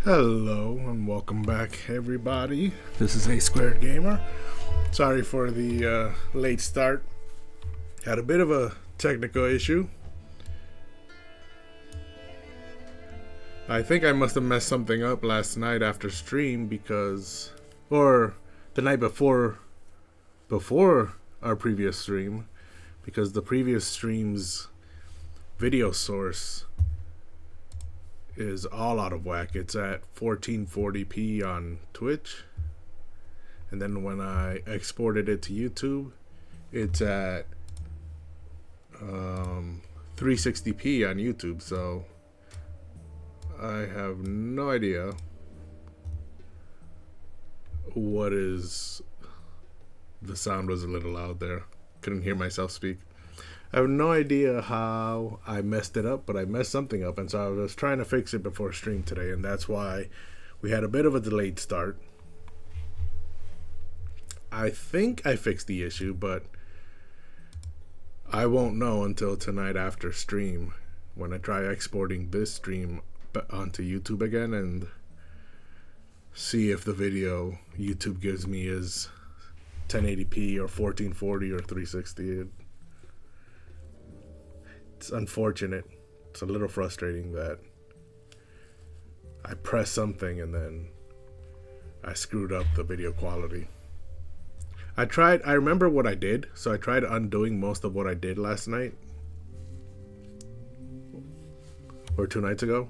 Hello and welcome back, everybody. This is A Squared Gamer. Sorry for the late start. Had a bit of a technical issue. I think I must have messed something up last night after stream or the night before our previous stream, because the previous stream's video source is all out of whack. It's at 1440p on Twitch, and then when I exported it to YouTube, it's at 360p on YouTube. So I have no idea what is. The sound was a little loud there. Couldn't hear myself speak. I have no idea how I messed it up, but I messed something up, and so I was trying to fix it before stream today, and that's why we had a bit of a delayed start. I think I fixed the issue, but I won't know until tonight after stream when I try exporting this stream onto YouTube again and see if the video YouTube gives me is 1080p or 1440 or 360. It's unfortunate. It's a little frustrating that I pressed something and then I screwed up the video quality. I remember what I did, so I tried undoing most of what I did last night. Or 2 nights ago.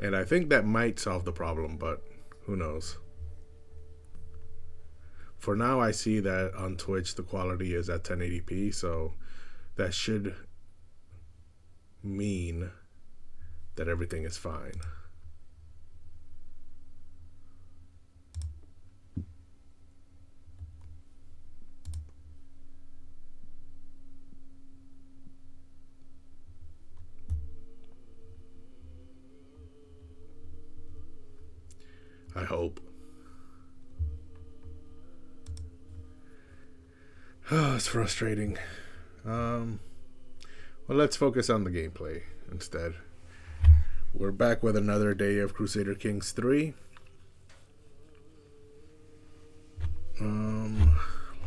And I think that might solve the problem, but who knows. For now, I see that on Twitch the quality is at 1080p, so that should mean that everything is fine. I hope. Oh, it's frustrating. Well, let's focus on the gameplay instead. We're back with another day of Crusader Kings 3.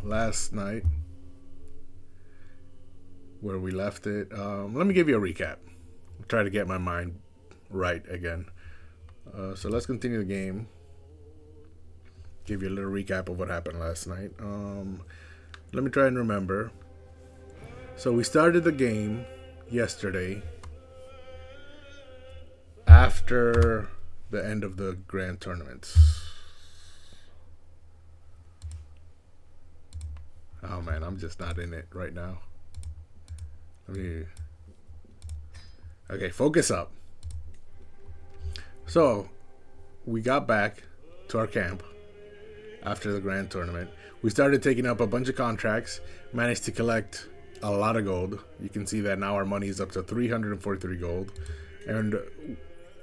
Last night, where we left it, let me give you a recap. I'll try to get my mind right again. So let's continue the game. Give you a little recap of what happened last night. Let me try and remember. So we started the game yesterday after the end of the grand tournaments. Oh man, I'm just not in it right now. Okay, focus up. So we got back to our camp after the grand tournament. We started taking up a bunch of contracts, managed to collect a lot of gold. You can see that now our money is up to 343 gold, and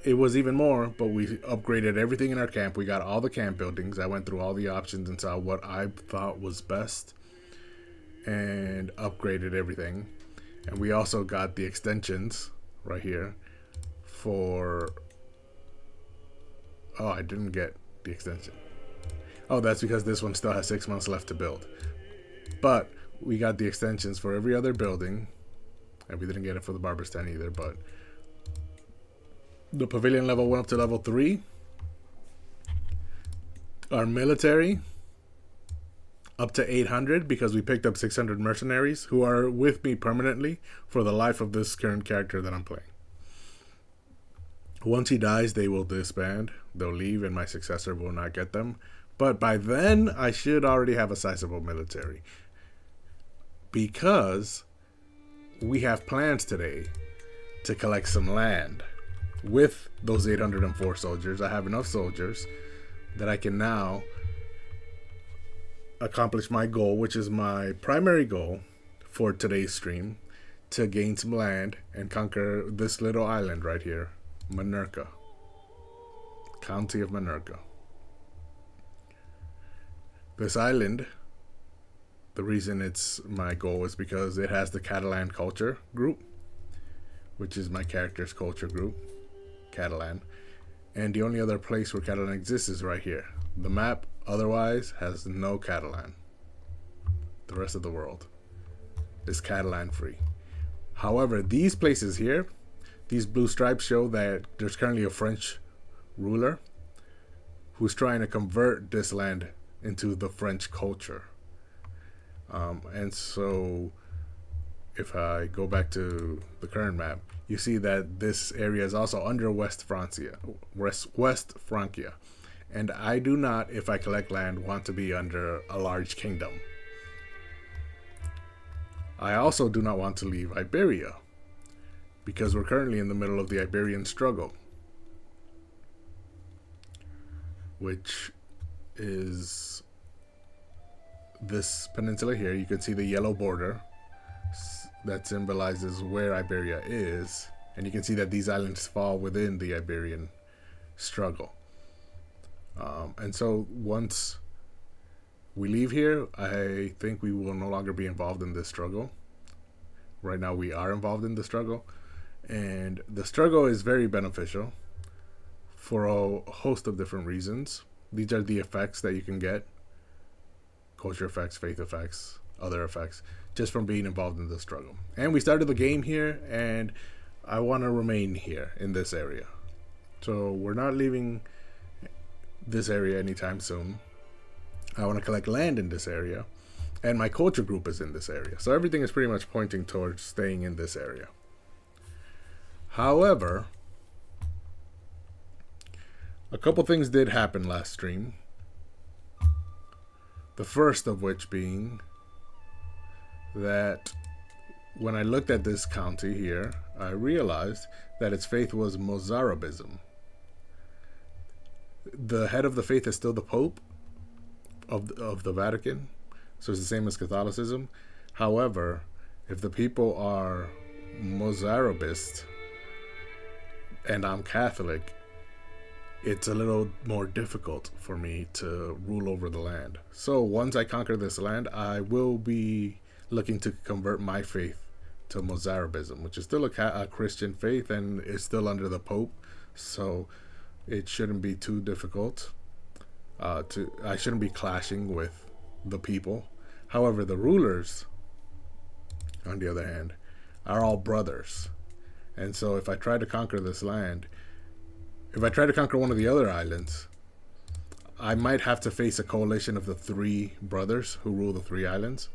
it was even more, but we upgraded everything in our camp. We got all the camp buildings. I went through all the options and saw what I thought was best and upgraded everything. And we also got the extensions right here for... Oh, I didn't get the extension. Oh, that's because this one still has 6 months left to build. But we got the extensions for every other building. And we didn't get it for the Barber's Tent either, but the pavilion level went up to level 3. Our military up to 800 because we picked up 600 mercenaries who are with me permanently for the life of this current character that I'm playing. Once he dies, they will disband. They'll leave and my successor will not get them. But by then, I should already have a sizable military. Because we have plans today to collect some land. With those 804 soldiers, I have enough soldiers that I can now accomplish my goal, which is my primary goal for today's stream, to gain some land and conquer this little island right here, Minorca. County of Minorca. This island, the reason it's my goal is because it has the Catalan culture group, which is my character's culture group. Catalan. And the only other place where Catalan exists is right here. The map otherwise has no Catalan. The rest of the world is Catalan free. However, these places here, these blue stripes show that there's currently a French ruler who's trying to convert this land into the French culture. And so if I go back to the current map, you see that this area is also under West Francia. And I do not, if I collect land, want to be under a large kingdom. I also do not want to leave Iberia, because we're currently in the middle of the Iberian struggle, which is this peninsula here. You can see the yellow border that symbolizes where Iberia is, and you can see that these islands fall within the Iberian struggle. And so once we leave here, I think we will no longer be involved in this struggle. Right now we are involved in the struggle, and the struggle is very beneficial for a host of different reasons. These are the effects that you can get: culture effects, faith effects, other effects, just from being involved in the struggle. And we started the game here, and I want to remain here in this area. So we're not leaving this area anytime soon. I want to collect land in this area, and my culture group is in this area. So everything is pretty much pointing towards staying in this area. However, a couple things did happen last stream. The first of which being that when I looked at this county here, I realized that its faith was Mozarabism. The head of the faith is still the Pope of the Vatican, so it's the same as Catholicism. However, if the people are Mozarabist and I'm Catholic, it's a little more difficult for me to rule over the land. So once I conquer this land, I will be looking to convert my faith to Mozarabism, which is still a Christian faith and is still under the Pope. So it shouldn't be too difficult. I shouldn't be clashing with the people. However, the rulers, on the other hand, are all brothers. And so if I try to conquer this land, if I try to conquer one of the other islands, I might have to face a coalition of the three brothers who rule the three islands.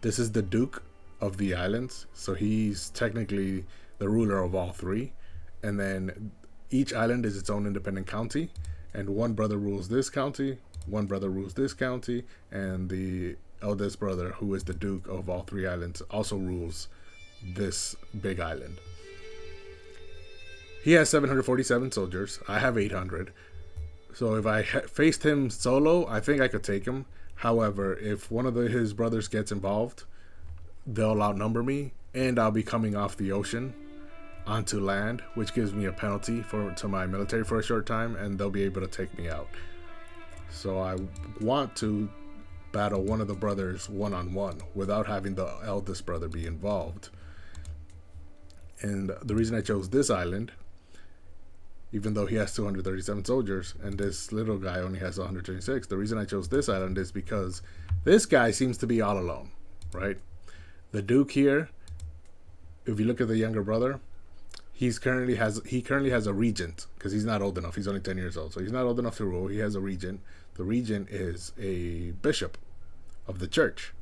This is the Duke of the islands, so he's technically the ruler of all three. And then each island is its own independent county, and one brother rules this county, one brother rules this county, and the eldest brother, who is the Duke of all three islands, also rules this big island. He has 747 soldiers. I have 800. So if I faced him solo, I think I could take him. However, if one of his brothers gets involved, they'll outnumber me, and I'll be coming off the ocean onto land, which gives me a penalty to my military for a short time, and they'll be able to take me out. So I want to battle one of the brothers one-on-one without having the eldest brother be involved. And the reason I chose this island, even though he has 237 soldiers and this little guy only has 126, the reason I chose this island is because this guy seems to be all alone, right? The Duke here, if you look at the younger brother, he currently has a regent, because he's not old enough. He's only 10 years old, so he's not old enough to rule. He has a regent. The regent is a bishop of the church.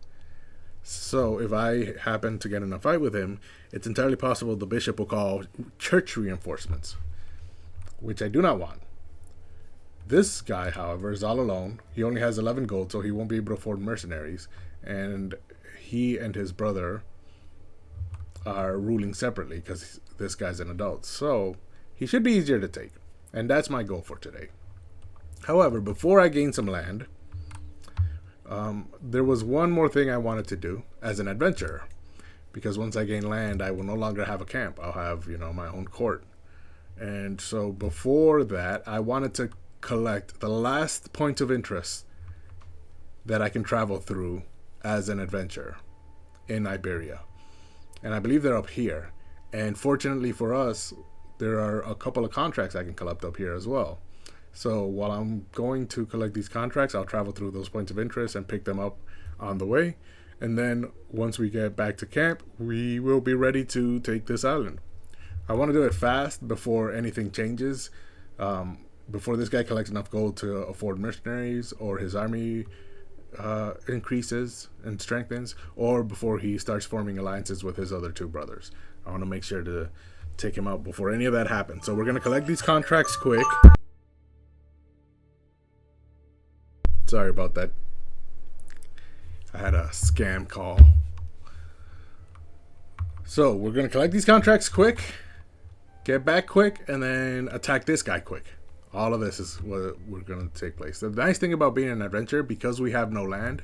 So if I happen to get in a fight with him, it's entirely possible the bishop will call church reinforcements, which I do not want. This guy, however, is all alone. He only has 11 gold, so he won't be able to afford mercenaries. And he and his brother are ruling separately because this guy's an adult. So he should be easier to take. And that's my goal for today. However, before I gain some land, there was one more thing I wanted to do as an adventurer. Because once I gain land, I will no longer have a camp. I'll have, my own court. And so before that, I wanted to collect the last points of interest that I can travel through as an adventurer in Iberia. And I believe they're up here. And fortunately for us, there are a couple of contracts I can collect up here as well. So while I'm going to collect these contracts, I'll travel through those points of interest and pick them up on the way. And then once we get back to camp, we will be ready to take this island. I want to do it fast before anything changes. Before this guy collects enough gold to afford mercenaries, or his army increases and strengthens, or before he starts forming alliances with his other two brothers. I want to make sure to take him out before any of that happens. So we're going to collect these contracts quick. Sorry about that. I had a scam call. So we're going to collect these contracts quick, get back quick, and then attack this guy quick. All of this is what we're going to take place. The nice thing about being an adventurer, because we have no land,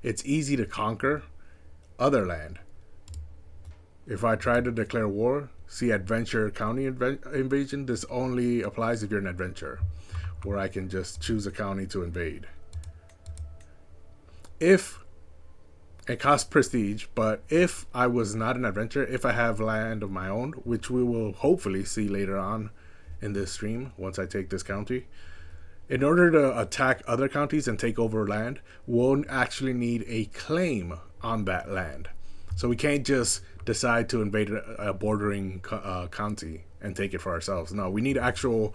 it's easy to conquer other land. If I try to declare war, see adventure county invasion, this only applies if you're an adventurer, where I can just choose a county to invade. If it costs prestige, but if I was not an adventurer, if I have land of my own, which we will hopefully see later on in this stream once I take this county, in order to attack other counties and take over land, we'll actually need a claim on that land. So we can't just decide to invade a bordering county and take it for ourselves. No, we need actual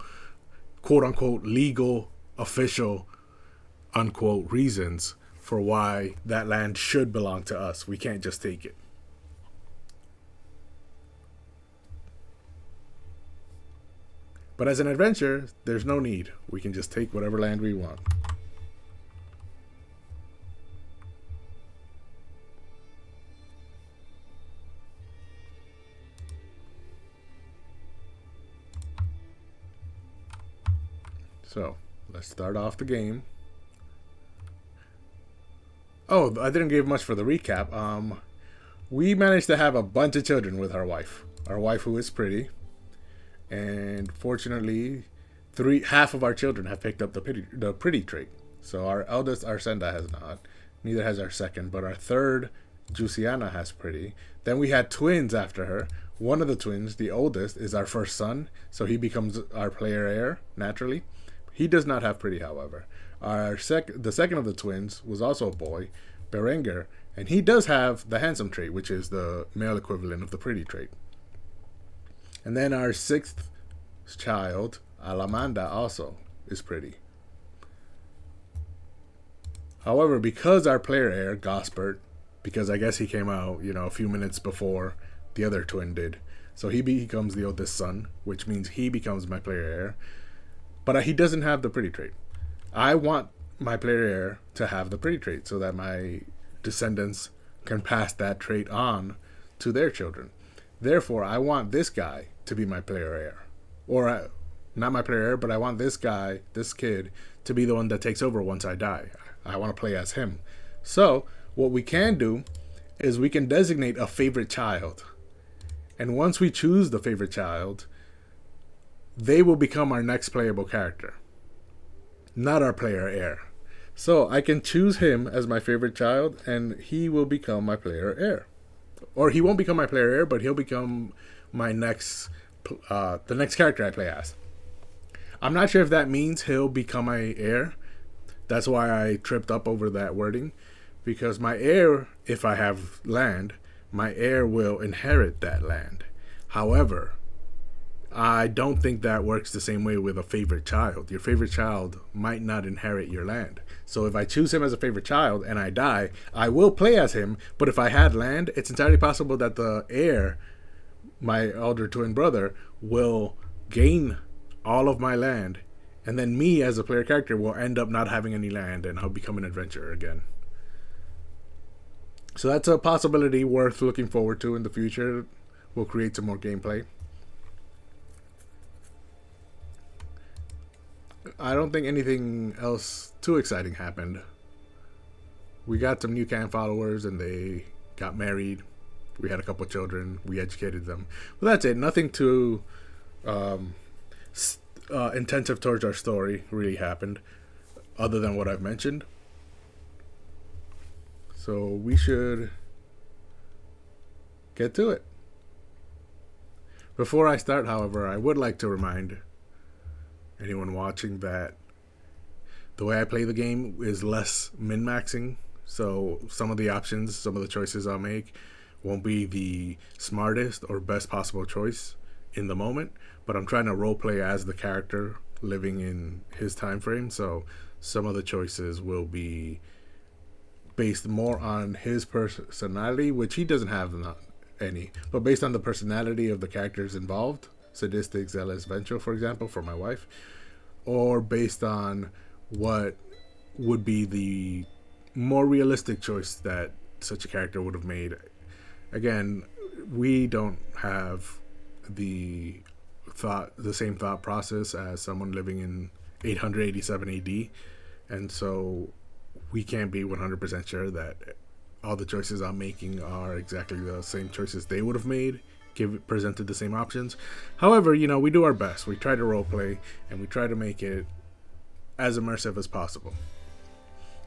quote-unquote legal, official, unquote, reasons for why that land should belong to us. We can't just take it. But as an adventurer, there's no need. We can just take whatever land we want. So, let's start off the game. Oh, I didn't give much for the recap. We managed to have a bunch of children with our wife. Our wife, who is pretty. And fortunately, half of our children have picked up the pretty trait. So our eldest, Arsenda, has not. Neither has our second. But our third, Jusiana, has pretty. Then we had twins after her. One of the twins, the oldest, is our first son. So he becomes our player heir, naturally. He does not have pretty, however. The second of the twins was also a boy, Berenger. And he does have the handsome trait, which is the male equivalent of the pretty trait. And then our sixth child, Alamanda, also is pretty. However, because our player heir, Gospert, because I guess he came out, a few minutes before the other twin did, so he becomes the oldest son, which means he becomes my player heir. But he doesn't have the pretty trait. I want my player heir to have the pretty trait so that my descendants can pass that trait on to their children. Therefore, I want this guy to be my player heir. Or, not my player heir, but I want this guy, this kid, to be the one that takes over once I die. I want to play as him. So, what we can do is we can designate a favorite child. And once we choose the favorite child, they will become our next playable character. Not our player heir. So, I can choose him as my favorite child, and he will become my player heir. Or he won't become my player heir, but he'll become my the next character I play as. I'm not sure if that means he'll become my heir. That's why I tripped up over that wording. Because my heir, if I have land, my heir will inherit that land. However, I don't think that works the same way with a favorite child. Your favorite child might not inherit your land. So if I choose him as a favorite child and I die, I will play as him. But if I had land, it's entirely possible that the heir, my elder twin brother, will gain all of my land. And then me as a player character will end up not having any land and I'll become an adventurer again. So that's a possibility worth looking forward to in the future. We'll create some more gameplay. I don't think anything else too exciting happened. We got some new camp followers and they got married. We had a couple children. We educated them. Well, that's it. Nothing too intensive towards our story really happened other than what I've mentioned. So we should get to it. Before I start, however, I would like to remind anyone watching that the way I play the game is less min-maxing. So some of the options, some of the choices I'll make won't be the smartest or best possible choice in the moment, but I'm trying to role play as the character living in his time frame. So some of the choices will be based more on his personality, which he doesn't have any, but based on the personality of the characters involved, sadistic, zealous, vengeful, for example, for my wife, or based on what would be the more realistic choice that such a character would have made. Again, we don't have the same thought process as someone living in 887 AD, and so we can't be 100% sure that all the choices I'm making are exactly the same choices they would have made, presented the same options. However, we do our best. We try to role play and we try to make it as immersive as possible.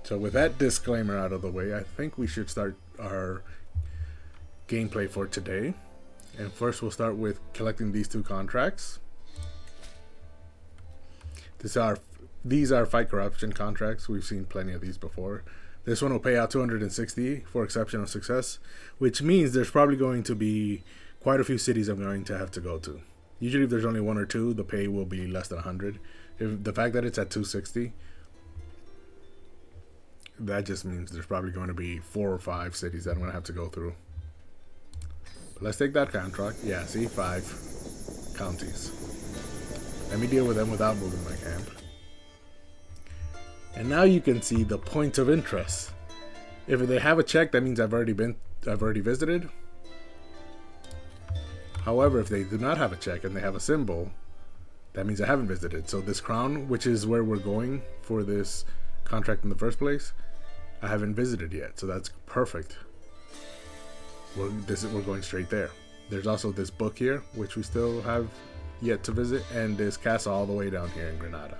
So with that disclaimer out of the way, I think we should start our gameplay for today. And first we'll start with collecting these 2 contracts. These are fight corruption contracts. We've seen plenty of these before. This one will pay out 260 for exceptional success, which means there's probably going to be quite a few cities I'm going to have to go to. Usually if there's only 1 or 2, the pay will be less than 100. If the fact that it's at 260, that just means there's probably going to be 4 or 5 cities that I'm going to have to go through. But let's take that contract. Yeah, see, 5 counties. Let me deal with them without moving my camp. And now you can see the points of interest. If they have a check, that means I've already visited. However, if they do not have a check and they have a symbol, that means I haven't visited. So this crown, which is where we're going for this contract in the first place, I haven't visited yet. So that's perfect. We're going straight there. There's also this book here, which we still have yet to visit, and this castle all the way down here in Granada.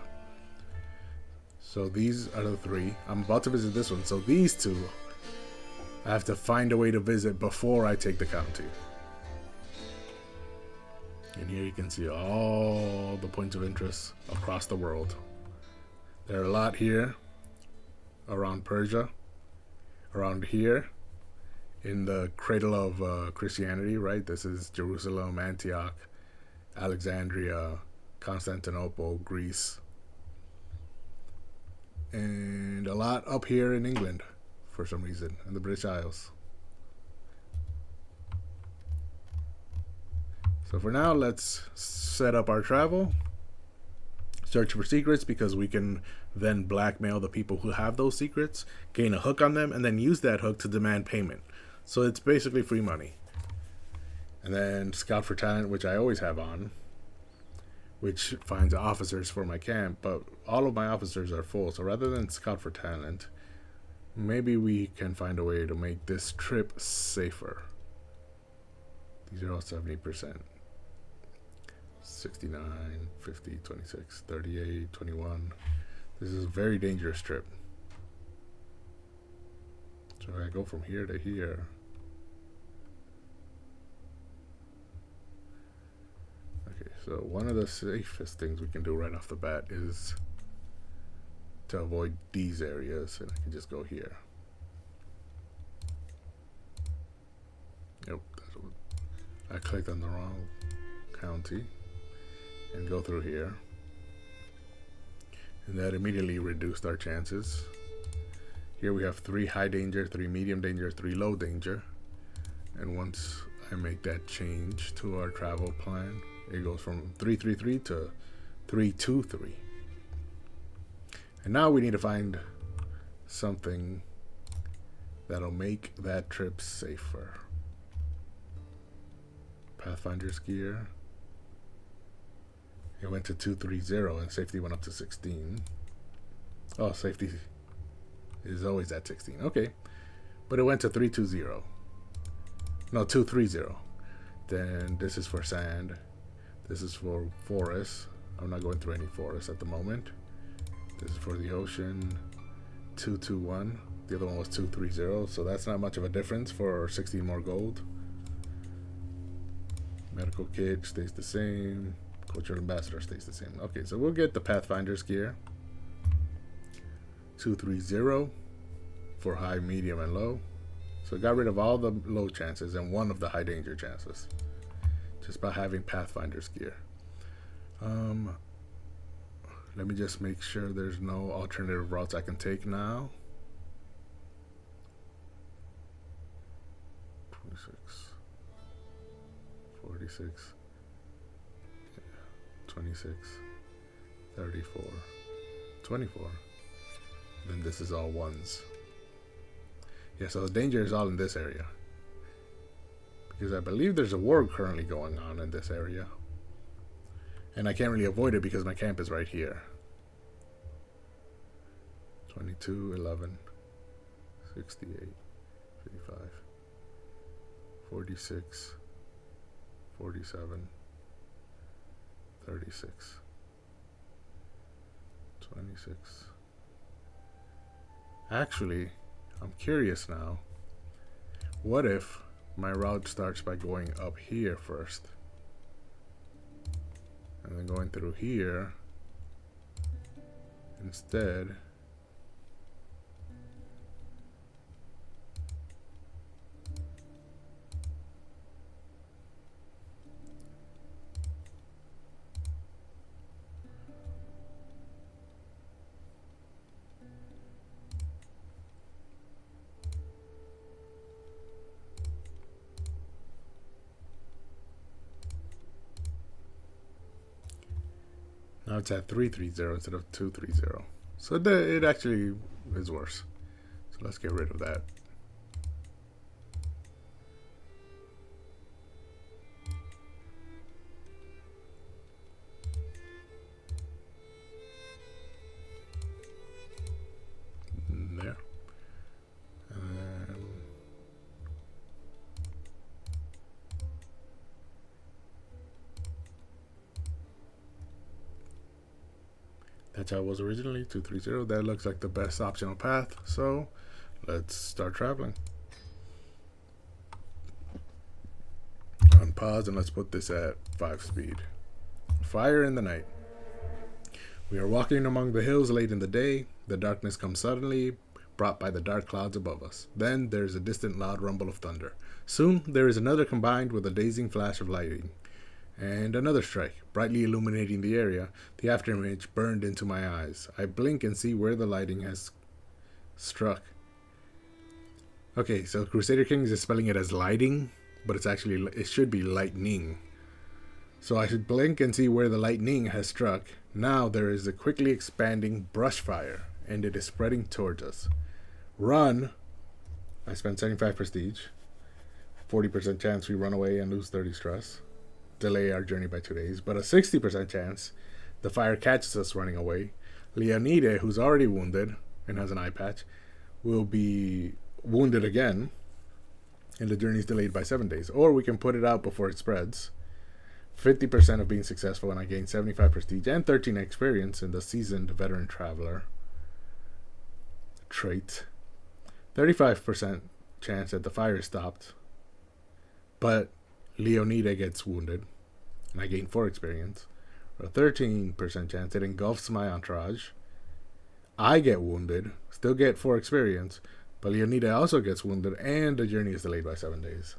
So these are the 3. I'm about to visit this one. So these 2, I have to find a way to visit before I take the county. And here you can see all the points of interest across the world. There are a lot here around Persia, around here in the cradle of Christianity, right? This is Jerusalem, Antioch, Alexandria, Constantinople, Greece. And a lot up here in England for some reason, in the British Isles. So for now, let's set up our travel. Search for secrets, because we can then blackmail the people who have those secrets, gain a hook on them, and then use that hook to demand payment. So it's basically free money. And then scout for talent, which I always have on, which finds officers for my camp, but all of my officers are full. So rather than scout for talent, maybe we can find a way to make this trip safer. These are all 70%. 69, 50, 26, 38, 21. This is a very dangerous trip. So I go from here to here. Okay, so one of the safest things we can do right off the bat is to avoid these areas, and I can just go here. Yep, I clicked on the wrong county and go through here, and that immediately reduced our chances. Here we have 3 high danger, 3 medium danger, 3 low danger, and once I make that change to our travel plan, it goes from 333 to 323. And now we need to find something that'll make that trip safer. Pathfinder's gear. It went to 230 and safety went up to 16. Oh, safety is always at 16. Okay. But it went to 320. No, 230. Then this is for sand. This is for forest. I'm not going through any forest at the moment. This is for the ocean. 221. The other one was 230. So that's not much of a difference for 16 more gold. Medical kit stays the same. Cultural ambassador stays the same. Okay, so we'll get the Pathfinder's gear. 230 for high, medium, and low. So it got rid of all the low chances and one of the high danger chances just by having Pathfinder's gear. Let me just make sure there's no alternative routes I can take now. 26, 46, 26, 34, 24. Then this is all ones. Yeah, so the danger is all in this area. Because I believe there's a war currently going on in this area. And I can't really avoid it because my camp is right here. 22, 11, 68, 55, 46, 47, 36, 26. Actually, I'm curious now. What if my route starts by going up here first? And then going through here instead. Now it's at 330 instead of 230. So it actually is worse. So let's get rid of that. There. That's how it was originally, 230. That looks like the best optional path. So let's start traveling. On pause and let's put this at 5 speed. Fire in the night. We are walking among the hills late in the day. The darkness comes suddenly, brought by the dark clouds above us. Then there is a distant loud rumble of thunder. Soon there is another combined with a dazing flash of lightning. And another strike, brightly illuminating the area. The afterimage burned into my eyes. I blink and see where the lightning has struck. Okay, so Crusader Kings is spelling it as lighting, but it should be lightning. So I should blink and see where the lightning has struck. Now there is a quickly expanding brush fire, and it is spreading towards us. Run! I spent 75 prestige. 40% chance we run away and lose 30 stress. Delay our journey by 2 days, but a 60% chance the fire catches us running away. Leonide, who's already wounded and has an eye patch, will be wounded again, and the journey is delayed by 7 days. Or we can put it out before it spreads. 50% of being successful, and I gain 75 prestige and 13 experience in the seasoned veteran traveler trait. 35% chance that the fire is stopped, but Leonide gets wounded, and I gain 4 experience. A 13% chance it engulfs my entourage. I get wounded, still get 4 experience, but Leonide also gets wounded, and the journey is delayed by 7 days.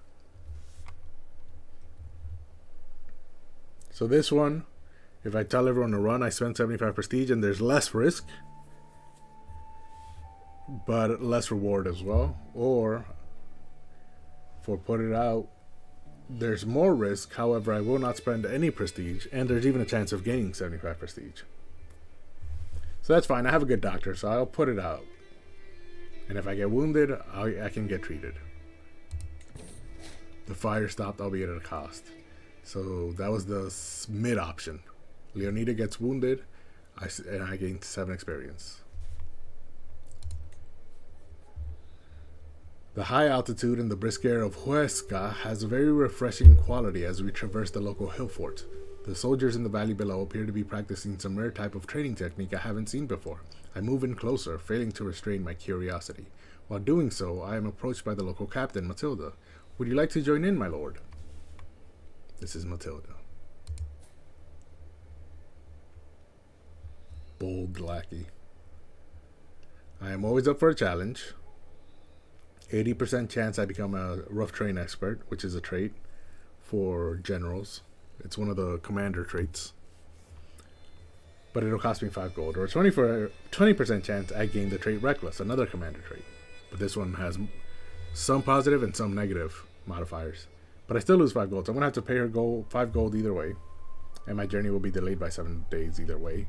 So this one, if I tell everyone to run, I spend 75 prestige, and there's less risk, but less reward as well. Or, for put it out, there's more risk, however, I will not spend any prestige, and there's even a chance of gaining 75 prestige. So that's fine. I have a good doctor, so I'll put it out. And if I get wounded, I can get treated. The fire stopped, albeit at a cost. So that was the mid option. Leonida gets wounded, and I gain 7 experience. The high altitude and the brisk air of Huesca has a very refreshing quality as we traverse the local hill fort. The soldiers in the valley below appear to be practicing some rare type of training technique I haven't seen before. I move in closer, failing to restrain my curiosity. While doing so, I am approached by the local captain, Matilda. Would you like to join in, my lord? This is Matilda. Bold lackey. I am always up for a challenge. 80% chance I become a rough terrain expert, which is a trait for generals. It's one of the commander traits. But it'll cost me 5 gold. Or a 20% chance I gain the trait reckless, another commander trait. But this one has some positive and some negative modifiers. But I still lose 5 gold. So I'm going to have to pay her 5 gold either way. And my journey will be delayed by 7 days either way.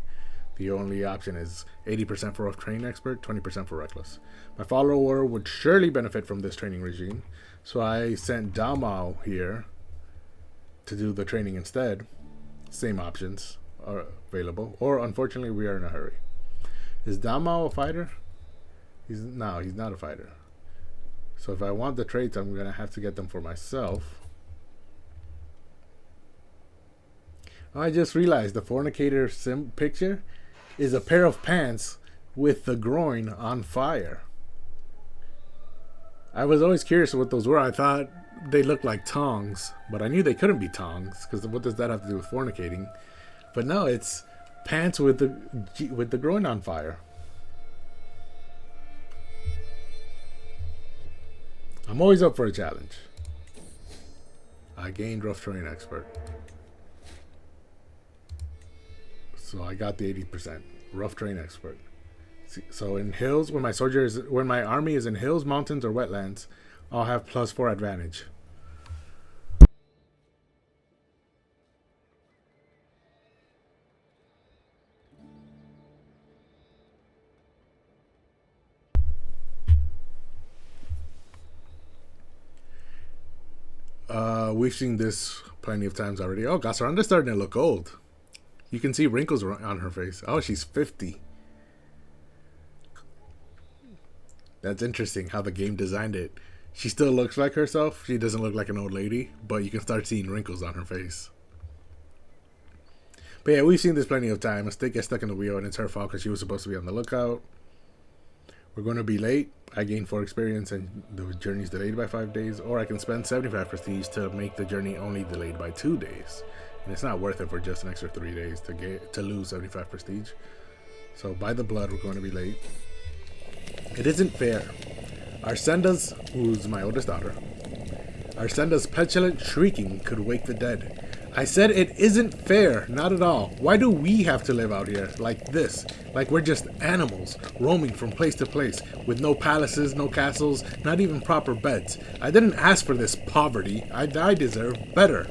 The only option is 80% for rough terrain expert, 20% for reckless. My follower would surely benefit from this training regime. So I sent Damao here to do the training instead. Same options are available. Or unfortunately we are in a hurry. Is Damao a fighter? He's not a fighter. So if I want the traits, I'm going to have to get them for myself. I just realized the fornicator picture is a pair of pants with the groin on fire. I was always curious what those were. I thought they looked like tongs, but I knew they couldn't be tongs because what does that have to do with fornicating? But no, it's pants with the groin on fire. I'm always up for a challenge. I gained rough terrain expert. So I got the 80%. Rough terrain expert. So in hills, when my army is in hills, mountains, or wetlands, I'll have +4 advantage. We've seen this plenty of times already. Oh, Gasaranda's starting to look old. You can see wrinkles on her face. Oh, she's 50. That's interesting how the game designed it. She still looks like herself. She doesn't look like an old lady, but you can start seeing wrinkles on her face. But yeah, we've seen this plenty of times. Stick gets stuck in the wheel, and it's her fault because she was supposed to be on the lookout. We're going to be late. I gain 4 experience, and the journey's delayed by 5 days. Or I can spend 75 prestige to make the journey only delayed by 2 days. And it's not worth it for just an extra 3 days to lose 75 prestige. So by the blood, we're going to be late. It isn't fair. Arsenda's, who's my oldest daughter, Arsenda's petulant shrieking could wake the dead. I said it isn't fair, not at all. Why do we have to live out here like this? Like we're just animals, roaming from place to place, with no palaces, no castles, not even proper beds. I didn't ask for this poverty. I deserve better.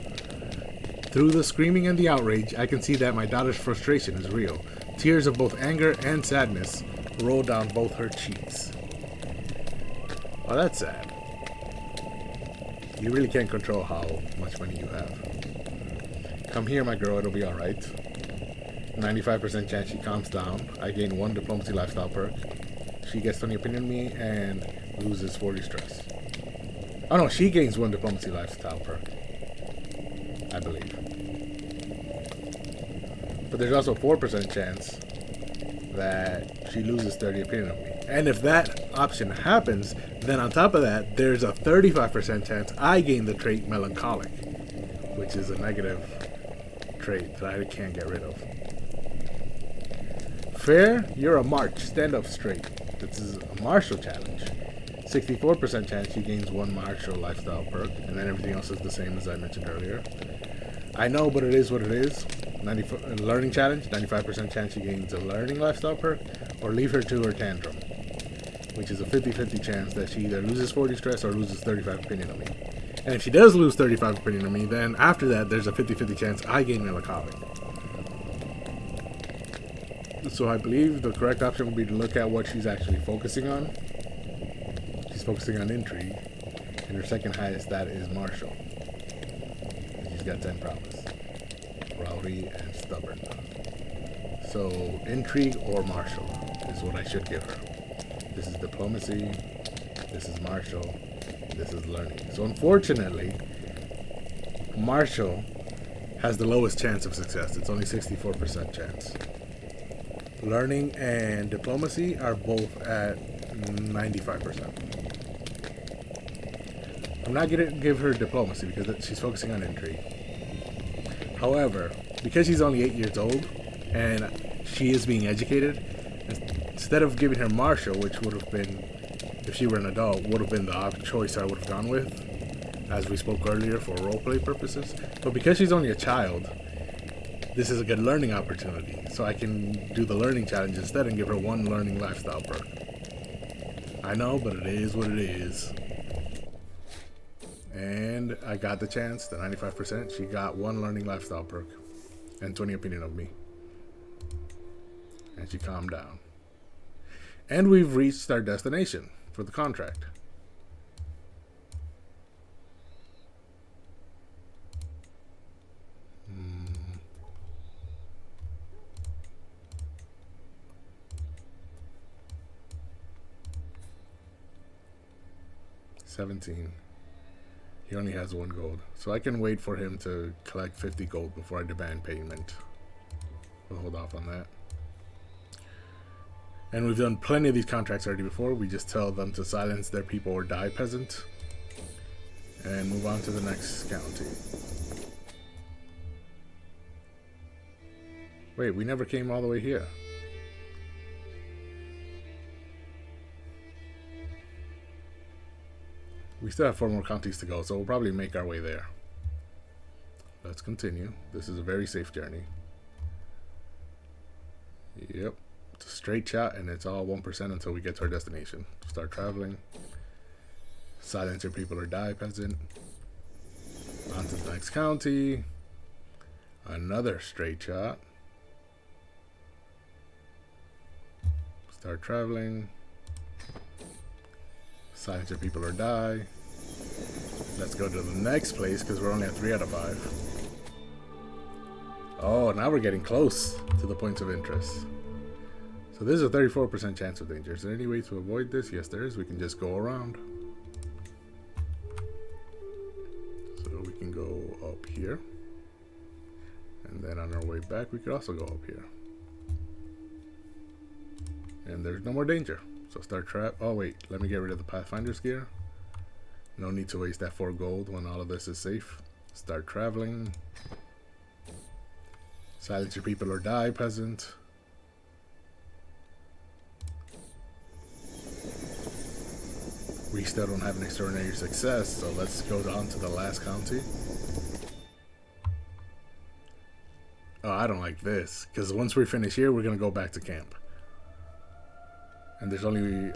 Through the screaming and the outrage, I can see that my daughter's frustration is real. Tears of both anger and sadness roll down both her cheeks. Oh, that's sad. You really can't control how much money you have. Come here, my girl, it'll be alright. 95% chance she calms down. I gain 1 diplomacy lifestyle perk. She gets 20 opinion of me and loses 40 stress. Oh no, she gains 1 diplomacy lifestyle perk, I believe. But there's also a 4% chance that she loses 30 opinion of me. And if that option happens, then on top of that, there's a 35% chance I gain the trait melancholic, which is a negative trait that I can't get rid of. Fair, you're a march. Stand up straight. This is a martial challenge. 64% chance she gains 1 martial lifestyle perk, and then everything else is the same as I mentioned earlier. I know, but it is what it is. Learning challenge, 95% chance she gains a learning lifestyle perk, or leave her to her tantrum, which is a 50-50 chance that she either loses 40 stress or loses 35 opinion of me. And if she does lose 35 opinion of me, then after that, there's a 50-50 chance I gain melancholic. So I believe the correct option would be to look at what she's actually focusing on. She's focusing on intrigue, and her second highest stat is martial. And she's got 10 prowess, rowdy, and stubborn. So intrigue or martial is what I should give her. This is diplomacy, this is martial, this is learning. So unfortunately, martial has the lowest chance of success. It's only 64% chance. Learning and diplomacy are both at 95%. I'm not going to give her diplomacy because she's focusing on intrigue. However, because she's only 8 years old and she is being educated, instead of giving her martial, which would have been, if she were an adult, would have been the choice I would have gone with, as we spoke earlier, for roleplay purposes. But because she's only a child, this is a good learning opportunity. So I can do the learning challenge instead and give her one learning lifestyle perk. I know, but it is what it is. And I got the chance, the 95%. She got one learning lifestyle perk and 20 opinion of me. And she calmed down. And we've reached our destination for the contract. Hmm. 17. He only has 1 gold. So I can wait for him to collect 50 gold before I demand payment. We'll hold off on that. And we've done plenty of these contracts already before. We just tell them to silence their people or die, peasant. And move on to the next county. Wait, we never came all the way here. We still have 4 more counties to go, so we'll probably make our way there. Let's continue. This is a very safe journey. Yep. It's a straight shot, and it's all 1% until we get to our destination. Start traveling. Silence your people or die, peasant. On to the next county. Another straight shot. Start traveling. Silence your people or die. Let's go to the next place because we're only at 3 out of 5. Oh, now we're getting close to the points of interest. So there's a 34% chance of danger. Is there any way to avoid this? Yes, there is. We can just go around. So we can go up here. And then on our way back, we could also go up here. And there's no more danger. So start trap. Oh, wait. Let me get rid of the Pathfinder's gear. No need to waste that 4 gold when all of this is safe. Start traveling. Silence your people or die, peasant. We still don't have an extraordinary success, so let's go on to the last county. Oh, I don't like this, because once we finish here, we're going to go back to camp. And there's only...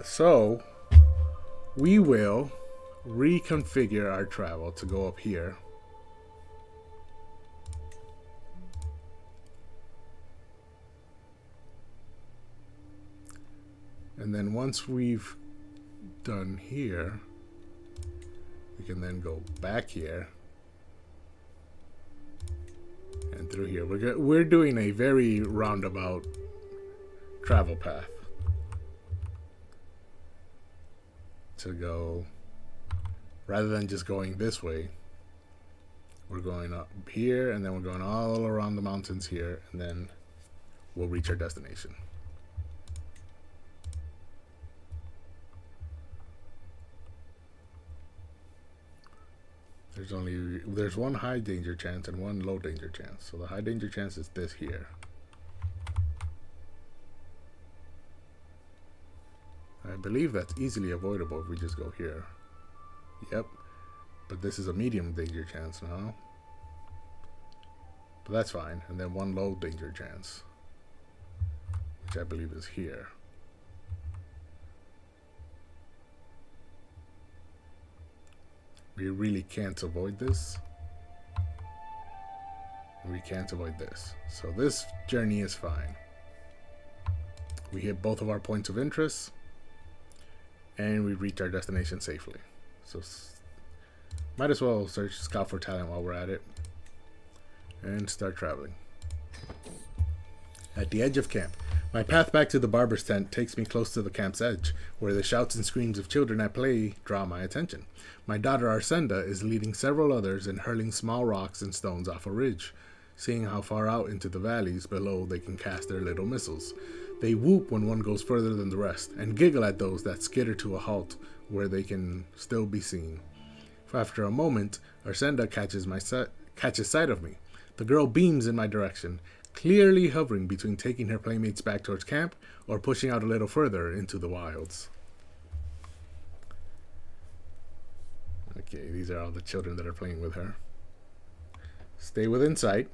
so, we will reconfigure our travel to go up here. And then once we've done here, we can then go back here and through here. We're doing a very roundabout travel path to go, rather than just going this way. We're going up here and then we're going all around the mountains here, and then we'll reach our destination. There's 1 high danger chance and 1 low danger chance. So the high danger chance is this here. I believe that's easily avoidable if we just go here. Yep. But this is a medium danger chance now. But that's fine. And then 1 low danger chance, which I believe is here. We really can't avoid this. We can't avoid this. So this journey is fine. We hit both of our points of interest, and we reach our destination safely. So might as well search scout for talent while we're at it, and start traveling. At the edge of camp. My path back to the barber's tent takes me close to the camp's edge, where the shouts and screams of children at play draw my attention. My daughter Arsenda is leading several others in hurling small rocks and stones off a ridge, seeing how far out into the valleys below they can cast their little missiles. They whoop when one goes further than the rest, and giggle at those that skitter to a halt where they can still be seen. For after a moment, Arsenda catches sight of me. The girl beams in my direction, clearly hovering between taking her playmates back towards camp or pushing out a little further into the wilds. Okay, these are all the children that are playing with her. Stay within sight.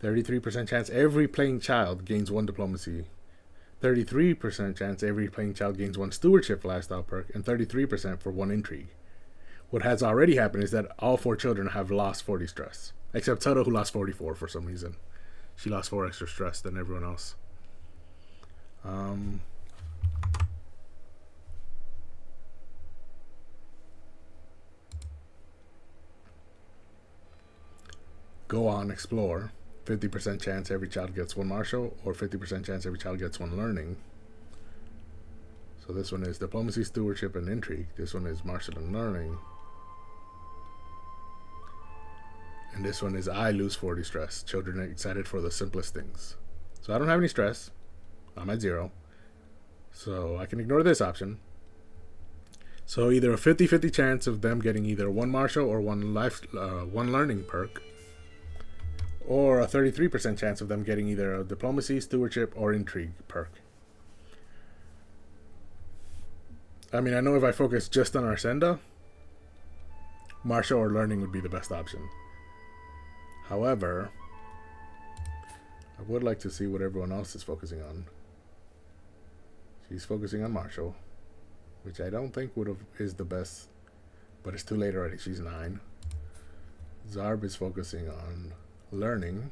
33% chance every playing child gains 1 diplomacy. 33% chance every playing child gains 1 stewardship lifestyle perk, and 33% for 1 intrigue. What has already happened is that all 4 children have lost 40 stress. Except Toto, who lost 44 for some reason. She lost 4 extra stress than everyone else. Go on, explore. 50% chance every child gets 1 martial, or 50% chance every child gets 1 learning. So this one is diplomacy, stewardship, and intrigue. This one is martial and learning. And this one is I lose 40 stress. Children are excited for the simplest things. So I don't have any stress. I'm at 0. So I can ignore this option. So either a 50-50 chance of them getting either 1 martial or 1 learning perk, or a 33% chance of them getting either a diplomacy, stewardship, or intrigue perk. I mean, I know if I focus just on Arsenda, martial or learning would be the best option. However, I would like to see what everyone else is focusing on. She's focusing on martial, which I don't think is the best, but it's too late already. She's 9. Zarb is focusing on learning,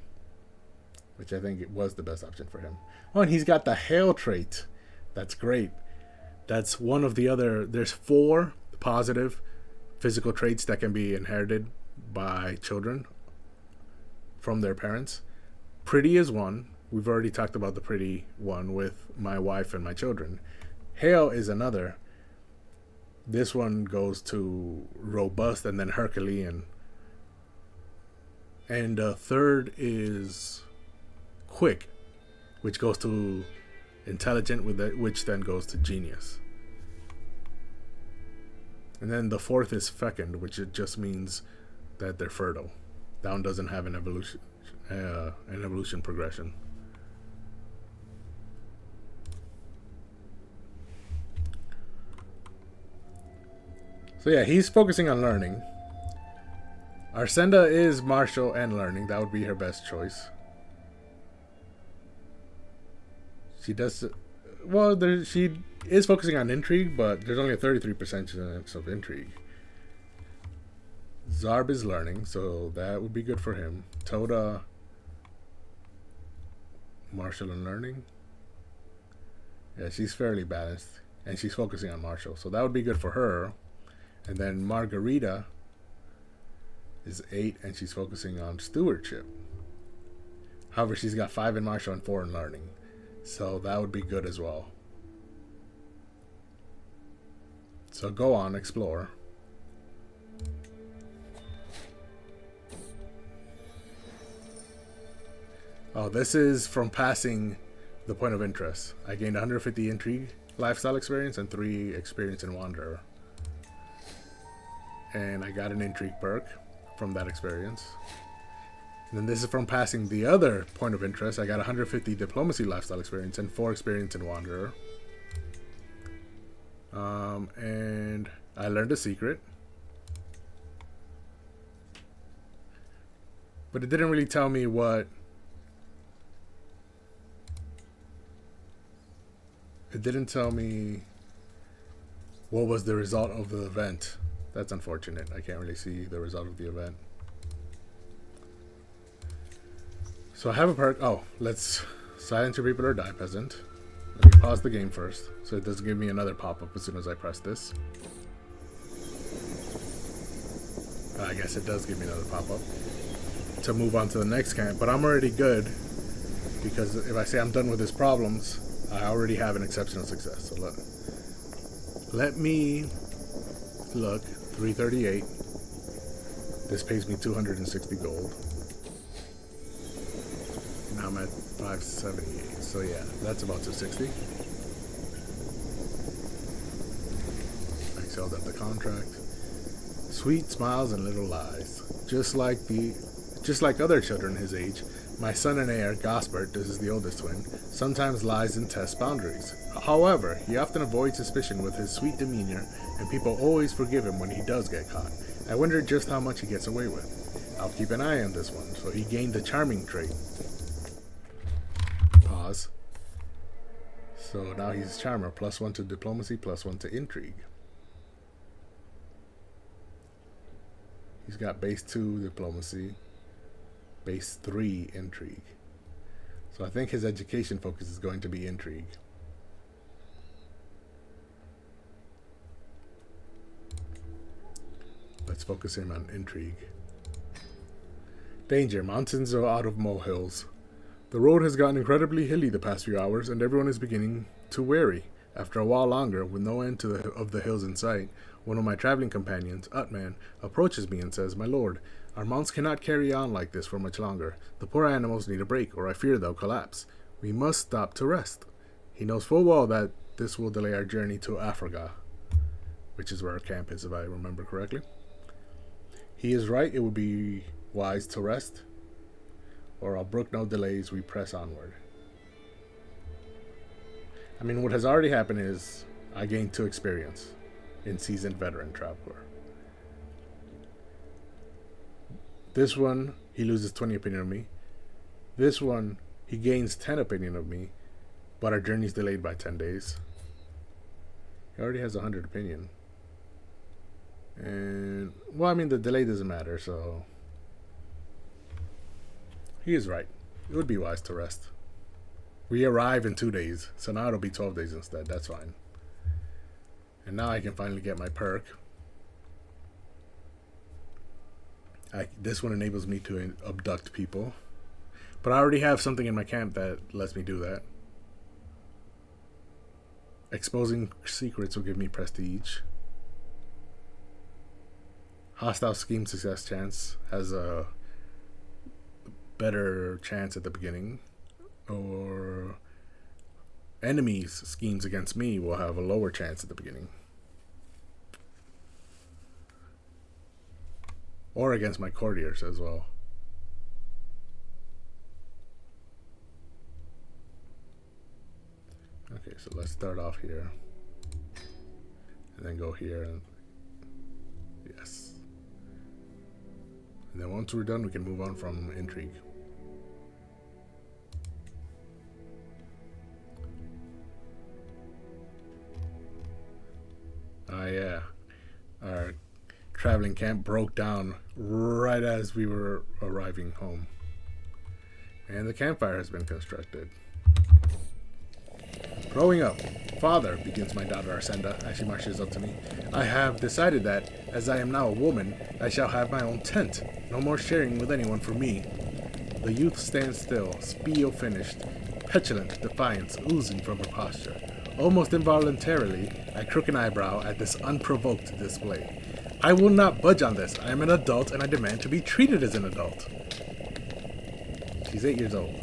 which I think it was the best option for him. Oh, and he's got the hail trait. That's great. That's one of the other. There's 4 positive physical traits that can be inherited by children from their parents. Pretty is one. We've already talked about the pretty one with my wife and my children. Hail is another. This one goes to robust and then Herculean. And third is quick, which goes to intelligent, which then goes to genius. And then the 4th is fecund, which it just means that they're fertile. That one doesn't have an evolution progression. So yeah, he's focusing on learning. Arsenda is martial and learning. That would be her best choice. She does... Well, she is focusing on intrigue, but there's only a 33% chance of intrigue. Zarb is learning, so that would be good for him. Toda, martial and learning. Yeah, she's fairly balanced, and she's focusing on martial, so that would be good for her. And then Margarita is 8, and she's focusing on stewardship. However, she's got 5 in martial and 4 in learning, so that would be good as well. So go on, explore. Oh, this is from passing the point of interest. I gained 150 intrigue lifestyle experience and 3 experience in wanderer. And I got an intrigue perk from that experience. And then this is from passing the other point of interest. I got 150 diplomacy lifestyle experience and 4 experience in wanderer. And I learned a secret. But it didn't really tell me what... It didn't tell me what was the result of the event. That's unfortunate. I can't really see the result of the event. So I have a perk. Oh, let's silence your people or die, peasant. Let me pause the game first, so it doesn't give me another pop-up as soon as I press this. I guess it does give me another pop-up to move on to the next camp, but I'm already good because if I say I'm done with his problems, I already have an exceptional success. So let me look. 338. This pays me 260 gold. Now I'm at 578. So yeah, that's about 260. I excelled at the contract. Sweet smiles and little lies. Just like the Just like other children his age, my son and heir, Gosbert, this is the oldest twin, sometimes lies and tests boundaries. However, he often avoids suspicion with his sweet demeanor, and people always forgive him when he does get caught. I wonder just how much he gets away with. I'll keep an eye on this one. So he gained the charming trait. Pause. So now he's charmer, +1 to diplomacy, +1 to intrigue. He's got base 2 diplomacy, base 3 intrigue. So I think his education focus is going to be intrigue. Let's focus him on intrigue. Danger. Mountains are out of molehills. The road has gotten incredibly hilly the past few hours, and everyone is beginning to weary. After a while longer, with no end of the hills in sight, one of my traveling companions, Utman, approaches me and says, "My lord, our mounts cannot carry on like this for much longer. The poor animals need a break, or I fear they'll collapse. We must stop to rest." He knows full well that this will delay our journey to Africa, which is where our camp is, if I remember correctly. He is right. It would be wise to rest, or I'll brook no delays. We press onward. I mean, what has already happened is I gained 2 experience in seasoned veteran traveler. This one, he loses 20 opinion of me. This one, he gains 10 opinion of me, but our journey's delayed by 10 days. He already has 100 opinion. And, well, I mean, the delay doesn't matter, so he is right. It would be wise to rest. We arrive in 2 days, so now it'll be 12 days instead. That's fine. And now I can finally get my perk. This one enables me to abduct people. But I already have something in my camp that lets me do that. Exposing secrets will give me prestige. Hostile scheme success chance has a better chance at the beginning. Or enemies' schemes against me will have a lower chance at the beginning. Or against my courtiers as well. Okay, so let's start off here. And then go here. And yes. And then once we're done, we can move on from intrigue. Yeah. Our traveling camp broke down right as we were arriving home. And the campfire has been constructed. Growing up, "Father," begins my daughter Arsenda as she marches up to me, "I have decided that, as I am now a woman, I shall have my own tent. No more sharing with anyone for me." The youth stands still, spiel finished, petulant defiance oozing from her posture. Almost involuntarily, I crook an eyebrow at this unprovoked display. "I will not budge on this. I am an adult and I demand to be treated as an adult." She's 8 years old.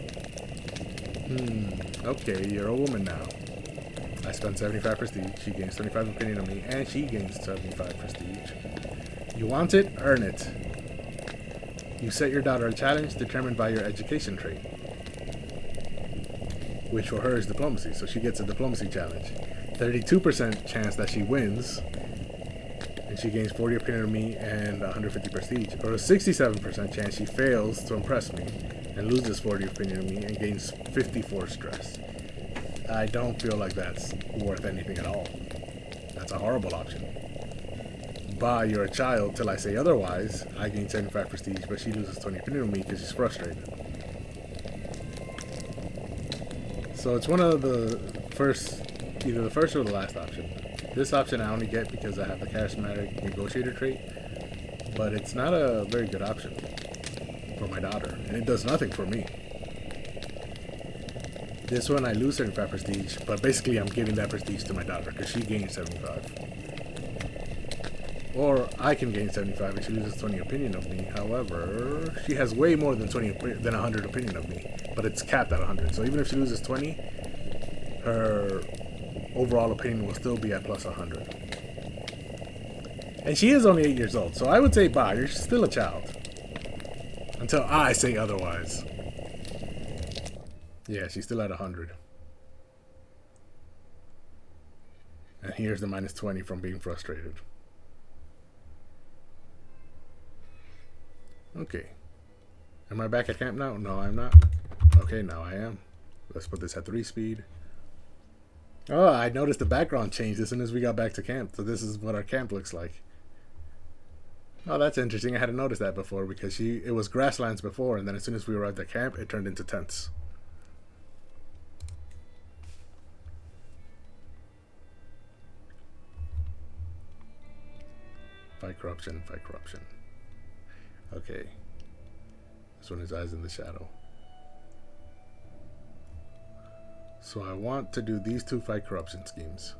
Okay, you're a woman now. I spend 75 prestige. She gains 25 opinion of me, and she gains 75 prestige. You want it? Earn it. You set your daughter a challenge determined by your education trait, which for her is diplomacy, so she gets a diplomacy challenge. 32% chance that she wins, and she gains 40 opinion of me and 150 prestige. Or a 67% chance she fails to impress me and loses 40 opinion of me and gains 54 stress. I don't feel like that's worth anything at all. That's a horrible option. Bah, you're a child till I say otherwise. I gain 75 prestige, but she loses 20 opinion of me because she's frustrated. So it's one of the first, either the first or the last option. This option I only get because I have the charismatic negotiator trait, but it's not a very good option for my daughter, and it does nothing for me. This one I lose 75 prestige, but basically I'm giving that prestige to my daughter because she gains 75. Or I can gain 75 and she loses 20 opinion of me. However, she has way more than 100 opinion of me, but it's capped at 100. So even if she loses 20, her overall opinion will still be at plus 100. And she is only 8 years old, so I would say, bah, you're still a child. Until I say otherwise. Yeah, she's still at 100. And here's the minus 20 from being frustrated. Okay. Am I back at camp now? No, I'm not. Okay, now I am. Let's put this at 3 speed. Oh, I noticed the background changed as soon as we got back to camp. So this is what our camp looks like. Oh, that's interesting. I hadn't noticed that before because it was grasslands before, and then as soon as we arrived at camp, it turned into tents. Fight corruption, fight corruption. Okay. This one is Eyes in the Shadow. So I want to do these 2 fight corruption schemes.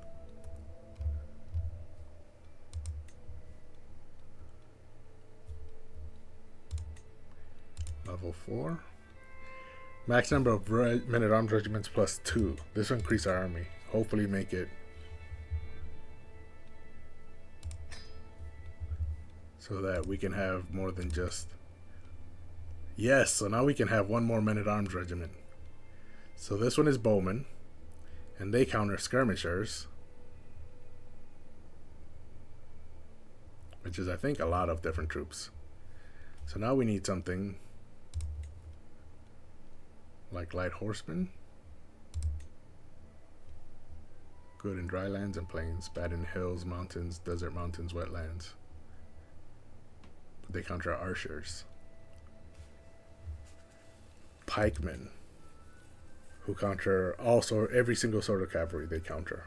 Level 4. Max number of men-at-arms regiments plus 2. This will increase our army. Hopefully make it so that we can have more than just... Yes, so now we can have 1 more men-at-arms regiment. So this one is bowmen, and they counter skirmishers, which is, I think, a lot of different troops. So now we need something like light horsemen. Good in dry lands and plains, bad in hills, mountains, desert mountains, wetlands. But they counter archers. Pikemen, who counter also every single sort of cavalry they counter.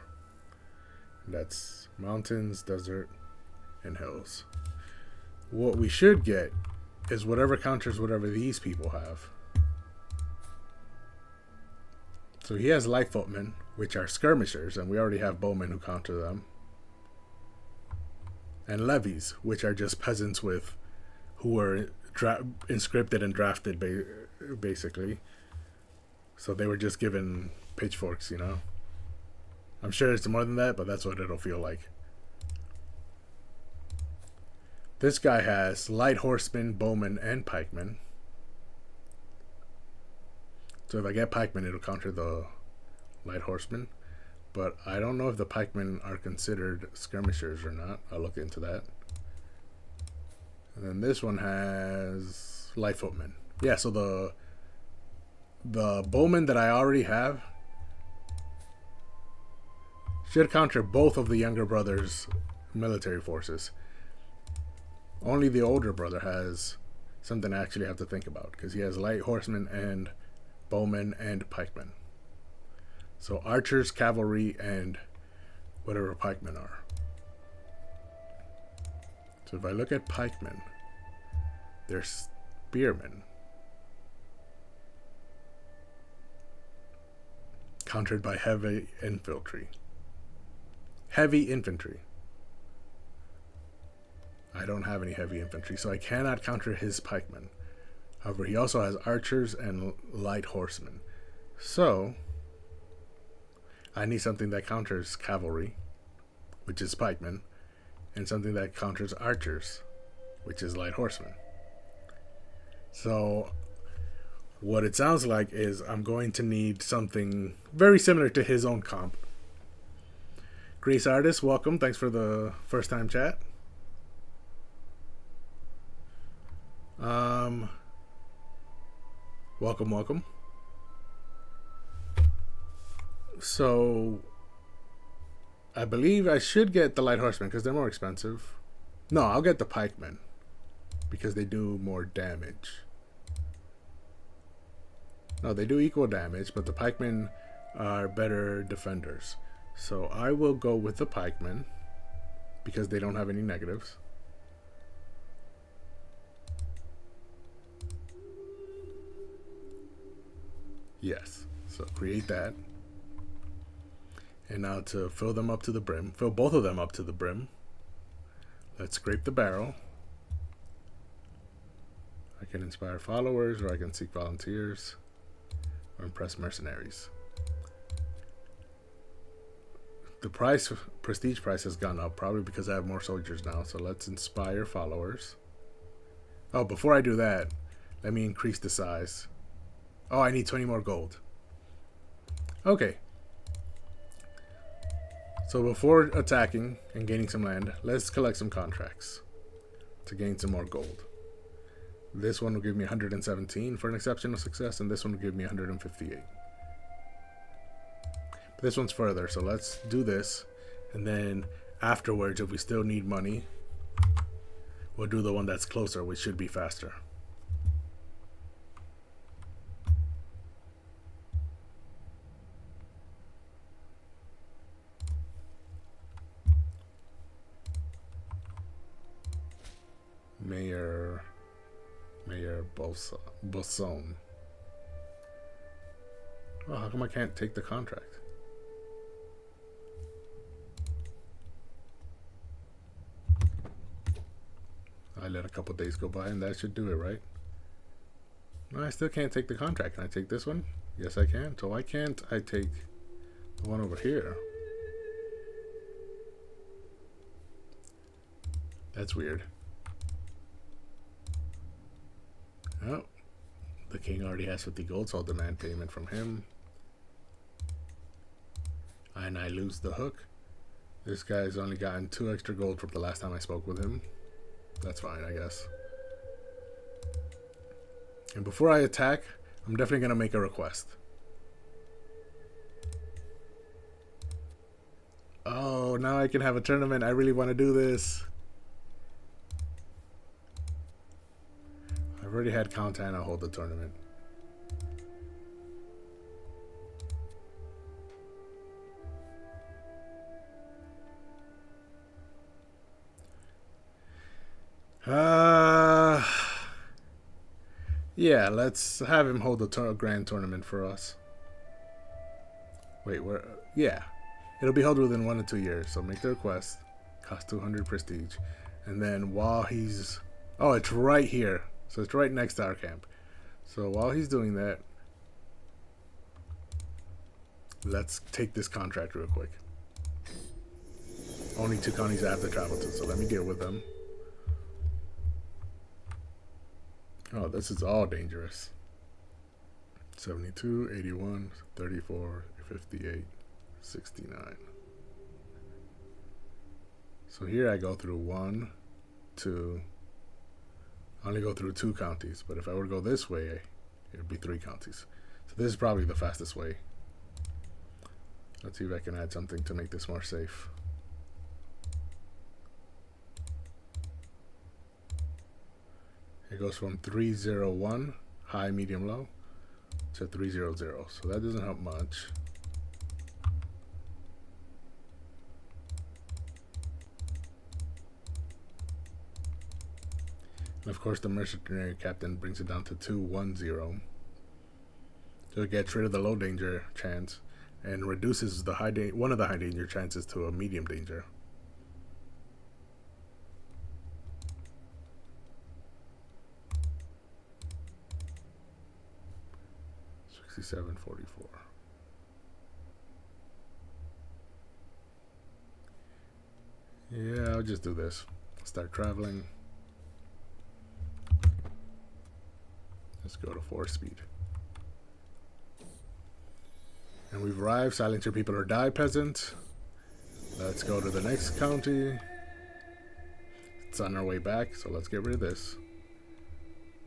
And that's mountains, desert, and hills. What we should get is whatever counters whatever these people have. So he has light footmen, which are skirmishers, and we already have bowmen who counter them. And levies, which are just peasants with who were inscripted and drafted, basically. So they were just given pitchforks, you know. I'm sure it's more than that, but that's what it'll feel like. This guy has light horsemen, bowmen, and pikemen. So if I get pikemen, it'll counter the light horsemen. But I don't know if the pikemen are considered skirmishers or not. I'll look into that. And then this one has light footmen. Yeah, so the bowmen that I already have should counter both of the younger brother's military forces. Only the older brother has something I actually have to think about, because he has light horsemen and bowmen and pikemen. So archers, cavalry, and whatever pikemen are. So if I look at pikemen, they're spearmen. Countered by heavy infantry. Heavy infantry. I don't have any heavy infantry, so I cannot counter his pikemen. However, he also has archers and light horsemen. So I need something that counters cavalry, which is pikemen, and something that counters archers, which is light horsemen. So what it sounds like is I'm going to need something very similar to his own comp. Grace Artist, welcome. Thanks for the first time chat. Welcome. So I believe I should get the light horsemen because they're more expensive. No, I'll get the pikemen because they do more damage. No, they do equal damage, but the pikemen are better defenders. So I will go with the pikemen because they don't have any negatives. Yes, so create that. And now to fill them up to the brim, fill both of them up to the brim. Let's scrape the barrel. I can inspire followers, or I can seek volunteers, or impress mercenaries. The prestige price has gone up, probably because I have more soldiers now. So let's inspire followers. Oh, before I do that, Let me increase the size. Oh, I need 20 more gold. Okay. So before attacking and gaining some land, let's collect some contracts to gain some more gold. This one will give me 117 for an exceptional success, and this one will give me 158. But this one's further, so let's do this, and then afterwards, if we still need money, we'll do the one that's closer, which should be faster. Mayor Bosson. Oh, how come I can't take the contract? I let a couple days go by and that should do it, right? No, I still can't take the contract. Can I take this one? Yes, I can. So why can't I take the one over here? That's weird. Oh, the king already has 50 gold, so I'll demand payment from him. And I lose the hook. This guy's only gotten 2 extra gold from the last time I spoke with him. That's fine, I guess. And before I attack, I'm definitely going to make a request. Oh, now I can have a tournament. I really want to do this. I've already had Countana hold the tournament. Yeah, let's have him hold the grand tournament for us. Wait, where? Yeah, it'll be held within 1 to 2 years. So make the request. Cost 200 prestige, and then while he's, oh, it's right here. So it's right next to our camp. So while he's doing that, let's take this contract real quick. Only 2 counties I have to travel to, so let me get with them. Oh, this is all dangerous. 72, 81, 34, 58, 69. So here I go through 1, 2. I only go through 2 counties, but if I were to go this way, it would be 3 counties. So this is probably the fastest way. Let's see if I can add something to make this more safe. It goes from 301, high, medium, low, to 300. So that doesn't help much. And of course, the mercenary captain brings it down to 210. So it gets rid of the low danger chance and reduces the one of the high danger chances to a medium danger. 6744. Yeah, I'll just do this. Start traveling. Let's go to 4 speed. And we've arrived. Silence your people or die, peasant. Let's go to the next county. It's on our way back, so let's get rid of this.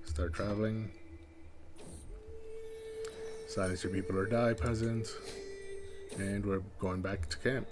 Start traveling. Silence your people or die, peasant. And we're going back to camp.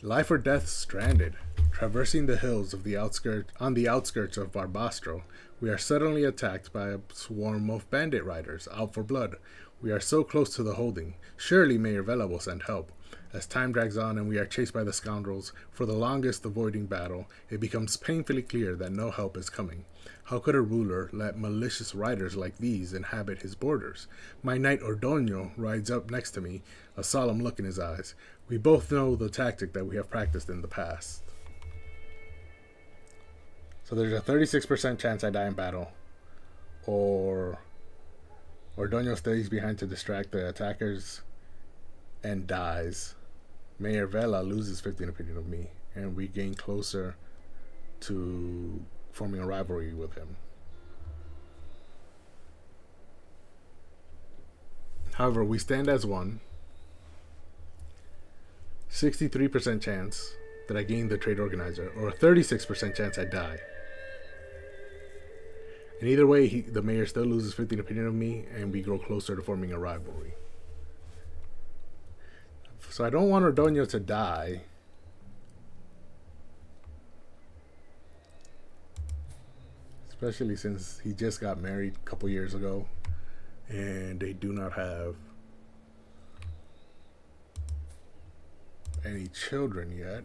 Life or death stranded. Traversing the hills of the outskirts of Barbastro, we are suddenly attacked by a swarm of bandit riders out for blood. We are so close to the holding. Surely Mayor Vela will send help. As time drags on and we are chased by the scoundrels, for the longest avoiding battle, it becomes painfully clear that no help is coming. How could a ruler let malicious riders like these inhabit his borders? My knight Ordoño rides up next to me, a solemn look in his eyes. We both know the tactic that we have practiced in the past. So there's a 36% chance I die in battle, or Ordoño stays behind to distract the attackers and dies. Mayor Vela loses 15 opinion of me, and we gain closer to forming a rivalry with him. However, we stand as one. 63% chance that I gain the trade organizer, or a 36% chance I die. And either way, the mayor still loses 15 opinion of me, and we grow closer to forming a rivalry. So I don't want Ordonio to die. Especially since he just got married a couple years ago. And they do not have any children yet.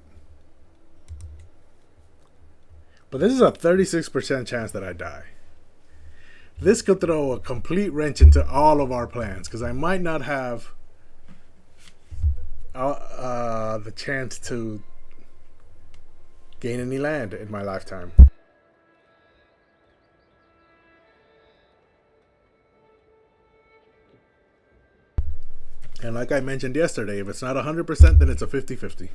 But this is a 36% chance that I die. This could throw a complete wrench into all of our plans, because I might not have the chance to gain any land in my lifetime. And like I mentioned yesterday, if it's not 100%, then it's a 50-50.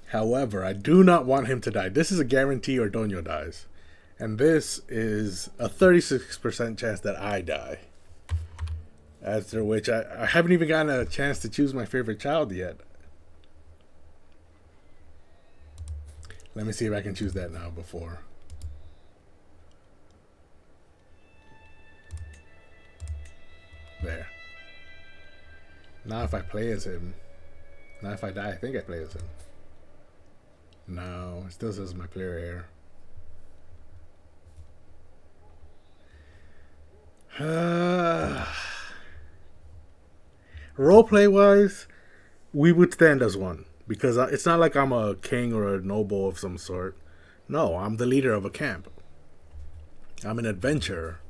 However, I do not want him to die. This is a guarantee Ordonio dies. And this is a 36% chance that I die. After which, I haven't even gotten a chance to choose my favorite child yet. Let me see if I can choose that now before. There. Now if I play as him. Now if I die, I think I play as him. No, it still says my player heir. Roleplay wise, we would stand as one. Because it's not like I'm a king or a noble of some sort. No, I'm the leader of a camp. I'm an adventurer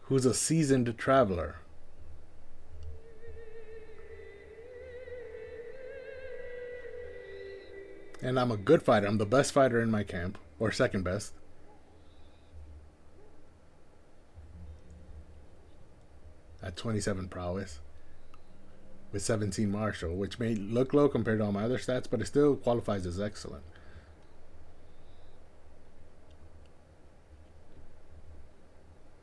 who's a seasoned traveler. And I'm a good fighter. I'm the best fighter in my camp, or second best. At 27 prowess. With 17 martial, which may look low compared to all my other stats, but it still qualifies as excellent.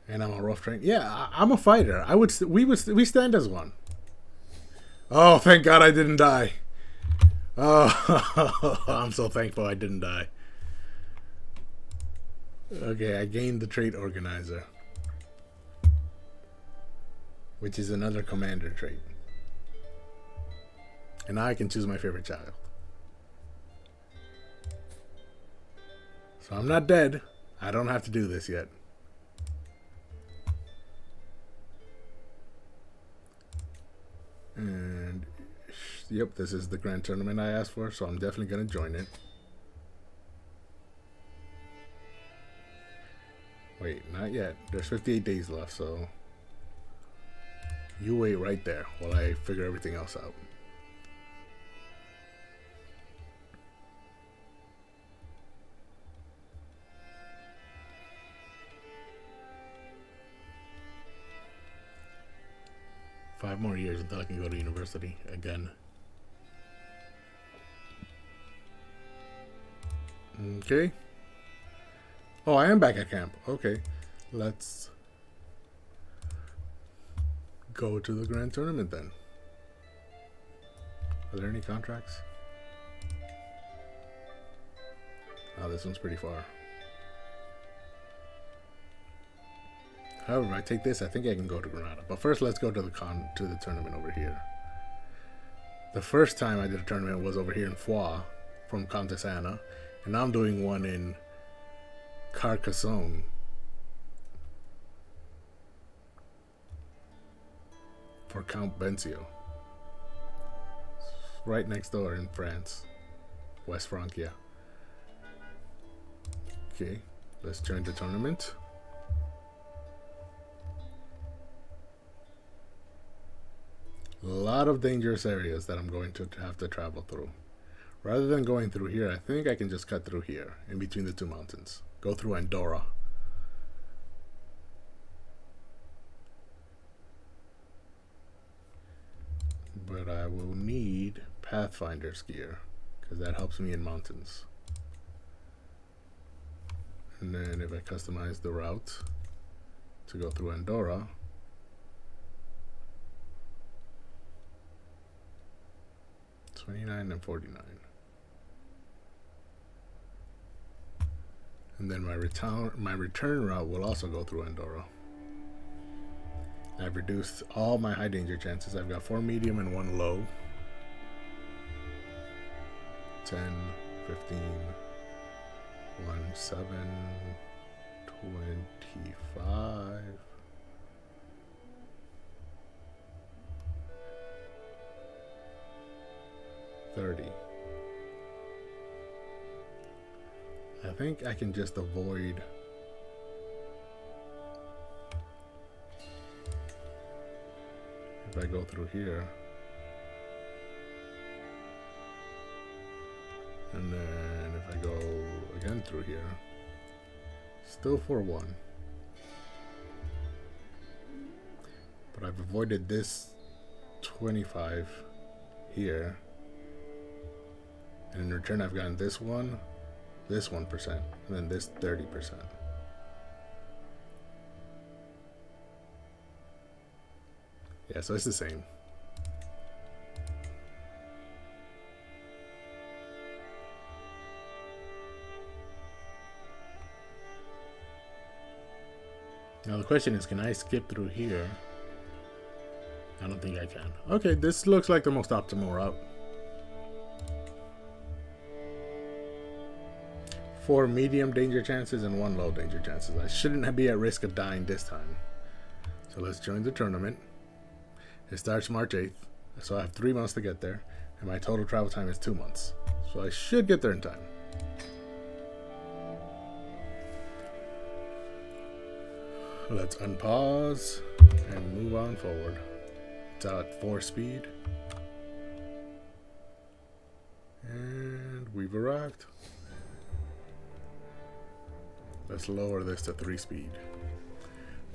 And I'm a rough train. Yeah, I'm a fighter. We stand as one. Oh, thank God I didn't die. Oh, I'm so thankful I didn't die. Okay, I gained the trait organizer, which is another commander trait. And now I can choose my favorite child. So I'm not dead. I don't have to do this yet. And yep, this is the grand tournament I asked for, so I'm definitely going to join it. Wait, not yet. There's 58 days left, so you wait right there while I figure everything else out. Five more years until I can go to university again. Okay. Oh, I am back at camp. Okay. Let's go to the grand tournament then. Are there any contracts? Oh, this one's pretty far. However, if I take this, I think I can go to Granada. But first, let's go to the tournament over here. The first time I did a tournament was over here in Foix from Countess Anna, and now I'm doing one in Carcassonne for Count Bencio. Right next door in France, West Francia. Okay, let's join the tournament. A lot of dangerous areas that I'm going to have to travel through. Rather than going through here, I think I can just cut through here, in between the two mountains. Go through Andorra. But I will need Pathfinder's gear, because that helps me in mountains. And then if I customize the route to go through Andorra, $29 and $49. And then my return route will also go through Andorra. I've reduced all my high danger chances. I've got 4 medium and 1 low. 10, 15, 1, 7, 25. 30. I think I can just avoid if I go through here. And then if I go again through here, still 4-1. But I've avoided this 25 here. And in return I've gotten this 1%, and then this 30%. Yeah, so it's the same. Now the question is, can I skip through here? I don't think I can. Okay, this looks like the most optimal route. 4 medium danger chances and 1 low danger chances. I shouldn't be at risk of dying this time. So let's join the tournament. It starts March 8th, so I have 3 months to get there, and my total travel time is 2 months. So I should get there in time. Let's unpause and move on forward. It's at 4 speed. And we've arrived. Let's lower this to 3 speed.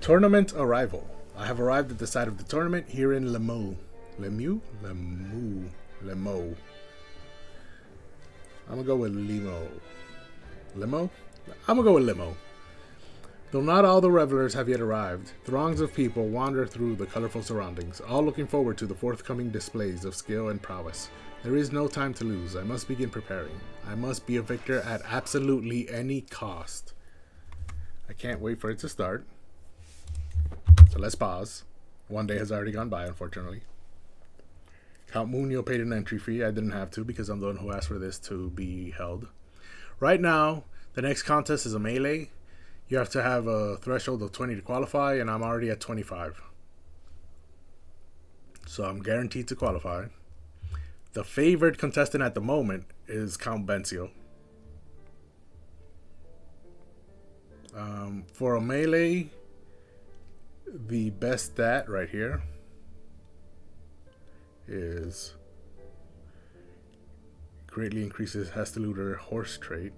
Tournament arrival. I have arrived at the site of the tournament here in Lemo. Lemo? I'm gonna go with Limo. Limo? I'm gonna go with Limo. Though not all the revelers have yet arrived, throngs of people wander through the colorful surroundings, all looking forward to the forthcoming displays of skill and prowess. There is no time to lose. I must begin preparing. I must be a victor at absolutely any cost. I can't wait for it to start. So let's pause. 1 day has already gone by, unfortunately. Count Munio paid an entry fee. I didn't have to because I'm the one who asked for this to be held. Right now, the next contest is a melee. You have to have a threshold of 20 to qualify, and I'm already at 25. So I'm guaranteed to qualify. The favored contestant at the moment is Count Bencio. For a melee, the best stat right here is greatly increases Hesteluder horse trait.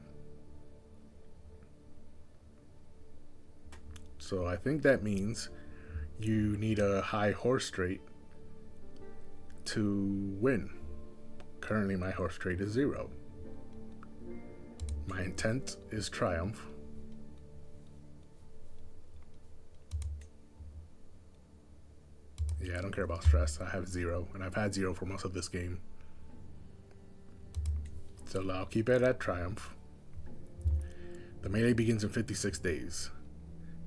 So I think that means you need a high horse trait to win. Currently my horse trait is 0. My intent is triumph. Yeah, I don't care about stress. I have 0, and I've had 0 for most of this game. So I'll keep it at triumph. The melee begins in 56 days.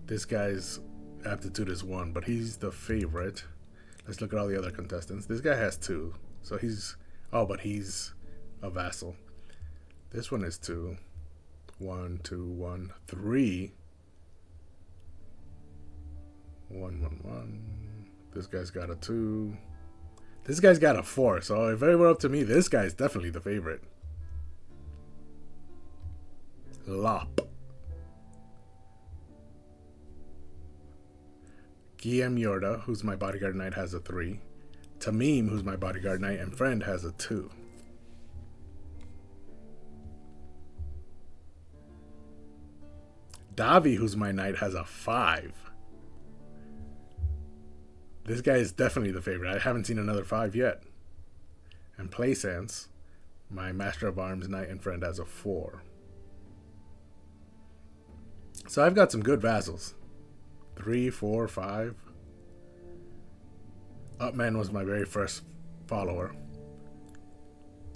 This guy's aptitude is 1, but he's the favorite. Let's look at all the other contestants. This guy has 2, so he's... Oh, but he's a vassal. This one is 2. 1, 2, 1, 3. 1, 1, 1. This guy's got a 2. This guy's got a 4. So if it were up to me, this guy's definitely the favorite. Lop. Guillaume Yorda, who's my bodyguard knight, has a 3. Tamim, who's my bodyguard knight and friend, has a 2. Davi, who's my knight, has a 5. This guy is definitely the favorite. I haven't seen another 5 yet. And Plaisance, My Master of Arms, Knight, and Friend has a 4. So I've got some good vassals. 3, 4, 5. Upman was my very first follower.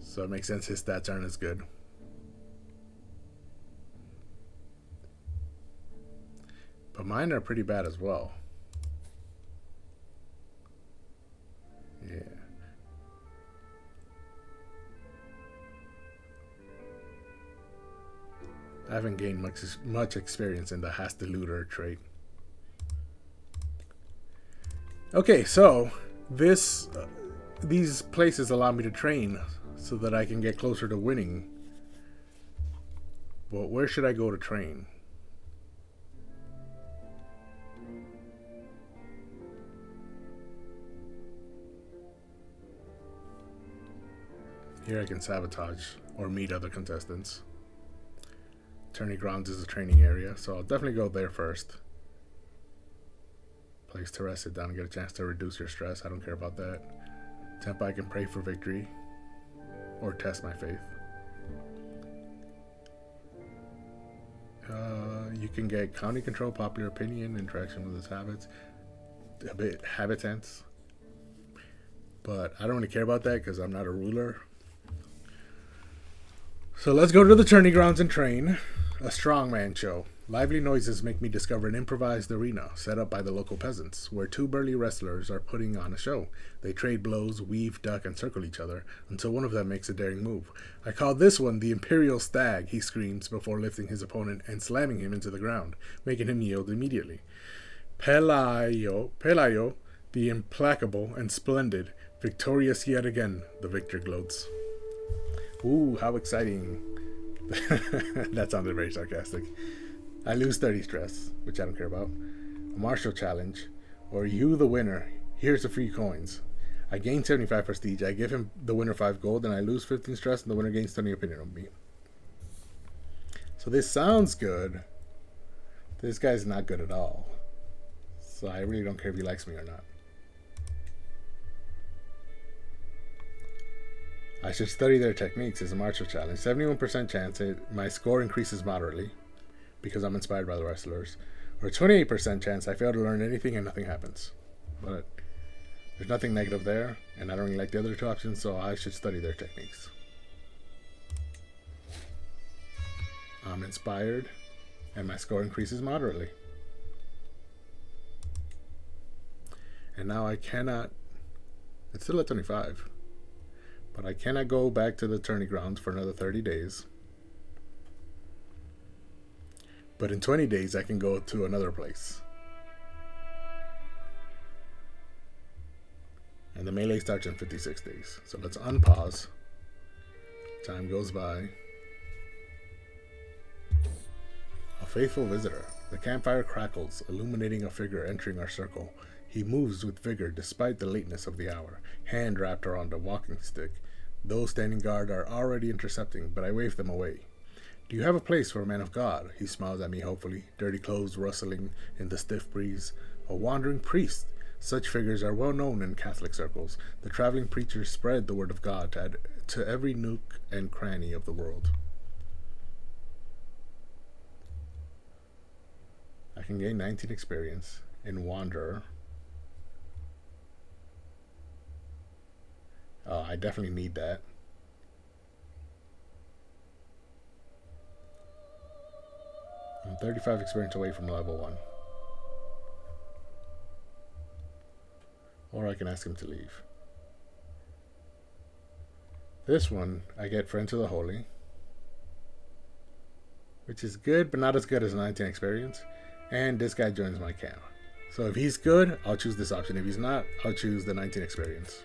So it makes sense his stats aren't as good. But mine are pretty bad as well. Yeah. I haven't gained much experience in the has to looter trait. Okay, so these places allow me to train so that I can get closer to winning. But where should I go to train? Here I can sabotage or meet other contestants. Tourney Grounds is a training area, so I'll definitely go there first. Place to rest, sit down, and get a chance to reduce your stress. I don't care about that. Temple, I can pray for victory or test my faith. You can get county control, popular opinion, interaction with its habits, habitants. But I don't really care about that because I'm not a ruler. So let's go to the tourney grounds and train. A strongman show. Lively noises make me discover an improvised arena set up by the local peasants, where 2 burly wrestlers are putting on a show. They trade blows, weave, duck, and circle each other, until one of them makes a daring move. I call this one the Imperial Stag, he screams before lifting his opponent and slamming him into the ground, making him yield immediately. Pelayo, the implacable and splendid, victorious yet again, the victor gloats. Ooh, how exciting. That sounded very sarcastic. I lose 30 stress, which I don't care about. A martial challenge, or you the winner. Here's the free coins. I gain 75 prestige. I give him the winner 5 gold, and I lose 15 stress, and the winner gains 20 opinion on me. So this sounds good. This guy's not good at all. So I really don't care if he likes me or not. I should study their techniques as a martial challenge. 71% chance my score increases moderately because I'm inspired by the wrestlers. Or a 28% chance I fail to learn anything and nothing happens. But there's nothing negative there, and I don't really like the other 2 options, so I should study their techniques. I'm inspired, and my score increases moderately. And now I cannot... It's still at 25. But I cannot go back to the tourney grounds for another 30 days. But in 20 days, I can go to another place. And the melee starts in 56 days. So let's unpause. Time goes by. A faithful visitor. The campfire crackles, illuminating a figure entering our circle. He moves with vigor despite the lateness of the hour, hand wrapped around a walking stick. Those standing guard are already intercepting, but I wave them away. Do you have a place for a man of God? He smiles at me hopefully, dirty clothes rustling in the stiff breeze. A wandering priest. Such figures are well known in Catholic circles. The traveling preachers spread the word of God to every nook and cranny of the world. I can gain 19 experience in Wanderer. I definitely need that. I'm 35 experience away from level 1. Or I can ask him to leave. This one, I get Friend to the Holy, which is good, but not as good as 19 experience. And this guy joins my camp. So if he's good, I'll choose this option. If he's not, I'll choose the 19 experience.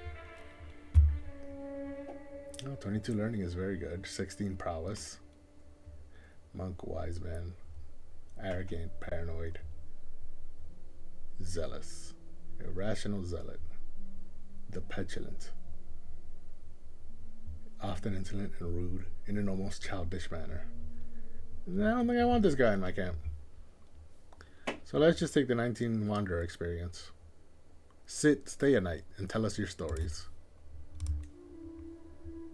Oh, 22 learning is very good. 16 prowess. Monk, wise man. Arrogant, paranoid. Zealous. Irrational zealot. The petulant. Often insolent and rude in an almost childish manner. I don't think I want this guy in my camp. So let's just take the 19 Wanderer experience. Stay a night, and tell us your stories.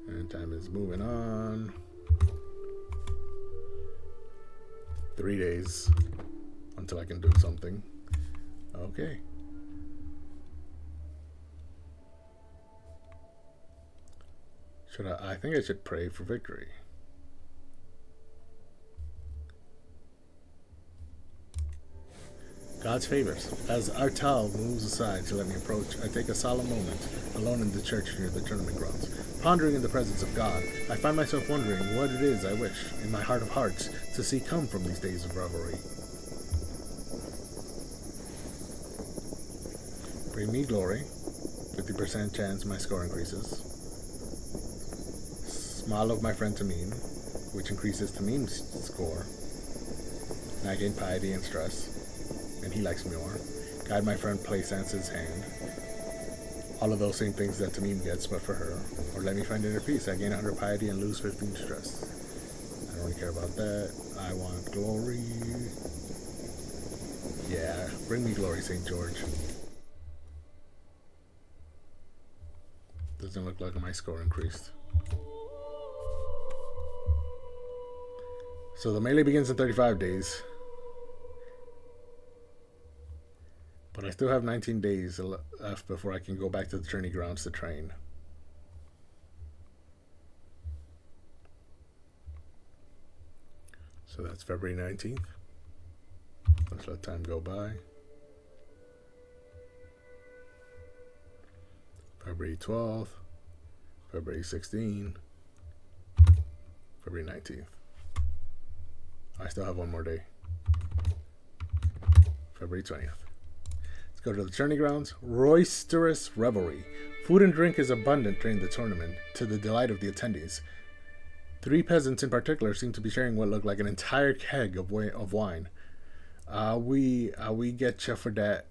And time is moving on. 3 days until I can do something. Okay. I think I should pray for victory. God's favors. As Artal moves aside to let me approach, I take a solemn moment, alone in the church near the tournament grounds. Pondering in the presence of God, I find myself wondering what it is I wish, in my heart of hearts, to see come from these days of revelry. Bring me glory. 50% chance my score increases. Smile of my friend Tamim, which increases Tamim's score. And I gain piety and stress. And he likes me more. Guide my friend play Sansa's hand. All of those same things that Tamim gets, but for her. Or let me find inner peace. I gain 100 piety and lose 15 stress. I don't really care about that. I want glory. Yeah, bring me glory, St. George. Doesn't look like my score increased. So the melee begins in 35 days. But I still have 19 days left before I can go back to the tourney grounds to train. So that's February 19th. Let's let time go by. February 12th. February 16th. February 19th. I still have one more day. February 20th. Go to the tourney grounds. Roisterous revelry. Food and drink is abundant during the tournament, to the delight of the attendees. 3 peasants in particular seem to be sharing what looked like an entire keg of wine. We get you for that,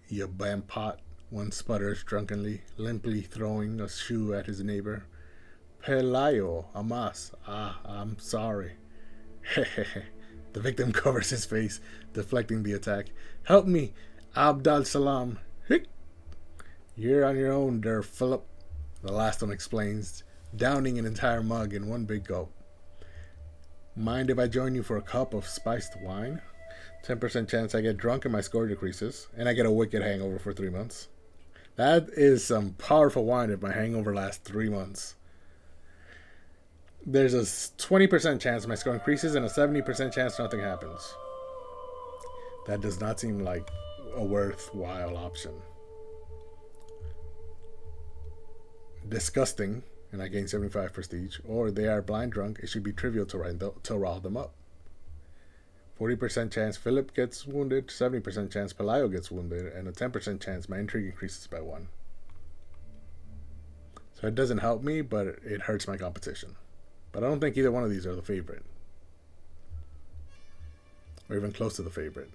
you bam pot. One sputters drunkenly, limply throwing a shoe at his neighbor. Pelayo, amas. I'm sorry. Hehehe. The victim covers his face, deflecting the attack. Help me! Abdal Salam. Hick. You're on your own there, Philip. The last one explains, downing an entire mug in one big gulp. Mind if I join you for a cup of spiced wine? 10% chance I get drunk and my score decreases, and I get a wicked hangover for 3 months. That is some powerful wine if my hangover lasts 3 months. There's a 20% chance my score increases and a 70% chance nothing happens. That does not seem like a worthwhile option. Disgusting, and I gain 75 prestige. Or they are blind drunk. It should be trivial to rile them up. 40% chance Philip gets wounded, 70% chance Pelayo gets wounded, and a 10% chance my intrigue increases by 1. So it doesn't help me, but it hurts my competition. But I don't think either one of these are the favorite. Or even close to the favorite.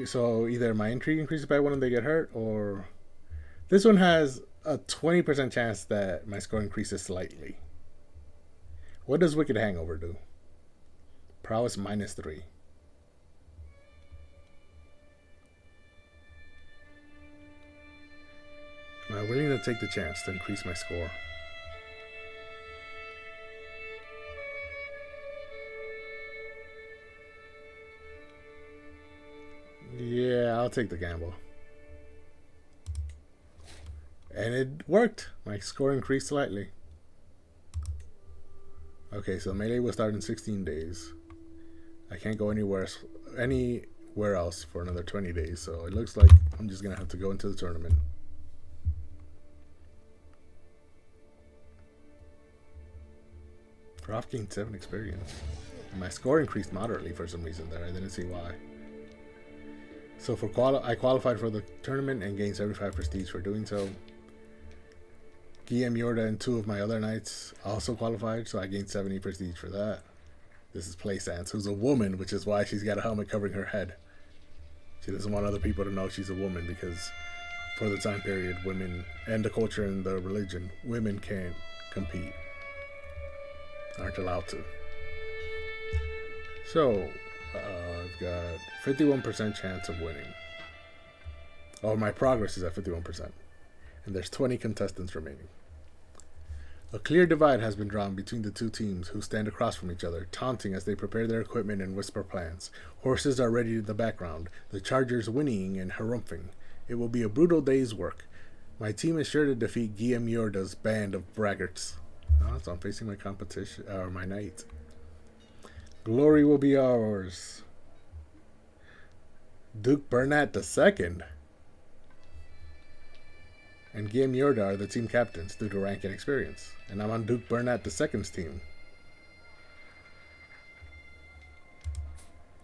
So either my intrigue increases by 1 and they get hurt, or this one has a 20% chance that my score increases slightly. What does Wicked Hangover do? Prowess -3. Am I willing to take the chance to increase my score? Yeah, I'll take the gamble. And it worked. My score increased slightly. Okay, so melee will start in 16 days. I can't go anywhere else for another 20 days, so it looks like I'm just gonna have to go into the tournament. Prof gained 7 experience. And my score increased moderately for some reason there. I didn't see why. So I qualified for the tournament and gained 75 prestige for doing so. Guillaume Yorda and 2 of my other knights also qualified, so I gained 70 prestige for that. This is Playsance, who's a woman, which is why she's got a helmet covering her head. She doesn't want other people to know she's a woman because for the time period, women, and the culture and the religion, women can't compete. Aren't allowed to. So, I've got 51% chance of winning. Oh, my progress is at 51%. And there's 20 contestants remaining. A clear divide has been drawn between the two teams, who stand across from each other, taunting as they prepare their equipment and whisper plans. Horses are ready in the background, the chargers whinnying and harumphing. It will be a brutal day's work. My team is sure to defeat Guillaume Yorda's band of braggarts. Oh, so I'm facing my competition, or my knight. Glory will be ours. Duke Bernat II and Guillaume Yorda are the team captains due to rank and experience. And I'm on Duke Bernat II's team.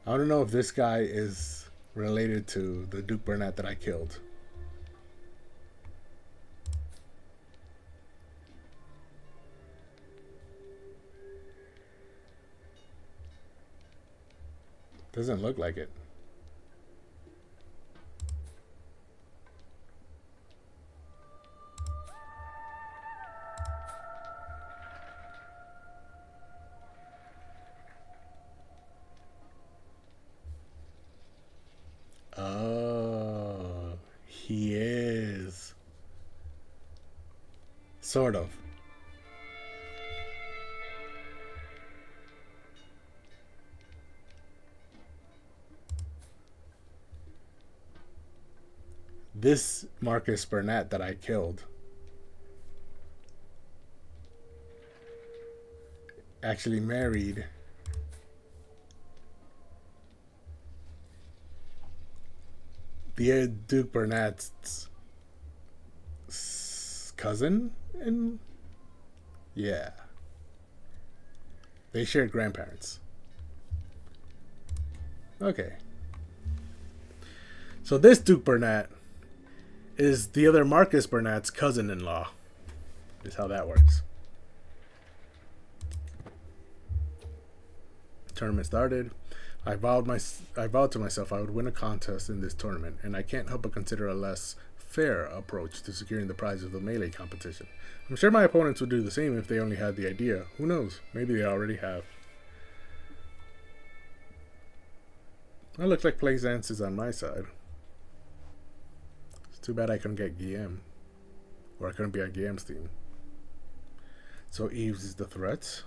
I don't know if this guy is related to the Duke Bernat that I killed. Doesn't look like it. Oh, he is. Sort of. This Marcus Bernat that I killed actually married the Duke Bernat's cousin, and yeah, they shared grandparents. Okay, so this Duke Bernat is the other Marcus Bernat's cousin-in-law. Is how that works. Tournament started. I vowed to myself I would win a contest in this tournament, and I can't help but consider a less fair approach to securing the prize of the melee competition. I'm sure my opponents would do the same if they only had the idea. Who knows? Maybe they already have. It looks like Plaisance is on my side. It's too bad I couldn't get Guillaume. Or I couldn't be on Guillaume's team. So Eves is the threat.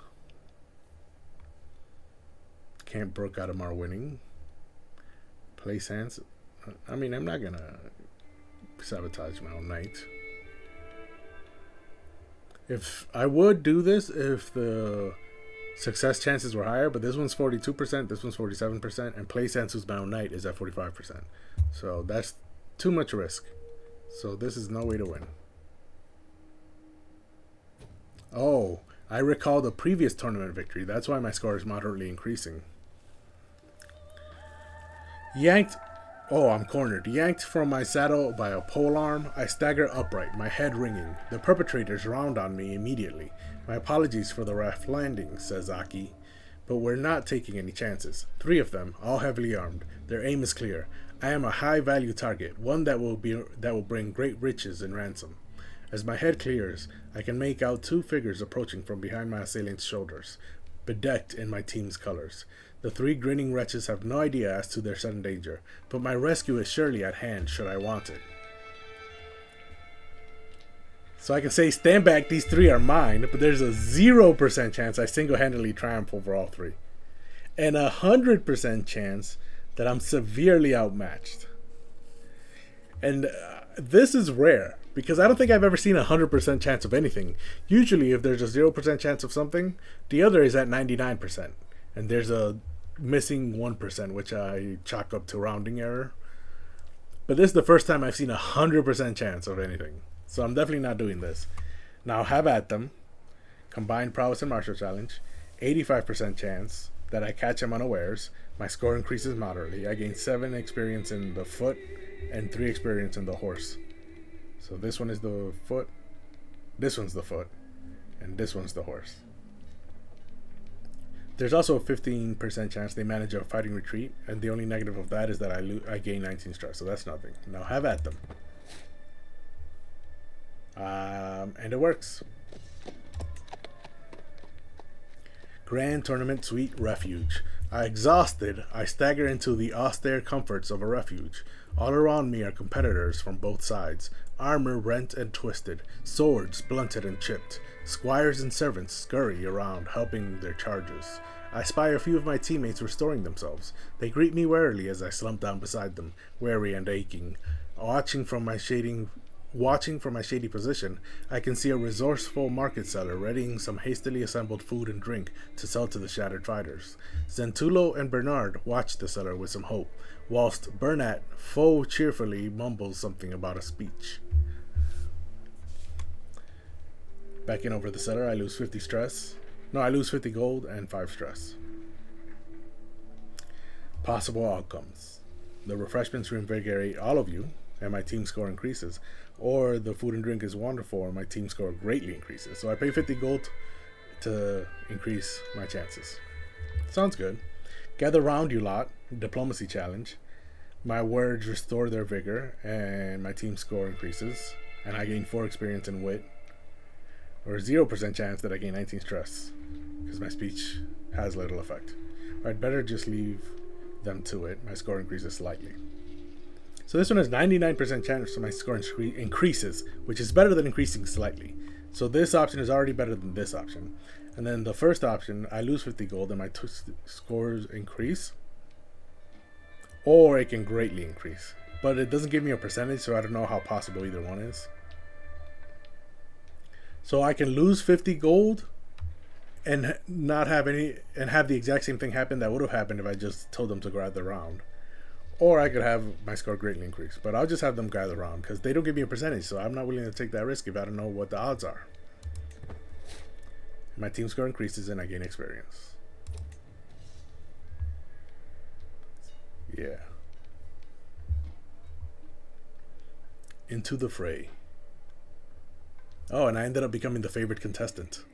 Camp Brook are winning. Plaisance. I mean, I'm not gonna sabotage my own knight. If I would do this if the success chances were higher, but this one's 42%, this one's 47%, and Plaisance, who's my own knight, is at 45%. So that's too much risk. So this is no way to win. Oh, I recall the previous tournament victory. That's why my score is moderately increasing. Yanked. Oh, I'm cornered. Yanked from my saddle by a polearm, I stagger upright, my head ringing. The perpetrators round on me immediately. My apologies for the rough landing, says Aki. But we're not taking any chances. 3 of them, all heavily armed. Their aim is clear. I am a high-value target, one that will bring great riches in ransom. As my head clears, I can make out 2 figures approaching from behind my assailant's shoulders, bedecked in my team's colors. The 3 grinning wretches have no idea as to their sudden danger, but my rescue is surely at hand should I want it. So I can say, stand back, these 3 are mine, but there's a 0% chance I single-handedly triumph over all 3. And a 100% chance that I'm severely outmatched. And this is rare, because I don't think I've ever seen a 100% chance of anything. Usually, if there's a 0% chance of something, the other is at 99%. And there's a missing 1%, which I chalk up to rounding error. But this is the first time I've seen a 100% chance of anything. So I'm definitely not doing this. Now have at them. Combined prowess and martial challenge. 85% chance that I catch him unawares. My score increases moderately. I gain 7 experience in the foot and 3 experience in the horse. So this one is the foot, this one's the foot, and this one's the horse. There's also a 15% chance they manage a fighting retreat, and the only negative of that is that I gain 19 stress, so that's nothing. Now have at them. And it works. Grand Tournament Suite Refuge. Exhausted, I stagger into the austere comforts of a refuge. All around me are competitors from both sides, armor rent and twisted, swords blunted and chipped. Squires and servants scurry around, helping their charges. I spy a few of my teammates restoring themselves. They greet me warily as I slump down beside them, weary and aching. Watching from my shady position, I can see a resourceful market seller readying some hastily assembled food and drink to sell to the shattered fighters. Zentulo and Bernard watch the seller with some hope, whilst Bernat foe cheerfully mumbles something about a speech. Backing over the seller, I lose 50 stress. No, I lose 50 gold and 5 stress. Possible outcomes. The refreshments reinvigorate all of you, and my team score increases. Or the food and drink is wonderful, and my team score greatly increases. So I pay 50 gold to increase my chances. Sounds good. Gather round, you lot. Diplomacy challenge. My words restore their vigor, and my team score increases. And I gain 4 experience and wit. Or 0% chance that I gain 19 stress, because my speech has little effect. I'd better just leave them to it. My score increases slightly. So this one has 99% chance so my score increases, which is better than increasing slightly. So this option is already better than this option. And then the first option, I lose 50 gold and my scores increase. Or it can greatly increase. But it doesn't give me a percentage, so I don't know how possible either one is. So I can lose 50 gold and not have any, and have the exact same thing happen that would have happened if I just told them to grab the round. Or I could have my score greatly increase. But I'll just have them grab the round because they don't give me a percentage, so I'm not willing to take that risk if I don't know what the odds are. My team score increases and I gain experience. Yeah. Into the fray. Oh, and I ended up becoming the favorite contestant.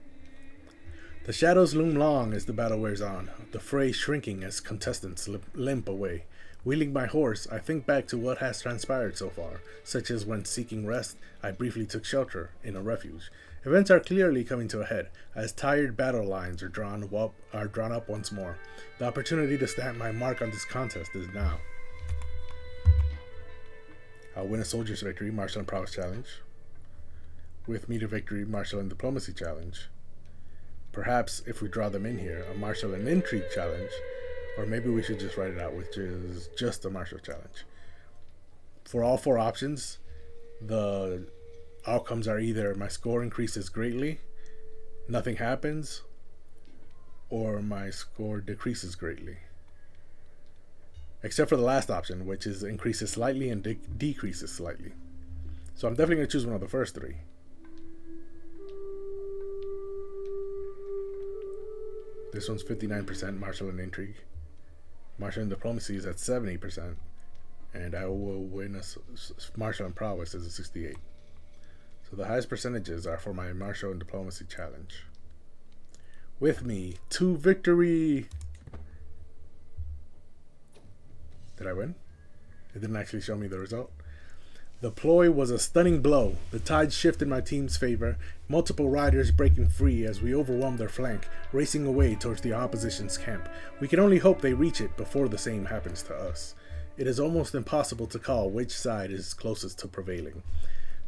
The shadows loom long as the battle wears on, the fray shrinking as contestants limp away. Wheeling my horse, I think back to what has transpired so far, such as when seeking rest, I briefly took shelter in a refuge. Events are clearly coming to a head, as tired battle lines are drawn up once more. The opportunity to stamp my mark on this contest is now. I'll win a soldier's victory, martial and prowess challenge. With me to victory, martial and diplomacy challenge. Perhaps, if we draw them in here, a martial and intrigue challenge. Or maybe we should just write it out, which is just a martial challenge. For all 4 options, the outcomes are either my score increases greatly, nothing happens, or my score decreases greatly. Except for the last option, which is increases slightly and decreases slightly. So I'm definitely going to choose one of the first 3. This one's 59% martial and intrigue. Martial and diplomacy is at 70%. And I will win a martial and prowess is a 68. So the highest percentages are for my martial and diplomacy challenge. With me to victory. Did I win? It didn't actually show me the result. The ploy was a stunning blow. The tide shifted in my team's favor, multiple riders breaking free as we overwhelmed their flank, racing away towards the opposition's camp. We can only hope they reach it before the same happens to us. It is almost impossible to call which side is closest to prevailing.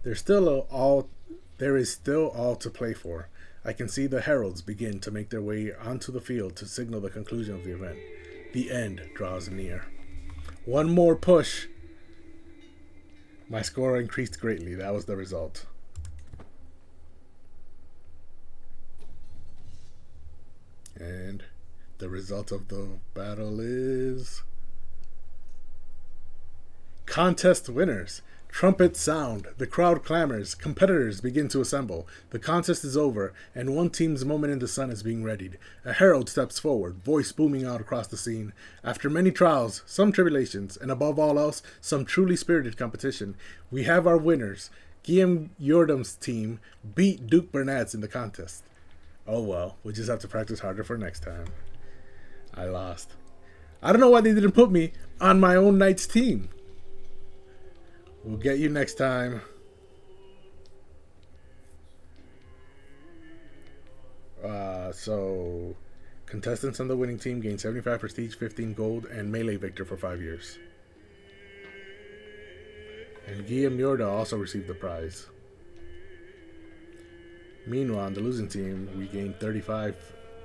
There is still all to play for. I can see the heralds begin to make their way onto the field to signal the conclusion of the event. The end draws near. One more push. My score increased greatly. That was the result. And the result of the battle is... Contest winners. Trumpets sound. The crowd clamors. Competitors begin to assemble. The contest is over, and one team's moment in the sun is being readied. A herald steps forward, voice booming out across the scene. After many trials, some tribulations, and above all else, some truly spirited competition, we have our winners. Guillaume Yordam's team beat Duke Bernat's in the contest. Oh well, we'll just have to practice harder for next time. I lost. I don't know why they didn't put me on my own knight's team. We'll get you next time. Contestants on the winning team gain 75 prestige, 15 gold, and melee victor for 5 years. And Guillaume Yorda also received the prize. Meanwhile, on the losing team, we gained 35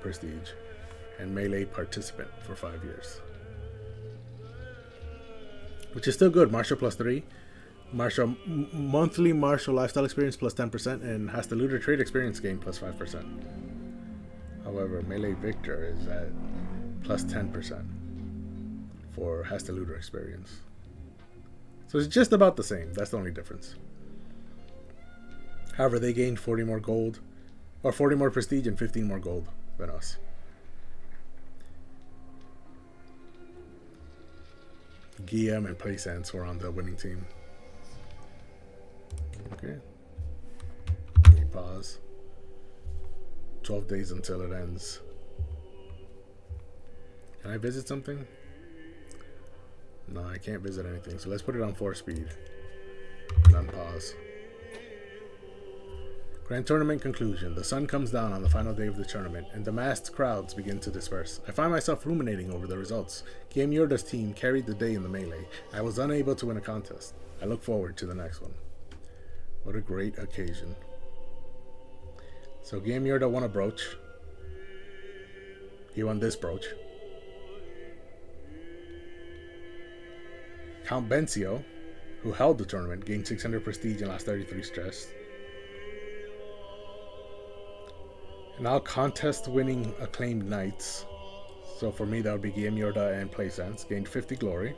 prestige and melee participant for 5 years. Which is still good. Martial plus 3. Monthly martial lifestyle experience plus 10%, and has the looter trade experience gain plus 5%. However, melee victor is at plus 10% for has the looter experience. So it's just about the same. That's the only difference. However, they gained 40 more gold, or 40 more prestige and 15 more gold than us. Guillaume and Plaisance were on the winning team. Okay. Let me pause. 12 days until it ends. Can I visit something? No, I can't visit anything. So let's put it on 4 speed. And unpause. Grand Tournament conclusion. The sun comes down on the final day of the tournament, and the massed crowds begin to disperse. I find myself ruminating over the results. Guillaume Yorda's team carried the day in the melee. I was unable to win a contest. I look forward to the next one. What a great occasion. So Guillaume Yorda won a brooch. He won this brooch. Count Bencio, who held the tournament, gained 600 prestige and lost 33 stress. Now contest winning acclaimed knights. So for me that would be Guillaume Yorda and Plaisance. Gained 50 glory.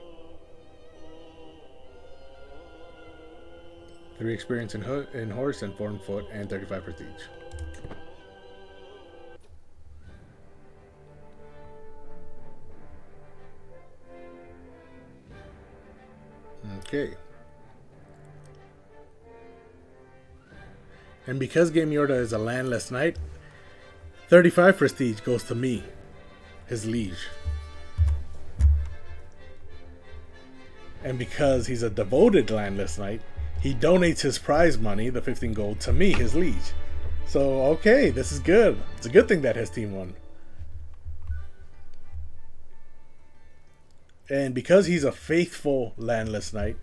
3 experience in horse and 4 in foot, and 35 prestige. Okay. And because Guillaume Yorda is a landless knight, 35 prestige goes to me, his liege. And because he's a devoted landless knight, he donates his prize money, the 15 gold, to me, his liege. So, okay, this is good. It's a good thing that his team won. And because he's a faithful landless knight,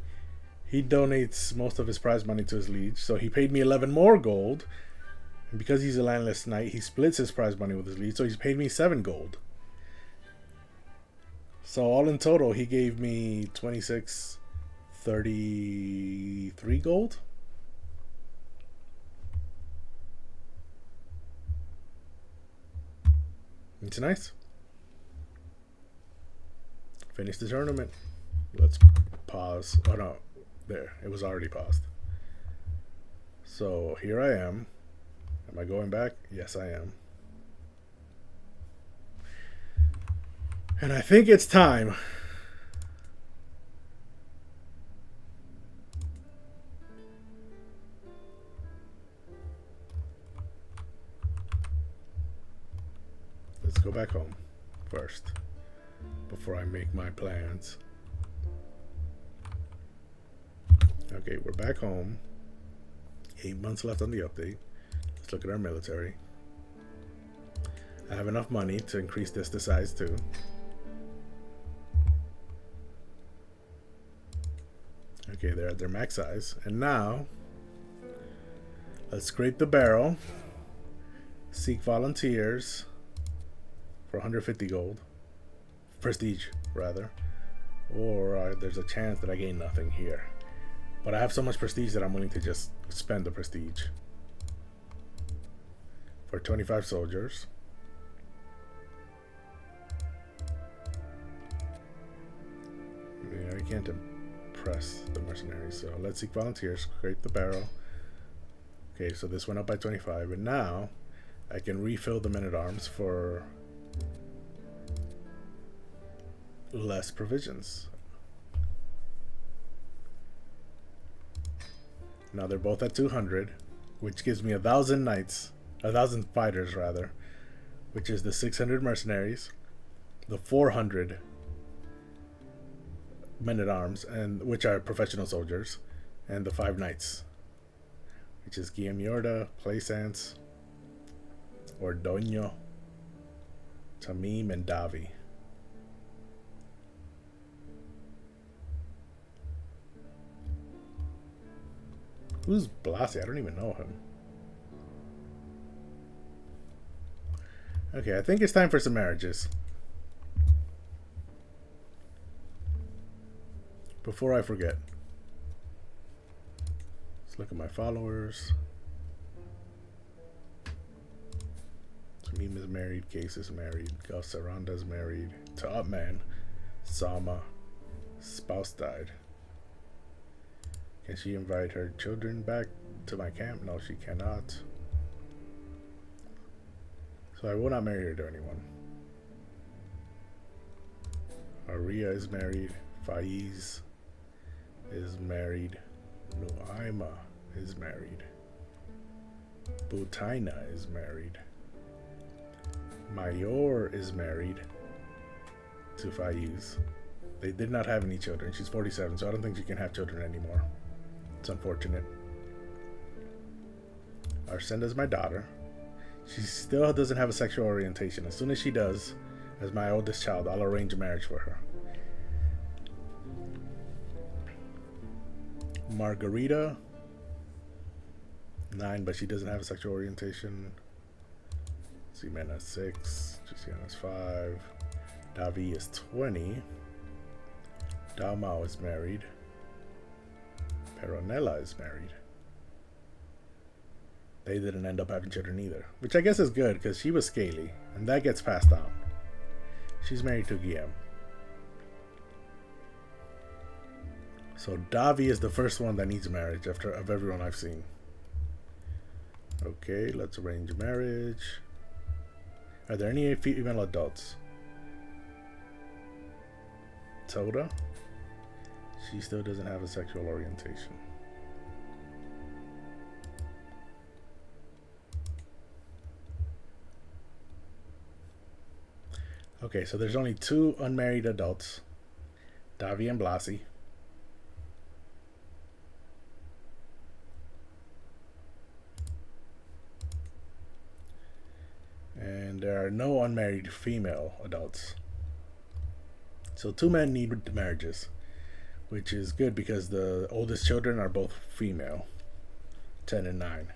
he donates most of his prize money to his liege. So he paid me 11 more gold. And because he's a landless knight, he splits his prize money with his liege. So he's paid me 7 gold. So all in total, he gave me 26, 33 gold. It's nice. Finish the tournament. Let's pause. Oh no, there. It was already paused. So here I am. Am I going back? Yes, I am. And I think it's time. Let's go back home first before I make my plans. Okay, we're back home. 8 months left on the update. Let's look at our military. I have enough money to increase this to size 2. Okay, they're at their max size. And now, let's scrape the barrel. Seek volunteers for 150 gold. Prestige, rather. Or there's a chance that I gain nothing here. But I have so much prestige that I'm willing to just spend the prestige. For 25 soldiers. Yeah, I can't impress the mercenaries. So let's seek volunteers, scrape the barrel. Okay, so this went up by 25. And now I can refill the men-at-arms for less provisions. Now they're both at 200, which gives me 1,000 knights, 1,000 fighters rather, which is the 600 mercenaries, the 400 men-at-arms, and which are professional soldiers, and the 5 knights, which is Guillaume Yorda, Plaisance, Ordoño, Tamim and Davi. Who's Blasi? I don't even know him. Okay, I think it's time for some marriages. Before I forget. Let's look at my followers. Tamim is married. Case is married. Saranda is married. To Upman. Sama. Spouse died. Can she invite her children back to my camp? No, she cannot. So I will not marry her to anyone. Aria is married. Faiz is married. Nuaima is married. Butaina is married. Mayor is married to Faiz. They did not have any children. She's 47, so I don't think she can have children anymore. It's unfortunate. Arsenda's my daughter. She still doesn't have a sexual orientation. As soon as she does, as my oldest child, I'll arrange a marriage for her. Margarita, 9, but she doesn't have a sexual orientation. Ximena 6. Luciana's 5. Davi is 20. Dalmau is married. Peronella is married. They didn't end up having children either, which I guess is good because she was scaly, and that gets passed down. She's married to Guillaume. So Davi is the first one that needs a marriage of everyone I've seen. Okay, let's arrange a marriage. Are there any female adults? Toda? She still doesn't have a sexual orientation. Okay, so there's only 2 unmarried adults. Davi and Blasi. And there are no unmarried female adults. So 2 men need marriages, which is good because the oldest children are both female, 10 and 9.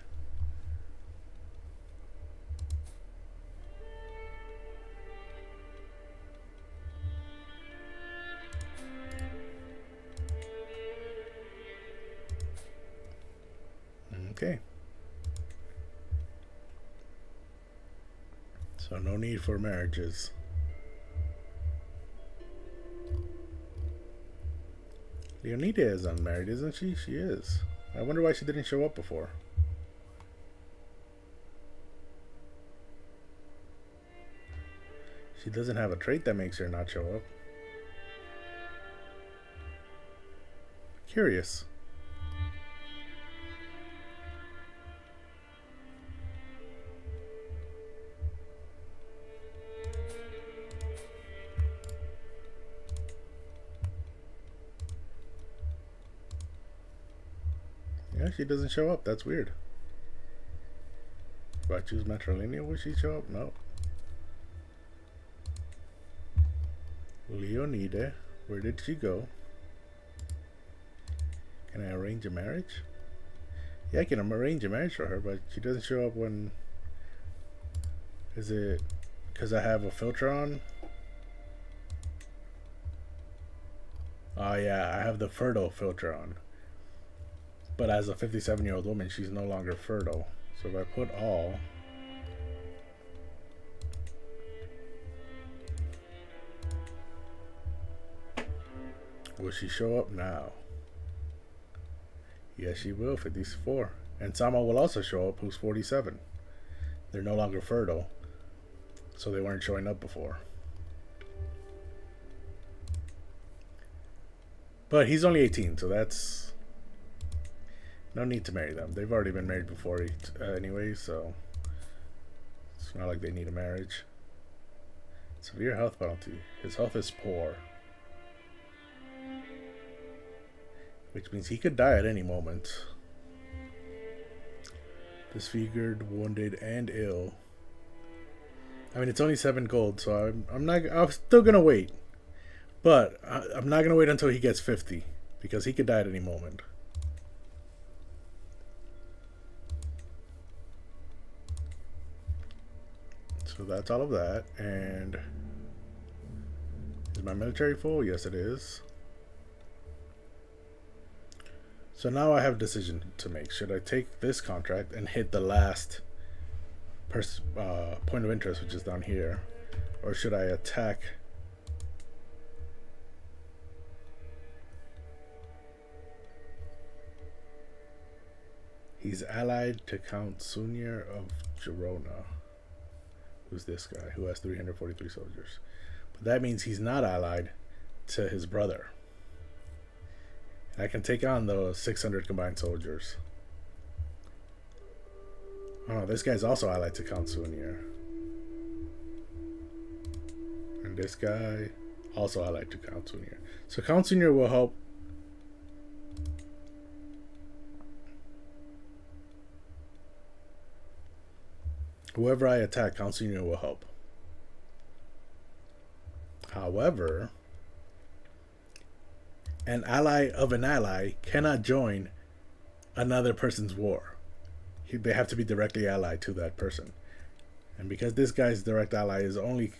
Okay. So no need for marriages. Leonida is unmarried, isn't she? She is. I wonder why she didn't show up before. She doesn't have a trait that makes her not show up. Curious. Yeah, she doesn't show up. That's weird. If I choose Metrolinia, will she show up? No. Leonida, where did she go? Can I arrange a marriage? Yeah, I can arrange a marriage for her, but she doesn't show up when... Is it because I have a filter on? Oh yeah, I have the fertile filter on. But as a 57-year-old woman, she's no longer fertile. So if I put all... Will she show up now? Yes, she will, 54. And Sama will also show up, who's 47. They're no longer fertile. So they weren't showing up before. But he's only 18, so that's... No need to marry them. They've already been married before anyway, so... It's not like they need a marriage. Severe health penalty. His health is poor. Which means he could die at any moment. Disfigured, wounded, and ill. I mean, it's only 7 gold, so I'm not. I'm still gonna wait, but I'm not gonna wait until he gets 50 because he could die at any moment. So that's all of that. And is my military full? Yes, it is. So now I have a decision to make. Should I take this contract and hit the last point of interest, which is down here, or should I attack? He's allied to Count Sunir of Girona. Who's this guy? Who has 343 soldiers. But that means he's not allied to his brother. I can take on those 600 combined soldiers. Oh, this guy's also allied to Count Sunir. And this guy also allied to Count Sunir. So Count Sunir will help. Whoever I attack, Count Sunir will help. However, an ally of an ally cannot join another person's war. They have to be directly allied to that person. And because this guy's direct ally is only...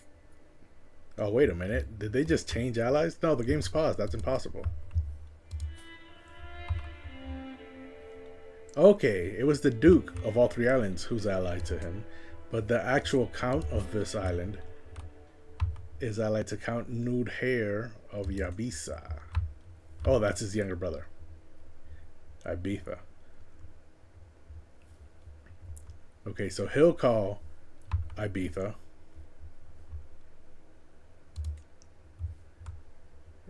Oh, wait a minute. Did they just change allies? No, the game's paused. That's impossible. Okay, it was the Duke of all 3 islands who's allied to him. But the actual Count of this island is allied to Count Nudhair of Yabisa. Oh, that's his younger brother. Ibiza. Okay, so he'll call Ibiza.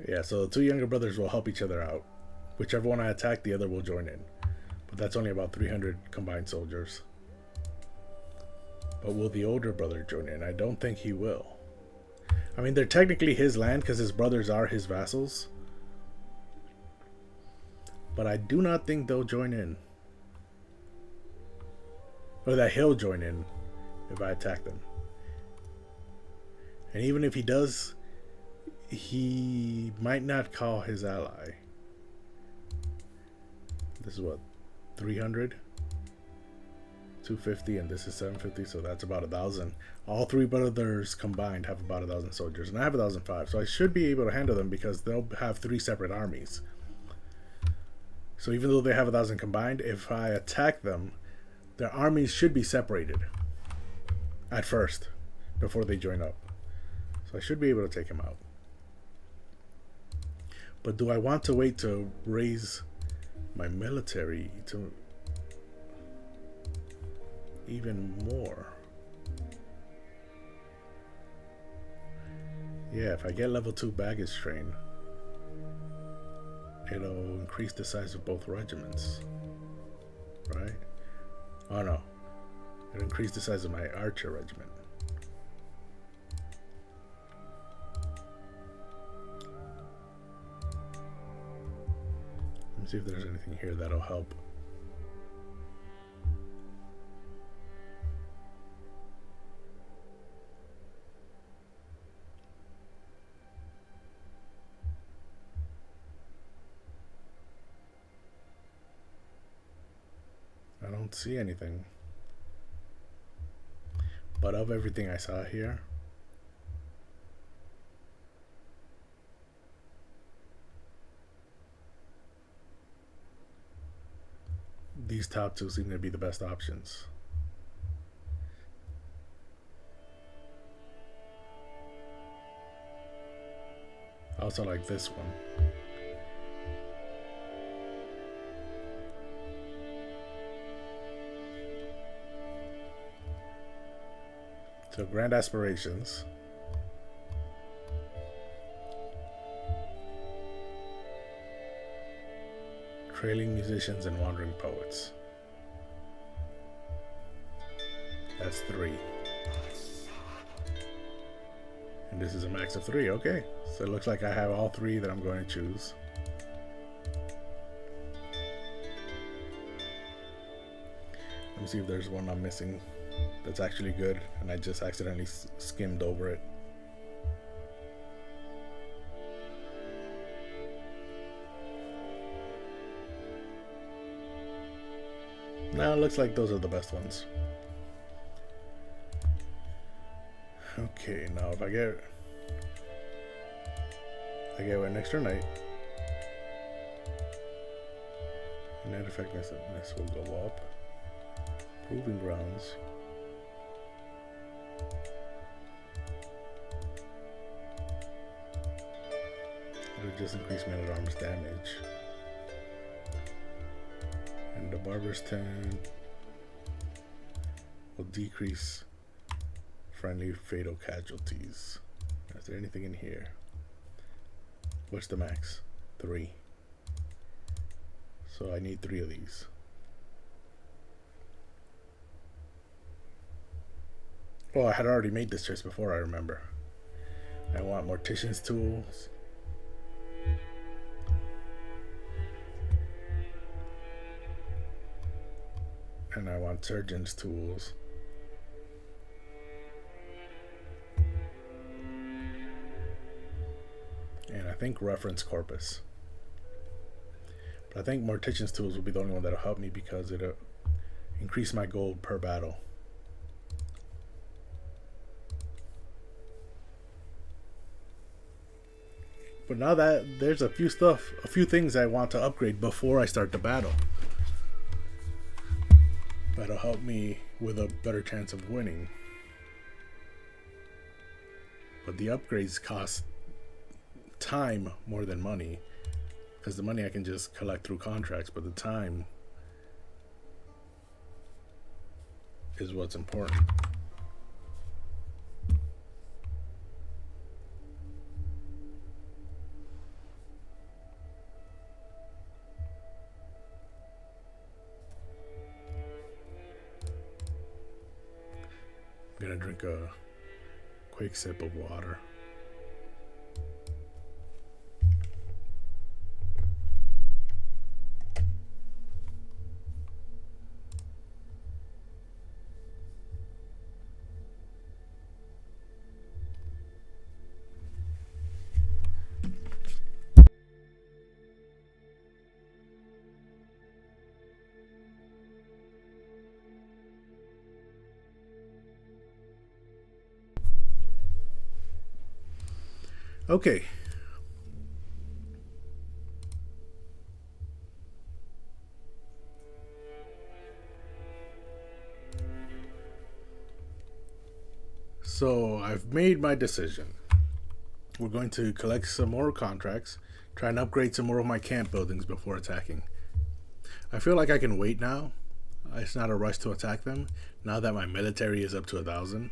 Yeah, so the 2 younger brothers will help each other out. Whichever one I attack, the other will join in. But that's only about 300 combined soldiers. But will the older brother join in? I don't think he will. I mean, they're technically his land because his brothers are his vassals. But I do not think they'll join in. Or that he'll join in if I attack them. And even if he does, he might not call his ally. This is what? 300? 250, and this is 750, so that's about 1,000. All 3 brothers combined have about 1,000 soldiers, and I have 1,005, so I should be able to handle them because they'll have 3 separate armies. So even though they have 1,000 combined, if I attack them, their armies should be separated at first before they join up. So I should be able to take him out. But do I want to wait to raise my military to even more? Yeah, if I get level 2 baggage train, it'll increase the size of both regiments, right? Oh no, it'll increase the size of my archer regiment. Let me see if there's anything here that'll help. I don't see anything. But of everything I saw here, these top 2 seem to be the best options. I also like this one. So grand aspirations. Trailing musicians and wandering poets. That's 3. And this is a max of 3. Okay. So it looks like I have all 3 that I'm going to choose. Let me see if there's one I'm missing that's actually good and I just accidentally skimmed over it. Now it looks like those are the best ones. Okay, now if I get an extra knight, net effectiveness will go up. Proving grounds. It'll just increase man at arms damage. And the barber's 10 will decrease friendly fatal casualties. Is there anything in here? What's the max? 3. So I need 3 of these. Oh, I had already made this choice before, I remember. I want mortician's tools. And I want surgeon's tools. And I think reference corpus. But I think mortician's tools will be the only one that'll help me because it'll increase my gold per battle. But now that there's a few things I want to upgrade before I start the battle. That'll help me with a better chance of winning. But the upgrades cost time more than money. Because the money I can just collect through contracts, but the time is what's important. I'm gonna drink a quick sip of water. Okay. So I've made my decision. We're going to collect some more contracts, try and upgrade some more of my camp buildings before attacking. I feel like I can wait now. It's not a rush to attack them, now that my military is up to 1,000.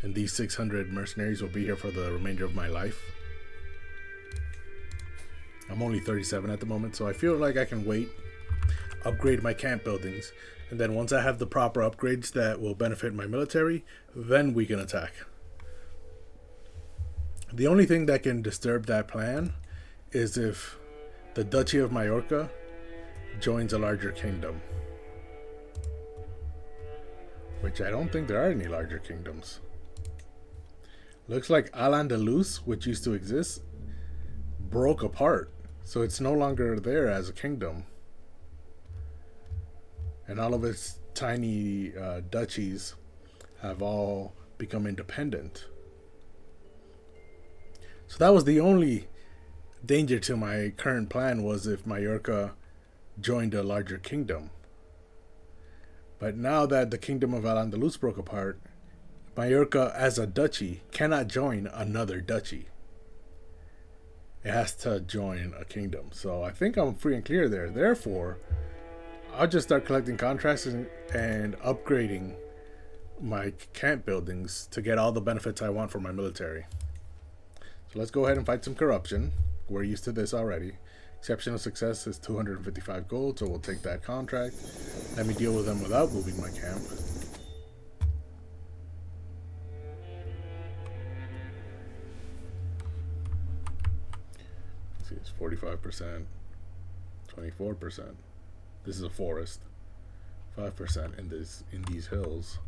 And these 600 mercenaries will be here for the remainder of my life. I'm only 37 at the moment, so I feel like I can wait, upgrade my camp buildings, and then once I have the proper upgrades that will benefit my military, then we can attack. The only thing that can disturb that plan is if the Duchy of Majorca joins a larger kingdom. Which I don't think there are any larger kingdoms. Looks like Al-Andalus, which used to exist, broke apart. So it's no longer there as a kingdom. And all of its tiny duchies have all become independent. So that was the only danger to my current plan, was if Majorca joined a larger kingdom. But now that the kingdom of Al-Andalus broke apart, Majorca as a duchy cannot join another duchy. It has to join a kingdom. So I think I'm free and clear there. Therefore, I'll just start collecting contracts and upgrading my camp buildings to get all the benefits I want for my military. So let's go ahead and fight some corruption. We're used to this already. Exceptional success is 255 gold, so we'll take that contract. Let me deal with them without moving my camp. Let's see, it's 45%, 24%. This is a forest. 5% in these hills.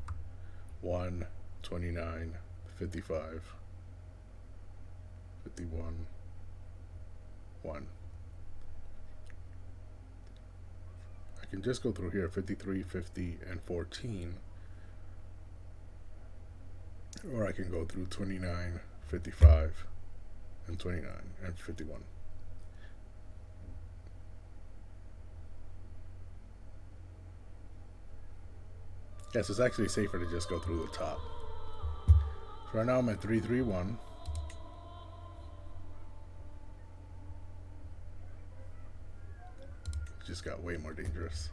1, 29, 55, 51, 1. I can just go through here, 53, 50, and 14. Or I can go through 29, 55, and 29, and 51. Yes, it's actually safer to just go through the top. So right now I'm at 331. It just got way more dangerous.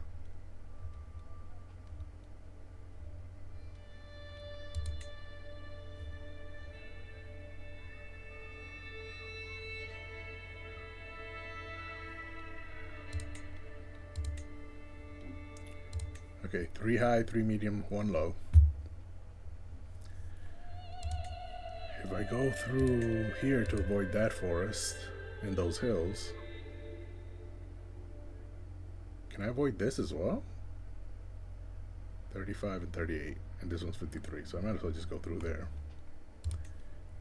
Okay, 3 high, 3 medium, 1 low. If I go through here to avoid that forest and those hills, can I avoid this as well? 35 and 38, and this one's 53, so I might as well just go through there.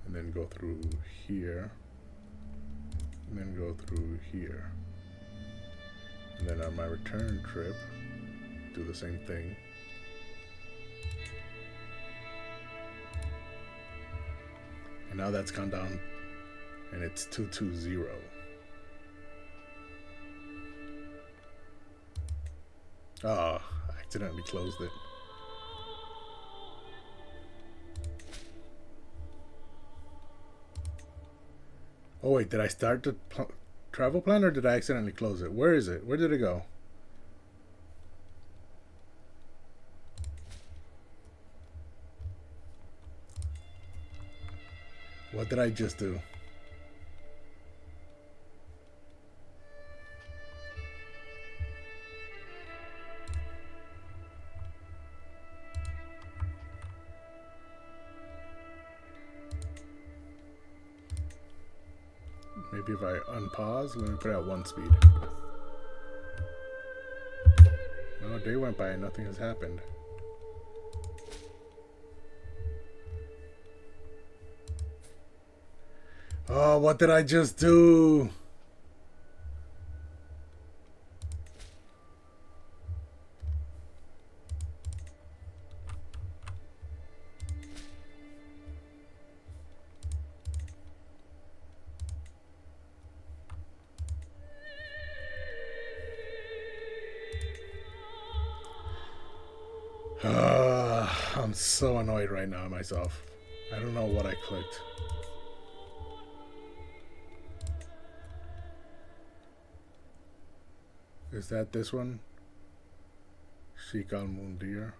And then go through here, and then go through here. And then on my return trip, do the same thing. And now that's gone down, and it's 220. Ah, I accidentally closed it. Oh wait, did I start the travel plan or did I accidentally close it? Where is it? Where did it go? What did I just do? Maybe if I unpause, let me put out 1 speed. No, a day went by and nothing has happened. Oh, what did I just do? I'm so annoyed right now at myself. I don't know what I clicked. Is that this one? Sheikh al-Mundir.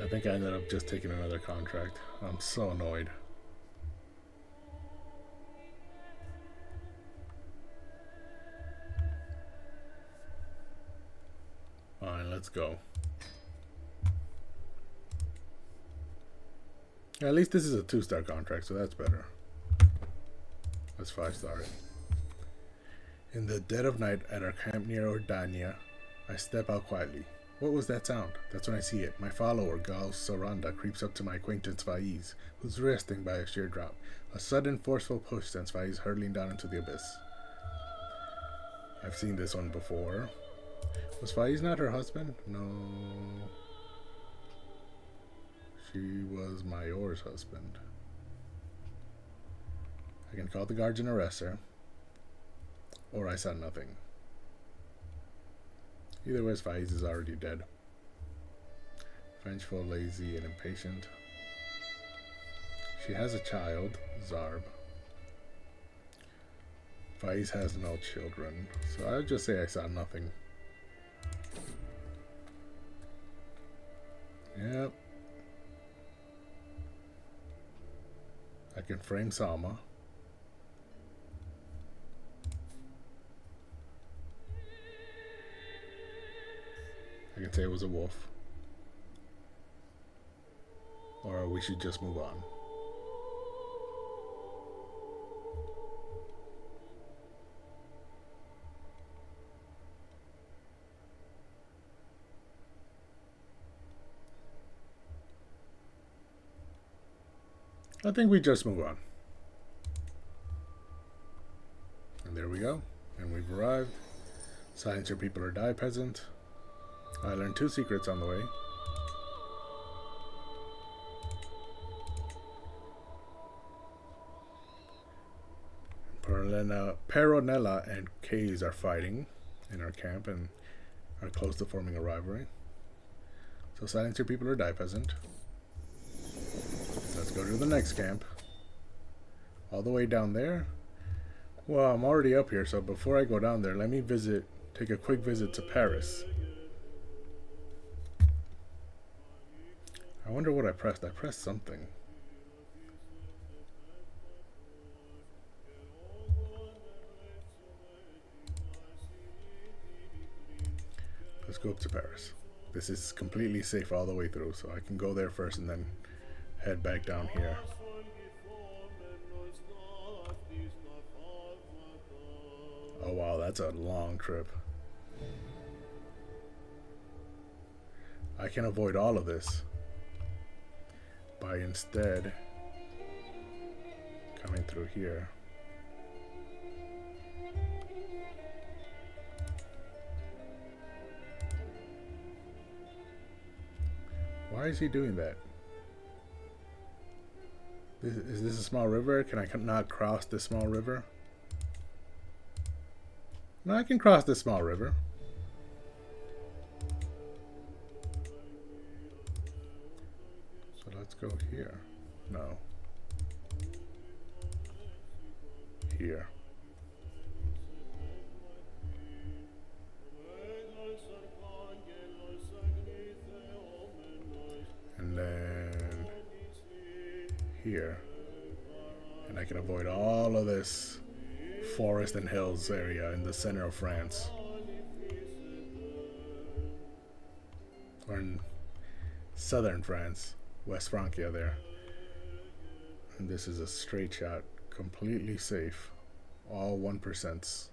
I think I ended up just taking another contract. I'm so annoyed. Alright, let's go. At least this is a 2-star contract, so that's better. That's 5-star. In the dead of night at our camp near Ordania, I step out quietly. What was that sound? That's when I see it. My follower, Gal Saranda, creeps up to my acquaintance Faiz, who's resting by a sheer drop. A sudden, forceful push sends Faiz hurtling down into the abyss. I've seen this one before. Was Faiz not her husband? No. She was Mayor's husband. I can call the guards and arrest her. Or I saw nothing. Either way, Faiz is already dead. Vengeful, lazy, and impatient. She has a child, Zarb. Faiz has no children, so I would just say I saw nothing. Yep. I can frame Salma. I can say it was a wolf. Or we should just move on. I think we just move on. And there we go. And we've arrived. Silence your people or die, peasant. I learned 2 secrets on the way. Peronella and Kays are fighting in our camp and are close to forming a rivalry. So silence your people or die, peasant. Let's go to the next camp. All the way down there. Well, I'm already up here, so before I go down there, let me take a quick visit to Paris. I wonder what I pressed. I pressed something. Let's go up to Paris. This is completely safe all the way through, so I can go there first and then head back down here. Oh wow, that's a long trip. I can avoid all of this by instead coming through here. Why is he doing that? Is this a small river? Can I not cross this small river? No, I can cross this small river. So let's go here. No. Here. And then here. And I can avoid all of this forest and hills area in the center of France. Or in southern France, West Francia there. And this is a straight shot, completely safe. All 1%.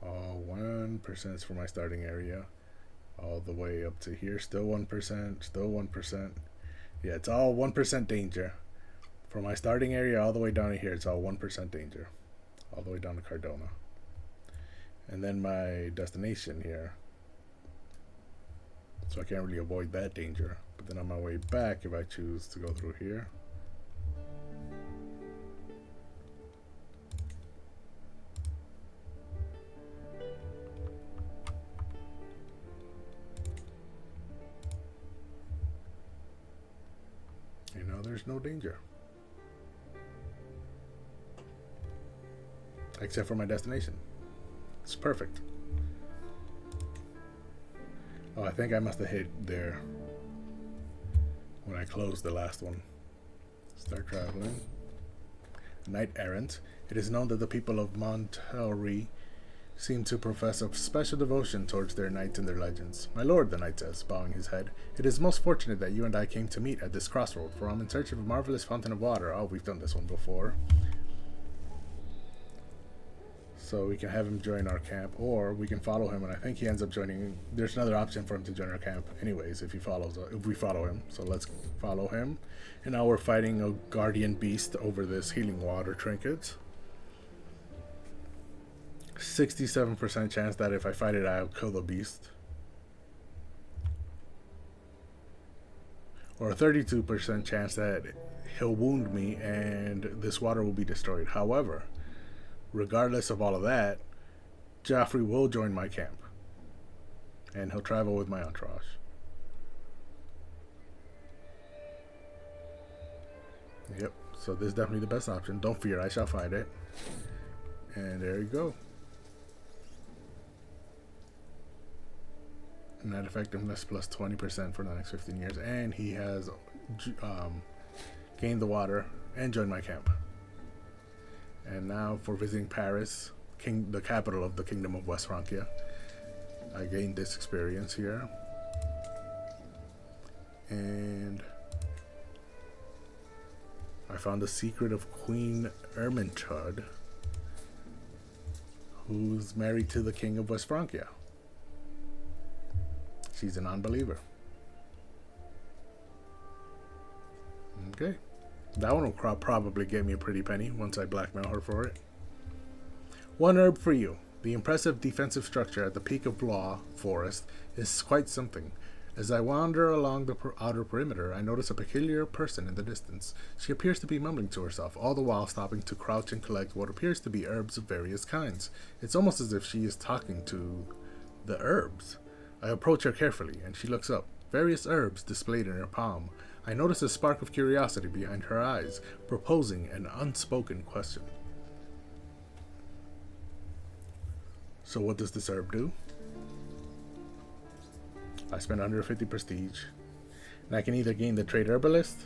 All 1% for my starting area. All the way up to here, still 1%, still 1%. Yeah, it's all 1% danger. From my starting area all the way down to here, it's all 1% danger. All the way down to Cardona. And then my destination here. So I can't really avoid that danger. But then on my way back, if I choose to go through here. You know, there's no danger. Except for my destination. It's perfect. Oh, I think I must have hit there when I closed the last one. Start traveling. Knight errant. It is known that the people of Montelry seem to profess a special devotion towards their knights and their legends. My lord, the knight says, bowing his head, it is most fortunate that you and I came to meet at this crossroad, for I'm in search of a marvelous fountain of water. Oh, we've done this one before. So we can have him join our camp, or we can follow him, and I think he ends up joining. There's another option for him to join our camp anyways if we follow him. So let's follow him. And now we're fighting a guardian beast over this healing water trinket. 67% chance that if I fight it, I'll kill the beast. Or a 32% chance that he'll wound me and this water will be destroyed. However, regardless of all of that, Joffrey will join my camp. And he'll travel with my entourage. Yep, so this is definitely the best option. Don't fear, I shall find it. And there you go. Net effectiveness plus 20% for the next 15 years. And he has gained the water, and joined my camp. And now for visiting Paris, the capital of the Kingdom of West Francia. I gained this experience here. And I found the secret of Queen Ermentrud, who's married to the King of West Francia. She's a non-believer. Okay. That one will probably get me a pretty penny once I blackmail her for it. One herb for you. The impressive defensive structure at the peak of Law Forest is quite something. As I wander along the outer perimeter, I notice a peculiar person in the distance. She appears to be mumbling to herself, all the while stopping to crouch and collect what appears to be herbs of various kinds. It's almost as if she is talking to the herbs. I approach her carefully, and she looks up. Various herbs displayed in her palm. I notice a spark of curiosity behind her eyes, proposing an unspoken question. So what does this herb do? I spend 150 prestige, and I can either gain the trait herbalist,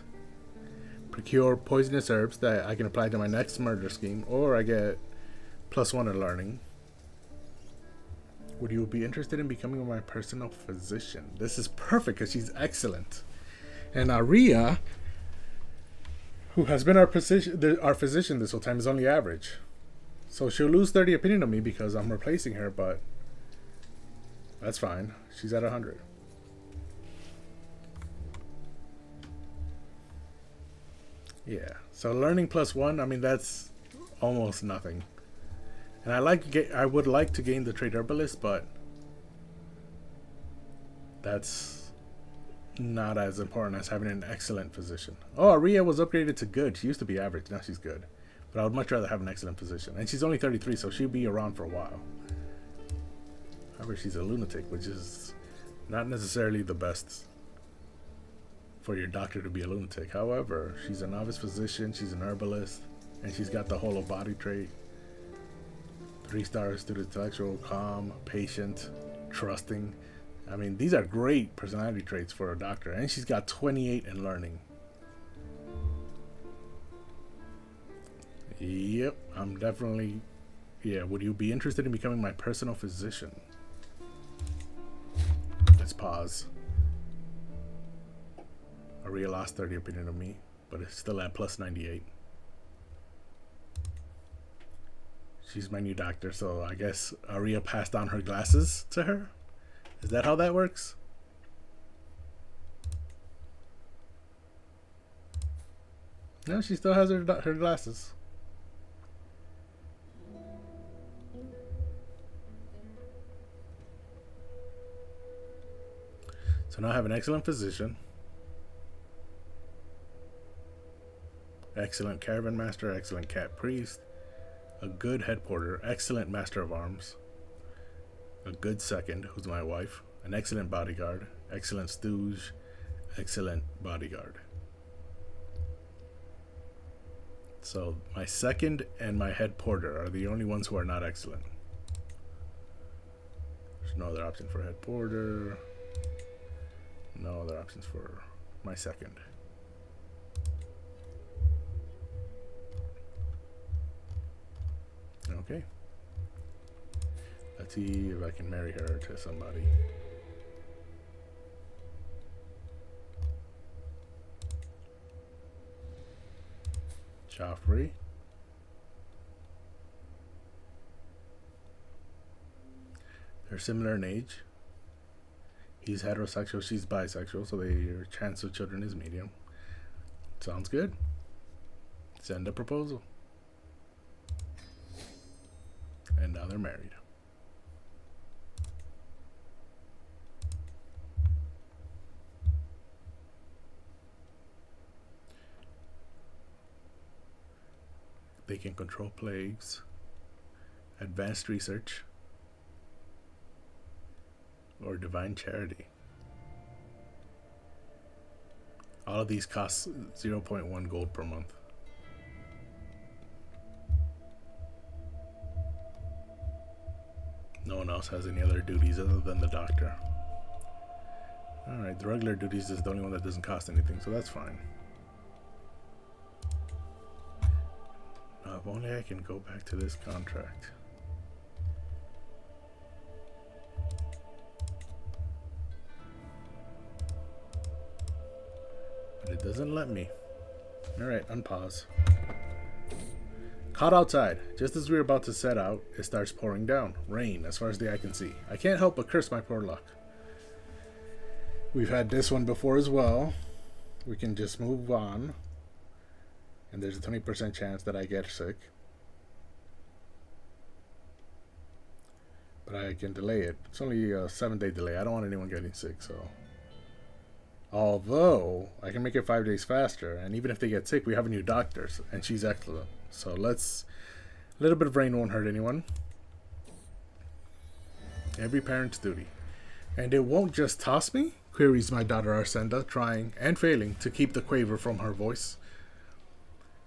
procure poisonous herbs that I can apply to my next murder scheme, or I get +1 in learning. Would you be interested in becoming my personal physician? This is perfect because she's excellent. And Aria, who has been our physician this whole time, is only average. So she'll lose 30 opinion on me because I'm replacing her, but that's fine. She's at 100. Yeah. So learning +1, I mean, that's almost nothing. And I would like to gain the trait herbalist, but that's not as important as having an excellent physician. Oh, Aria was upgraded to good. She used to be average. Now she's good. But I would much rather have an excellent physician. And she's only 33, so she'll be around for a while. However, she's a lunatic, which is not necessarily the best for your doctor to be a lunatic. However, she's a novice physician, she's an herbalist, and she's got the whole body trait. 3 stars to the intellectual, calm, patient, trusting. I mean, these are great personality traits for a doctor. And she's got 28 in learning. Yep, I'm definitely... Yeah, would you be interested in becoming my personal physician? Let's pause. Aria lost 30 opinion of me, but it's still at +98. She's my new doctor, so I guess Aria passed on her glasses to her? Is that how that works? No, she still has her glasses. So now I have an excellent physician, excellent caravan master, excellent cat priest, a good head porter, excellent master of arms, a good second, who's my wife, an excellent bodyguard, excellent stooge, excellent bodyguard. So my second and my head porter are the only ones who are not excellent. There's no other option for head porter. No other options for my second. Okay. Let's see if I can marry her to somebody. Joffrey. They're similar in age. He's heterosexual, she's bisexual, so their chance of children is medium. Sounds good. Send a proposal. And now they're married. They can control plagues, advanced research, or divine charity. All of these cost 0.1 gold per month. No one else has any other duties other than the doctor. Alright, the regular duties is the only one that doesn't cost anything, so that's fine. If only I can go back to this contract. But it doesn't let me. Alright, unpause. Caught outside. Just as we were about to set out, it starts pouring down. Rain, as far as the eye can see. I can't help but curse my poor luck. We've had this one before as well. We can just move on. And there's a 20% chance that I get sick. But I can delay it. It's only a 7-day delay. I don't want anyone getting sick, so... Although, I can make it 5 days faster. And even if they get sick, we have a new doctor. And she's excellent. So let's... A little bit of rain won't hurt anyone. Every parent's duty. And it won't just toss me? Queries my daughter Arsenda, trying and failing to keep the quaver from her voice.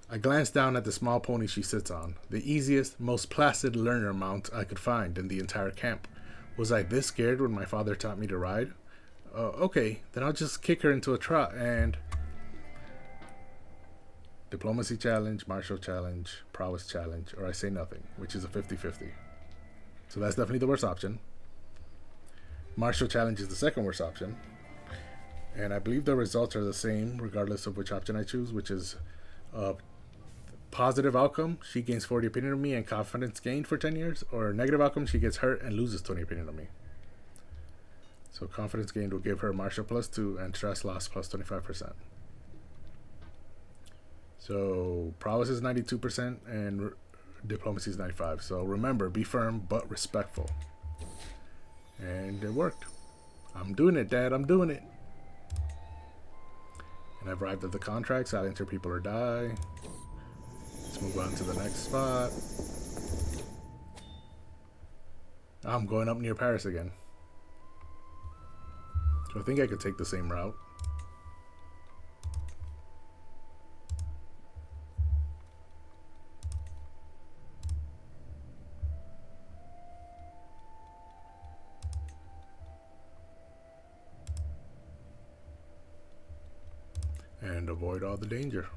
I glance down at the small pony she sits on, the easiest, most placid learner mount I could find in the entire camp. Was I this scared when my father taught me to ride? Okay, then I'll just kick her into a trot and... Diplomacy challenge, martial challenge, prowess challenge, or I say nothing, which is a 50-50. So that's definitely the worst option. Martial challenge is the second worst option. And I believe the results are the same regardless of which option I choose, which is positive outcome, she gains 40 opinion of me and confidence gained for 10 years, or negative outcome, she gets hurt and loses 20 opinion of me. So confidence gained will give her martial +2 and stress loss +25%. So prowess is 92% and diplomacy is 95%. So remember, be firm but respectful. And it worked. I'm doing it, Dad. I'm doing it. And I've arrived at the contract. Silence your people or die. Let's move on to the next spot. I'm going up near Paris again. So I think I could take the same route. And avoid all the danger.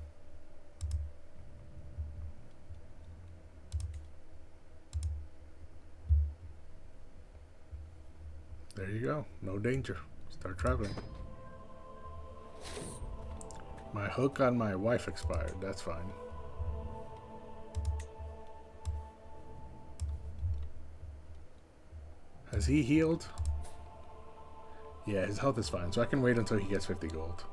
There you go. No danger. Start traveling. My hook on my wife expired. That's fine. Has he healed? Yeah, his health is fine. So I can wait until he gets 50 gold.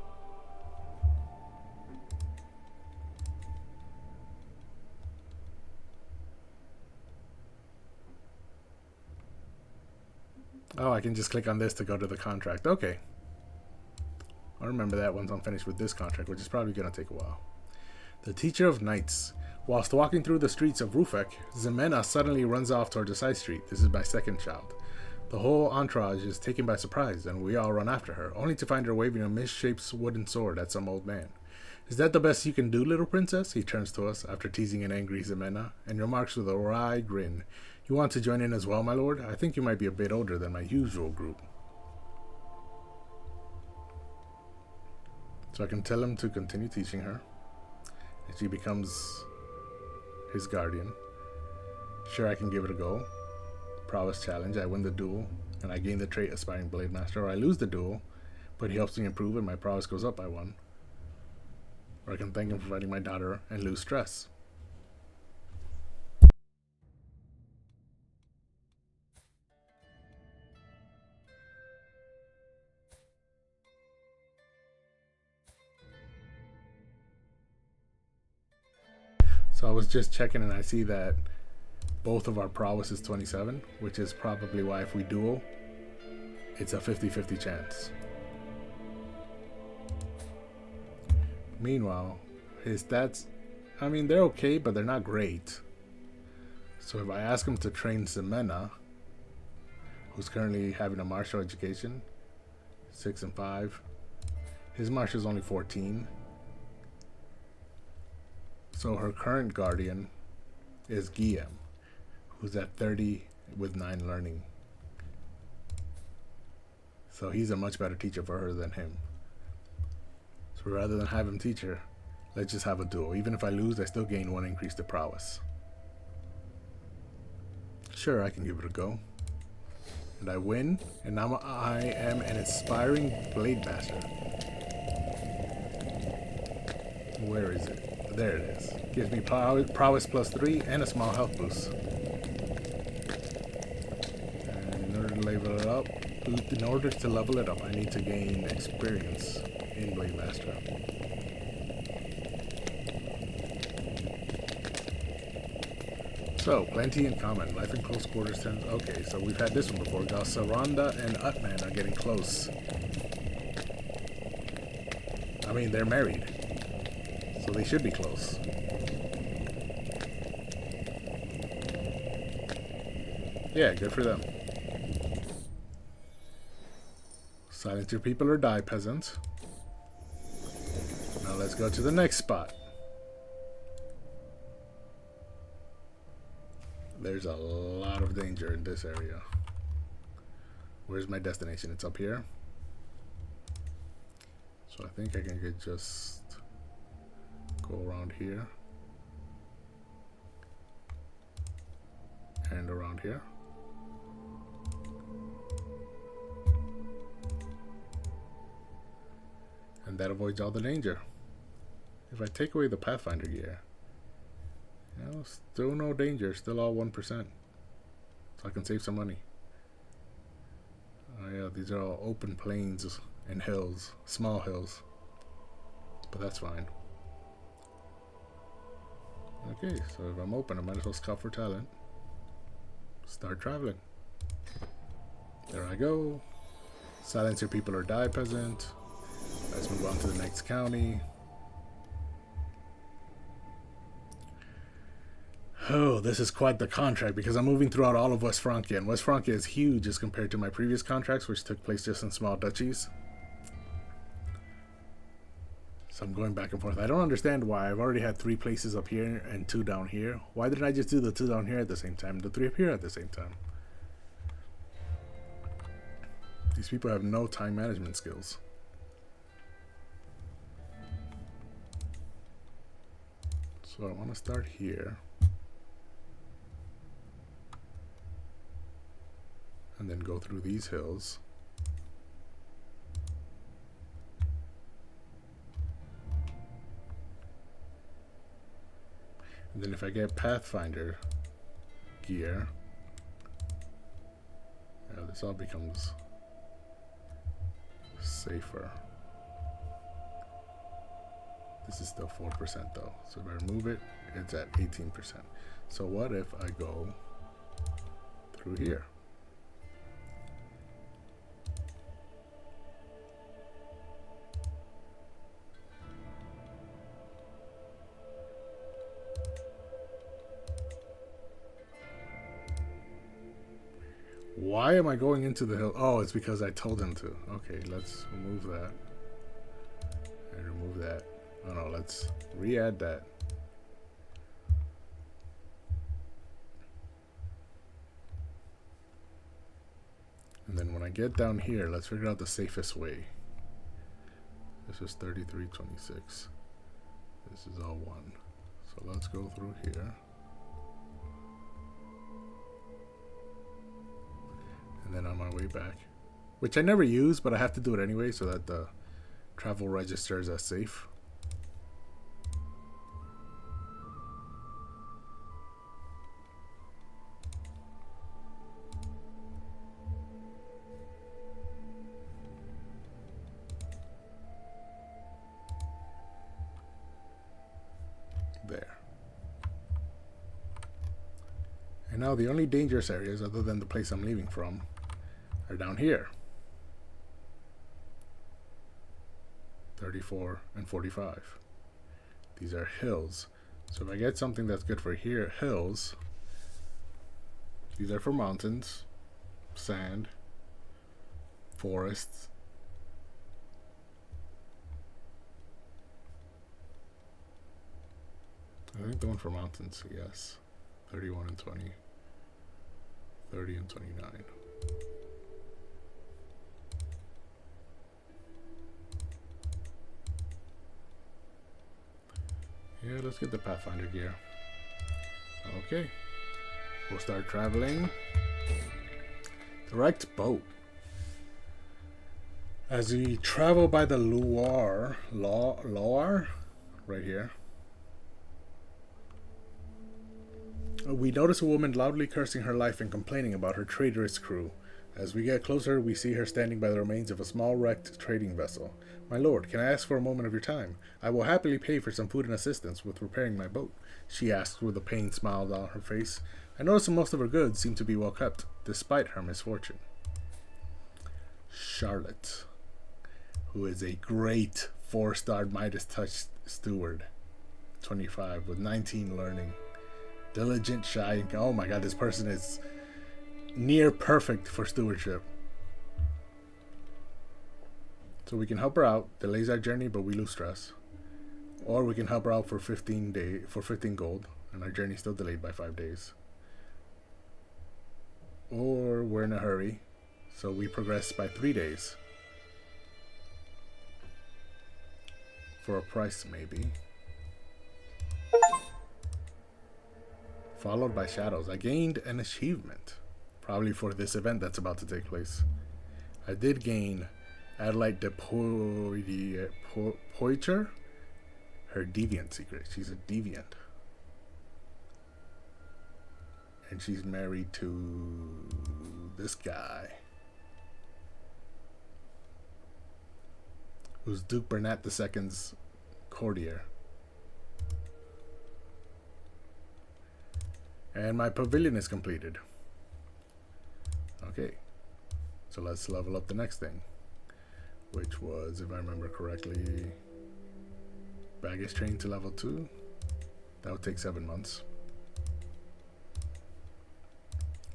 Oh, I can just click on this to go to the contract. Okay. I'll remember that once I'm finished with this contract, which is probably going to take a while. The Teacher of Knights. Whilst walking through the streets of Rufek, Ximena suddenly runs off towards a side street. This is my second child. The whole entourage is taken by surprise, and we all run after her, only to find her waving a misshaped wooden sword at some old man. Is that the best you can do, little princess? He turns to us, after teasing an angry Ximena, and remarks with a wry grin. You want to join in as well, my lord? I think you might be a bit older than my usual group. So I can tell him to continue teaching her. And she becomes his guardian. Sure, I can give it a go. Prowess challenge. I win the duel. And I gain the trait Aspiring Blade Master. Or I lose the duel. But he helps me improve and my prowess goes up by 1. Or I can thank him for fighting my daughter and lose stress. So I was just checking and I see that both of our prowess is 27, which is probably why if we duel, it's a 50-50 chance. Meanwhile, his stats, I mean, they're okay, but they're not great. So if I ask him to train Ximena, who's currently having a martial education, 6 and 5, his martial is only 14. So her current guardian is Guillaume, who's at 30 with 9 learning. So he's a much better teacher for her than him. So rather than have him teach her, Let's just have a duel. Even if I lose, I still gain 1 increase to prowess. Sure, I can give it a go. And I win, and now I am an aspiring blade master. Where is it? There it is. Gives me prowess +3 and a small health boost. And in order to level it up, I need to gain experience in blade master. So, plenty in common. Life in close quarters tends... Okay, so we've had this one before. Galsaranda and Utman are getting close. I mean, they're married. So they should be close. Yeah, good for them. Silence your people or die, peasants. Now let's go to the next spot. There's a lot of danger in this area. Where's my destination? It's up here. So I think I can just go around here. And around here. And that avoids all the danger. If I take away the Pathfinder gear, you know, still no danger, still all 1%. So I can save some money. Oh yeah, these are all open plains and hills, small hills. But that's fine. Okay, so if I'm open, I might as well scout for talent. Start traveling. There I go. Silence your people or die, peasant. Let's move on to the next county. Oh, this is quite the contract because I'm moving throughout all of West Francia, and West Francia is huge as compared to my previous contracts, which took place just in small duchies. So I'm going back and forth. I don't understand why. I've already had 3 places up here and 2 down here. Why didn't I just do the 2 down here at the same time, the 3 up here at the same time? These people have no time management skills. So I want to start here. And then go through these hills. And then if I get Pathfinder gear, yeah, this all becomes safer. This is still 4% though. So if I remove it, it's at 18%. So what if I go through here? Why am I going into the hill? Oh, it's because I told him to. Okay, let's remove that. And remove that. Oh no, let's re-add that. And then when I get down here, let's figure out the safest way. This is 3326. This is all 1. So let's go through here. And then on my way back, which I never use, but I have to do it anyway so that the travel registers as safe. There. And now the only dangerous areas other than the place I'm leaving from are down here. 34 and 45. These are hills. So if I get something that's good for here, hills, these are for mountains, sand, forests. I think the one for mountains, yes. 31 and 20. 30 and 29. Yeah, let's get the Pathfinder gear. Okay. We'll start traveling. Direct boat. As we travel by the Loire, right here, we notice a woman loudly cursing her life and complaining about her traitorous crew. As we get closer, we see her standing by the remains of a small wrecked trading vessel. My lord, can I ask for a moment of your time? I will happily pay for some food and assistance with repairing my boat, she asked with a pained smile on her face. I notice that most of her goods seem to be well kept, despite her misfortune. Charlotte, who is a great 4-star Midas Touch steward, 25, with 19 learning. Diligent, shy, oh my god, this person is near perfect for stewardship. So we can help her out, delays our journey, but we lose stress. Or we can help her out for 15 gold, and our journey is still delayed by 5 days. Or we're in a hurry, so we progress by 3 days. For a price, maybe. Followed by shadows. I gained an achievement. Probably for this event that's about to take place. I did gain Adelaide de Poitiers. Her deviant secret. She's a deviant. And she's married to this guy. Who's Duke Bernat II's courtier. And my pavilion is completed. Okay. So let's level up the next thing. Which was, if I remember correctly, baggage train to level 2. That would take 7 months.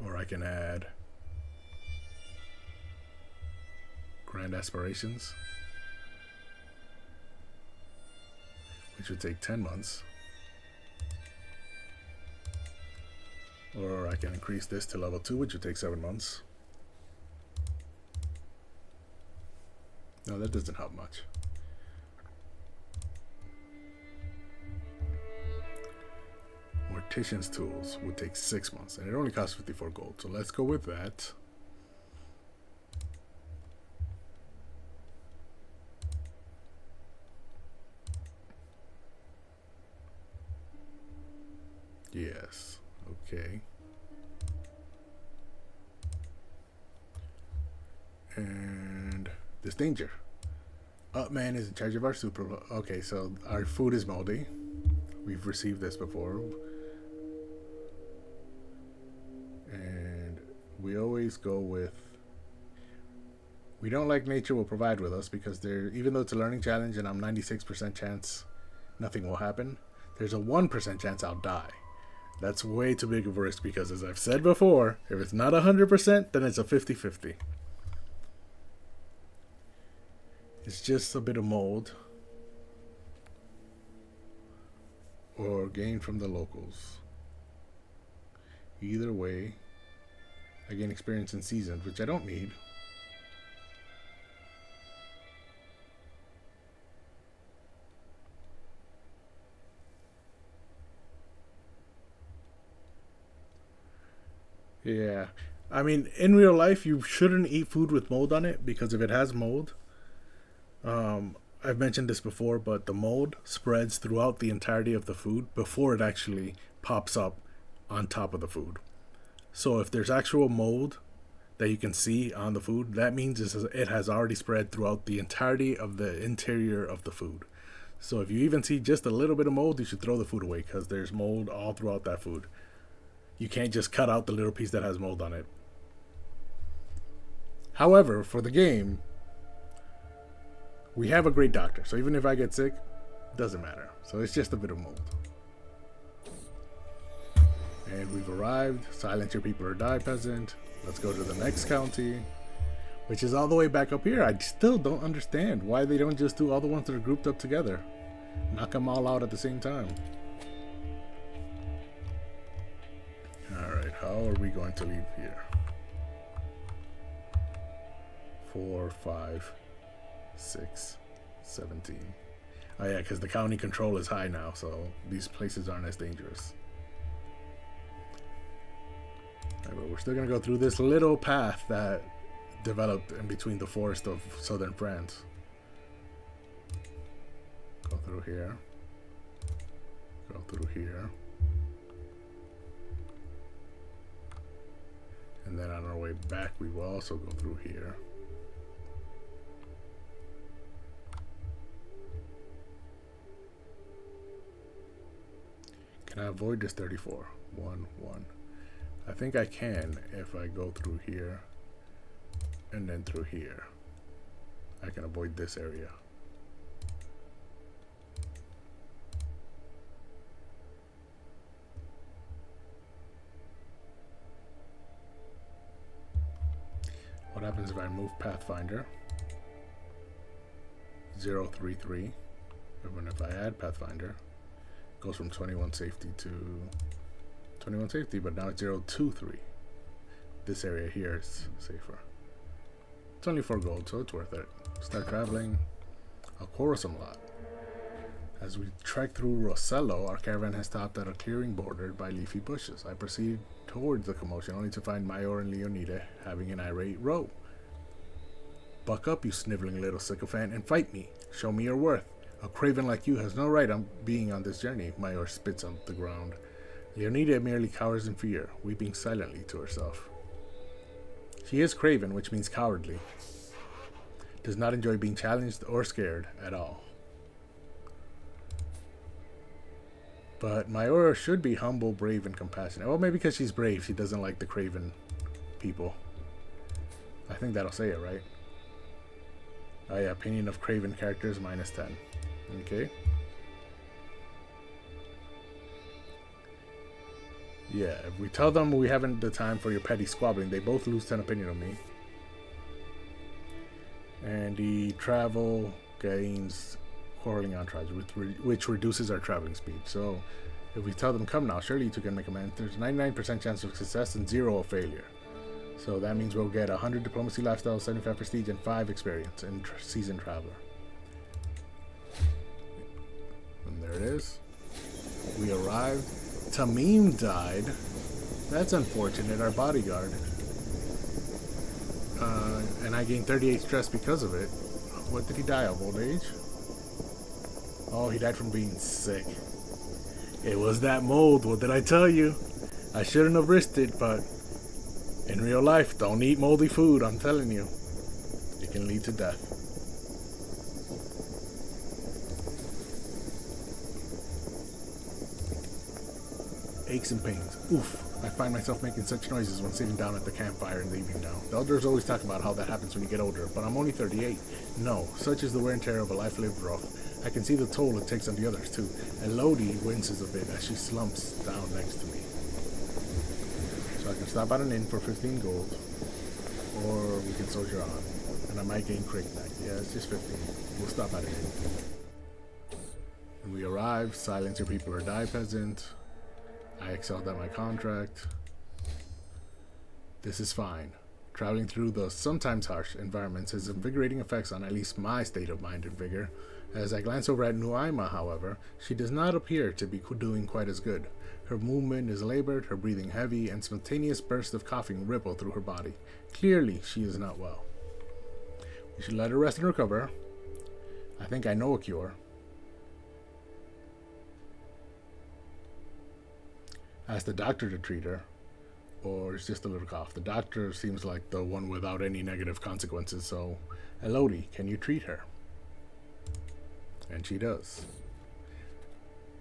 Or I can add Grand Aspirations, which would take 10 months. Or I can increase this to level 2, which would take 7 months. No, that doesn't help much. Mortician's Tools would take 6 months, and it only costs 54 gold. So let's go with that. Yes. Okay. And this danger. Upman is in charge of our super. Okay, so our food is moldy. We've received this before. And we always go with, we don't like nature will provide with us, because there, even though it's a learning challenge and I'm 96% chance nothing will happen, there's a 1% chance I'll die. That's way too big of a risk, because as I've said before, if it's not 100%, then it's a 50-50. It's just a bit of mold. Or gain from the locals. Either way, I gain experience in seasons, which I don't need. Yeah. I mean, in real life, you shouldn't eat food with mold on it, because if it has mold, I've mentioned this before, but the mold spreads throughout the entirety of the food before it actually pops up on top of the food. So if there's actual mold that you can see on the food, that means it has already spread throughout the entirety of the interior of the food. So if you even see just a little bit of mold, you should throw the food away, because there's mold all throughout that food. You can't just cut out the little piece that has mold on it. However, for the game, we have a great doctor, so even if I get sick, it doesn't matter. So it's just a bit of mold. And we've arrived. Silence your people or die, peasant. Let's go to the next county, which is all the way back up here. I still don't understand why they don't just do all the ones that are grouped up together. Knock them all out at the same time. Alright, how are we going to leave here? 4, 5, 6, 17. Oh yeah, because the county control is high now, so these places aren't as dangerous. Right, but we're still gonna go through this little path that developed in between the forest of southern France. Go through here. Go through here. And then on our way back, we will also go through here. Can I avoid this 34? 1, 1. I think I can if I go through here and then through here. I can avoid this area. What happens if I move Pathfinder? 033. Even if I add Pathfinder, it goes from 21 safety to 21 safety, but now it's 023. This area here is safer. It's only 4 gold, so it's worth it. Start traveling a quarrelsome lot. As we trek through Rossello, our caravan has stopped at a clearing bordered by leafy bushes. I proceed towards the commotion, only to find Mayor and Leonida having an irate row. Buck up, you sniveling little sycophant, and fight me. Show me your worth. A craven like you has no right on being on this journey. Mayor spits on the ground. Leonida merely cowers in fear, weeping silently to herself. She is craven, which means cowardly. Does not enjoy being challenged or scared at all. But Mayora should be humble, brave, and compassionate. Well, maybe because she's brave, she doesn't like the craven people. I think that'll say it, right? Oh yeah, opinion of craven characters, -10. Okay. Yeah, if we tell them we haven't the time for your petty squabbling, they both lose 10 opinion of me. And the travel gains quarreling entourage, which reduces our traveling speed. So if we tell them, come now, surely you two can make amends, there's 99% chance of success and 0 of failure. So that means we'll get 100 diplomacy, lifestyle, 75 prestige, and 5 experience in seasoned traveler. And there it is. We arrived. Tamim died. That's unfortunate, our bodyguard. And I gained 38 stress because of it. What did he die of? Old age? Oh, he died from being sick. It was that mold. What did I tell you? I shouldn't have risked it, but in real life, don't eat moldy food. I'm telling you. It can lead to death. Aches and pains. Oof. I find myself making such noises when sitting down at the campfire in the evening now. The elders always talk about how that happens when you get older, but I'm only 38. No, such is the wear and tear of a life lived rough. I can see the toll it takes on the others too. And Lodi winces a bit as she slumps down next to me. So I can stop at an inn for 15 gold, or we can soldier on. And I might gain crit back. Yeah, it's just 15. We'll stop at an inn. And we arrive, silence your people or die, peasant. I excelled at my contract. This is fine. Traveling through the sometimes harsh environments has invigorating effects on at least my state of mind and vigor. As I glance over at Nuaima, however, she does not appear to be doing quite as good. Her movement is labored, her breathing heavy, and spontaneous bursts of coughing ripple through her body. Clearly, she is not well. We should let her rest and recover. I think I know a cure. Ask the doctor to treat her, or it's just a little cough. The doctor seems like the one without any negative consequences, so Elodie, can you treat her? And she does.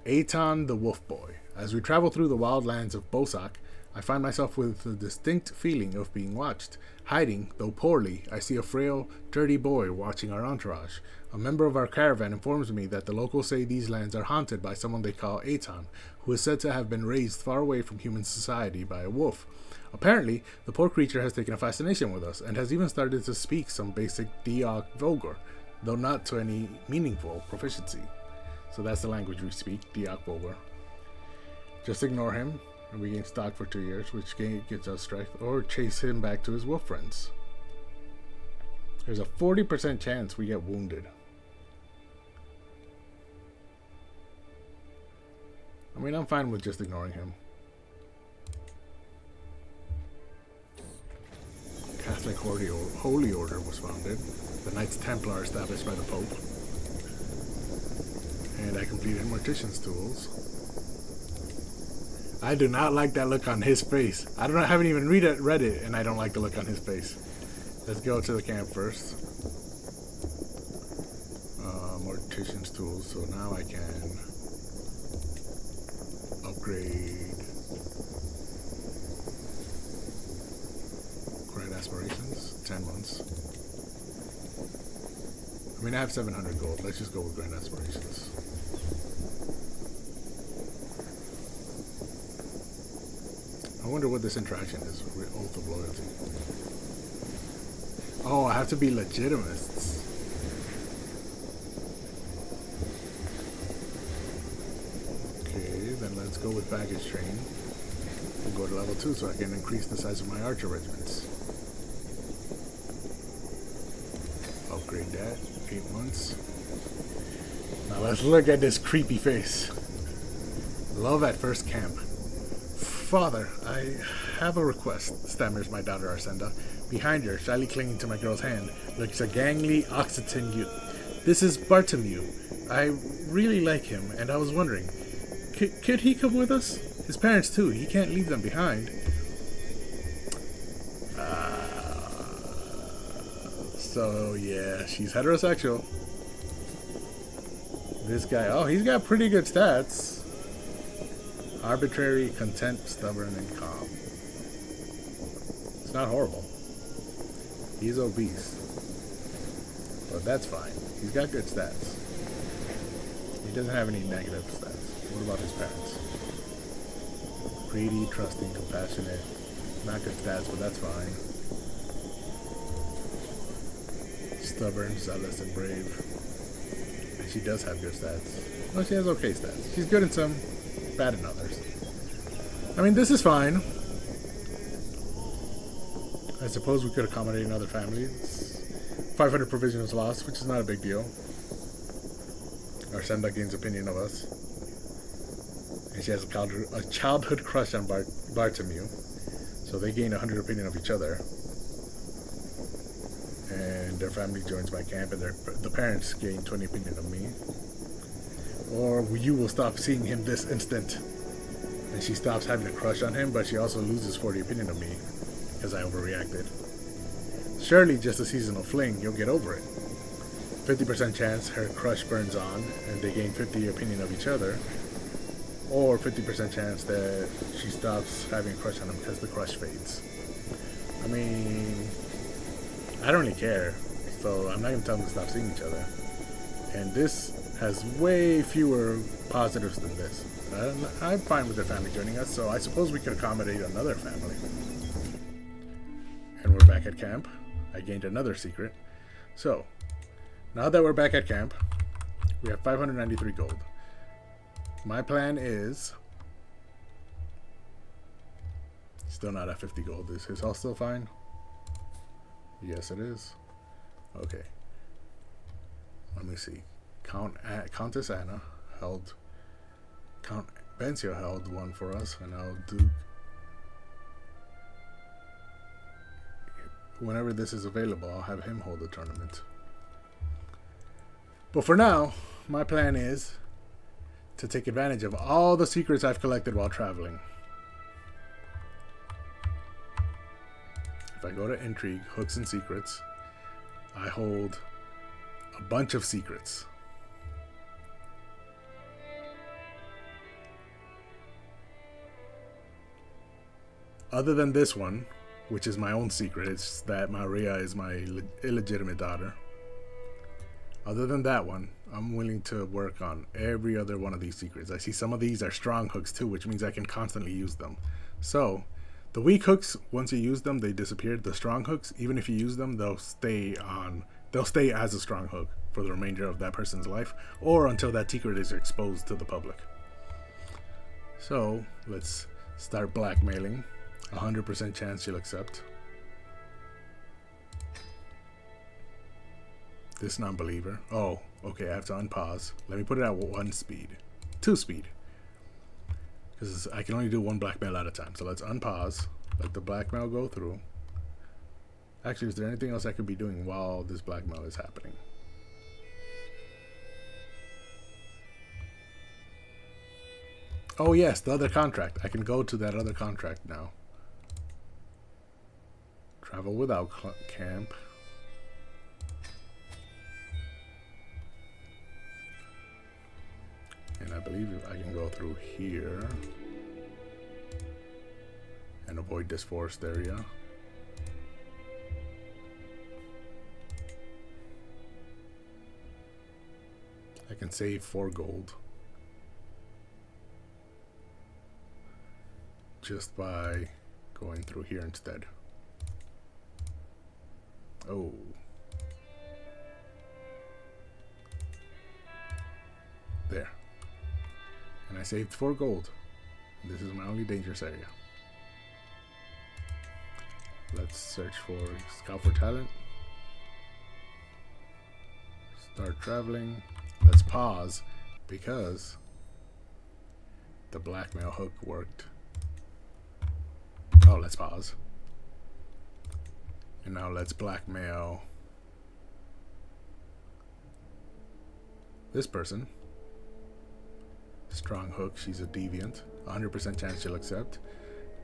Aton the Wolf Boy. As we travel through the wild lands of Bosak, I find myself with a distinct feeling of being watched. Hiding, though poorly, I see a frail, dirty boy watching our entourage. A member of our caravan informs me that the locals say these lands are haunted by someone they call Aton, who is said to have been raised far away from human society by a wolf. Apparently, the poor creature has taken a fascination with us, and has even started to speak some basic Diak Vulgar, though not to any meaningful proficiency. So that's the language we speak, Diak Vulgar. Just ignore him, and we gain stock for 2 years, which gets us strength, or chase him back to his wolf friends. There's a 40% chance we get wounded. I mean, I'm fine with just ignoring him. Catholic Holy Order was founded. The Knights Templar established by the Pope. And I completed Mortician's Tools. I do not like that look on his face. I haven't even read it, and I don't like the look on his face. Let's go to the camp first. Mortician's Tools. So now I can upgrade Grand Aspirations. 10 months. I mean, I have 700 gold. Let's just go with Grand Aspirations. I wonder what this interaction is with Oath of Loyalty. Oh, I have to be legitimists. Okay, then let's go with Baggage Train. We'll go to level 2 so I can increase the size of my archer regiments. Upgrade that. 8 months. Now let's look at this creepy face. Love at first camp. Father, I have a request, stammers my daughter Arsenda. Behind her, shyly clinging to my girl's hand, looks a gangly Occitan youth. This is Bartomeu. I really like him, and I was wondering, could he come with us? His parents too, he can't leave them behind. So yeah, she's heterosexual. This guy, oh, he's got pretty good stats. Arbitrary, content, stubborn, and calm. It's not horrible. He's obese. But that's fine. He's got good stats. He doesn't have any negative stats. What about his parents? Greedy, trusting, compassionate. Not good stats, but that's fine. Stubborn, zealous, and brave. And she does have good stats. Well, she has okay stats. She's good in some, bad in others. I mean, this is fine. I suppose we could accommodate another family. 500 provision was lost, which is not a big deal. Arsenda gains opinion of us. And she has a childhood crush on Bartomeu. So they gain 100 opinion of each other. And their family joins my camp, and the parents gain 20 opinion of me. Or you will stop seeing him this instant. And she stops having a crush on him, but she also loses 40 opinion of me because I overreacted. Surely just a seasonal fling, you'll get over it. 50% chance her crush burns on and they gain 50 opinion of each other. Or 50% chance that she stops having a crush on him because the crush fades. I mean, I don't really care. So I'm not going to tell them to stop seeing each other. And this has way fewer positives than this. I'm fine with their family joining us, so I suppose we could accommodate another family. And we're back at camp. I gained another secret. So, now that we're back at camp, we have 593 gold. My plan is... Still not at 50 gold. Is his health still fine? Yes, it is. Okay. Let me see. Countess Anna held... Count Bencio held one for us, and now Duke. Whenever this is available, I'll have him hold the tournament. But for now, my plan is to take advantage of all the secrets I've collected while traveling. If I go to Intrigue, Hooks and Secrets, I hold a bunch of secrets. Other than this one, which is my own secret, it's that Maria is my illegitimate daughter. Other than that one, I'm willing to work on every other one of these secrets. I see some of these are strong hooks too, which means I can constantly use them. So, the weak hooks, once you use them, they disappear. The strong hooks, even if you use them, they'll stay as a strong hook for the remainder of that person's life, or until that secret is exposed to the public. So, let's start blackmailing. 100% chance she'll accept. This non-believer. Oh, okay, I have to unpause. Let me put it at 1 speed. 2 speed. Because I can only do one blackmail at a time. So let's unpause. Let the blackmail go through. Actually, is there anything else I could be doing while this blackmail is happening? Oh yes, the other contract. I can go to that other contract now. Travel without camp. And I believe I can go through here and avoid this forest area. I can save 4 gold just by going through here instead. Oh. There. And I saved 4 gold. This is my only dangerous area. Let's search for scout for talent. Start traveling. Let's pause because the blackmail hook worked. Oh, let's pause. And now let's blackmail this person. Strong hook, she's a deviant. 100% chance she'll accept.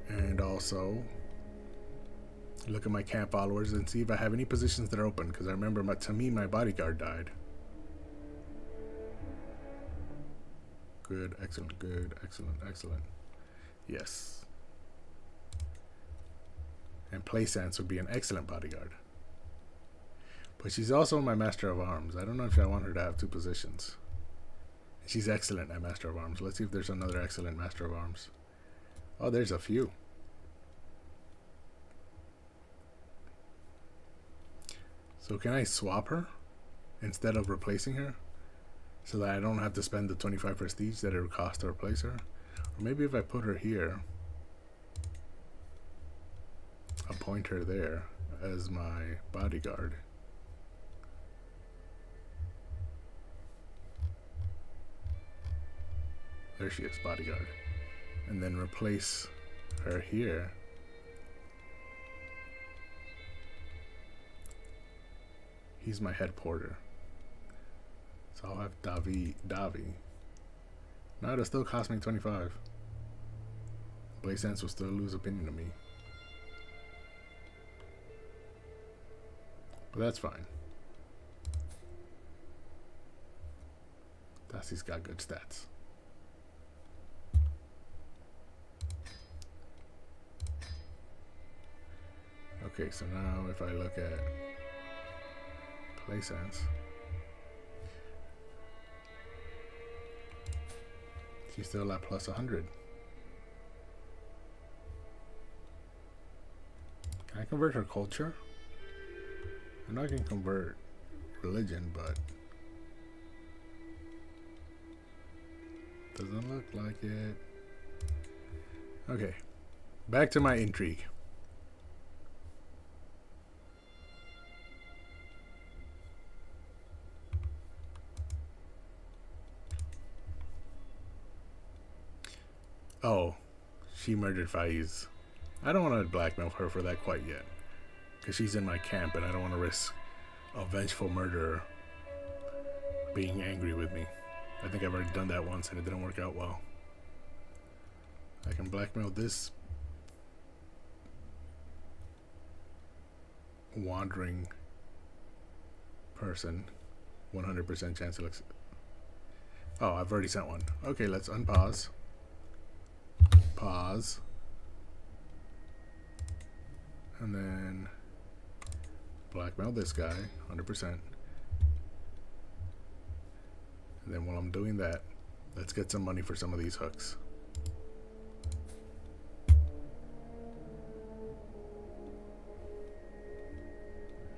And also look at my camp followers and see if I have any positions that are open, because I remember to me my bodyguard died. Good, excellent, good, excellent, excellent. Yes. And Plaisance would be an excellent bodyguard. But she's also my Master of Arms. I don't know if I want her to have 2 positions. She's excellent at Master of Arms. Let's see if there's another excellent Master of Arms. Oh, there's a few. So can I swap her instead of replacing her? So that I don't have to spend the 25 prestige that it would cost to replace her? Or maybe if I put her here, appoint her there as my bodyguard. There she is, bodyguard. And then replace her here. He's my head porter. So I'll have Davi. Now it'll still cost me 25. Plaisance will still lose opinion of me. But that's fine. Daci's got good stats. Okay, so now if I look at Plaisance, she's still at plus 100. Can I convert her culture? I know I can convert religion, but doesn't look like it. Okay, back to my intrigue. Oh, she murdered Faiz. I don't want to blackmail her for that quite yet, because she's in my camp and I don't want to risk a vengeful murderer being angry with me. I think I've already done that once and it didn't work out well. I can blackmail this wandering person. 100% chance to oh, I've already sent one. Okay, let's unpause. Pause. And then blackmail this guy, 100%. And then while I'm doing that, let's get some money for some of these hooks.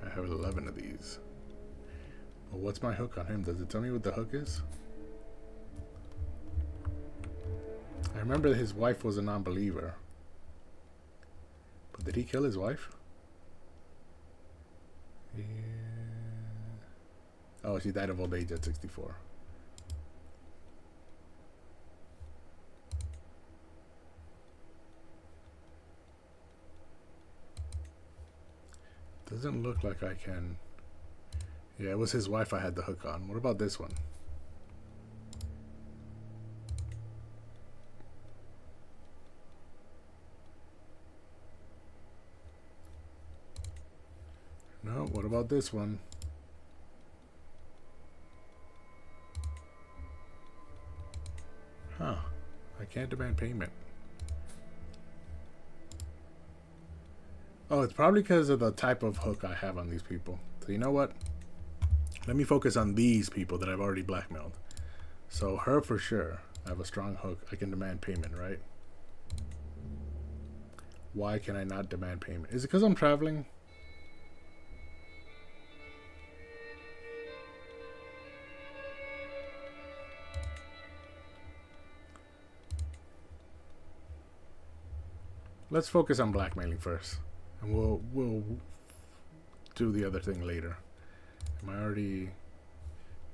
I have 11 of these. But what's my hook on him? Does it tell me what the hook is? I remember his wife was a non-believer. But did he kill his wife? Yeah. Oh, she died of old age at 64. Doesn't look like I can. Yeah, it was his wife I had the hook on. What about this one? No, what about this one? Huh. I can't demand payment. Oh, it's probably because of the type of hook I have on these people. So you know what? Let me focus on these people that I've already blackmailed. So her for sure. I have a strong hook. I can demand payment, right? Why can I not demand payment? Is it because I'm traveling? Let's focus on blackmailing first. And we'll do the other thing later. Am I already...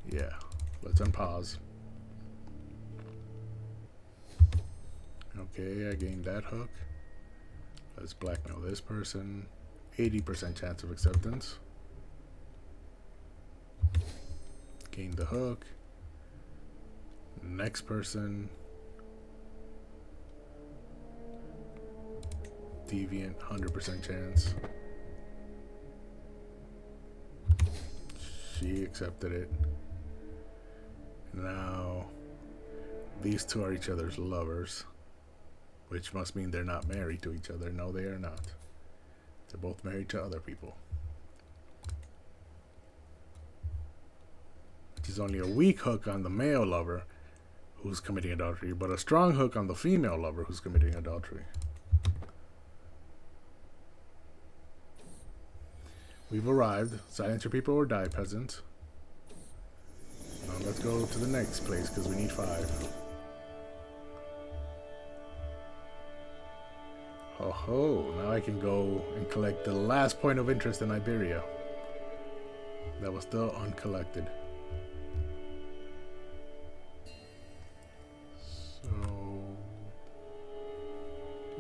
Yeah. Let's unpause. Okay, I gained that hook. Let's blackmail this person. 80% chance of acceptance. Gained the hook. Next person. Deviant, 100% chance. She accepted it. Now, these two are each other's lovers, which must mean they're not married to each other. No, they are not. They're both married to other people. Which is only a weak hook on the male lover who's committing adultery, but a strong hook on the female lover who's committing adultery. We've arrived. Silence your people or die, peasants. Now let's go to the next place because we need 5. Oh ho, now I can go and collect the last point of interest in Iberia. That was still uncollected. So,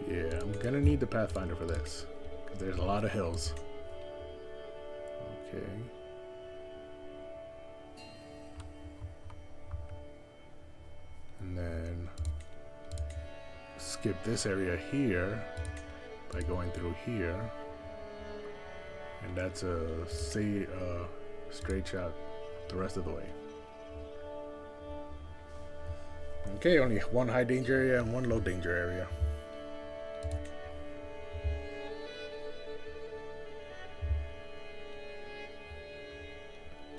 yeah, I'm gonna need the Pathfinder for this. Because there's a lot of hills. Okay. And then skip this area here by going through here. And that's a straight shot the rest of the way. Okay, only 1 high danger area and 1 low danger area.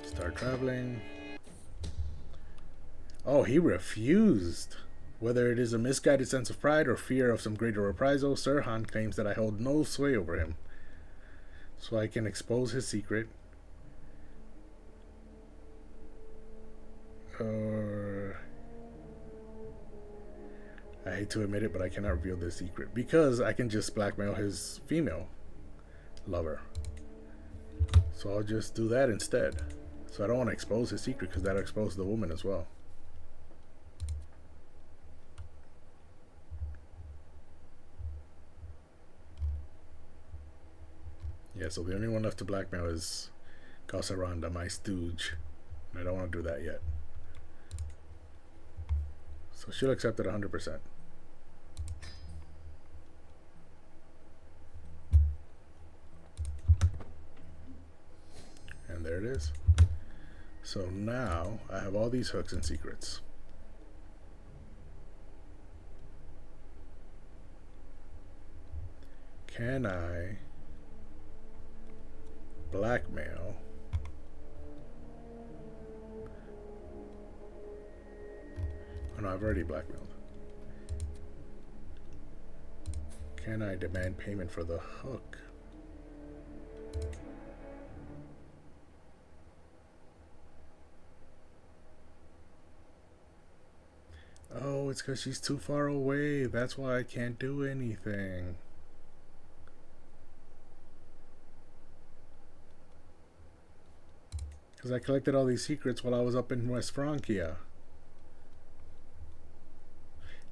Start traveling. Oh, he refused. Whether it is a misguided sense of pride or fear of some greater reprisal, Sir Han claims that I hold no sway over him. So I can expose his secret. I hate to admit it, but I cannot reveal this secret. Because I can just blackmail his female lover. So I'll just do that instead. So I don't want to expose his secret because that'll expose the woman as well. Yeah, so the only one left to blackmail is Casaranda, my stooge. And I don't want to do that yet. So she'll accept it 100%. And there it is. So now I have all these hooks and secrets. Can I blackmail oh no, I've already blackmailed. Can I demand payment for the hook? Oh, it's because she's too far away. That's why I can't do anything. Because I collected all these secrets while I was up in West Francia.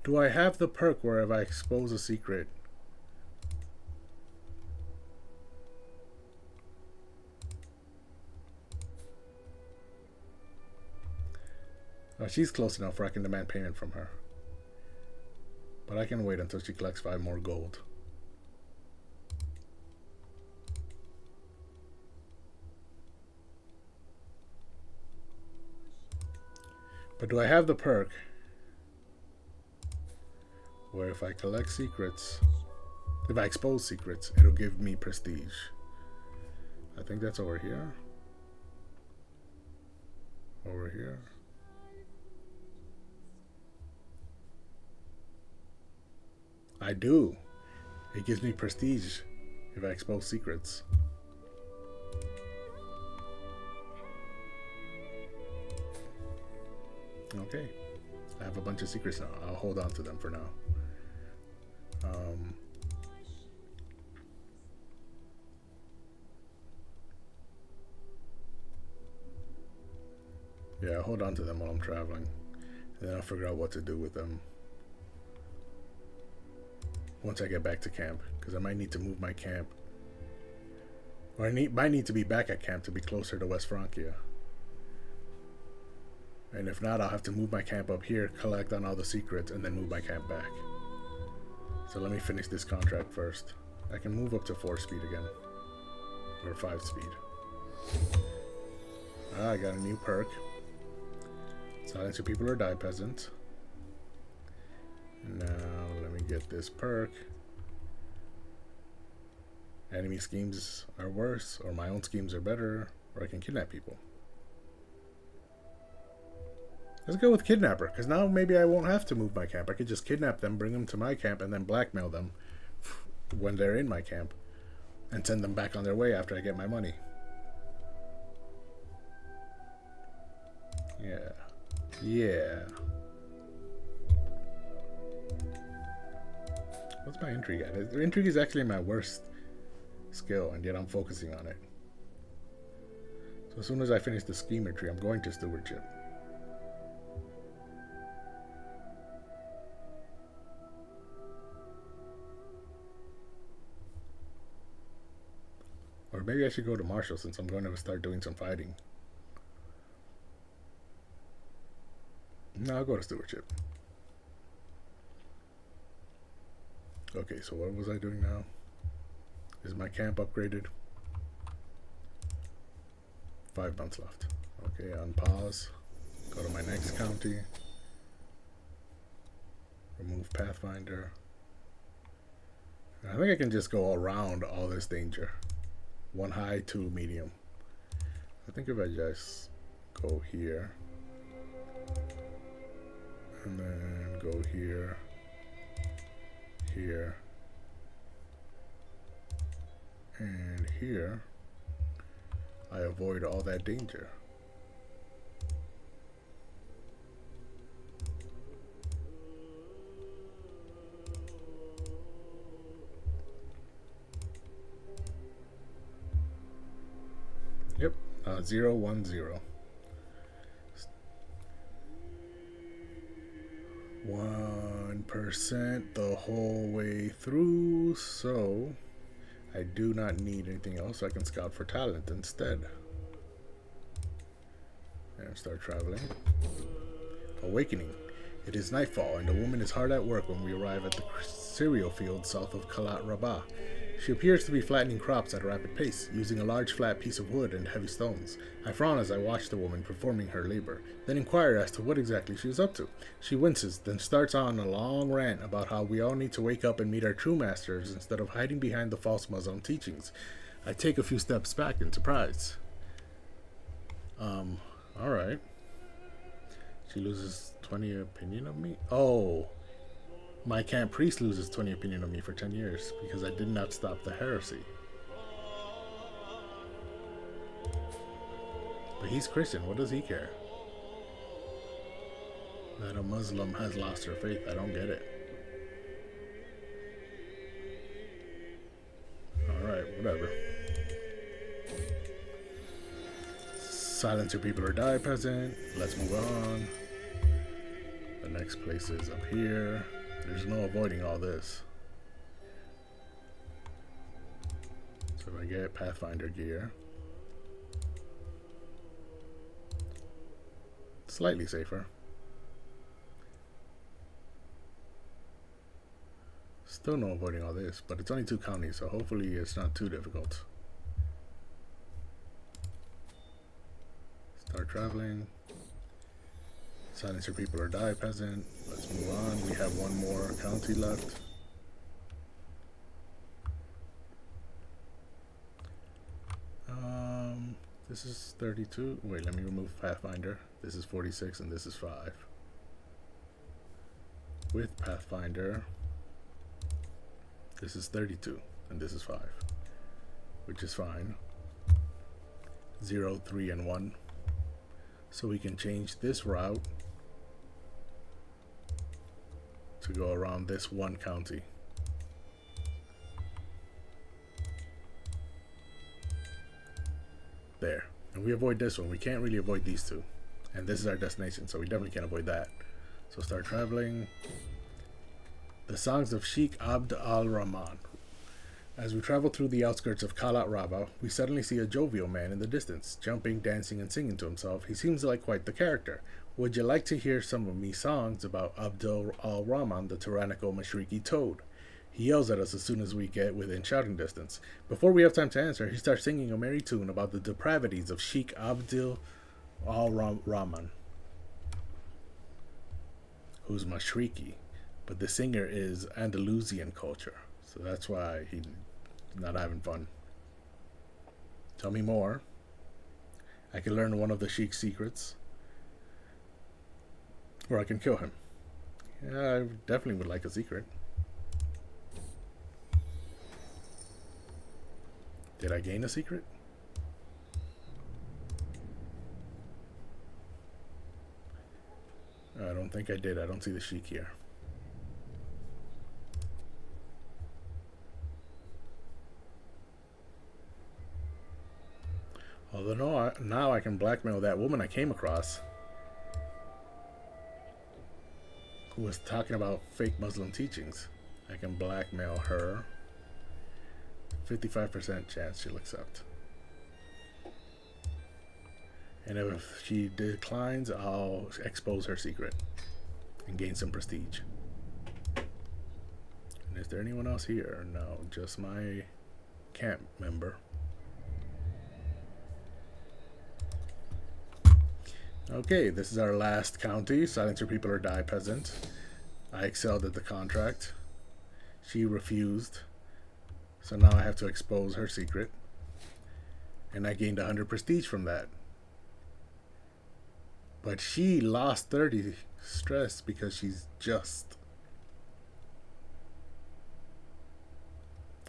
Do I have the perk where if I expose a secret? Oh, she's close enough where I can demand payment from her. But I can wait until she collects 5 more gold. But do I have the perk where if I collect secrets, if I expose secrets, it'll give me prestige? I think that's over here. Over here. I do. It gives me prestige if I expose secrets. Okay. I have a bunch of secrets now. I'll hold on to them for now. Yeah, I'll hold on to them while I'm traveling. And then I'll figure out what to do with them once I get back to camp. Because I might need to move my camp. Or I might need to be back at camp to be closer to West Francia. And if not, I'll have to move my camp up here, collect on all the secrets, and then move my camp back. So let me finish this contract first. I can move up to 4 speed again. Or 5 speed. I got a new perk. Silence your people or die, peasant. Now, let me get this perk. Enemy schemes are worse, or my own schemes are better, or I can kidnap people. Let's go with kidnapper, because now maybe I won't have to move my camp. I could just kidnap them, bring them to my camp, and then blackmail them when they're in my camp. And send them back on their way after I get my money. Yeah. Yeah. What's my intrigue at? Intrigue is actually my worst skill, and yet I'm focusing on it. So as soon as I finish the schemer tree, I'm going to stewardship. Or maybe I should go to Marshall since I'm going to start doing some fighting. No, I'll go to stewardship. Okay, so what was I doing now? Is my camp upgraded? 5 months left. Okay, on pause. Go to my next county. Remove Pathfinder. I think I can just go around all this danger. 1 high, 2 medium. I think if I just go here. And then go here. Here. And here. I avoid all that danger. Yep, 0, 1, 0. 1% the whole way through, so I do not need anything else. So I can scout for talent instead. And start traveling. Awakening. It is nightfall, and the woman is hard at work when we arrive at the cereal field south of Kalat Rabat. She appears to be flattening crops at a rapid pace, using a large flat piece of wood and heavy stones. I frown as I watch the woman performing her labor, then inquire as to what exactly she is up to. She winces, then starts on a long rant about how we all need to wake up and meet our true masters instead of hiding behind the false Muslim teachings. I take a few steps back in surprise. Alright. She loses 20 opinion of me? Oh. My camp priest loses 20 opinion of me for 10 years because I did not stop the heresy. But he's Christian. What does he care? That a Muslim has lost her faith. I don't get it. Alright, whatever. Silence your people or die, peasant. Let's move on. The next place is up here. There's no avoiding all this. So if I get Pathfinder gear, slightly safer. Still no avoiding all this, but it's only 2 counties, so hopefully it's not too difficult. Start traveling. Silence your people or die, peasant. Let's move on. We have 1 more county left. This is 32. Wait, let me remove Pathfinder. This is 46 and this is 5. With Pathfinder, this is 32 and this is 5, which is fine. 0, 3, and 1. So we can change this route to go around this 1 county. There. And we avoid this one. We can't really avoid these 2. And this is our destination, so we definitely can't avoid that. So start traveling. The songs of Sheikh Abd al-Rahman. As we travel through the outskirts of Kalat Rabba, we suddenly see a jovial man in the distance, jumping, dancing, and singing to himself. He seems like quite the character. Would you like to hear some of me songs about Abd al-Rahman, the tyrannical Mashriki toad? He yells at us as soon as we get within shouting distance. Before we have time to answer, he starts singing a merry tune about the depravities of Sheikh Abd al-Rahman, who's Mashriki, but the singer is Andalusian culture, so that's why he's not having fun. Tell me more. I can learn one of the Sheikh's secrets, or I can kill him. Yeah, I definitely would like a secret. Did I gain a secret? I don't think I did. I don't see the Sheik here. Although now I can blackmail that woman I came across, who was talking about fake Muslim teachings. I can blackmail her. 55% chance she'll accept. And if she declines, I'll expose her secret and gain some prestige. And is there anyone else here? No, just my camp member. Okay, this is our last county. Silence your people or die, peasant. I excelled at the contract. She refused. So now I have to expose her secret. And I gained 100 prestige from that. But she lost 30 stress because she's just.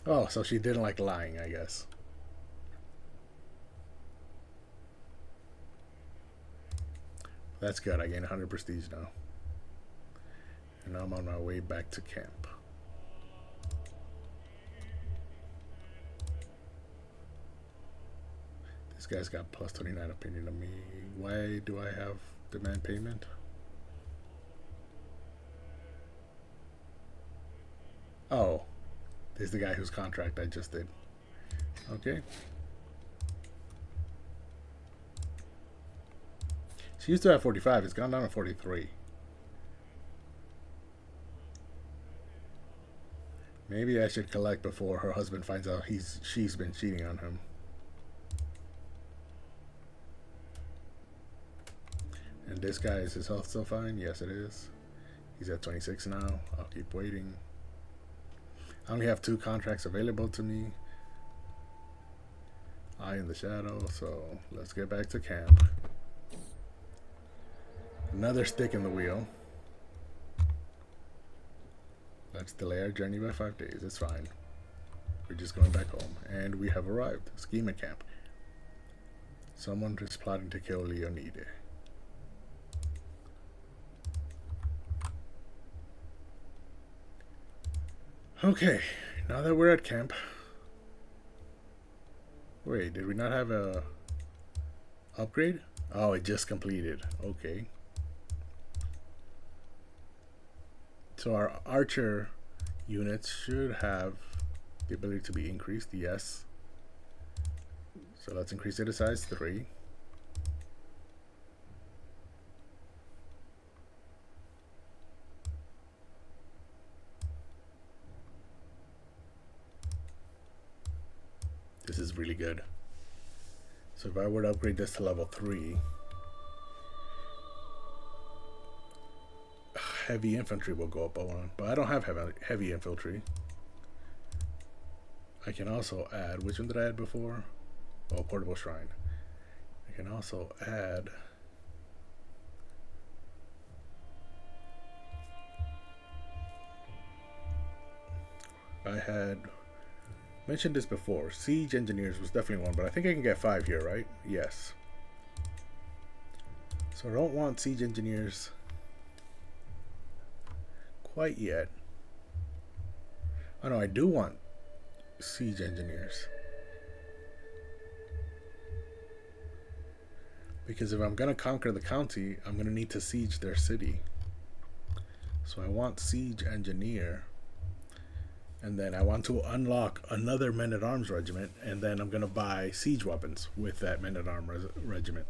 Oh, so she didn't like lying, I guess. That's good. I gained 100 prestige now. And I'm on my way back to camp. This guy's got plus 29 opinion of me. Why do I have demand payment? Oh, this is the guy whose contract I just did. Okay. She used to have 45. It's gone down to 43. Maybe I should collect before her husband finds out she's been cheating on him. And this guy, is his health still fine? Yes, it is. He's at 26 now. I'll keep waiting. I only have 2 contracts available to me. Eye in the shadow, so let's get back to camp. Another stick in the wheel. Let's delay our journey by 5 days. It's fine. We're just going back home. And we have arrived. Schema camp. Someone is plotting to kill Leonide. Okay, now that we're at camp. Wait, did we not have a upgrade? Oh, it just completed. Okay. So our archer units should have the ability to be increased, yes. So let's increase it to size 3. is really good. So if I were to upgrade this to level 3, heavy infantry will go up by 1, but I don't have heavy infantry. I can also add, which one did I add before? Oh, portable shrine. I can also add I had mentioned this before. Siege engineers was definitely one, but I think I can get 5 here, right? Yes. So I don't want siege engineers quite yet. Oh no, I do want siege engineers. Because if I'm going to conquer the county, I'm going to need to siege their city. So I want siege engineer. And then I want to unlock another men-at-arms regiment, and then I'm going to buy siege weapons with that men-at-arms regiment.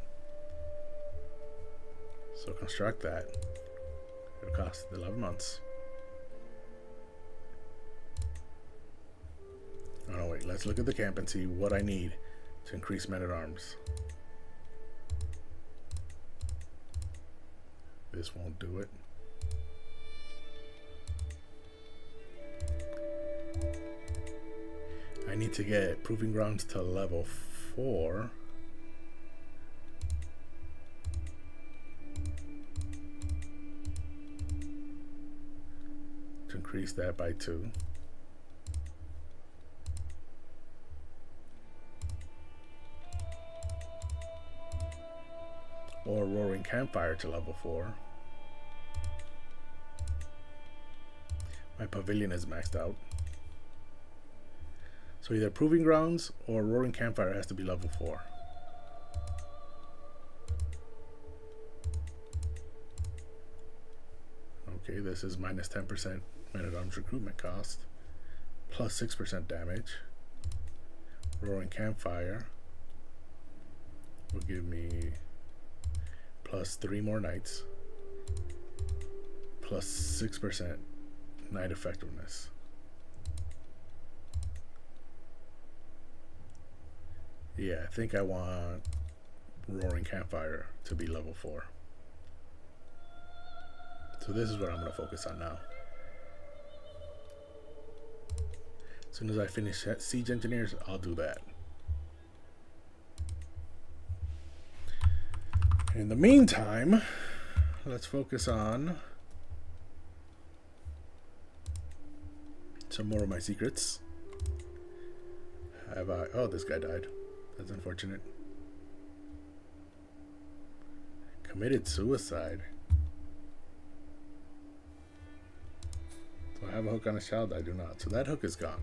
So construct that. It'll cost 11 months. Oh no, wait, let's look at the camp and see what I need to increase men-at-arms. This won't do it. I need to get proving grounds to level 4. To increase that by 2. Or roaring campfire to level 4. My pavilion is maxed out. So either proving grounds or roaring campfire has to be level 4. Okay, this is minus 10% men-at-arms recruitment cost, plus 6% damage. Roaring campfire will give me plus 3 more knights, plus 6% knight effectiveness. Yeah, I think I want roaring campfire to be level 4. So this is what I'm going to focus on now. As soon as I finish siege engineers, I'll do that. In the meantime, let's focus on some more of my secrets. Have I? Oh, this guy died. That's unfortunate. Committed suicide. Do I have a hook on his child? I do not. So that hook is gone.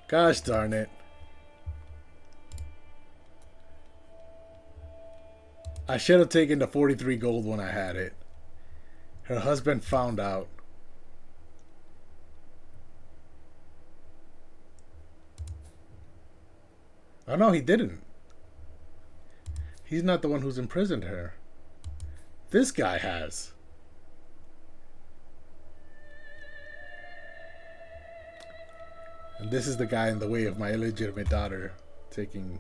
Gosh darn it. I should have taken the 43 gold when I had it. Her husband found out. Oh no, he didn't. He's not the one who's imprisoned her. This guy has. And this is the guy in the way of my illegitimate daughter taking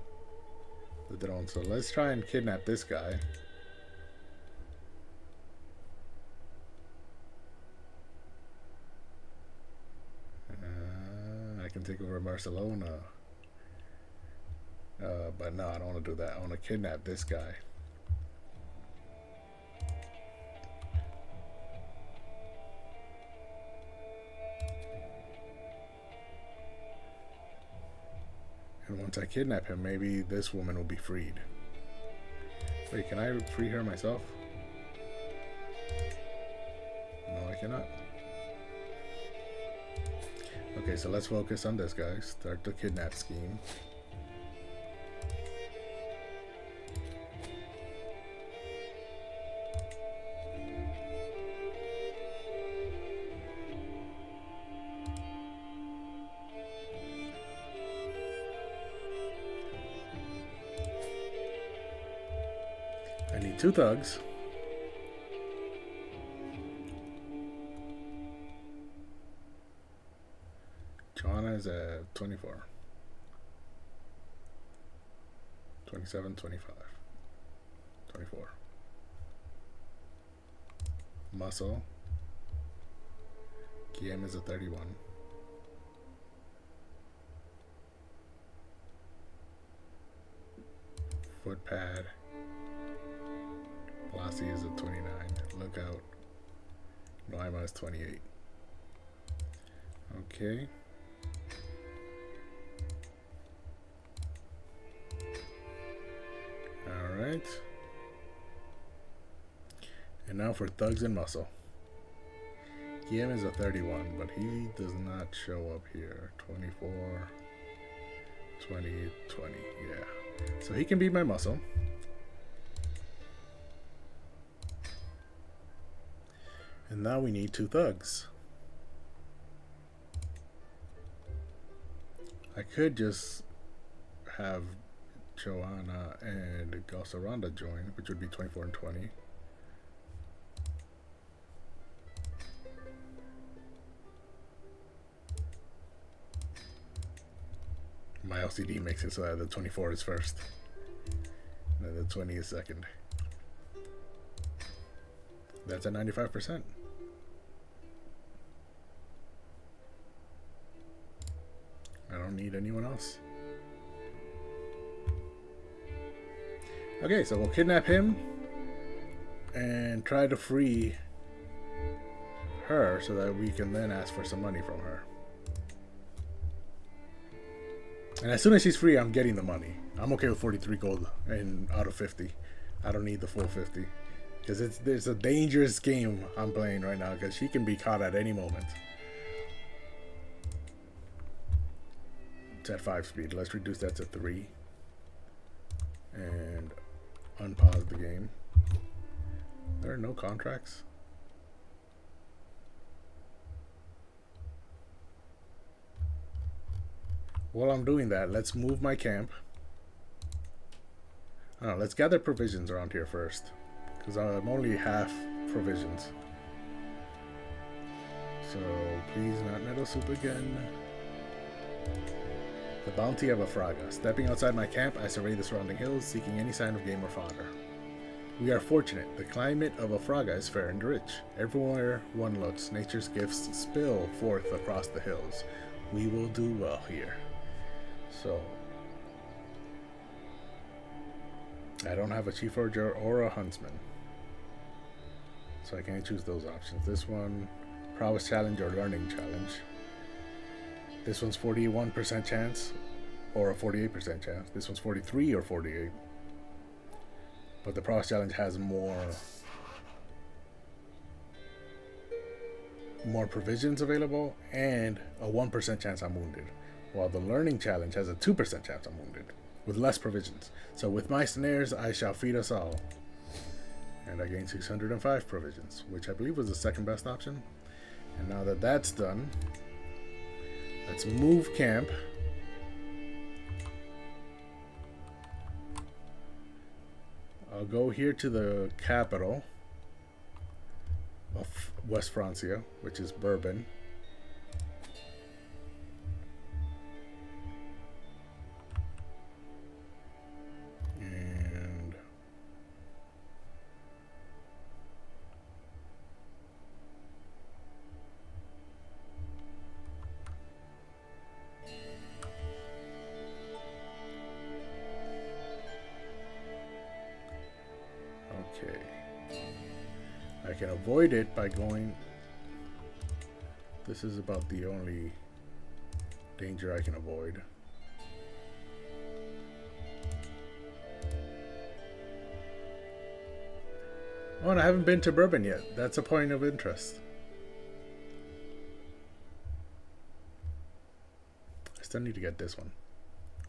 the throne. So let's try and kidnap this guy. I can take over Barcelona. But no, I don't want to do that. I want to kidnap this guy. And once I kidnap him, maybe this woman will be freed. Wait, can I free her myself? No, I cannot. Okay, so let's focus on this guy. Start the kidnap scheme. I need 2 thugs. Supplies at 24. 27, 25. 24. Muscle. Game is a 31. Foot pad. Velocity is a 29. Look out. Noima is 28. Okay. Alright. And now for Thugs and Muscle. Guillaume is a 31, but he does not show up here. 24, 20, 20. Yeah. So he can be my muscle. And now we need 2 thugs. I could just have Joanna and Galceranda join, which would be 24 and 20. My LCD makes it so that the 24 is first, and then the 20 is second. That's at 95%. I don't need anyone else. Okay, so we'll kidnap him and try to free her so that we can then ask for some money from her. And as soon as she's free, I'm getting the money. I'm okay with 43 gold and out of 50. I don't need the full 50. Because it's a dangerous game I'm playing right now, because she can be caught at any moment. It's at 5 speed. Let's reduce that to 3. And unpause the game. There are no contracts. While I'm doing that, let's move my camp. Oh, let's gather provisions around here first, because I'm only half provisions. So please not nettle soup again. The bounty of a Fraga. Stepping outside my camp, I survey the surrounding hills, seeking any sign of game or fodder. We are fortunate. The climate of a Fraga is fair and rich. Everywhere one looks, nature's gifts spill forth across the hills. We will do well here. So, I don't have a chief forger or a huntsman, so I can't choose those options. This one, prowess challenge or learning challenge. This one's 41% chance or a 48% chance. This one's 43 or 48. But the prowess challenge has more provisions available and a 1% chance I'm wounded. While the learning challenge has a 2% chance I'm wounded, with less provisions. So with my snares, I shall feed us all. And I gain 605 provisions, which I believe was the second best option. And now that that's done, let's move camp. I'll go here to the capital of West Francia, which is Bourbon. Okay. I can avoid it by going... This is about the only danger I can avoid. Oh, and I haven't been to Bourbon yet. That's a point of interest. I still need to get this one.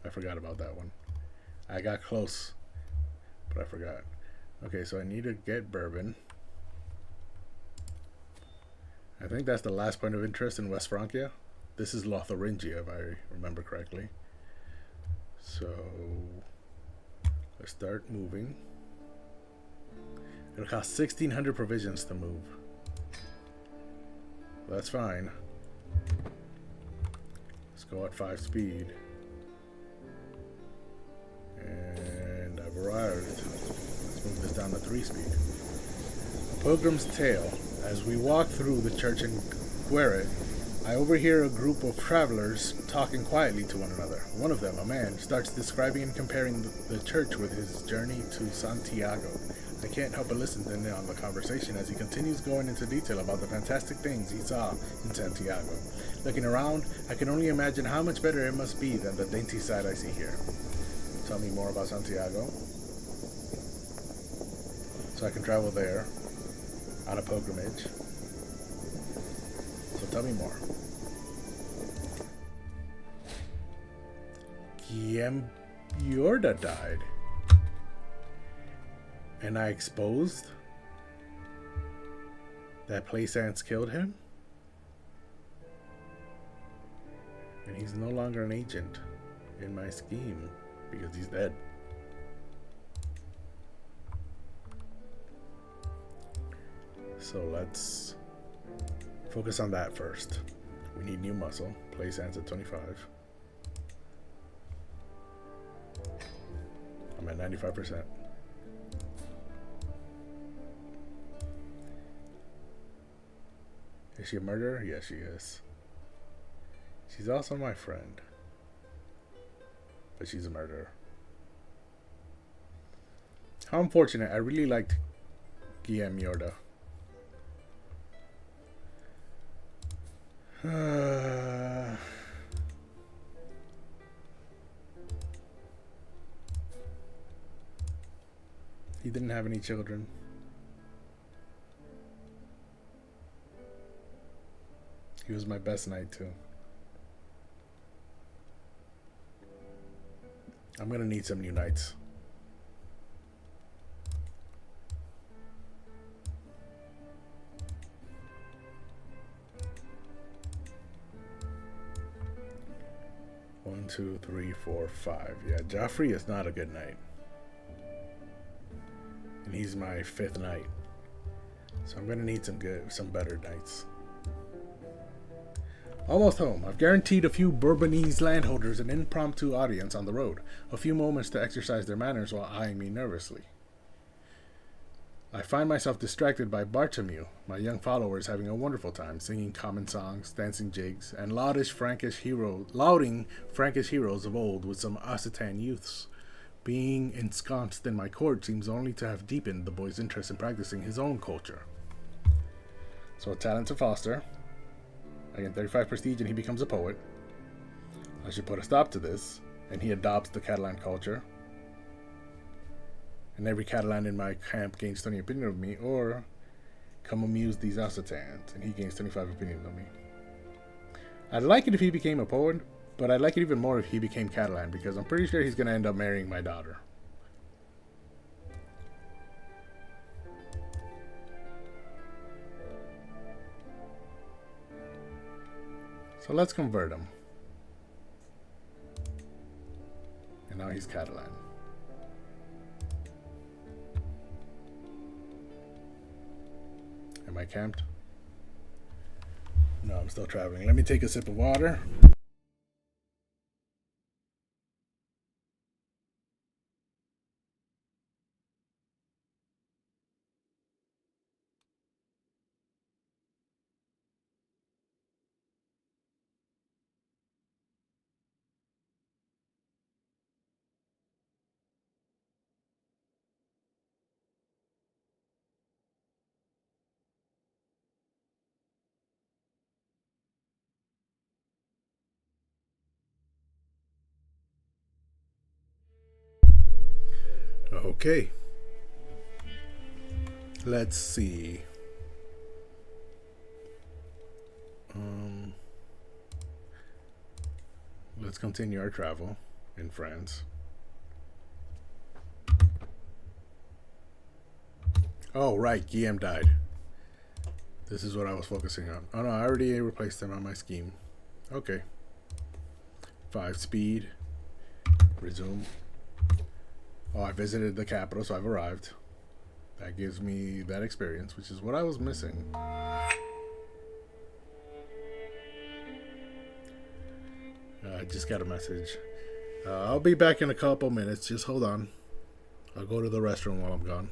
I forgot about that one. I got close, but I forgot. Okay, so I need to get Bourbon. I think that's the last point of interest in West Francia. This is Lotharingia, if I remember correctly. So let's start moving. It'll cost 1,600 provisions to move. That's fine. Let's go at 5 speed. And I've arrived. Let's move this down to 3 speed. A Pilgrim's Tale. As we walk through the church in Gueret, I overhear a group of travelers talking quietly to one another. One of them, a man, starts describing and comparing the church with his journey to Santiago. I can't help but listen in on the conversation as he continues going into detail about the fantastic things he saw in Santiago. Looking around, I can only imagine how much better it must be than the dainty sight I see here. Tell me more about Santiago. So I can travel there on a pilgrimage. So tell me more. Yorda died. And I exposed that Plaisance killed him? And he's no longer an agent in my scheme because he's dead. So let's focus on that first. We need new muscle. Plaisance at 25. I'm at 95%. Is she a murderer? Yes, she is. She's also my friend. But she's a murderer. How unfortunate. I really liked Guillaume Yorda. He didn't have any children. He was my best knight too. I'm gonna need some new knights. One, two, three, four, five. Yeah, Joffrey is not a good knight. And he's my 5th knight. So I'm gonna need some better knights. Almost home. I've guaranteed a few Bourbonese landholders an impromptu audience on the road. A few moments to exercise their manners while eyeing me nervously. I find myself distracted by Bartomeu, my young followers having a wonderful time, singing common songs, dancing jigs, and lauding Frankish heroes of old with some Occitan youths. Being ensconced in my court seems only to have deepened the boy's interest in practicing his own culture. So a talent to foster. I get 35 prestige and he becomes a poet. I should put a stop to this, and he adopts the Catalan culture. And every Catalan in my camp gains 20 opinion of me, or come amuse these Occitans, and he gains 25 opinion of me. I'd like it if he became a poet, but I'd like it even more if he became Catalan, because I'm pretty sure he's going to end up marrying my daughter. So let's convert him. And now he's Catalan. Am I camped? No, I'm still traveling. Let me take a sip of water. Okay. Let's see. Let's continue our travel in France. Oh, right. Guillaume died. This is what I was focusing on. Oh, no. I already replaced him on my scheme. Okay. 5 speed. Resume. Oh, I visited the capital, so I've arrived. That gives me that experience, which is what I was missing. I just got a message. I'll be back in a couple minutes. Just hold on. I'll go to the restroom while I'm gone.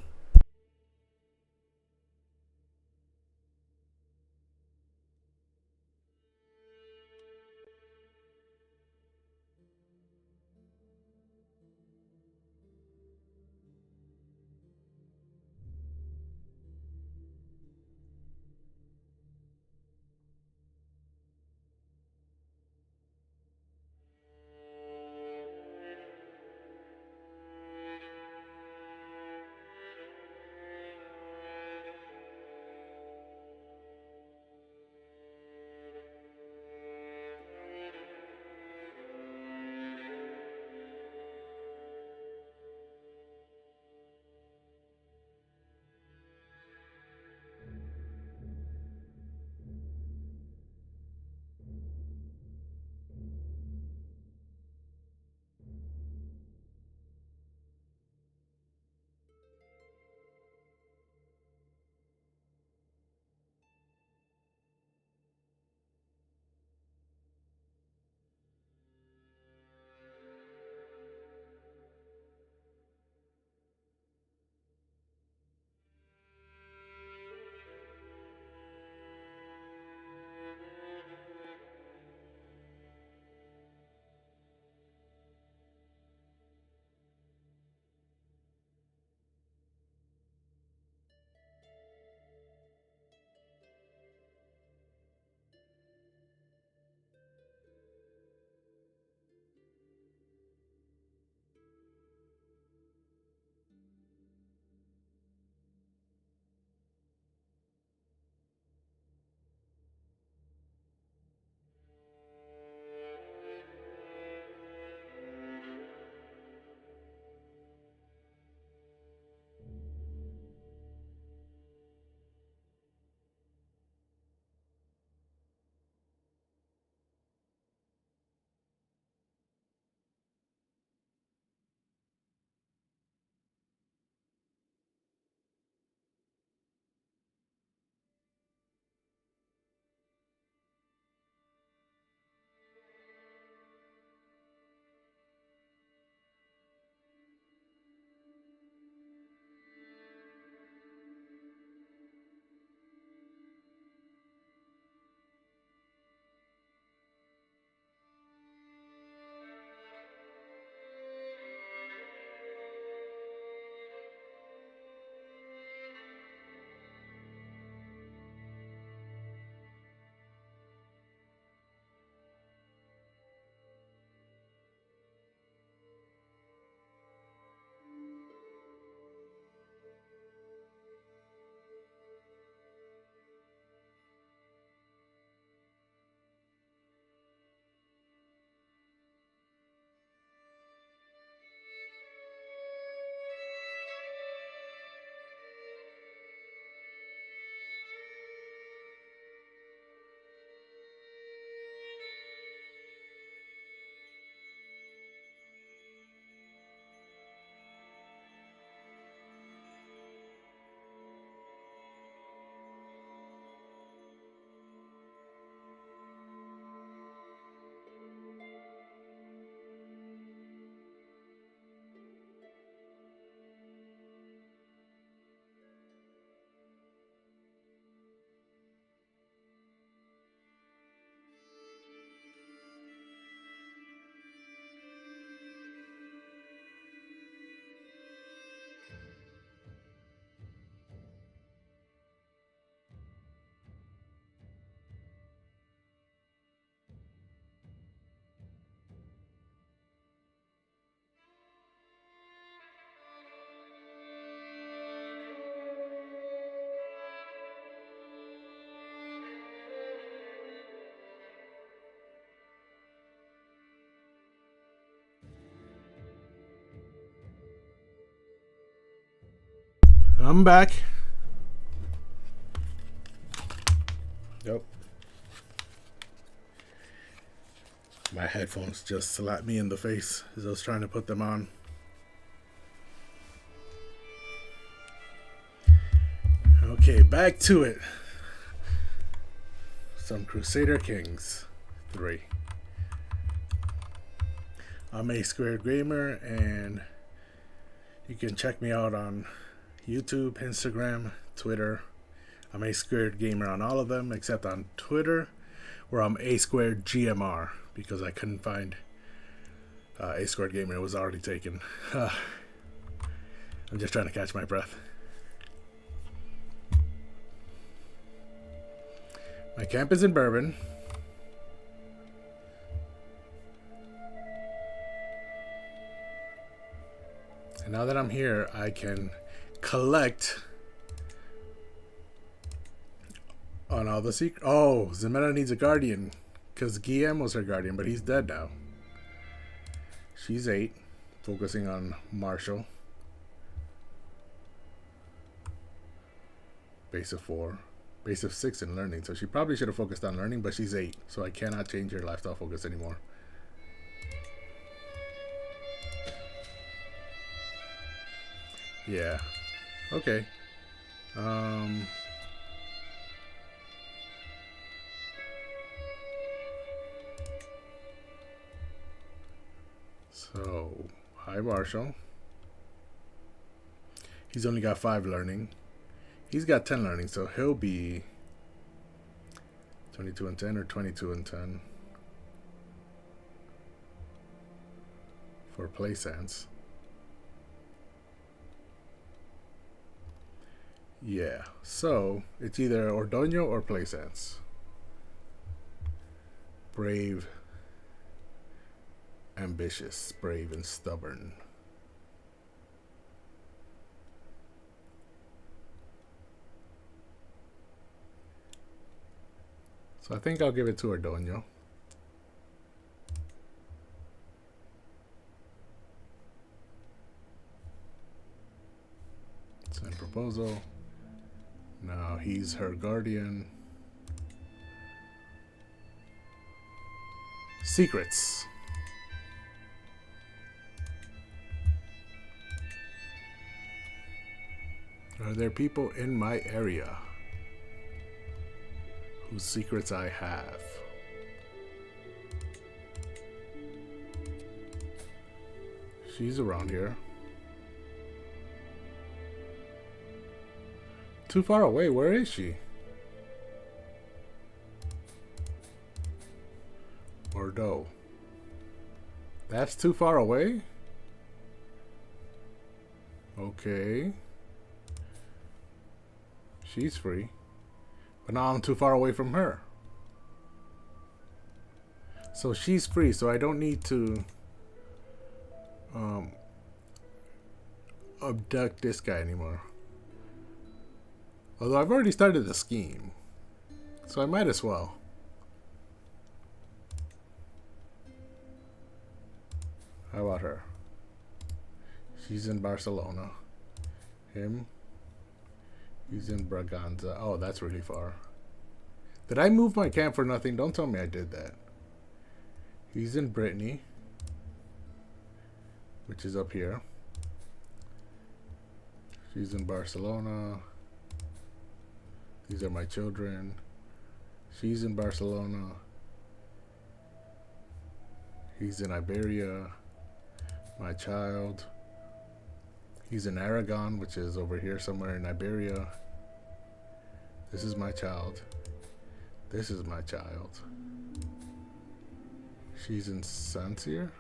I'm back. Yep. My headphones just slapped me in the face as I was trying to put them on. Okay, back to it. Some Crusader Kings 3. I'm A Squared Gamer, and you can check me out on YouTube, Instagram, Twitter. I'm A Squared Gamer on all of them except on Twitter, where I'm A Squared GMR because I couldn't find A Squared Gamer. It was already taken. I'm just trying to catch my breath. My camp is in Bourbon. And now that I'm here, I can collect on all the secrets. Oh, Zemena needs a guardian because Guillaume was her guardian, but he's dead now. She's 8, focusing on Marshall. Base of 4. Base of 6 in learning, so she probably should have focused on learning, but she's 8, so I cannot change her lifestyle focus anymore. Yeah. Okay. So, hi Marshall. He's only got 5 learning. He's got 10 learning, so he'll be 22 and 10 or 22 and 10 for play sense. Yeah, so it's either Ordoño or play sense. Brave, ambitious, brave, and stubborn. So I think I'll give it to Ordoño. Send proposal. Now he's her guardian. Secrets. Are there people in my area whose secrets I have? She's around here. Too far away. Where is she? Bordeaux. That's too far away? Okay. She's free. But now I'm too far away from her. So she's free, so I don't need to abduct this guy anymore. Although I've already started the scheme, so I might as well. How about her? She's in Barcelona. Him. He's in Braganza. Oh, that's really far. Did I move my camp for nothing? Don't tell me I did that. He's in Brittany, which is up here. She's in Barcelona. These are my children. She's in Barcelona. He's in Iberia. My child. He's in Aragon, which is over here somewhere in Iberia. This is my child. This is my child. She's in Sancerre.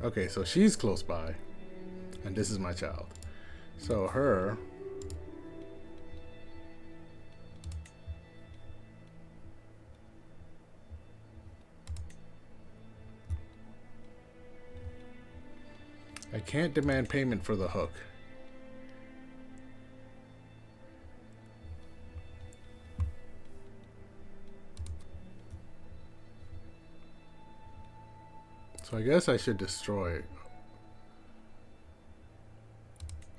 Okay, so she's close by. And this is my child. So her... I can't demand payment for the hook. So I guess I should destroy it.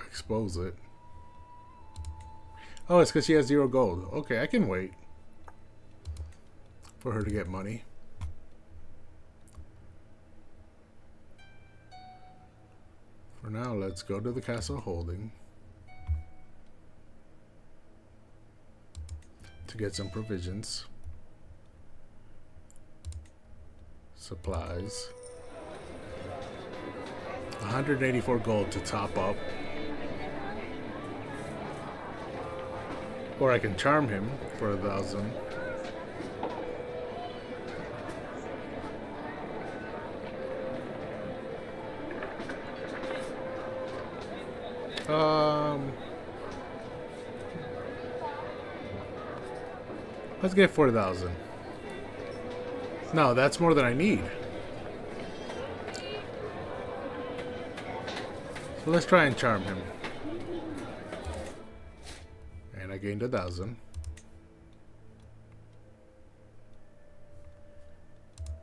Expose it. Oh, it's because she has 0 gold. Okay, I can wait for her to get money. For now, let's go to the castle holding to get some provisions, supplies. 184 gold to top up. Or I can charm him for 1,000. Let's get 4,000. No, that's more than I need. So let's try and charm him. And I gained 1,000.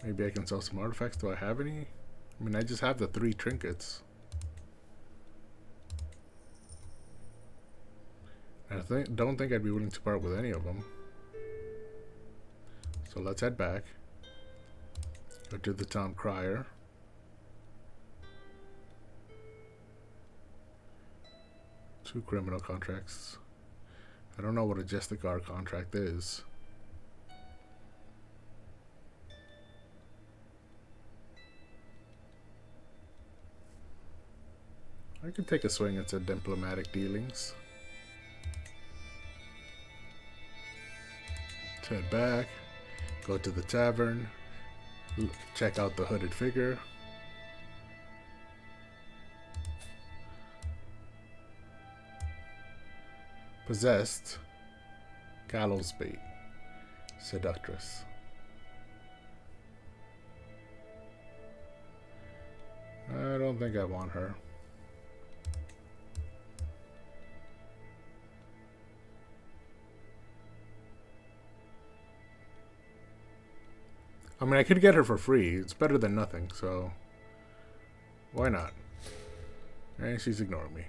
Maybe I can sell some artifacts. Do I have any? I mean, I just have the 3 trinkets. I don't think I'd be willing to part with any of them. So let's head back. Go to the town crier. Two criminal contracts. I don't know what a Justicar contract is. I could take a swing at some diplomatic dealings. Head back, go to the tavern, check out the hooded figure. Possessed, gallows bait, seductress. I don't think I want her. I mean, I could get her for free. It's better than nothing, so why not? And she's ignoring me.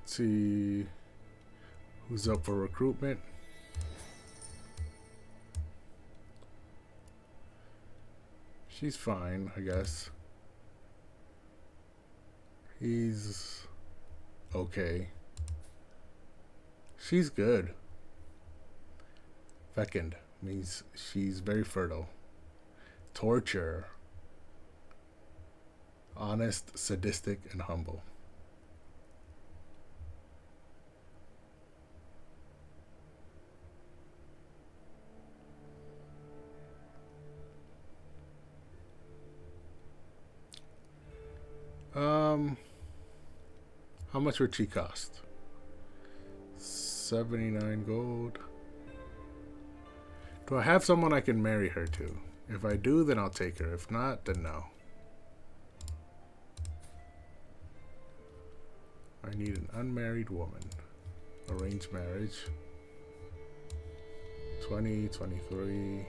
Let's see who's up for recruitment. She's fine, I guess. He's okay. She's good. Fecund means she's very fertile. Torture. Honest, sadistic, and humble. How much would she cost? 79 gold. Do I have someone I can marry her to? If I do, then I'll take her. If not, then no. I need an unmarried woman. Arranged marriage. 20, 23.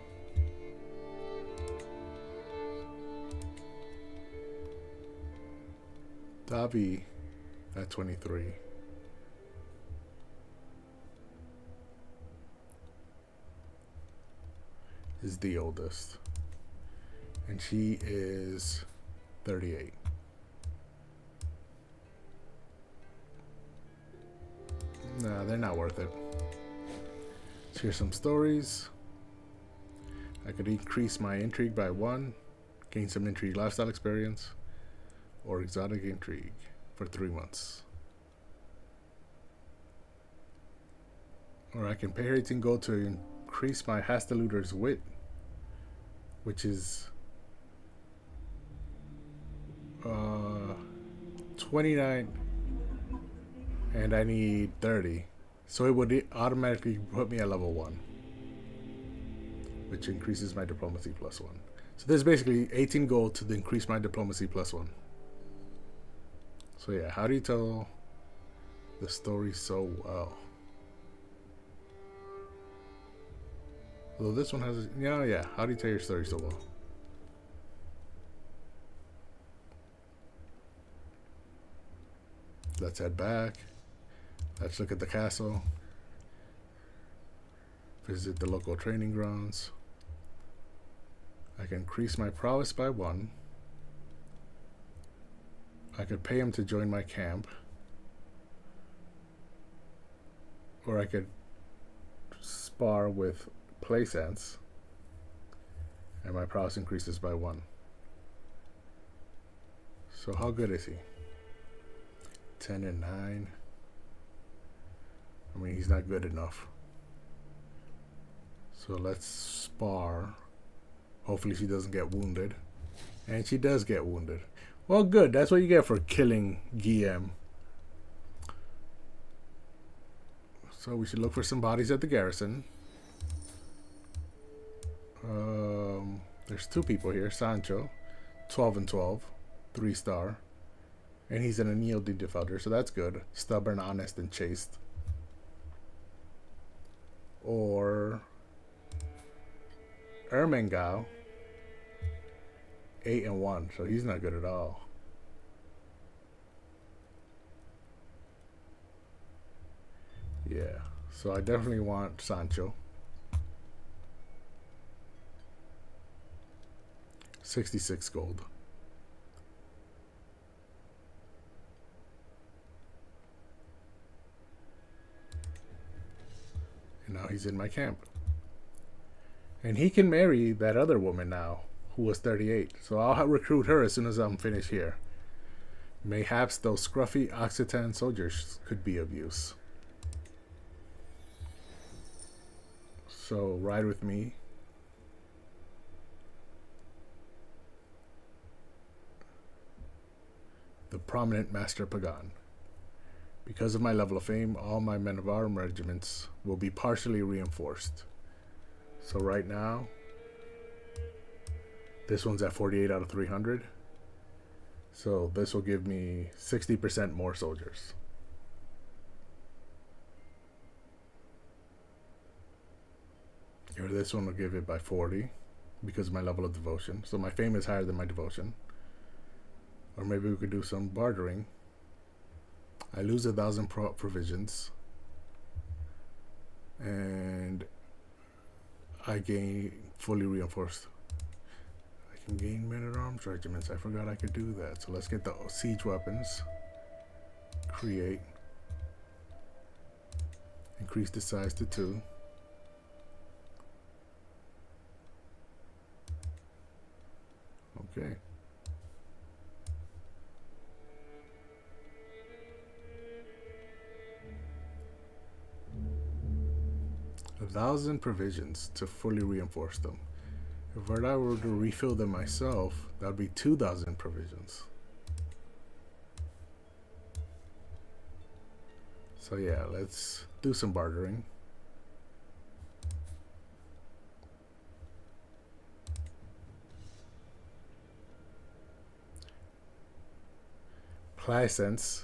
Davi at 23. Is the oldest. And she is 38. Nah, they're not worth it. Let's hear some stories. I could increase my intrigue by 1, gain some intrigue lifestyle experience, or exotic intrigue for 3 months. Or I can pay her 18 gold to increase my Hastelooter's wit, which is 29, and I need 30. So it would automatically put me at level 1, which increases my diplomacy +1. So this is basically 18 gold to increase my diplomacy +1. So yeah, how do you tell the story so well? Although this one has, yeah. How do you tell your story so well? Let's head back. Let's look at the castle. Visit the local training grounds. I can increase my prowess by 1. I could pay him to join my camp. Or I could spar with play sense. And my prowess increases by 1. So how good is he? 10 and 9. I mean, he's not good enough. So let's spar. Hopefully she doesn't get wounded. And she does get wounded. Well, good. That's what you get for killing Guillaume. So we should look for some bodies at the garrison. There's 2 people here. Sancho, 12 and 12, 3-star. And he's an annealed defounder, so that's good. Stubborn, honest, and chaste. Or Ermengarde, 8 and 1, so he's not good at all. Yeah, so I definitely want Sancho. 66 gold. And now he's in my camp. And he can marry that other woman now, who was 38. So I'll recruit her as soon as I'm finished here. Mayhaps those scruffy Occitan soldiers could be of use. So ride with me. The prominent Master Pagan. Because of my level of fame, all my men of arms regiments will be partially reinforced. So right now, this one's at 48 out of 300. So this will give me 60% more soldiers. Or this one will give it by 40 because of my level of devotion. So my fame is higher than my devotion. Or maybe we could do some bartering. I lose 1,000 provisions. And I gain fully reinforced. I can gain men-at-arms regiments. I forgot I could do that. So let's get the siege weapons. Create. Increase the size to 2. Okay. A 1,000 provisions to fully reinforce them. If I were to refill them myself, that would be 2,000 provisions. So yeah, let's do some bartering. Plaisance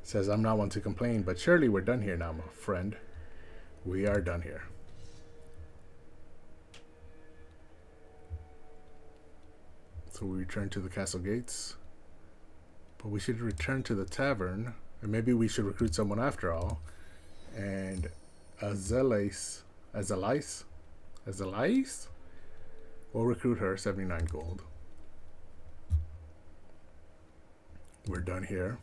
says, I'm not one to complain, but surely we're done here now, my friend. We are done here. So we return to the castle gates. But we should return to the tavern. And maybe we should recruit someone after all. And Azalais, we'll recruit her, 79 gold. We're done here.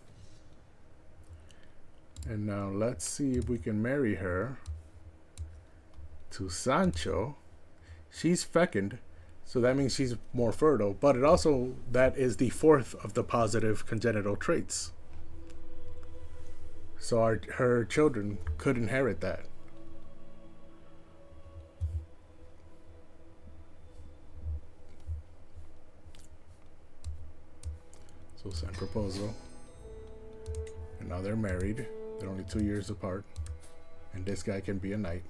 And now let's see if we can marry her to Sancho. She's fecund, so that means she's more fertile, but it also, that is the 4th of the positive congenital traits. So her children could inherit that. So send proposal. And now they're married. They're only 2 years apart. And this guy can be a knight.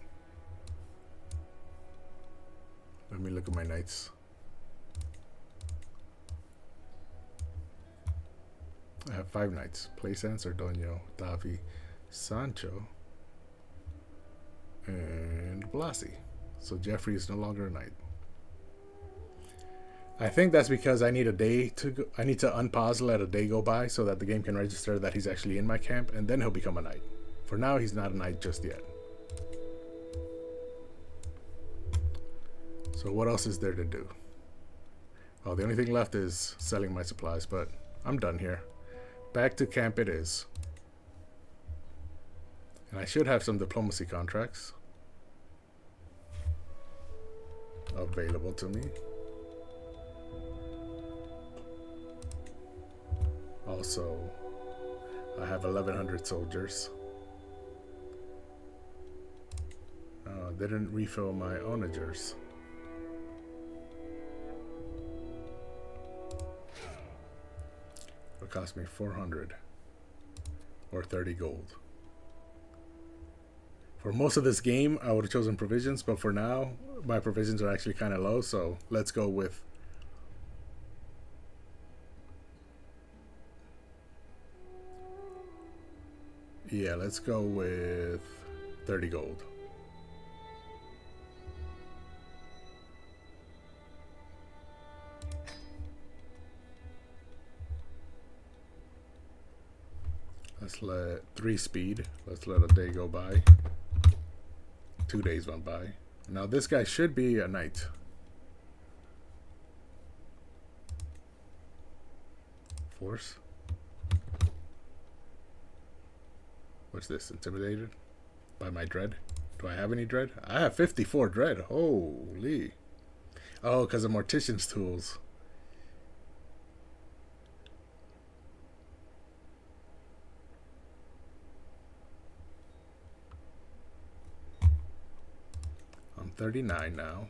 Let me look at my knights. I have 5 knights. Plaisance, Ordonio, Davi, Sancho, and Blasi. So Jeffrey is no longer a knight. I think that's because I need a day to go. I need to unpause, let a day go by so that the game can register that he's actually in my camp, and then he'll become a knight. For now, he's not a knight just yet. So what else is there to do? Oh, the only thing left is selling my supplies, but I'm done here. Back to camp it is. And I should have some diplomacy contracts available to me. Also, I have 1,100 soldiers. Didn't refill my onagers. It cost me 400 or 30 gold. For most of this game, I would have chosen provisions, but for now, my provisions are actually kind of low, so let's go with... Yeah, let's go with 30 gold. Let's let 3 speed. Let's let a day go by. 2 days went by. Now this guy should be a knight. Force. What's this? Intimidated by my dread? Do I have any dread? I have 54 dread. Holy. Oh, because of Mortician's tools. I'm 39 now.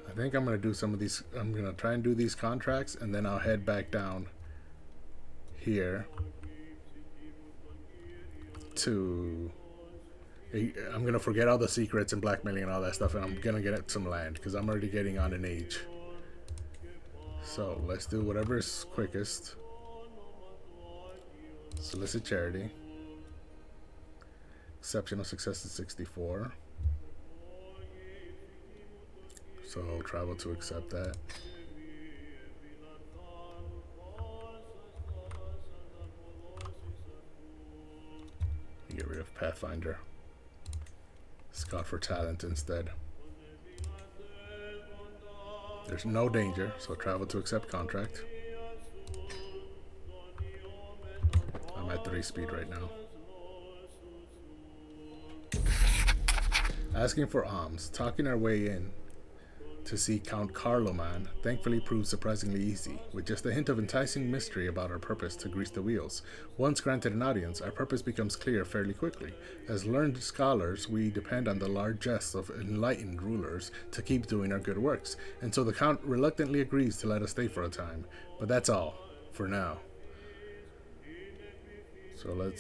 I think I'm going to do some of these. I'm going to try and do these contracts, and then I'll head back down here to... I'm going to forget all the secrets and blackmailing and all that stuff, and I'm going to get some land, because I'm already getting on in age. So let's do whatever is quickest. Solicit charity. Exceptional success is 64. So I'll travel to accept that. Get rid of Pathfinder. Scout for talent instead. There's no danger, so travel to accept contract. I'm at 3 speed right now. Asking for alms. Talking our way in to see Count Carloman thankfully proved surprisingly easy, with just a hint of enticing mystery about our purpose to grease the wheels. Once granted an audience, our purpose becomes clear fairly quickly. As learned scholars, we depend on the largesse of enlightened rulers to keep doing our good works, and so the Count reluctantly agrees to let us stay for a time. But that's all, for now. So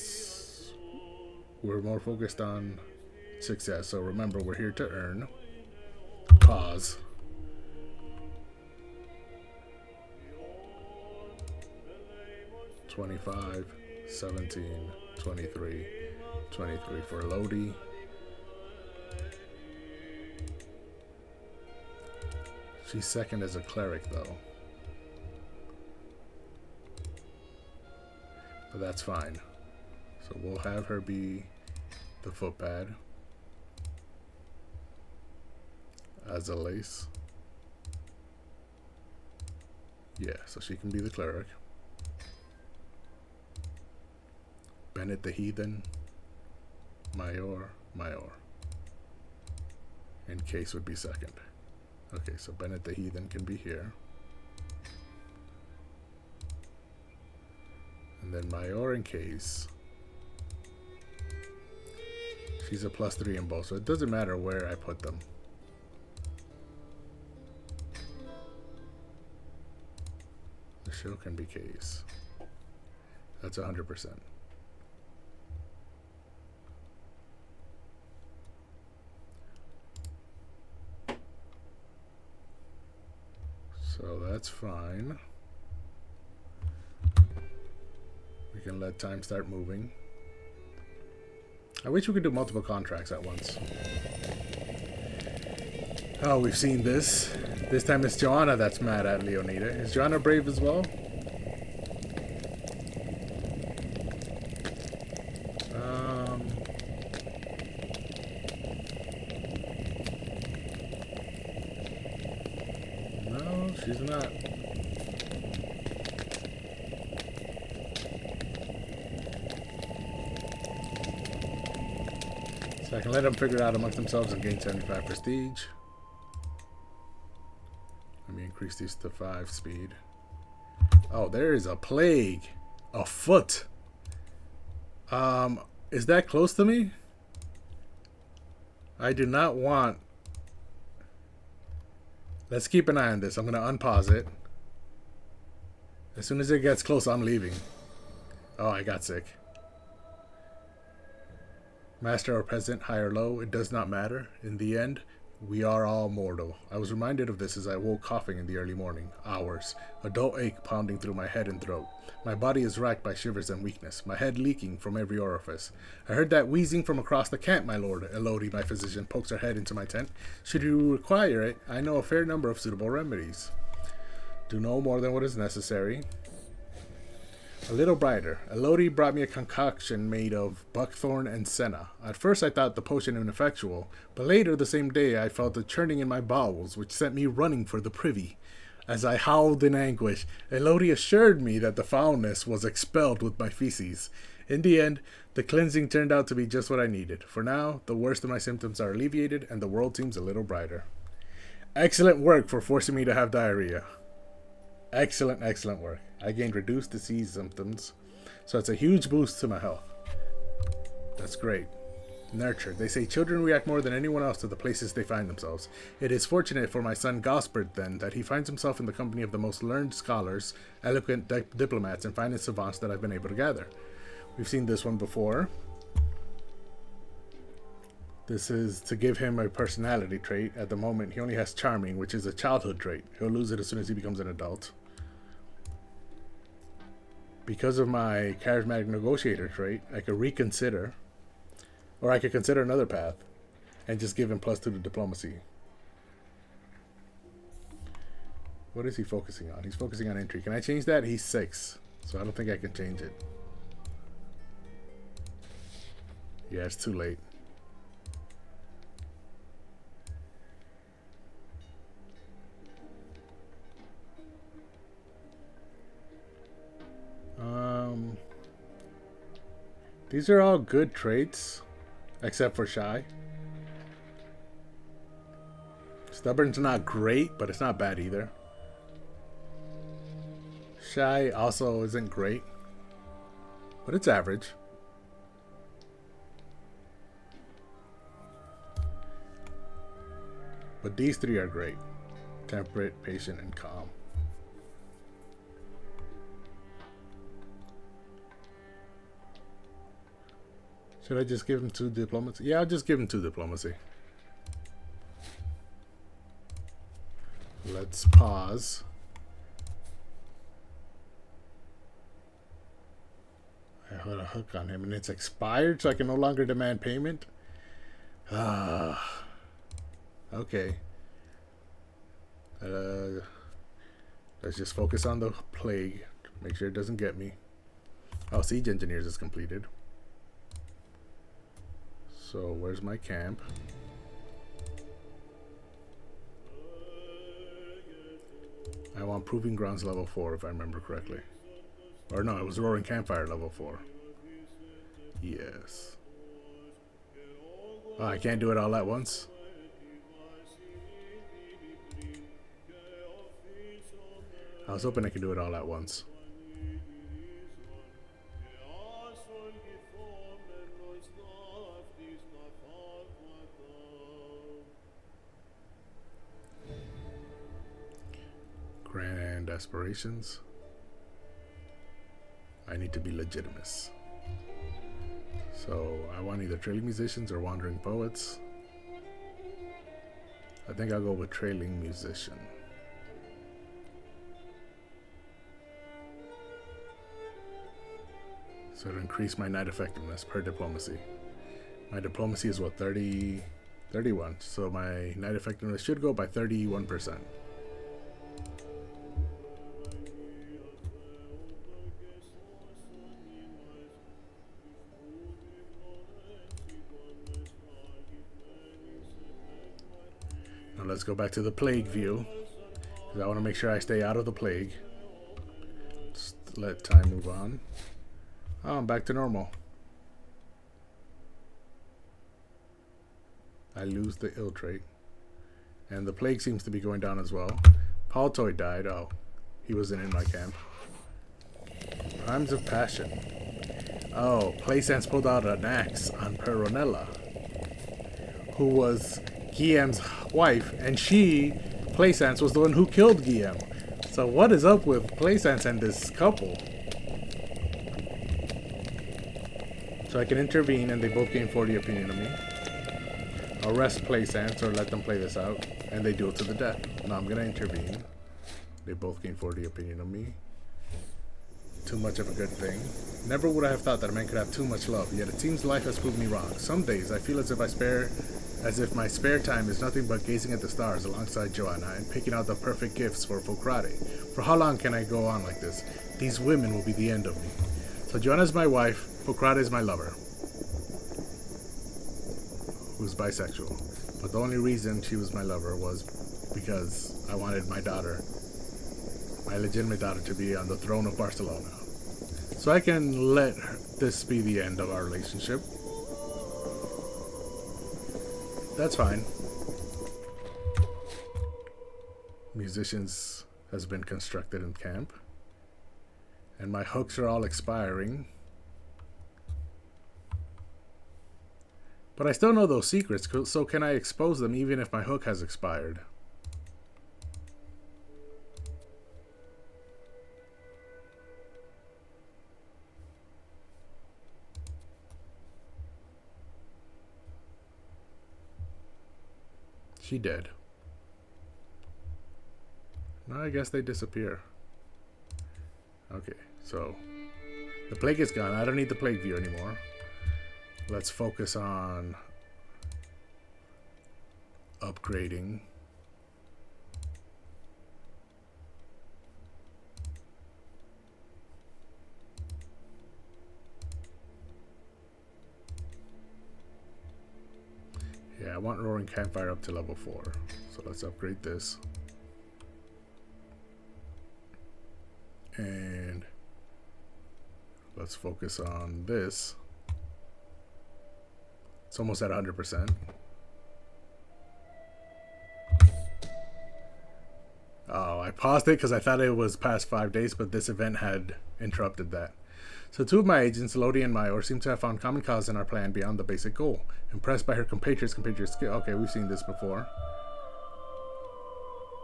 we're more focused on success, so remember, we're here to earn. Cause. $25, $17, $23, $23 for Lodi. She's second as a cleric though. But that's fine. So we'll have her be the footpad. As a lace. Yeah, so she can be the cleric. Bennett the Heathen. Mayor. And Case would be second. Okay, so Bennett the Heathen can be here. And then Mayor and Case. She's a +3 in both, so it doesn't matter where I put them. The show can be Case. That's 100%. So that's fine. We can let time start moving. I wish we could do multiple contracts at once. Oh, we've seen this. This time it's Joanna that's mad at Leonida. Is Joanna brave as well? No, she's not. So I can let them figure it out amongst themselves and gain 75 prestige. Let me increase these to 5 speed. Oh, there is a plague afoot. Is that close to me? I do not want... Let's keep an eye on this. I'm going to unpause it. As soon as it gets close, I'm leaving. Oh, I got sick. Master or peasant, high or low, it does not matter. In the end, we are all mortal. I was reminded of this as I woke coughing in the early morning hours, a dull ache pounding through my head and throat. My body is racked by shivers and weakness, my head leaking from every orifice. I heard that wheezing from across the camp, my lord. Elodie, my physician, pokes her head into my tent. Should you require it, I know a fair number of suitable remedies. Do no more than what is necessary. A little brighter. Elodie brought me a concoction made of buckthorn and senna. At first I thought the potion ineffectual, but later the same day I felt a churning in my bowels, which sent me running for the privy. As I howled in anguish, Elodie assured me that the foulness was expelled with my feces. In the end, the cleansing turned out to be just what I needed. For now, the worst of my symptoms are alleviated, and the world seems a little brighter. Excellent work for forcing me to have diarrhea. Excellent, excellent work. I gained reduced disease symptoms, so it's a huge boost to my health. That's great. Nurture. They say children react more than anyone else to the places they find themselves. It is fortunate for my son Gospert, then, that he finds himself in the company of the most learned scholars, eloquent diplomats, and finest savants that I've been able to gather. We've seen this one before. This is to give him a personality trait. At the moment, he only has charming, which is a childhood trait. He'll lose it as soon as he becomes an adult. Because of my charismatic negotiator trait, I could reconsider, or I could consider another path and just give him +2 to diplomacy. What is he focusing on? He's focusing on intrigue. Can I change that? He's 6, so I don't think I can change it. Yeah, it's too late. These are all good traits, except for shy. Stubborn's not great, but it's not bad either. Shy also isn't great, but it's average. But these 3 are great. Temperate, patient, and calm. Should I just give him 2 diplomacy? Yeah, I'll just give him 2 diplomacy. Let's pause. I had a hook on him and it's expired, so I can no longer demand payment. Okay. Let's just focus on the plague. Make sure it doesn't get me. Oh, siege engineers is completed. So where's my camp? I want Proving Grounds level 4 if I remember correctly. Or no, it was Roaring Campfire level 4. Yes. Oh, I can't do it all at once. I was hoping I could do it all at once. Grand aspirations. I need to be legitimate. So I want either trailing musicians or wandering poets. I think I'll go with trailing musician. So to increase my knight effectiveness per diplomacy. My diplomacy is what, 31. So my knight effectiveness should go by 31%. Now let's go back to the plague view, because I want to make sure I stay out of the plague. Just let time move on. Oh, I'm back to normal. I lose the ill trait. And the plague seems to be going down as well. Paul Toy died. Oh, he wasn't in my camp. Crimes of Passion. Oh, Playsance pulled out an axe on Peronella, who was Guillem's wife, and she, Playsance, was the one who killed Guillem. So what is up with Playsance and this couple? So I can intervene and they both gain 40 opinion of me. Arrest Playsance or let them play this out, and they do it to the death. Now I'm gonna intervene. They both gain 40 opinion of me. Too much of a good thing. Never would I have thought that a man could have too much love, yet it seems life has proved me wrong. Some days I feel as if my spare time is nothing but gazing at the stars alongside Joanna and picking out the perfect gifts for Focrate. For how long can I go on like this? These women will be the end of me. So Joanna's my wife, Focrate is my lover, who's bisexual. But the only reason she was my lover was because I wanted my daughter, my legitimate daughter, to be on the throne of Barcelona. So I can let this be the end of our relationship. That's fine. Musicians has been constructed in camp. And my hooks are all expiring. But I still know those secrets, so can I expose them even if my hook has expired? She dead. No, I guess they disappear. Okay, so the plague is gone. I don't need the plague view anymore. Let's focus on upgrading. Yeah, I want Roaring Campfire up to level 4. So let's upgrade this. And let's focus on this. It's almost at 100%. Oh, I paused it because I thought it was past 5 days, but this event had interrupted that. So 2 of my agents, Lodi and Mayor, seem to have found common cause in our plan beyond the basic goal. Impressed by her compatriots' skill. Okay, we've seen this before.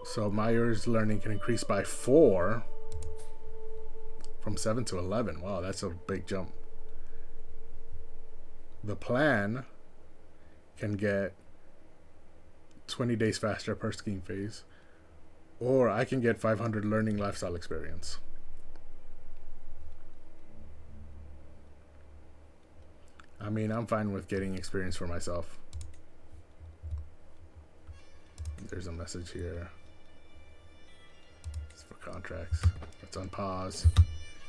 So Mayor's learning can increase by 4. From 7 to 11. Wow, that's a big jump. The plan can get 20 days faster per scheme phase. Or I can get 500 learning lifestyle experience. I mean, I'm fine with getting experience for myself. There's a message here. It's for contracts. Let's unpause.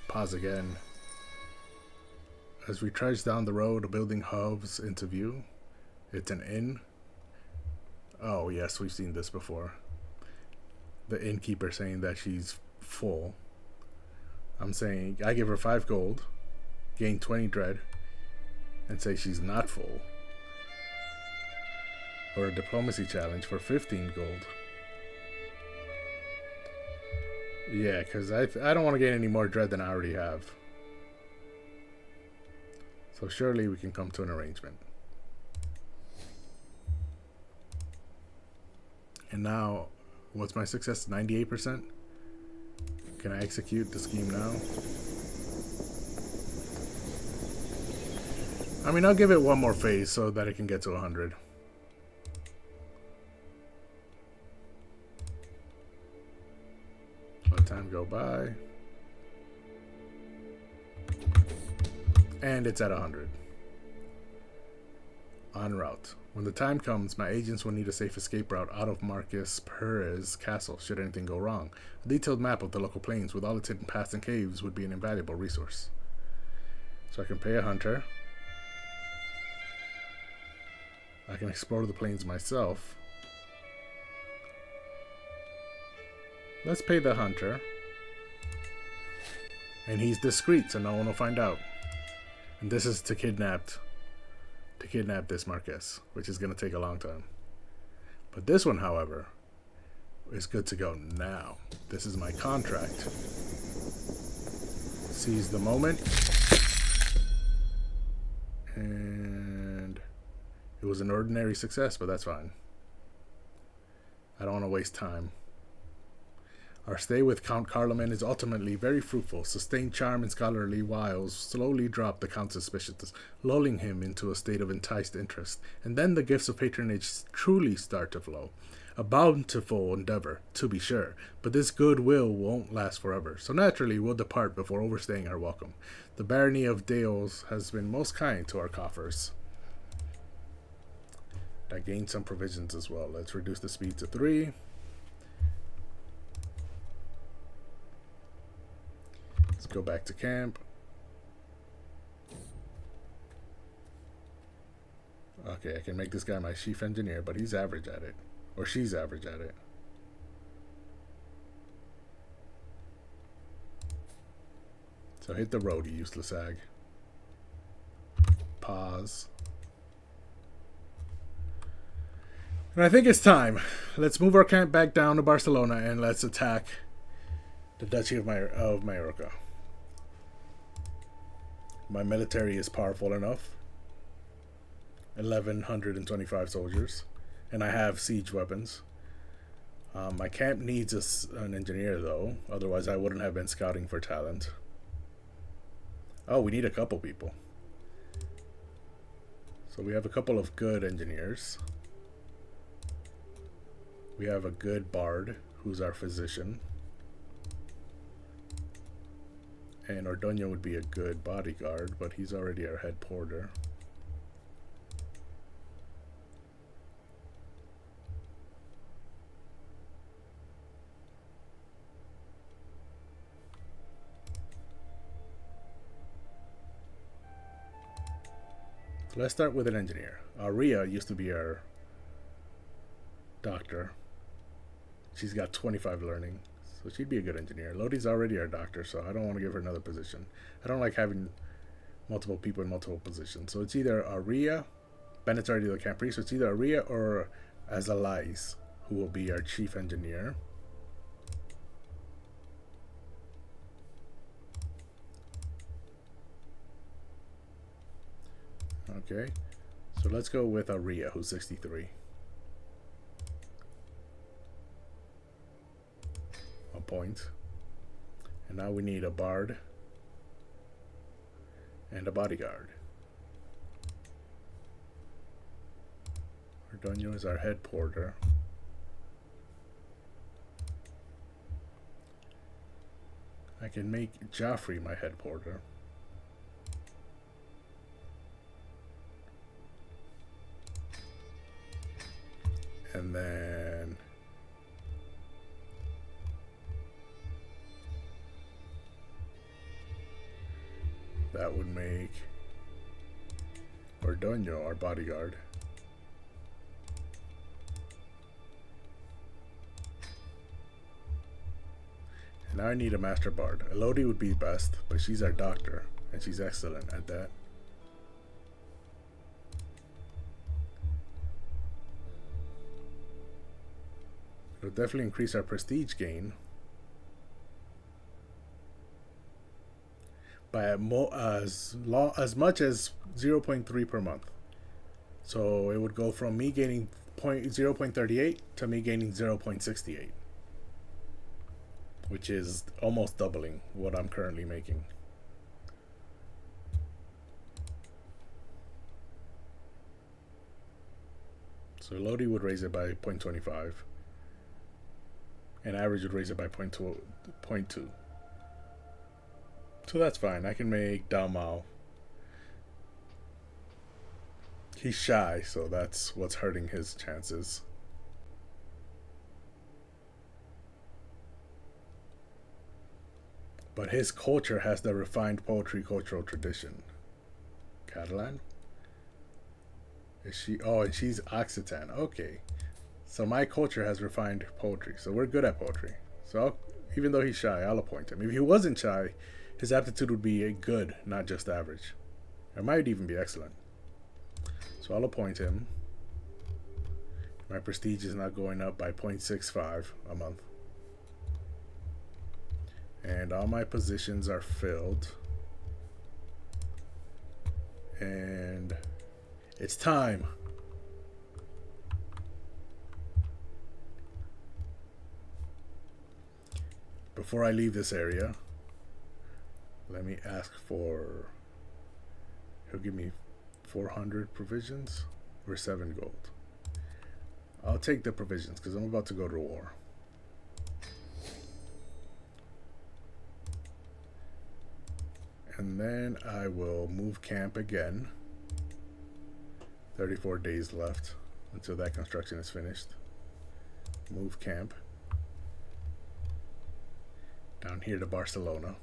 Pause again. As we trudge down the road, a building hoves into view. It's an inn. Oh yes, we've seen this before. The innkeeper saying that she's full. I'm saying I give her 5 gold, gain 20 dread, and say she's not full. Or a diplomacy challenge for 15 gold. Yeah, because I don't want to gain any more dread than I already have. So surely we can come to an arrangement. And now, what's my success? 98%? Can I execute the scheme now? I mean, I'll give it one more phase so that it can get to 100. Let time go by. And it's at 100. En route. When the time comes, my agents will need a safe escape route out of Marcus Perez Castle should anything go wrong. A detailed map of the local plains with all its hidden paths and caves would be an invaluable resource. So I can pay a hunter. I can explore the plains myself. Let's pay the hunter. And he's discreet, so no one will find out. And this is to kidnap this Marquez, which is going to take a long time. But this one, however, is good to go now. This is my contract. Seize the moment. And it was an ordinary success, but that's fine. I don't want to waste time. Our stay with Count Carloman is ultimately very fruitful. Sustained charm and scholarly wiles slowly drop the Count's suspicions, lulling him into a state of enticed interest. And then the gifts of patronage truly start to flow. A bountiful endeavor, to be sure, but this goodwill won't last forever, so naturally we'll depart before overstaying our welcome. The barony of Deos has been most kind to our coffers. I gained some provisions as well. Let's reduce the speed to 3. Let's go back to camp. Okay, I can make this guy my chief engineer, but he's average at it. Or she's average at it. So hit the road, you useless ag. Pause. And I think it's time. Let's move our camp back down to Barcelona and let's attack the Duchy of Majorca. My military is powerful enough. 1,125 soldiers. And I have siege weapons. My camp needs an engineer, though. Otherwise, I wouldn't have been scouting for talent. Oh, we need a couple people. So we have a couple of good engineers. We have a good bard, who's our physician. And Ordoño would be a good bodyguard, but he's already our head porter. So let's start with an engineer. Aria used to be our doctor. She's got 25 learning. So she'd be a good engineer. Lodi's already our doctor, so I don't want to give her another position. I don't like having multiple people in multiple positions. So it's either Aria, Bennett's already the camp priest, so it's either Aria or Azalais, who will be our chief engineer. Okay, so let's go with Aria, who's 63. Point. And now we need a bard and a bodyguard. Ordoño is our head porter. I can make Joffrey my head porter. And then that would make Ordoño our bodyguard. And now I need a master bard. Elodie would be best, but she's our doctor, and she's excellent at that. It'll definitely increase our prestige gain by as much as 0.3 per month. So it would go from me gaining 0.38 to me gaining 0.68, which is almost doubling what I'm currently making. So Lodi would raise it by 0.25, and average would raise it by 0.2. So that's fine. I can make Dalmau. He's shy, so that's what's hurting his chances. But his culture has the refined poetry cultural tradition. Catalan? Is she? Oh, and she's Occitan. Okay. So my culture has refined poetry. So we're good at poetry. So even though he's shy, I'll appoint him. If he wasn't shy, his aptitude would be good, not just average. It might even be excellent. So I'll appoint him. My prestige is now going up by 0.65 a month. And all my positions are filled. And it's time. Before I leave this area, let me ask for, he'll give me 400 provisions or 7 gold. I'll take the provisions because I'm about to go to war. And then I will move camp again. 34 days left until that construction is finished. Move camp down here to Barcelona.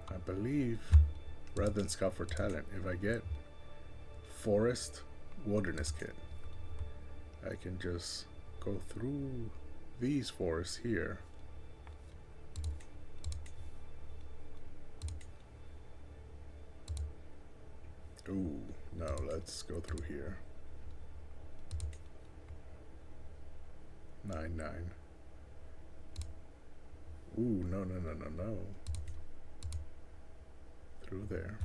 I believe, rather than scout for talent, if I get forest wilderness kit, I can just go through these forests here. Ooh, no, let's go through here. 9, 9. Ooh, no. Through there.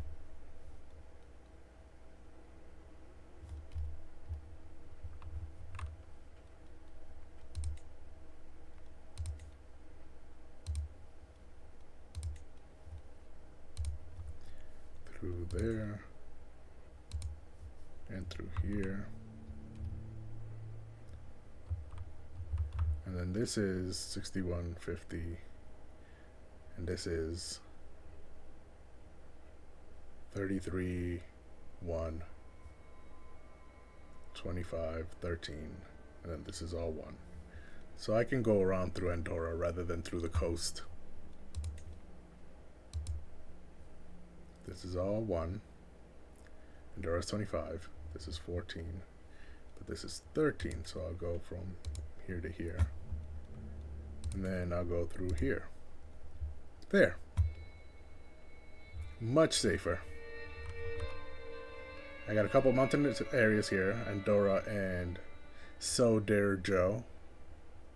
Through there. And through here. And then this is 6150. And this is 33, 1, 25, 13, and then this is all 1. So I can go around through Andorra rather than through the coast. This is all 1. Andorra's 25. This is 14. But this is 13, so I'll go from here to here. And then I'll go through here. There. Much safer. I got a couple mountainous areas here, Andorra and Soderjo.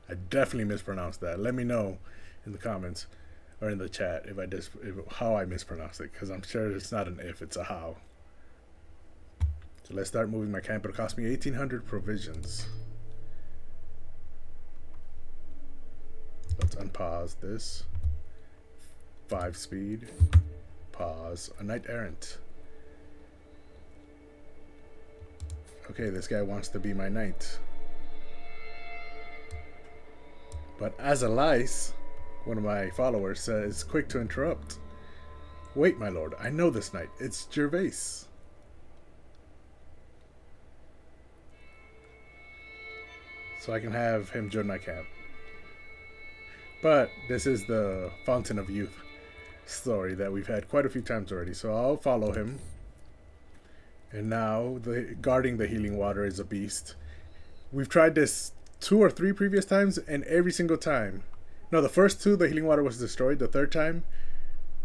I definitely mispronounced that. Let me know in the comments or in the chat if how I mispronounced it, because I'm sure it's not an if, it's a how. So let's start moving my camp. It'll cost me 1,800 provisions. Let's unpause this. 5 speed. Pause. A knight errant. Okay, this guy wants to be my knight. But as a lice, one of my followers says, quick to interrupt. Wait, my lord, I know this knight. It's Gervais. So I can have him join my camp. But this is the Fountain of Youth story that we've had quite a few times already. So I'll follow him. And now, guarding the healing water is a beast. We've tried this 2 or 3 previous times, and every single time. No, the first 2, the healing water was destroyed. The 3rd time,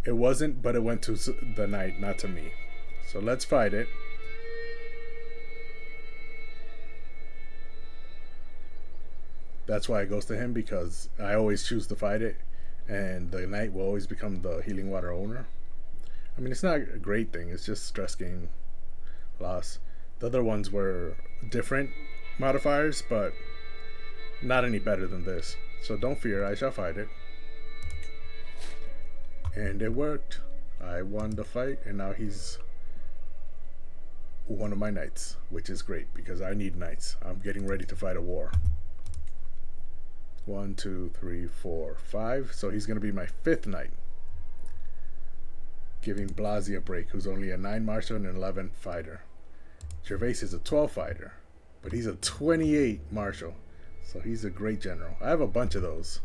it wasn't, but it went to the knight, not to me. So let's fight it. That's why it goes to him, because I always choose to fight it, and the knight will always become the healing water owner. I mean, it's not a great thing. It's just stress gain. Loss. The other ones were different modifiers, but not any better than this. So don't fear, I shall fight it. And it worked. I won the fight, and now he's one of my knights, which is great because I need knights. I'm getting ready to fight a war. 1, 2, 3, 4, 5. So he's going to be my 5th knight. Giving Blasi a break, who's only a 9 martial and an 11 fighter. Gervais is a 12 fighter, but he's a 28 martial, so he's a great general. I have a bunch of those.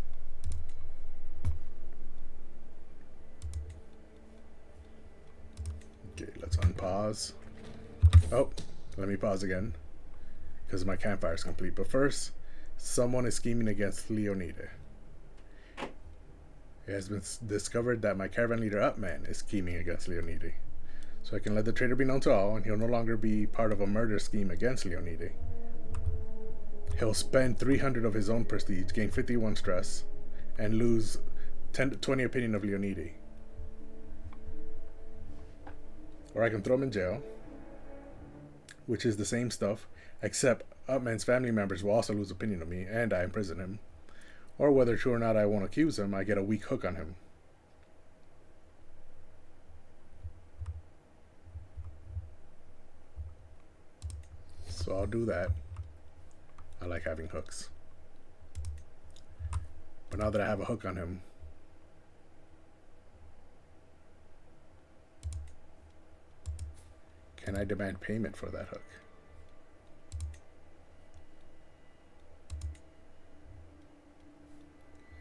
Okay, let's unpause. Oh, let me pause again, because my campfire is complete. But first, someone is scheming against Leonide. It has been discovered that my caravan leader Upman is scheming against Leonidi. So I can let the traitor be known to all, and he'll no longer be part of a murder scheme against Leonidi. He'll spend 300 of his own prestige, gain 51 stress, and lose 10 to 20 opinion of Leonidi. Or I can throw him in jail, which is the same stuff, except Upman's family members will also lose opinion of me, and I imprison him. Or whether true or not I won't accuse him, I get a weak hook on him. So I'll do that. I like having hooks. But now that I have a hook on him, can I demand payment for that hook?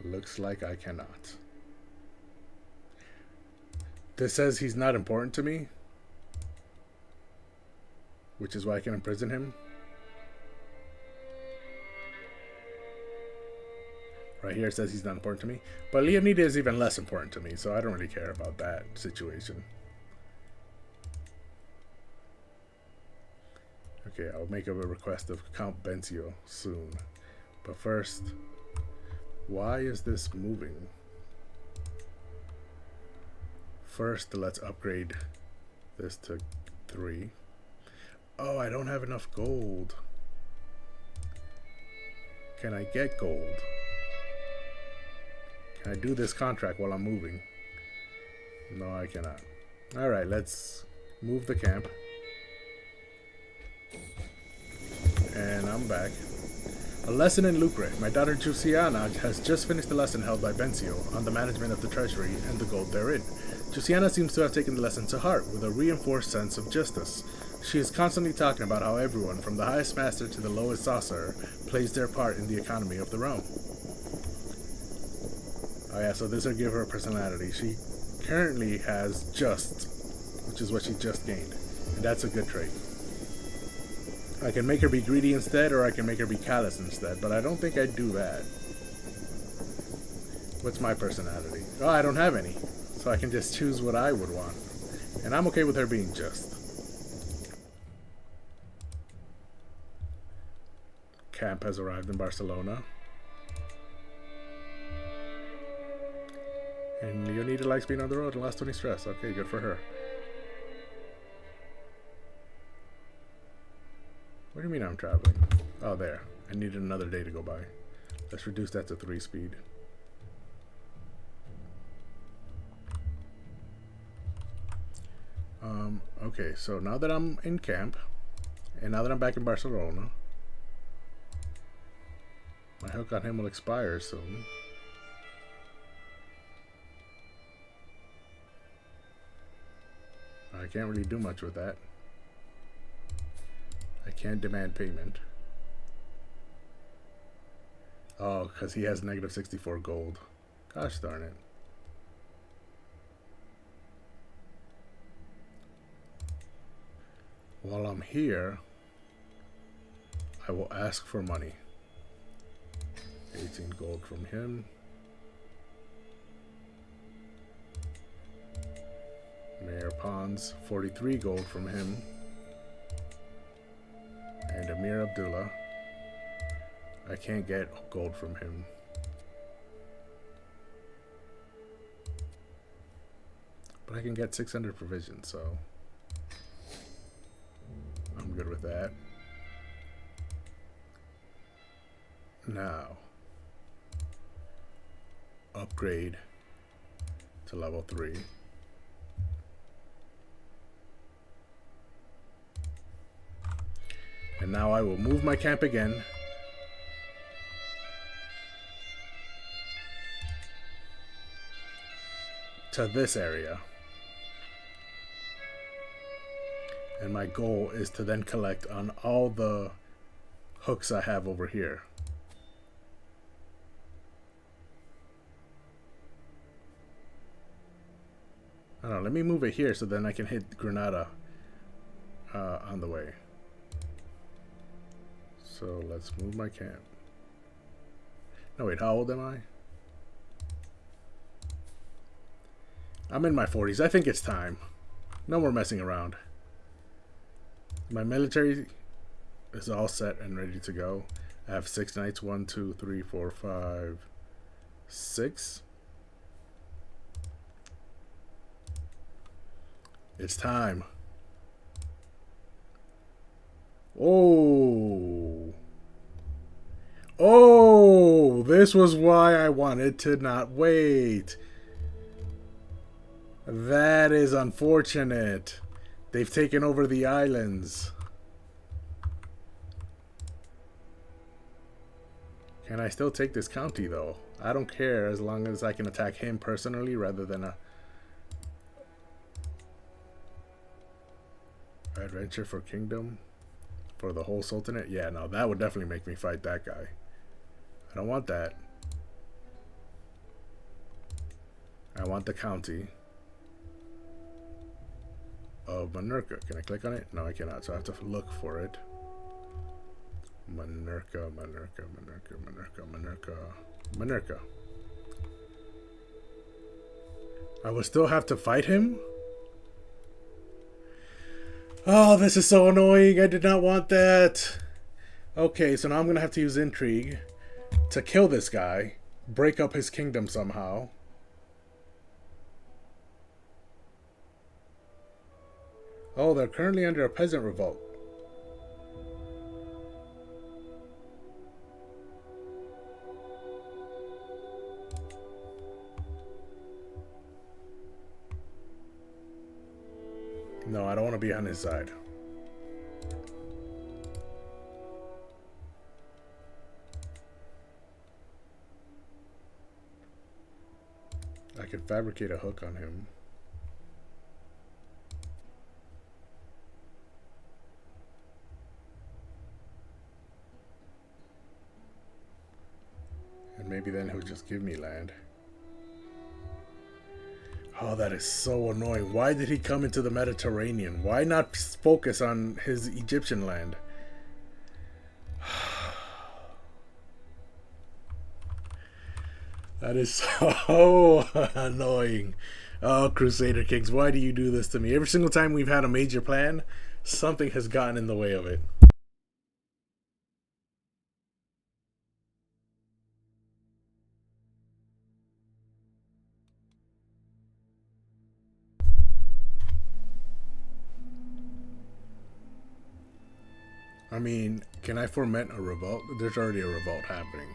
Looks like I cannot. This says he's not important to me, which is why I can imprison him. Right here it says he's not important to me. But Leonida is even less important to me, so I don't really care about that situation. Okay, I'll make a request of Count Bencio soon. But first, why is this moving? First, let's upgrade this to 3. Oh, I don't have enough gold. Can I get gold? Can I do this contract while I'm moving? No, I cannot. Alright, let's move the camp. And I'm back. A lesson in lucre. My daughter Jusiana has just finished the lesson held by Bencio on the management of the treasury and the gold therein. Jusiana seems to have taken the lesson to heart with a reinforced sense of justice. She is constantly talking about how everyone, from the highest master to the lowest saucer, plays their part in the economy of the realm. Oh yeah, so this will give her a personality. She currently has just, which is what she just gained. And that's a good trait. I can make her be greedy instead, or I can make her be callous instead, but I don't think I'd do that. What's my personality? Oh, I don't have any. So I can just choose what I would want. And I'm okay with her being just. Camp has arrived in Barcelona. And Leonida likes being on the road and lost 20 stress. Okay, good for her. What do you mean I'm traveling? Oh, there. I needed another day to go by. Let's reduce that to 3 speed. Okay, so now that I'm in camp, and now that I'm back in Barcelona, my hook on him will expire soon. I can't really do much with that. I can't demand payment. Oh, because he has negative 64 gold. Gosh darn it. While I'm here, I will ask for money. 18 gold from him. Mayor Pons, 43 gold from him. And Amir Abdullah. I can't get gold from him. But I can get 600 provisions, so I'm good with that. Now, upgrade to level 3. And now I will move my camp again. To this area. And my goal is to then collect on all the hooks I have over here. I don't know, let me move it here so then I can hit Granada on the way. So let's move my camp. No, wait, how old am I? I'm in my 40s. I think it's time. No more messing around. My military is all set and ready to go. I have 6 knights. 1, 2, 3, 4, 5, 6. It's time. Oh. Oh, this was why I wanted to not wait. That is unfortunate. They've taken over the islands. Can I still take this county, though? I don't care as long as I can attack him personally rather than a adventure for kingdom for the whole sultanate. Yeah, no, that would definitely make me fight that guy. I don't want that. I want the county of Minorca. Can I click on it? No, I cannot, so I have to look for it. Minorca, Minorca, Minorca, Minorca, Minorca, Minorca. I will still have to fight him? Oh, this is so annoying. I did not want that. Okay, so now I'm going to have to use intrigue to kill this guy, break up his kingdom somehow. Oh, they're currently under a peasant revolt. No, I don't want to be on his side. I could fabricate a hook on him. And maybe then he'll just give me land. Oh, that is so annoying. Why did he come into the Mediterranean? Why not focus on his Egyptian land? That is so annoying. Oh, Crusader Kings, why do you do this to me? Every single time we've had a major plan, something has gotten in the way of it. I mean, can I foment a revolt? There's already a revolt happening.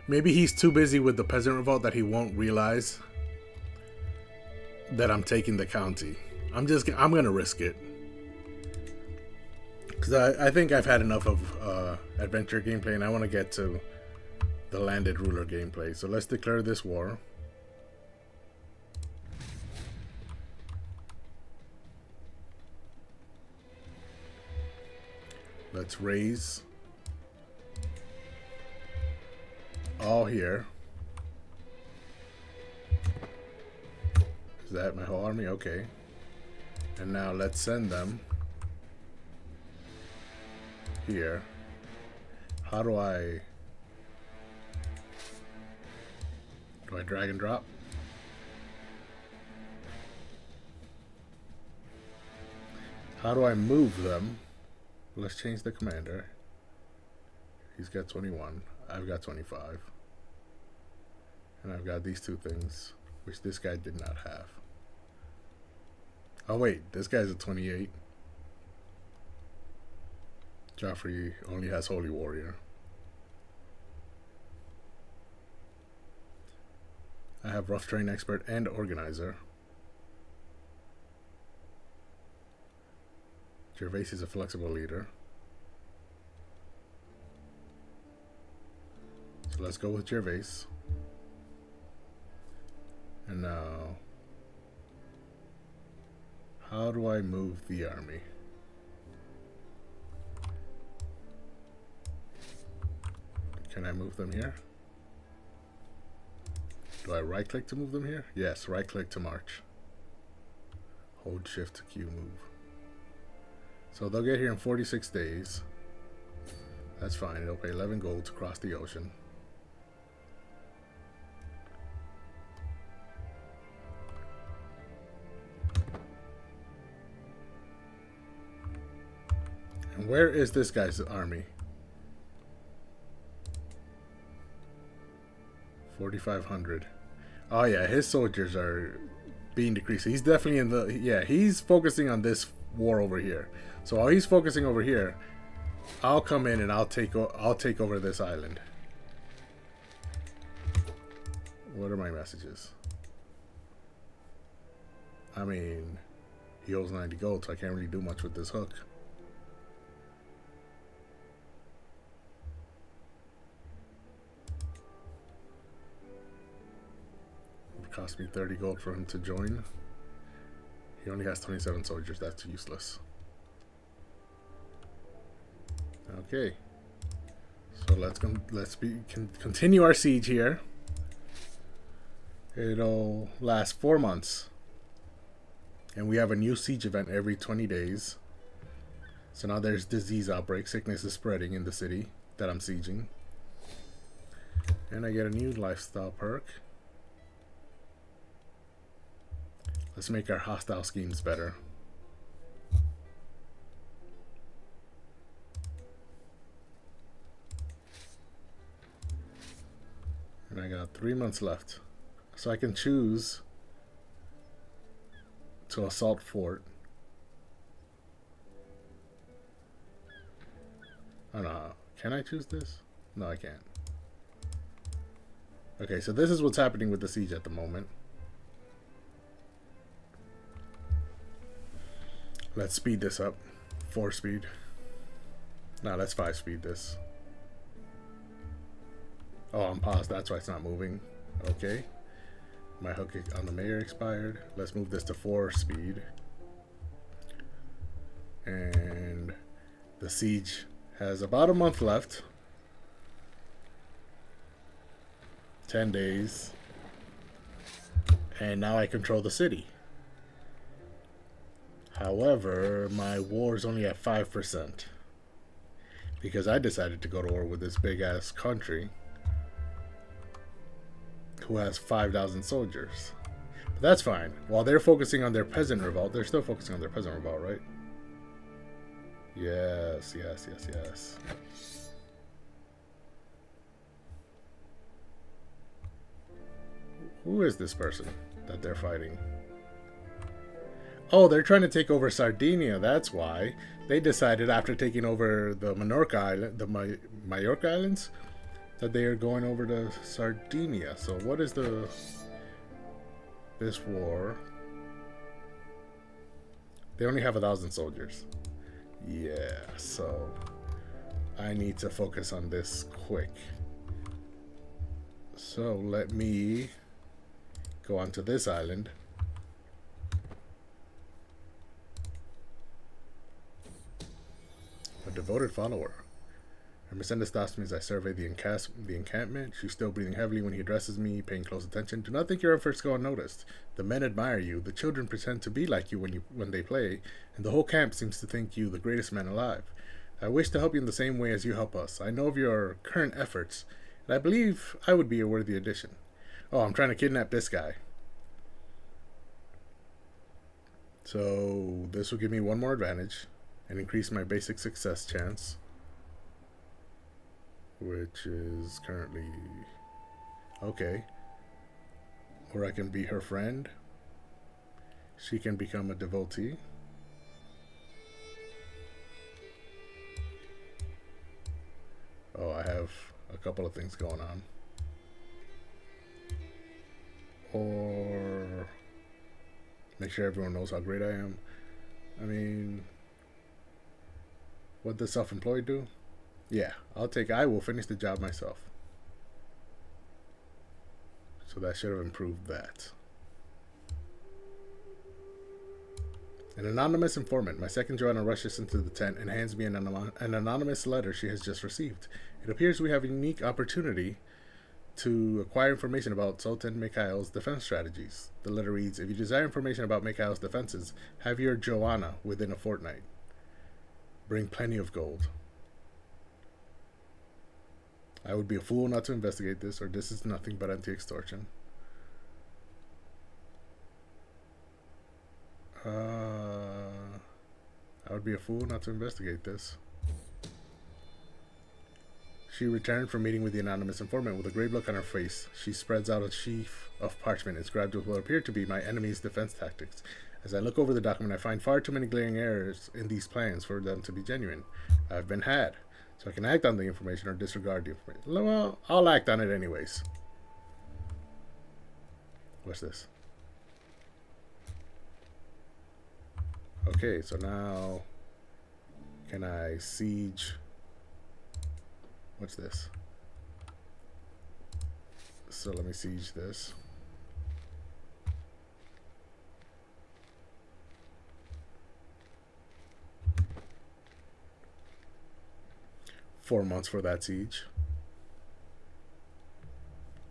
Maybe he's too busy with the peasant revolt that he won't realize that I'm taking the county. I'm gonna risk it. Because I think I've had enough of adventure gameplay and I want to get to the landed ruler gameplay. So let's declare this war. Let's raise all here. Is that my whole army? Okay. And now let's send them here. How do I drag and drop? How do I move them? Let's change the commander. He's got 21. I've got 25. And I've got these two things, which this guy did not have. Oh wait, this guy's a 28. Joffrey only has Holy Warrior. I have Rough Terrain Expert and Organizer. Gervais is a flexible leader. So let's go with Gervais. And now, how do I move the army? Can I move them here? Do I right click to move them here? Yes, right click to march. Hold shift to Q move. So they'll get here in 46 days. That's fine. It'll pay 11 gold to cross the ocean. And where is this guy's army? 4,500. Oh yeah, his soldiers are being decreased. He's definitely in the... Yeah, he's focusing on this war over here. So while he's focusing over here, I'll come in and I'll take over this island. What are my messages? I mean, he owes 90 gold, so I can't really do much with this hook. It cost me 30 gold for him to join. He only has 27 soldiers. That's useless. Okay, so let's continue our siege here. It'll last 4 months, and we have a new siege event every 20 days. So now there's disease outbreak. Sickness is spreading in the city that I'm sieging, and I get a new lifestyle perk. Let's make our hostile schemes better. And I got 3 months left. So I can choose to assault fort. Oh no. Can I choose this? No, I can't. Okay, so this is what's happening with the siege at the moment. Let's speed this up. 4 speed. No, let's 5 speed this. Oh, I'm paused. That's why it's not moving. Okay. My hook on the mayor expired. Let's move this to 4 speed. And the siege has about a month left. 10 days. And now I control the city. However, my war is only at 5%. Because I decided to go to war with this big ass country who has 5,000 soldiers. But that's fine. While they're focusing on their peasant revolt, they're still focusing on their peasant revolt, right? Yes, yes, yes, yes. Who is this person that they're fighting? Oh, they're trying to take over Sardinia. That's why they decided after taking over the Minorca Island, the Majorca Islands, that they are going over to Sardinia. So what is this war? They only have 1,000 soldiers. Yeah, so I need to focus on this quick. So let me go onto this island. A devoted follower. Mercedes stops me as I survey the encampment. She's still breathing heavily when he addresses me, paying close attention. Do not think your efforts go unnoticed. The men admire you. The children pretend to be like you when they play, and the whole camp seems to think you the greatest man alive. I wish to help you in the same way as you help us. I know of your current efforts, and I believe I would be a worthy addition. Oh, I'm trying to kidnap this guy. So this will give me 1 more advantage and increase my basic success chance, which is currently okay. Or I can be her friend. She can become a devotee. Oh, I have a couple of things going on. Or make sure everyone knows how great I am. I mean, what does self-employed do? Yeah, I will finish the job myself. So that should have improved that. An anonymous informant. My second Joanna rushes into the tent and hands me an anonymous letter she has just received. It appears we have a unique opportunity to acquire information about Sultan Mikhail's defense strategies. The letter reads, if you desire information about Mikhail's defenses, have your Joanna within a fortnight. Bring plenty of gold. I would be a fool not to investigate this, or this is nothing but anti-extortion. I would be a fool not to investigate this. She returned from meeting with the anonymous informant with a grave look on her face. She spreads out a sheaf of parchment inscribed with what appear to be my enemy's defense tactics. As I look over the document, I find far too many glaring errors in these plans for them to be genuine. I've been had, so I can act on the information or disregard the information. Well, I'll act on it anyways. What's this? Okay, so now can I siege? What's this? So let me siege this. Four months for that siege.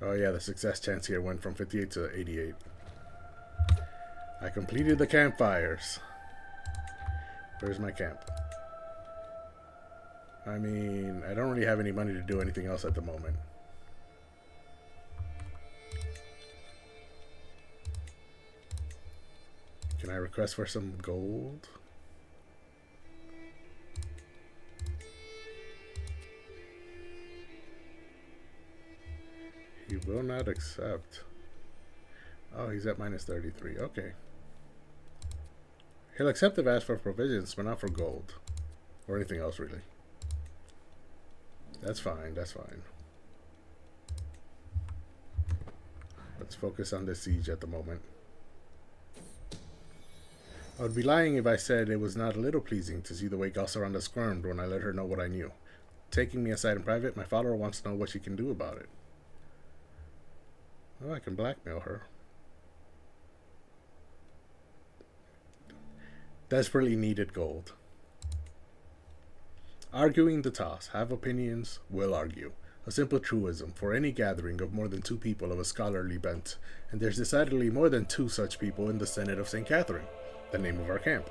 Oh yeah, the success chance here went from 58 to 88. I completed the campfires. Where's my camp? I mean, I don't really have any money to do anything else at the moment. Can I request for some gold? He will not accept. Oh, he's at minus 33. Okay. He'll accept if asked for provisions, but not for gold. Or anything else, really. That's fine, that's fine. Let's focus on the siege at the moment. I would be lying if I said it was not a little pleasing to see the way Galceranda squirmed when I let her know what I knew. Taking me aside in private, my follower wants to know what she can do about it. Oh, I can blackmail her. Desperately needed gold. Arguing the toss. Have opinions, will argue. A simple truism for any gathering of more than two people of a scholarly bent, and there's decidedly more than two such people in the Senate of St. Catherine, the name of our camp.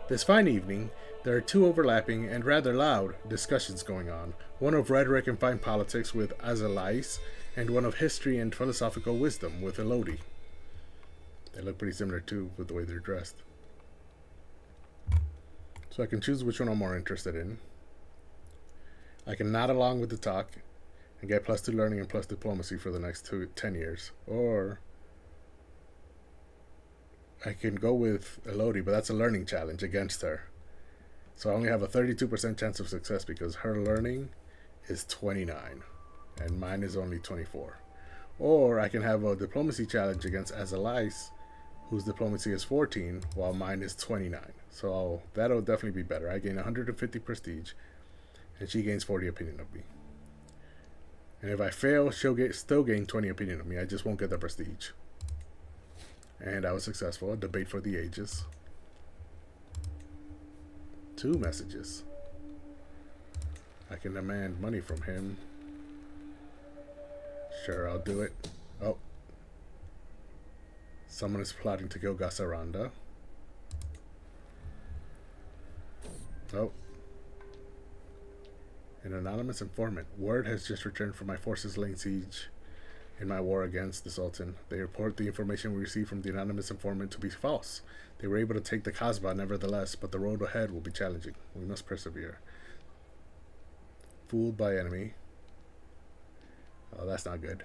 This fine evening, there are two overlapping and rather loud discussions going on, one of rhetoric and fine politics with Azalais, and one of history and philosophical wisdom with Elodie. They look pretty similar too, with the way they're dressed. So I can choose which one I'm more interested in. I can nod along with the talk and get +2 learning and plus diplomacy for the next 10 years. Or I can go with Elodie, but that's a learning challenge against her. So I only have a 32% chance of success because her learning is 29 and mine is only 24. Or I can have a diplomacy challenge against Azalais, whose diplomacy is 14 while mine is 29. So that'll definitely be better. I gain 150 prestige and she gains 40 opinion of me. And if I fail, she'll still gain 20 opinion of me. I just won't get the prestige. And I was successful. A debate for the ages. 2 messages. I can demand money from him. Sure, I'll do it. Oh. Someone is plotting to kill Galceranda. Oh. An anonymous informant. Word has just returned from my forces laying siege in my war against the Sultan. They report the information we received from the anonymous informant to be false. They were able to take the Kasbah nevertheless, but the road ahead will be challenging. We must persevere. Fooled by enemy. Oh, that's not good.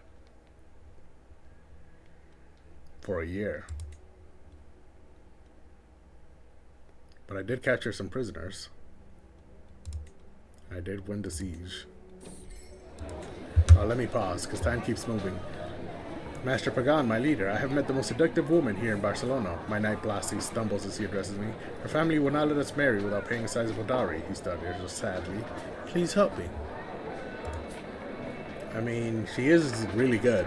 For a year. But I did capture some prisoners. I did win the siege. Let me pause, because time keeps moving. Master Pagan, my leader, I have met the most seductive woman here in Barcelona. My knight Blasi stumbles as he addresses me. Her family will not let us marry without paying a sizable dowry, he stutters sadly. Please help me. I mean, she is really good.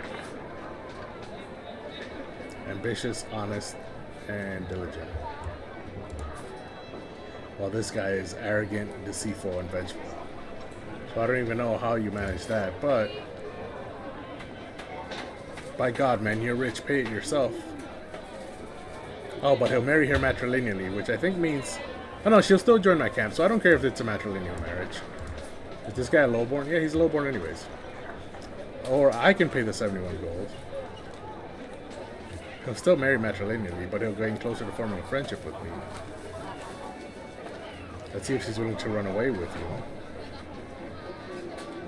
Ambitious, honest, and diligent. While this guy is arrogant, deceitful, and vengeful. So I don't even know how you manage that, but by God, man, you're rich, pay it yourself. Oh, but he'll marry her matrilineally, which I think means... Oh no, she'll still join my camp, so I don't care if it's a matrilineal marriage. Is this guy a lowborn? Yeah, he's a lowborn anyways. Or I can pay the 71 gold. He'll still marry matrilineally, but he'll gain closer to forming a friendship with me. Let's see if she's willing to run away with you.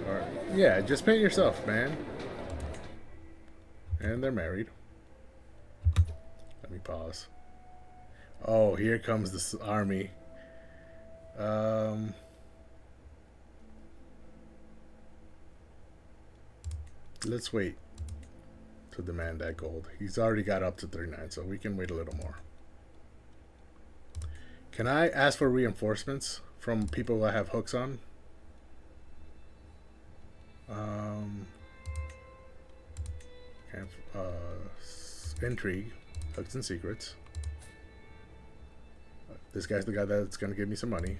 Or, yeah, just pay it yourself, man. And they're married. Let me pause. Oh, here comes this army. Let's wait to demand that gold. He's already got up to 39, so we can wait a little more. Can I ask for reinforcements from people I have hooks on? Intrigue, hooks and secrets. This guy's the guy that's going to give me some money.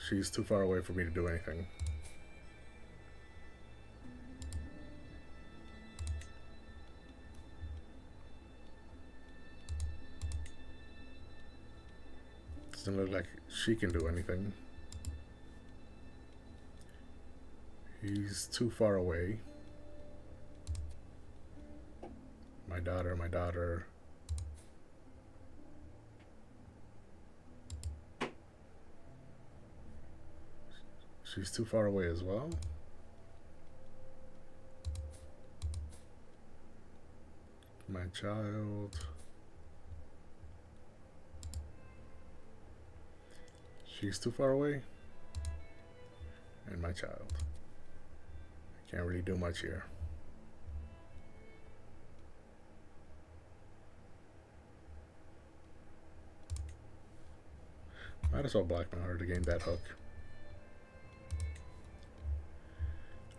She's too far away for me to do anything. Doesn't look like she can do anything. He's too far away. My daughter, my daughter. She's too far away as well. My child. She's too far away. And my child. I can't really do much here. Might as well blackmail her to gain that hook.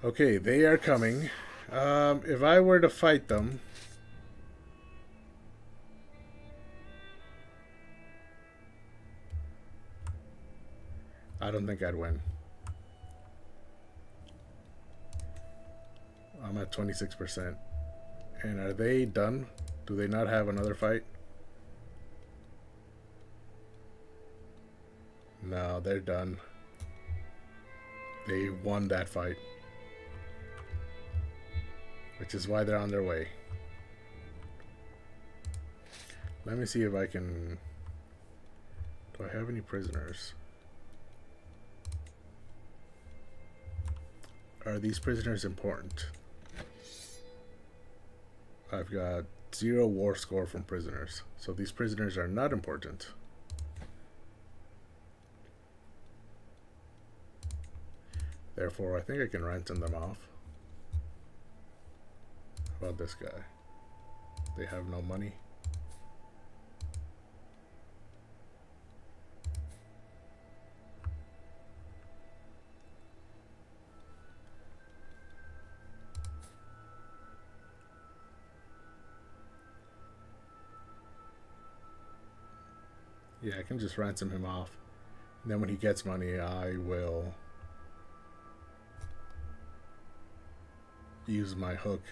Okay, they are coming. If I were to fight them... I don't think I'd win. I'm at 26%. And are they done? Do they not have another fight? No, they're done. They won that fight. Which is why they're on their way. Let me see if I can... Do I have any prisoners? Are these prisoners important? I've got 0 war score from prisoners. So these prisoners are not important. Therefore, I think I can ransom them off. How about this guy? They have no money. Yeah, I can just ransom him off. And then when he gets money, I will use my hook.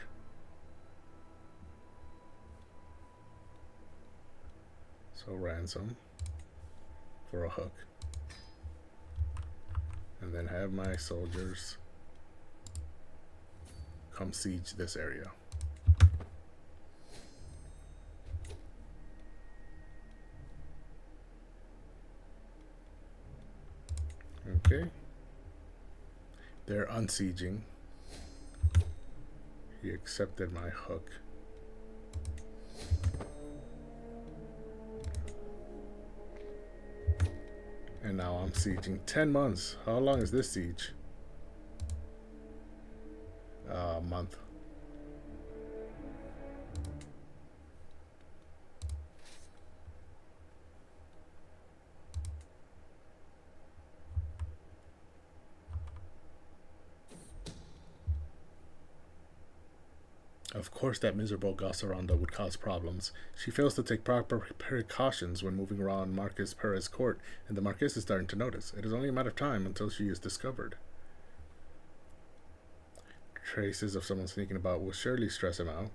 So ransom for a hook. And then have my soldiers come siege this area. Okay. They're unsieging. He accepted my hook. And now I'm sieging 10 months. How long is this siege? A month. Of course that miserable Gasaranda would cause problems. She fails to take proper precautions when moving around Marquis Perez's court, and the Marquis is starting to notice. It is only a matter of time until she is discovered. Traces of someone sneaking about will surely stress him out.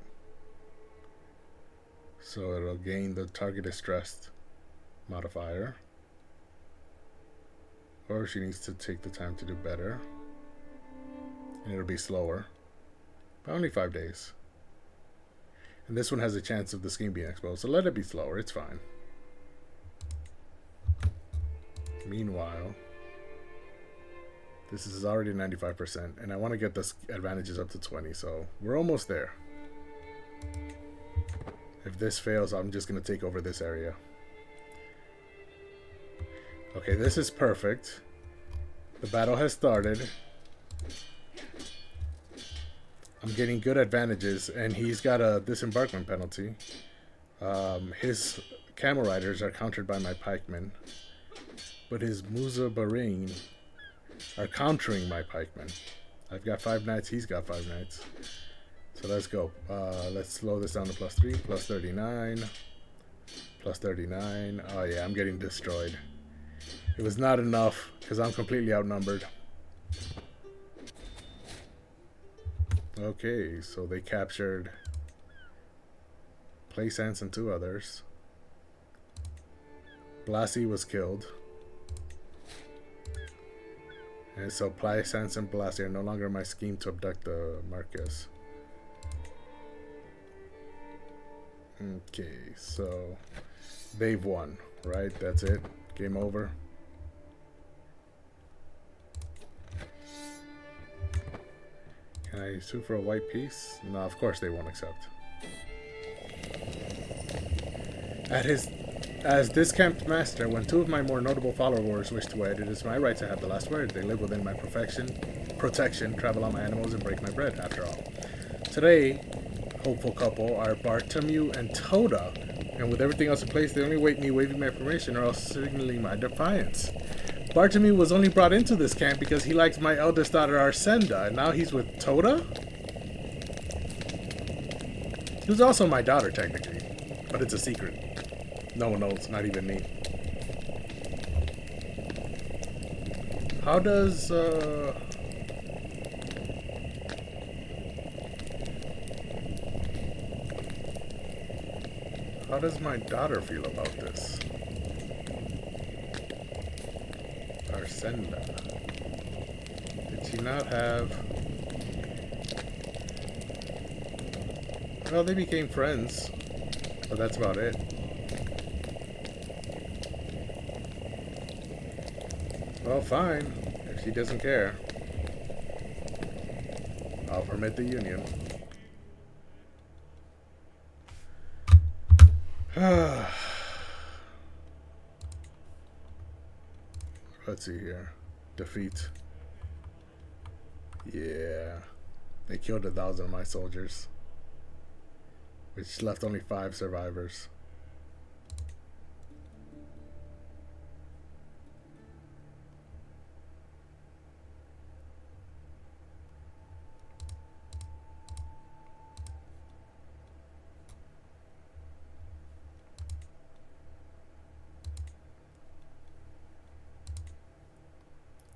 So it'll gain the target is stressed modifier. Or she needs to take the time to do better. And it'll be slower. But only 5 days. And this one has a chance of the scheme being exposed. So let it be slower. It's fine. Meanwhile, this is already 95%. And I want to get the advantages up to 20. So we're almost there. If this fails, I'm just going to take over this area. Okay, this is perfect. The battle has started. I'm getting good advantages, and he's got a disembarkment penalty. His camel riders are countered by my pikemen, but his Muzabarine are countering my pikemen. I've got 5 knights, he's got 5 knights. So let's go. Let's slow this down to +3, +39, +39. Oh yeah, I'm getting destroyed. It was not enough because I'm completely outnumbered. Okay, so they captured Plaisance and 2 others. Blasi was killed. And so Plaisance and Blasi are no longer my scheme to abduct the Marquess. Okay, so they've won, right? That's it. Game over. Can I sue for a white piece? No, of course they won't accept. As discamped master, when 2 of my more notable followers wish to wed, it is my right to have the last word. They live within my protection, travel on my animals, and break my bread, after all. Today, hopeful couple are Bartomeu and Toda, and with everything else in place, they only wait me waving my permission or else signaling my defiance. Bartomeu was only brought into this camp because he likes my eldest daughter Arsenda, and now he's with Toda? She was also my daughter, technically, but it's a secret. No one knows, not even me. How does, how does my daughter feel about this? Arsenda. Did she not have... Well, they became friends, but that's about it. Well, fine. If she doesn't care, I'll permit the union. Let's see here. Defeat. Yeah. They killed 1,000 of my soldiers, which left only 5 survivors.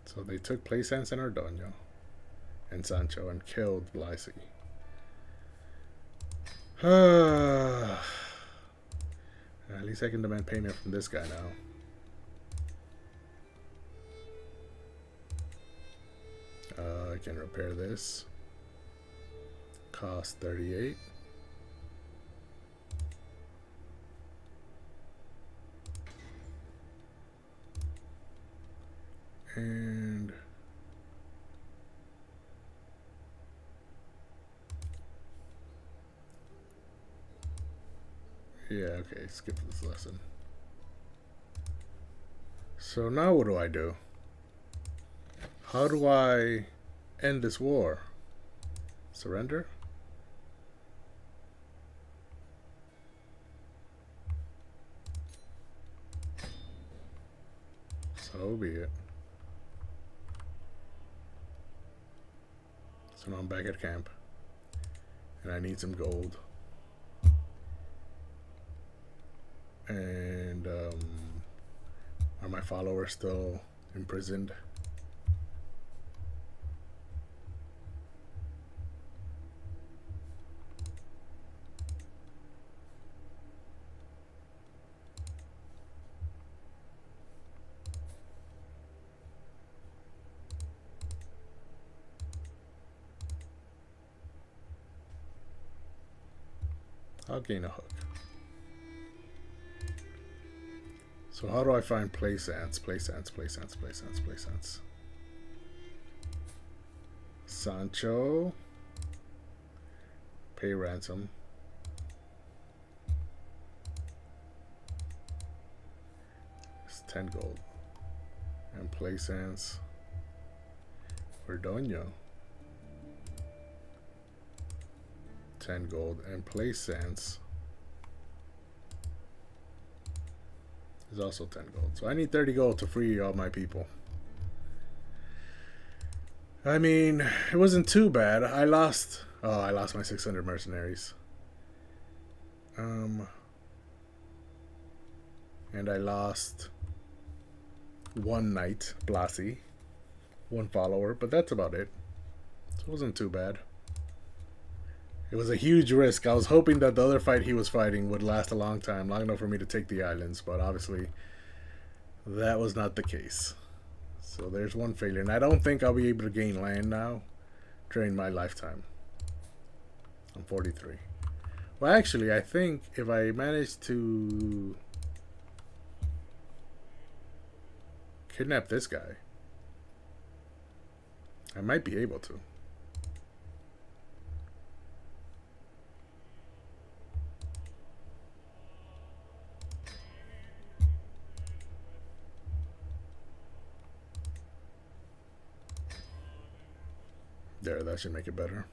So they took Plaisance and Ardonio and Sancho and killed Blasi. At least I can demand payment from this guy now. I can repair this. Cost 38. And yeah, okay, skip this lesson. So now what do? How do I end this war? Surrender? So be it. So now I'm back at camp. And I need some gold. And are my followers still imprisoned? I'll gain a hook. So how do I find place ants? Place ants, place ants, place ants, place ants. Sancho. Pay ransom. It's 10 gold. And place ants. Verdonio. 10 gold. And place ants is also 10 gold. So I need 30 gold to free all my people. I mean, it wasn't too bad. I lost my 600 mercenaries. And I lost one knight, Blasi, one follower, but that's about it. So it wasn't too bad. It was a huge risk. I was hoping that the other fight he was fighting would last a long time, long enough for me to take the islands, but obviously that was not the case. So there's one failure, and I don't think I'll be able to gain land now during my lifetime. I'm 43. Well, actually, I think if I manage to kidnap this guy, I might be able to. There, that should make it better.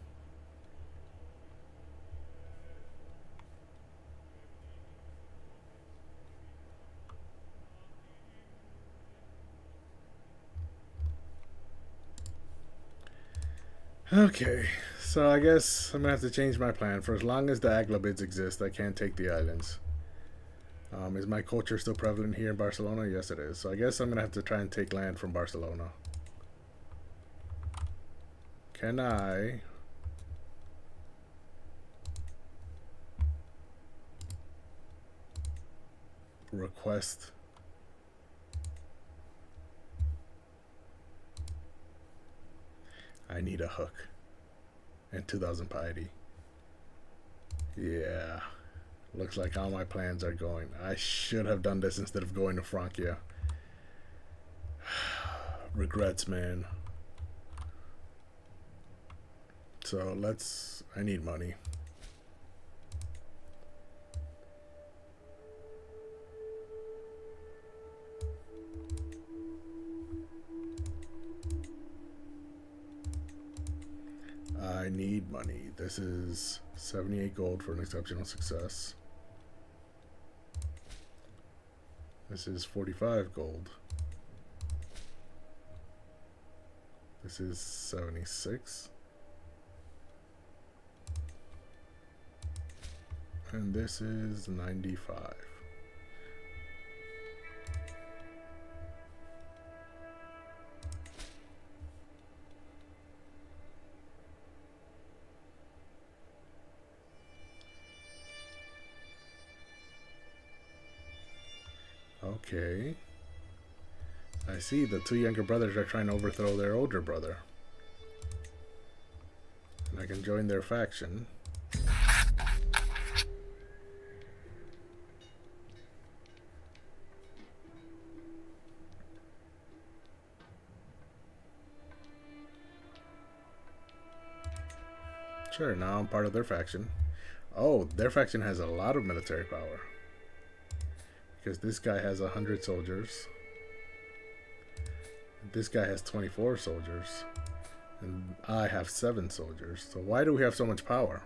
Okay, so I guess I'm gonna have to change my plan. For as long as the Aglabids exist, I can't take the islands. Is my culture still prevalent here in Barcelona? Yes, it is. So I guess I'm gonna have to try and take land from Barcelona. Can I request I need a hook and 2,000 piety? Yeah, looks like all my plans are going. I should have done this instead of going to Francia. Regrets, man. So I need money. I need money. This is 78 gold for an exceptional success. This is 45 gold. This is 76. And this is 95. Okay. I see the two younger brothers are trying to overthrow their older brother. And I can join their faction. Sure, now I'm part of their faction. Oh, their faction has a lot of military power. Because this guy has 100 soldiers. This guy has 24 soldiers. And I have 7 soldiers. So why do we have so much power?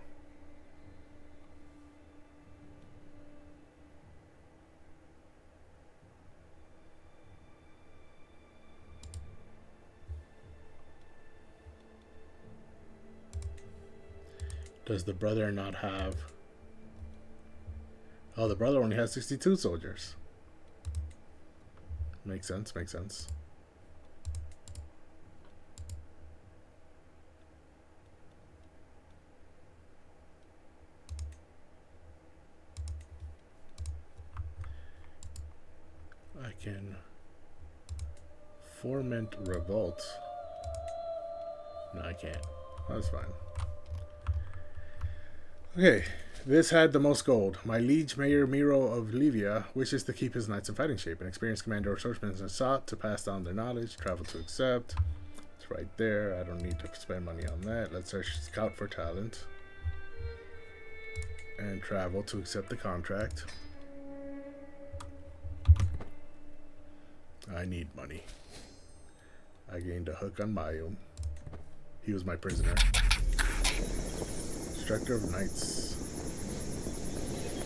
Does the brother not have... Oh, the brother only has 62 soldiers. Makes sense, makes sense. I can foment revolt. No, I can't. That's fine. Okay, This had the most gold. My liege Mayor Miro of Livia wishes to keep his knights in fighting shape. An experienced commander or swordsman is sought to pass down their knowledge. Travel to accept. It's right there. I don't need to spend money on that. Let's search scout for talent. And travel to accept the contract. I need money. I gained a hook on Mayum. He was my prisoner. Instructor of Knights.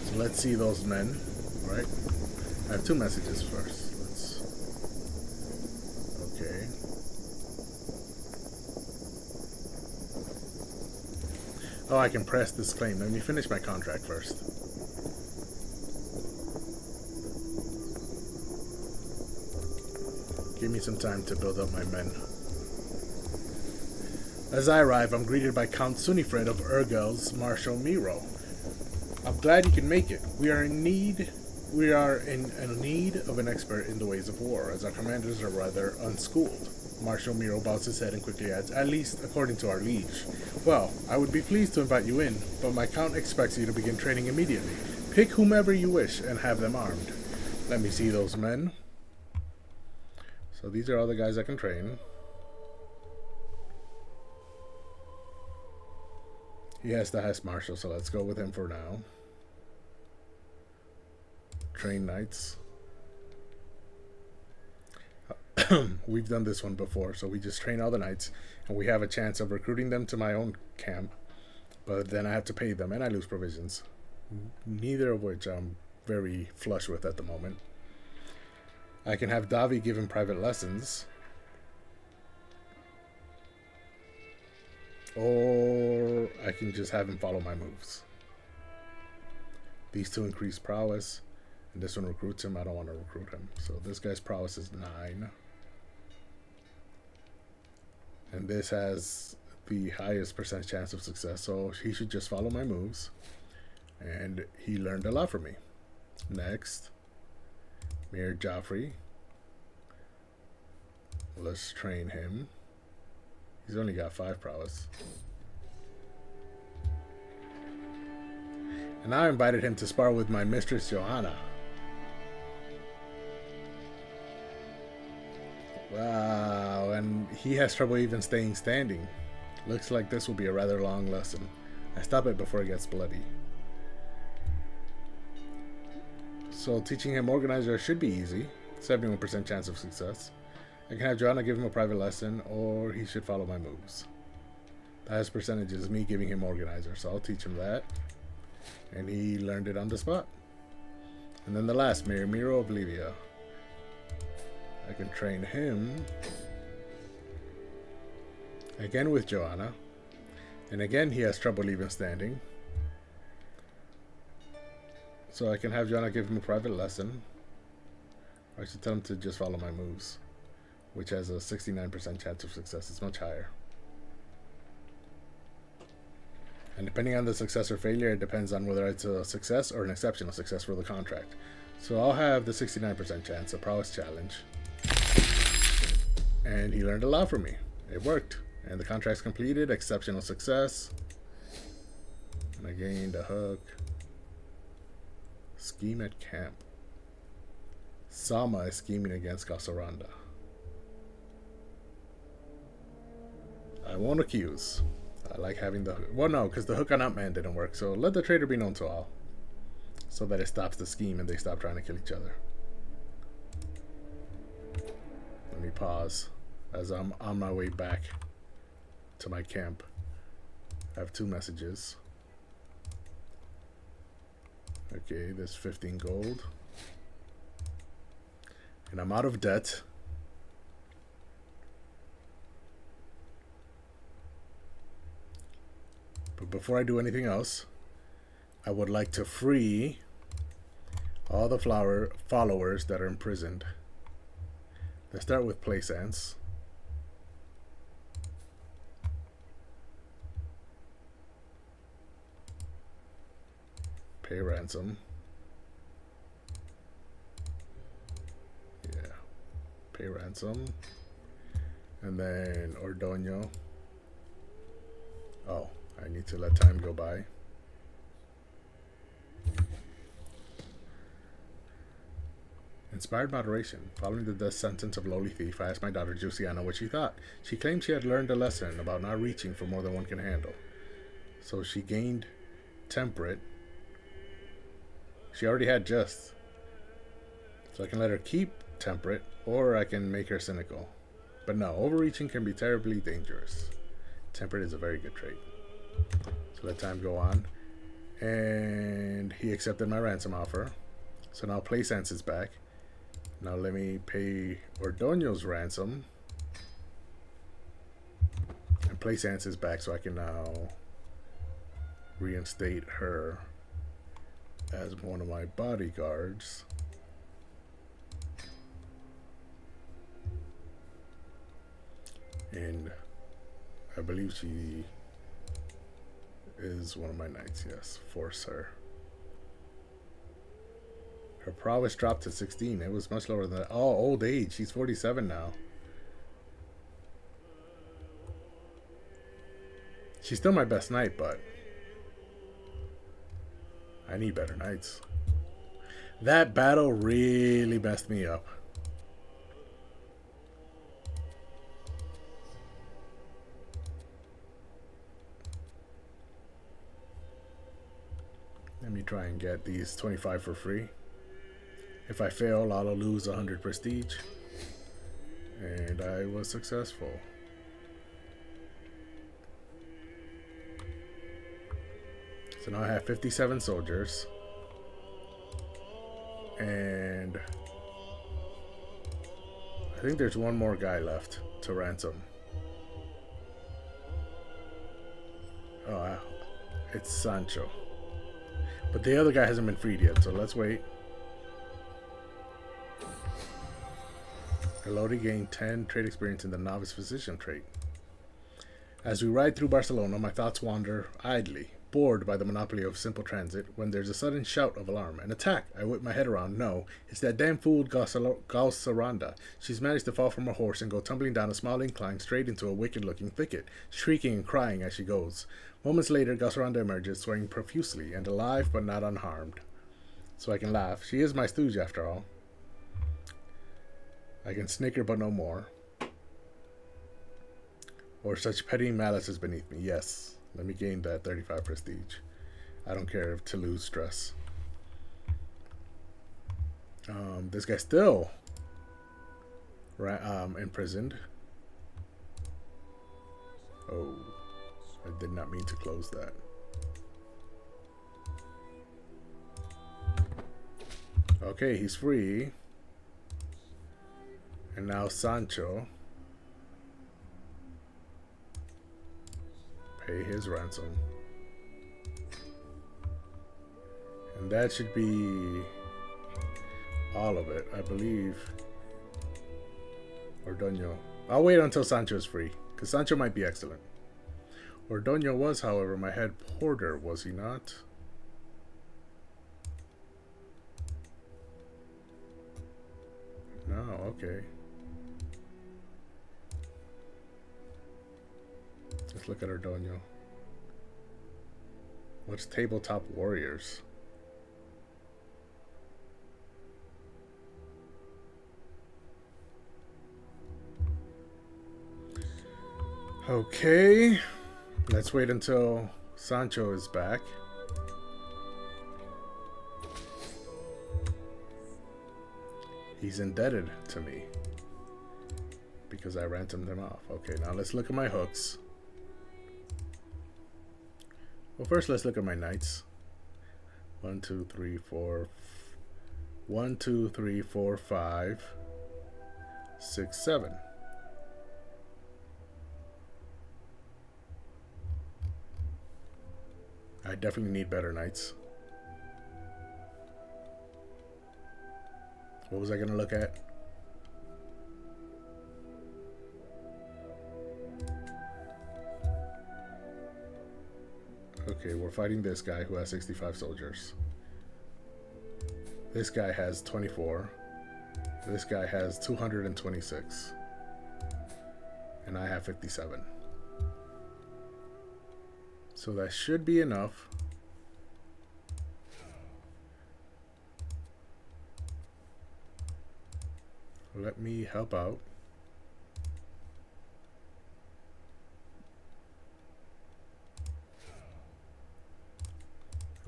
So let's see those men, right? I have two messages first. Okay. Oh, I can press this claim. Let me finish my contract first. Give me some time to build up my men. As I arrive, I'm greeted by Count Sunifred of Urgel's Marshal Miro. I'm glad you can make it. We are in need of an expert in the ways of war, as our commanders are rather unschooled. Marshal Miro bows his head and quickly adds, at least according to our liege. Well, I would be pleased to invite you in, but my count expects you to begin training immediately. Pick whomever you wish and have them armed. Let me see those men. So these are all the guys I can train. He has the highest marshal, so let's go with him for now. Train knights. We've done this one before, so we just train all the knights, and we have a chance of recruiting them to my own camp, but then I have to pay them, and I lose provisions. Neither of which I'm very flush with at the moment. I can have Davi give him private lessons. Or I can just have him follow my moves. These two increase prowess, and this one recruits him. I don't want to recruit him. So this guy's prowess is 9. And this has the highest percent chance of success, so he should just follow my moves. And he learned a lot from me. Next, Mayor Joffrey. Let's train him. He's only got 5 prowess. And I invited him to spar with my mistress Joanna. Wow, and he has trouble even staying standing. Looks like this will be a rather long lesson. I stop it before it gets bloody. So teaching him organizer should be easy. 71% chance of success. I can have Joanna give him a private lesson, or he should follow my moves. The highest percentage is me giving him organizer, so I'll teach him that. And he learned it on the spot. And then the last, Mayor Miro of Livia. I can train him again with Joanna. And again, he has trouble even standing. So I can have Joanna give him a private lesson. Or I should tell him to just follow my moves, which has a 69% chance of success. It's much higher. And depending on the success or failure, it depends on whether it's a success or an exceptional success for the contract. So I'll have the 69% chance, a prowess challenge. And he learned a lot from me. It worked. And the contract's completed, exceptional success. And I gained a hook. Scheme at camp. Sama is scheming against Gasaranda. I won't accuse. I like having the hook. Well, no, because the hook on Outman didn't work. So let the traitor be known to all, so that it stops the scheme and they stop trying to kill each other. Let me pause as I'm on my way back to my camp. I have 2 messages. Okay, there's 15 gold. And I'm out of debt. But before I do anything else, I would like to free all the followers that are imprisoned. Let's start with Plaisance. Pay ransom. Yeah. Pay ransom. And then Ordoño. Oh, I need to let time go by. Inspired moderation. Following the death sentence of lowly thief, I asked my daughter Jusiana what she thought. She claimed she had learned a lesson about not reaching for more than one can handle. So she gained temperate. She already had just. So I can let her keep temperate, or I can make her cynical. But no, overreaching can be terribly dangerous. Temperate is a very good trait. So let time go on. And he accepted my ransom offer. So now Playsense is back. Now let me pay Ordoño's ransom. And Playsense is back, so I can now reinstate her as one of my bodyguards. And I believe she is one of my knights, yes. Force her. Her prowess dropped to 16. It was much lower than that. Oh, old age. She's 47 now. She's still my best knight, but I need better knights. That battle really messed me up. Let me try and get these 25 for free. If I fail, I'll lose 100 prestige. And I was successful. So now I have 57 soldiers. And I think there's one more guy left to ransom. Oh, it's Sancho. But the other guy hasn't been freed yet, so let's wait. Elodie gained 10 trade experience in the novice physician trait. As we ride through Barcelona, my thoughts wander idly, bored by the monopoly of simple transit, when there's a sudden shout of alarm. An attack! I whip my head around. No, it's that damn fool Galceranda. She's managed to fall from her horse and go tumbling down a small incline straight into a wicked-looking thicket, shrieking and crying as she goes. Moments later, Galceranda emerges, swearing profusely, and alive but not unharmed. So I can laugh. She is my stooge, after all. I can snicker, but no more. Or such petty malice is beneath me. Yes, let me gain that 35 prestige. I don't care if to lose stress. This guy's still imprisoned. Oh, I did not mean to close that. Okay, he's free. And now Sancho. Pay his ransom. And that should be all of it, I believe. Ordoño. I'll wait until Sancho is free, because Sancho might be excellent. Ordoño was, however, my head porter, was he not? No, okay. Let's look at Ordoño. What's Tabletop Warriors? Okay. Let's wait until Sancho is back. He's indebted to me because I ransomed him off. Okay, now let's look at my hooks. Well, first let's look at my knights. 1, 2, 3, 4. 1, 2, 3, 4, 5, 6, 7. I definitely need better knights. What was I gonna look at? Okay, we're fighting this guy who has 65 soldiers. This guy has 24. This guy has 226. And I have 57. So that should be enough. let me help out.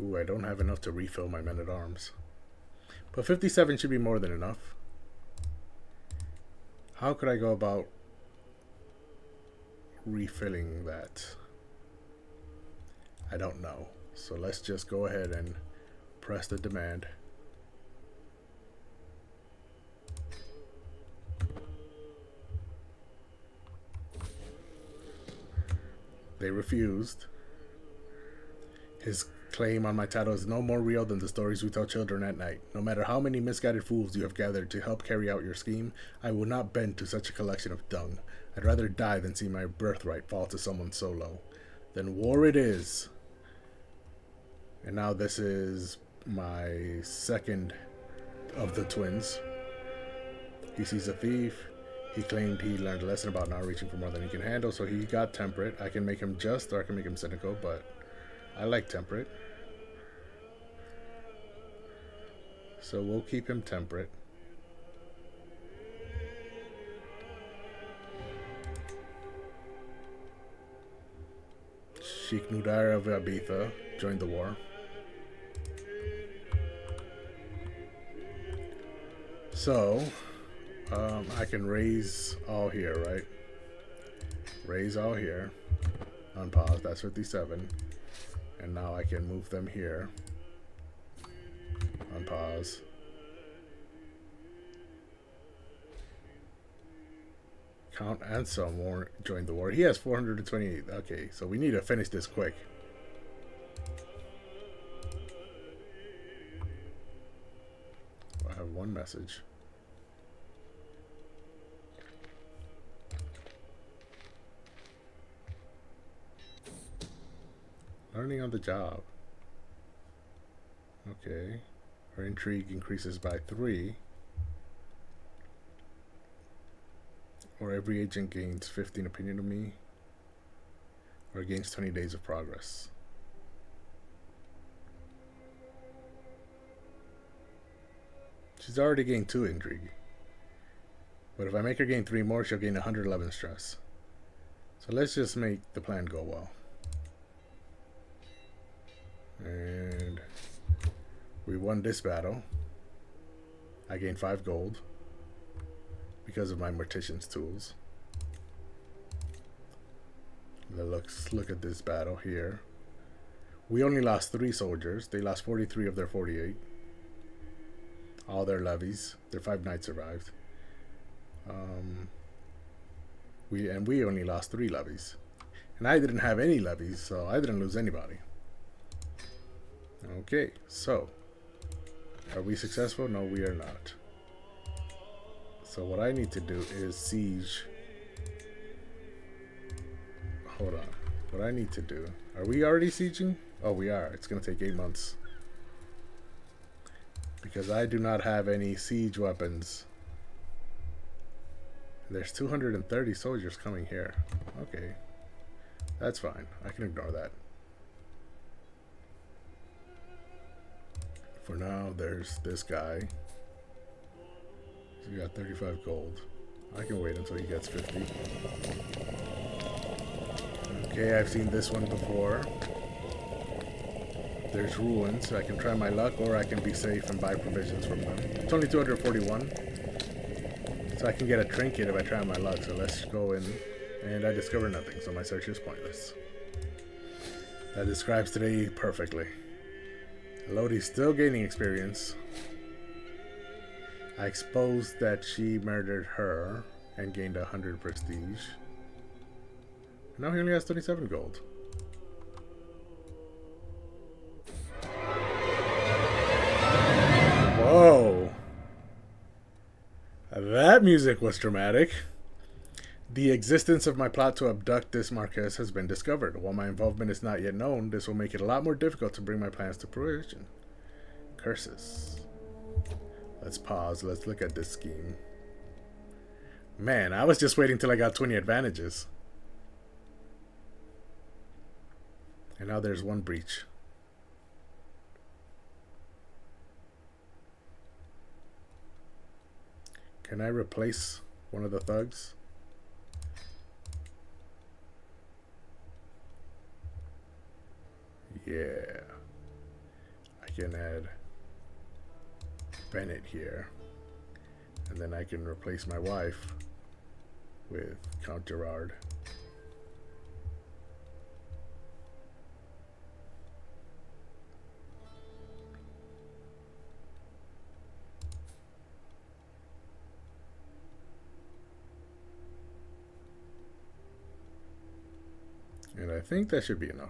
Ooh, I don't have enough to refill my men-at-arms. But 57 should be more than enough. How could I go about refilling that? I don't know. So let's just go ahead and press the demand. They refused. His claim on my title is no more real than the stories we tell children at night. No matter how many misguided fools you have gathered to help carry out your scheme, I will not bend to such a collection of dung. I'd rather die than see my birthright fall to someone so low. Then war it is. And now this is my second of the twins. He sees a thief. He claimed he learned a lesson about not reaching for more than he can handle, so he got temperate. I can make him just, or I can make him cynical, but I like temperate. So we'll keep him temperate. Sheikh Nudair of Ibiza joined the war. So, I can raise all here, right? Raise all here. Unpause, that's 57. And now I can move them here. Unpause. Count Anselm joined the war. He has 428. Okay, so we need to finish this quick. I have one message. Learning on the job. Okay. Her intrigue increases by 3. Or every agent gains 15 opinion of me. Or gains 20 days of progress. She's already gained 2 intrigue. But if I make her gain 3 more, she'll gain 111 stress. So let's just make the plan go well. And we won this battle. I gained 5 gold because of my mortician's tools. Let's look at this battle here. We only lost 3 soldiers. They lost 43 of their 48. All their levies. Their 5 knights survived. We only lost 3 levies. And I didn't have any levies, so I didn't lose anybody. Okay, so are we successful? No, we are not. So what I need to do is siege. Hold on. What I need to do. Are we already sieging? Oh, we are. It's going to take 8 months. Because I do not have any siege weapons. There's 230 soldiers coming here. Okay. That's fine. I can ignore that. For now, there's this guy. He got 35 gold. I can wait until he gets 50. Okay, I've seen this one before. There's ruins. I can try my luck, or I can be safe and buy provisions from them. It's only 241. So I can get a trinket if I try my luck. So let's go in. And I discover nothing, so my search is pointless. That describes today perfectly. Lodi's still gaining experience. I exposed that she murdered her and gained 100 prestige. Now he only has 27 gold. Whoa. That music was dramatic. The existence of my plot to abduct this Marquess has been discovered. While my involvement is not yet known, this will make it a lot more difficult to bring my plans to fruition. Curses. Let's pause. Let's look at this scheme. Man, I was just waiting till I got 20 advantages. And now there's 1 breach. Can I replace one of the thugs? Yeah. I can add Bennett here. And then I can replace my wife with Count Gerard. And I think that should be enough.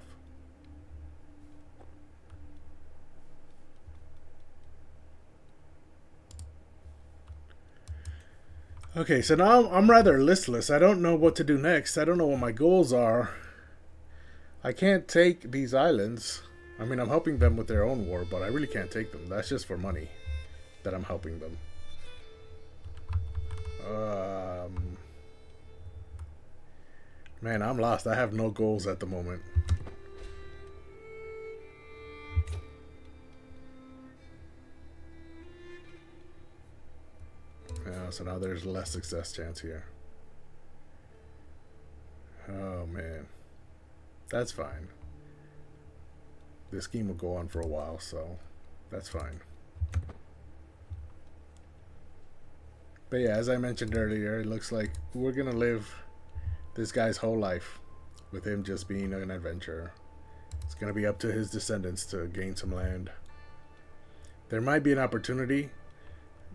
Okay, so now I'm rather listless. I don't know what to do next. I don't know what my goals are. I can't take these islands. I mean, I'm helping them with their own war, but I really can't take them. That's just for money that I'm helping them. Man, I'm lost. I have no goals at the moment. Yeah, so now there's less success chance here. Oh, man. That's fine. This scheme will go on for a while, so that's fine. But yeah, as I mentioned earlier, it looks like we're going to live this guy's whole life with him just being an adventurer. It's going to be up to his descendants to gain some land. There might be an opportunity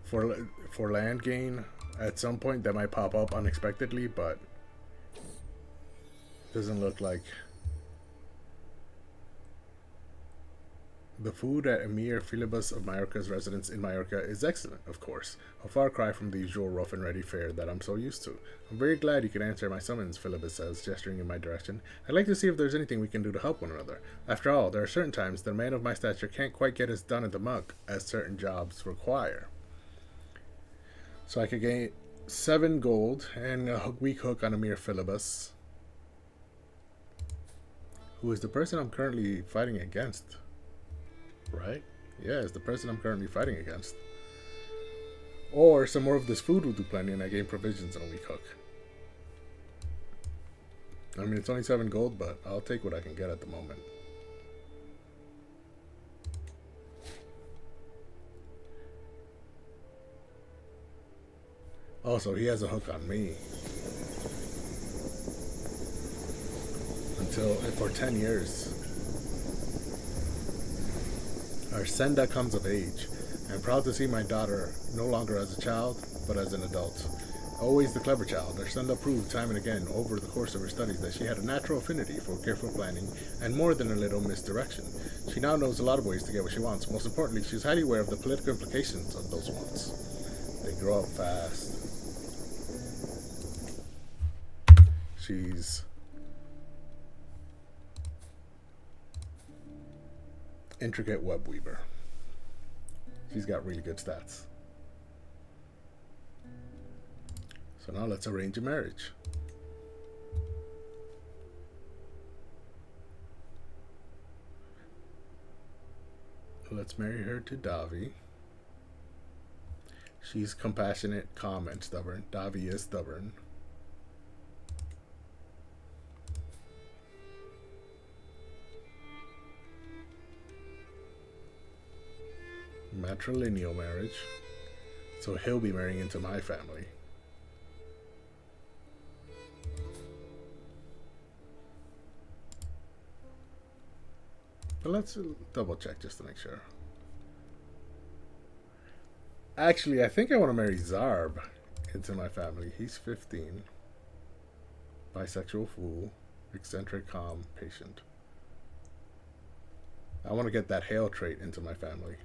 for land gain at some point that might pop up unexpectedly, but doesn't look like. The food at Emir Philibus of Majorca's residence in Majorca is excellent, of course, a far cry from the usual rough and ready fare that I'm so used to. I'm very glad you could answer my summons, Philibus says, gesturing in my direction. I'd like to see if there's anything we can do to help one another. After all, there are certain times that a man of my stature can't quite get as done at the muck as certain jobs require. So I could gain 7 gold and a weak hook on Emir Philibus, who is the person I'm currently fighting against. Right? Yeah, it's the person I'm currently fighting against. Or some more of this food will do plenty and I gain provisions and a weak hook. I mean, it's only 7 gold, but I'll take what I can get at the moment. Also, he has a hook on me. For 10 years. Arsenda comes of age. I'm proud to see my daughter no longer as a child, but as an adult. Always the clever child, Arsenda proved time and again over the course of her studies that she had a natural affinity for careful planning and more than a little misdirection. She now knows a lot of ways to get what she wants. Most importantly, she's highly aware of the political implications of those wants. They grow up fast. She's intricate web weaver. She's got really good stats. So now let's arrange a marriage. Let's marry her to Davi. She's compassionate, calm, and stubborn. Davi is stubborn. Matrilineal marriage. So he'll be marrying into my family. But let's double check just to make sure. Actually, I think I want to marry Zarb into my family. He's 15. Bisexual fool. Eccentric, calm, patient. I want to get that Hale trait into my family.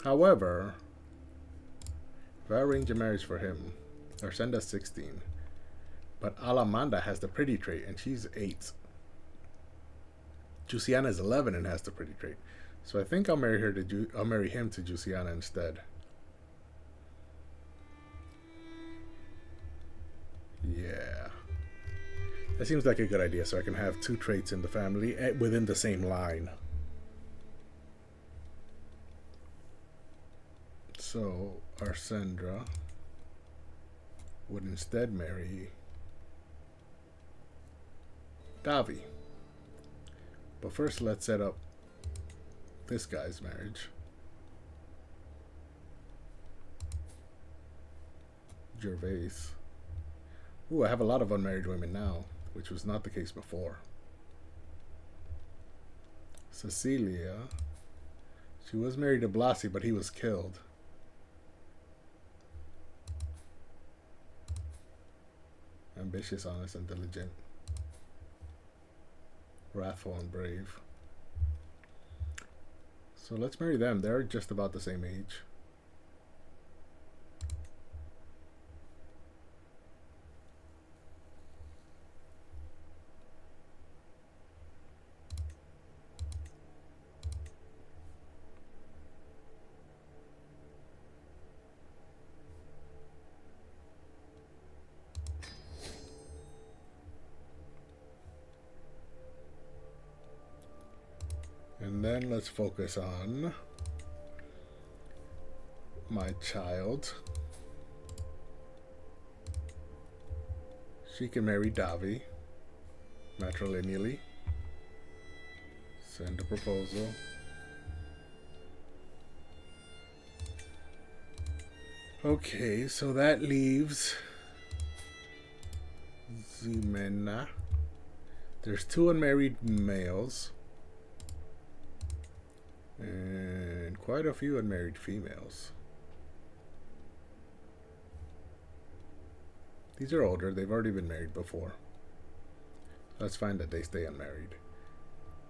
However, if I arrange a marriage for him, Arsenda's 16, but Alamanda has the pretty trait and she's 8. Jusiana is 11 and has the pretty trait. So I think I'll marry him to Jusiana instead. Yeah. That seems like a good idea, so I can have 2 traits in the family within the same line. So So Arsendra would instead marry Davi. But first, let's set up this guy's marriage. Gervais. Ooh, I have a lot of unmarried women now, which was not the case before. Cecilia. She was married to Blasi, but he was killed. Ambitious, honest, and diligent. Wrathful and brave. So let's marry them. They're just about the same age. And then let's focus on my child. She can marry Davi matrilineally. Send a proposal. Okay, so that leaves Ximena. There's 2 unmarried males. And quite a few unmarried females. These are older. They've already been married before. Let's find that they stay unmarried.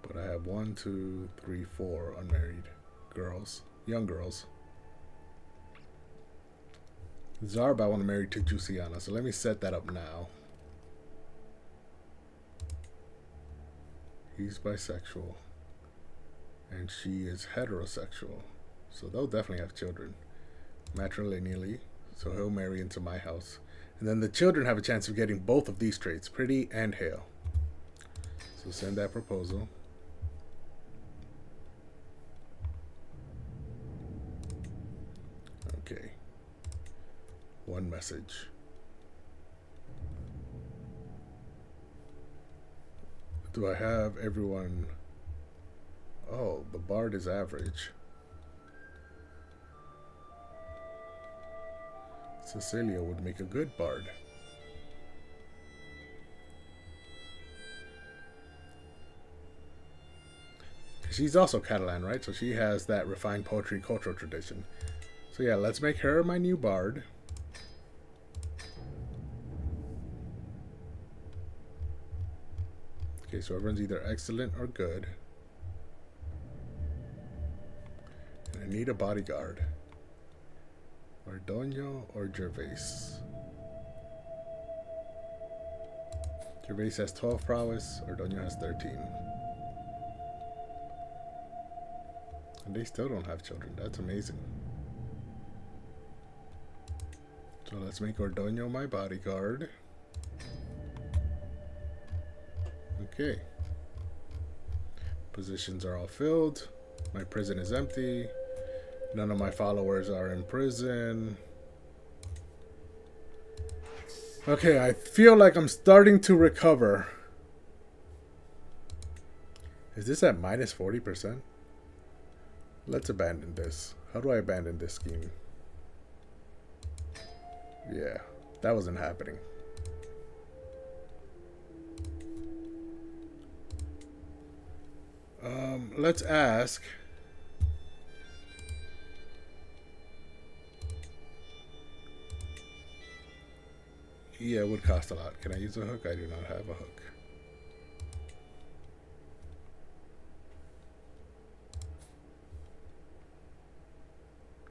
But I have 1, 2, 3, 4 unmarried girls. Young girls. Zarba I want to marry to Jusiana. So let me set that up now. He's bisexual. And she is heterosexual. So they'll definitely have children. Matrilineally. So he'll marry into my house. And then the children have a chance of getting both of these traits. Pretty and hale. So send that proposal. Okay. 1 message. Do I have everyone... Oh, the bard is average. Cecilia would make a good bard. She's also Catalan, right? So she has that refined poetry cultural tradition. So yeah, let's make her my new bard. Okay, so everyone's either excellent or good. And I need a bodyguard. Ordonio or Gervais? Gervais has 12 prowess, Ordonio has 13. And they still don't have children. That's amazing. So let's make Ordonio my bodyguard. Okay. Positions are all filled. My prison is empty. None of my followers are in prison. Okay, I feel like I'm starting to recover. Is this at minus 40%? Let's abandon this. How do I abandon this scheme? Yeah, that wasn't happening. Let's ask. Yeah, it would cost a lot. Can I use a hook? I do not have a hook.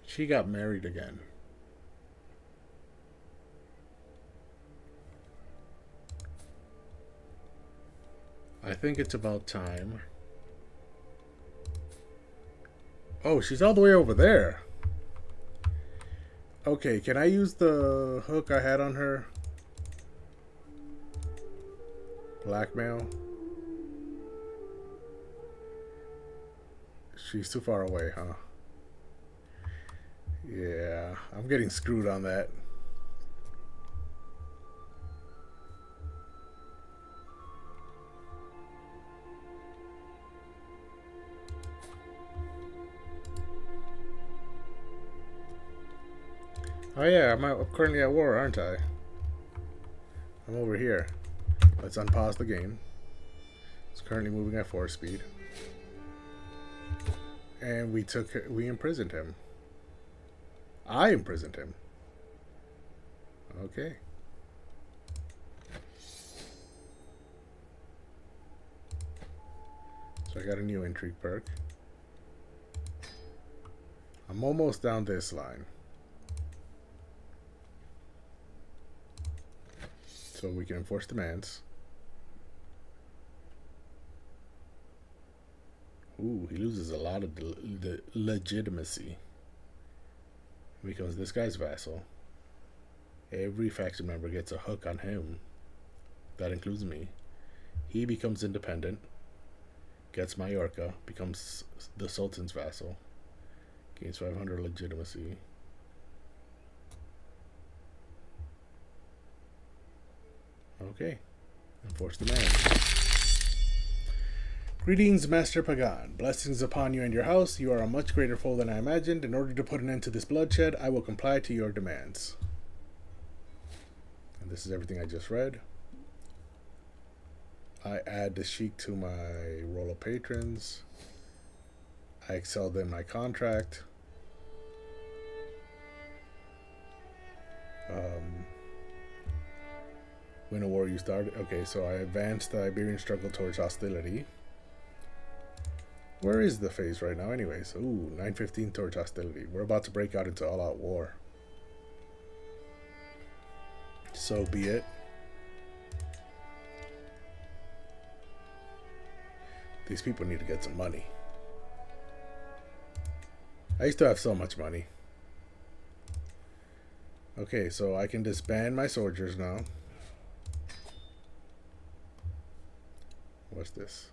She got married again. I think it's about time. Oh, she's all the way over there. Okay, can I use the hook I had on her? Blackmail. She's too far away, huh? Yeah, I'm getting screwed on that. Oh yeah, I'm currently at war, aren't I? I'm over here. Let's unpause the game. It's currently moving at 4 speed. And we imprisoned him. I imprisoned him. Okay. So I got a new intrigue perk. I'm almost down this line. So we can enforce demands. Ooh, he loses a lot of the legitimacy. Because this guy's vassal. Every faction member gets a hook on him. That includes me. He becomes independent. Gets Majorca. Becomes the Sultan's vassal. Gains 500 legitimacy. Okay. Enforce demand. Greetings, Master Pagan. Blessings upon you and your house. You are a much greater foe than I imagined. In order to put an end to this bloodshed, I will comply to your demands. And this is everything I just read. I add the Sheik to my roll of patrons. I excel them my contract. Win a war you started. Okay, so I advanced the Iberian struggle towards hostility. Where is the phase right now anyways? Ooh, 915 towards hostility. We're about to break out into all-out war. So be it. These people need to get some money. I used to have so much money. Okay, so I can disband my soldiers now. What's this?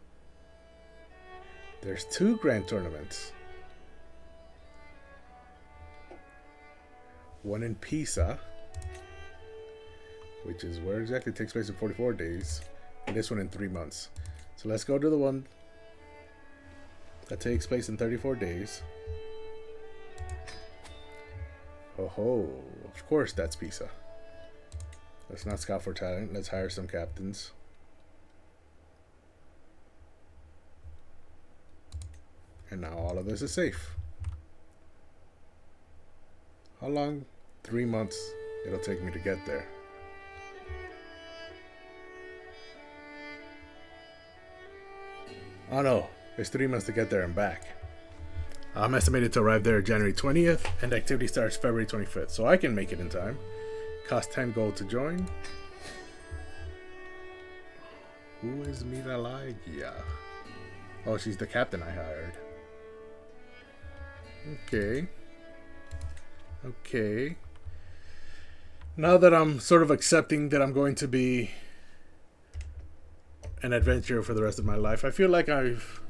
There's 2 grand tournaments. One in Pisa, which is where exactly it takes place in 44 days. And this one in 3 months. So let's go to the one that takes place in 34 days. Oh ho, of course that's Pisa. Let's not scout for talent. Let's hire some captains. And now all of this is safe. How long? 3 months it'll take me to get there. Oh no, it's 3 months to get there and back. I'm estimated to arrive there January 20th, and activity starts February 25th, so I can make it in time. Cost 10 gold to join. Who is Miralagia? Oh, she's the captain I hired. Okay. Okay. Now that I'm sort of accepting that I'm going to be an adventurer for the rest of my life, I feel like I've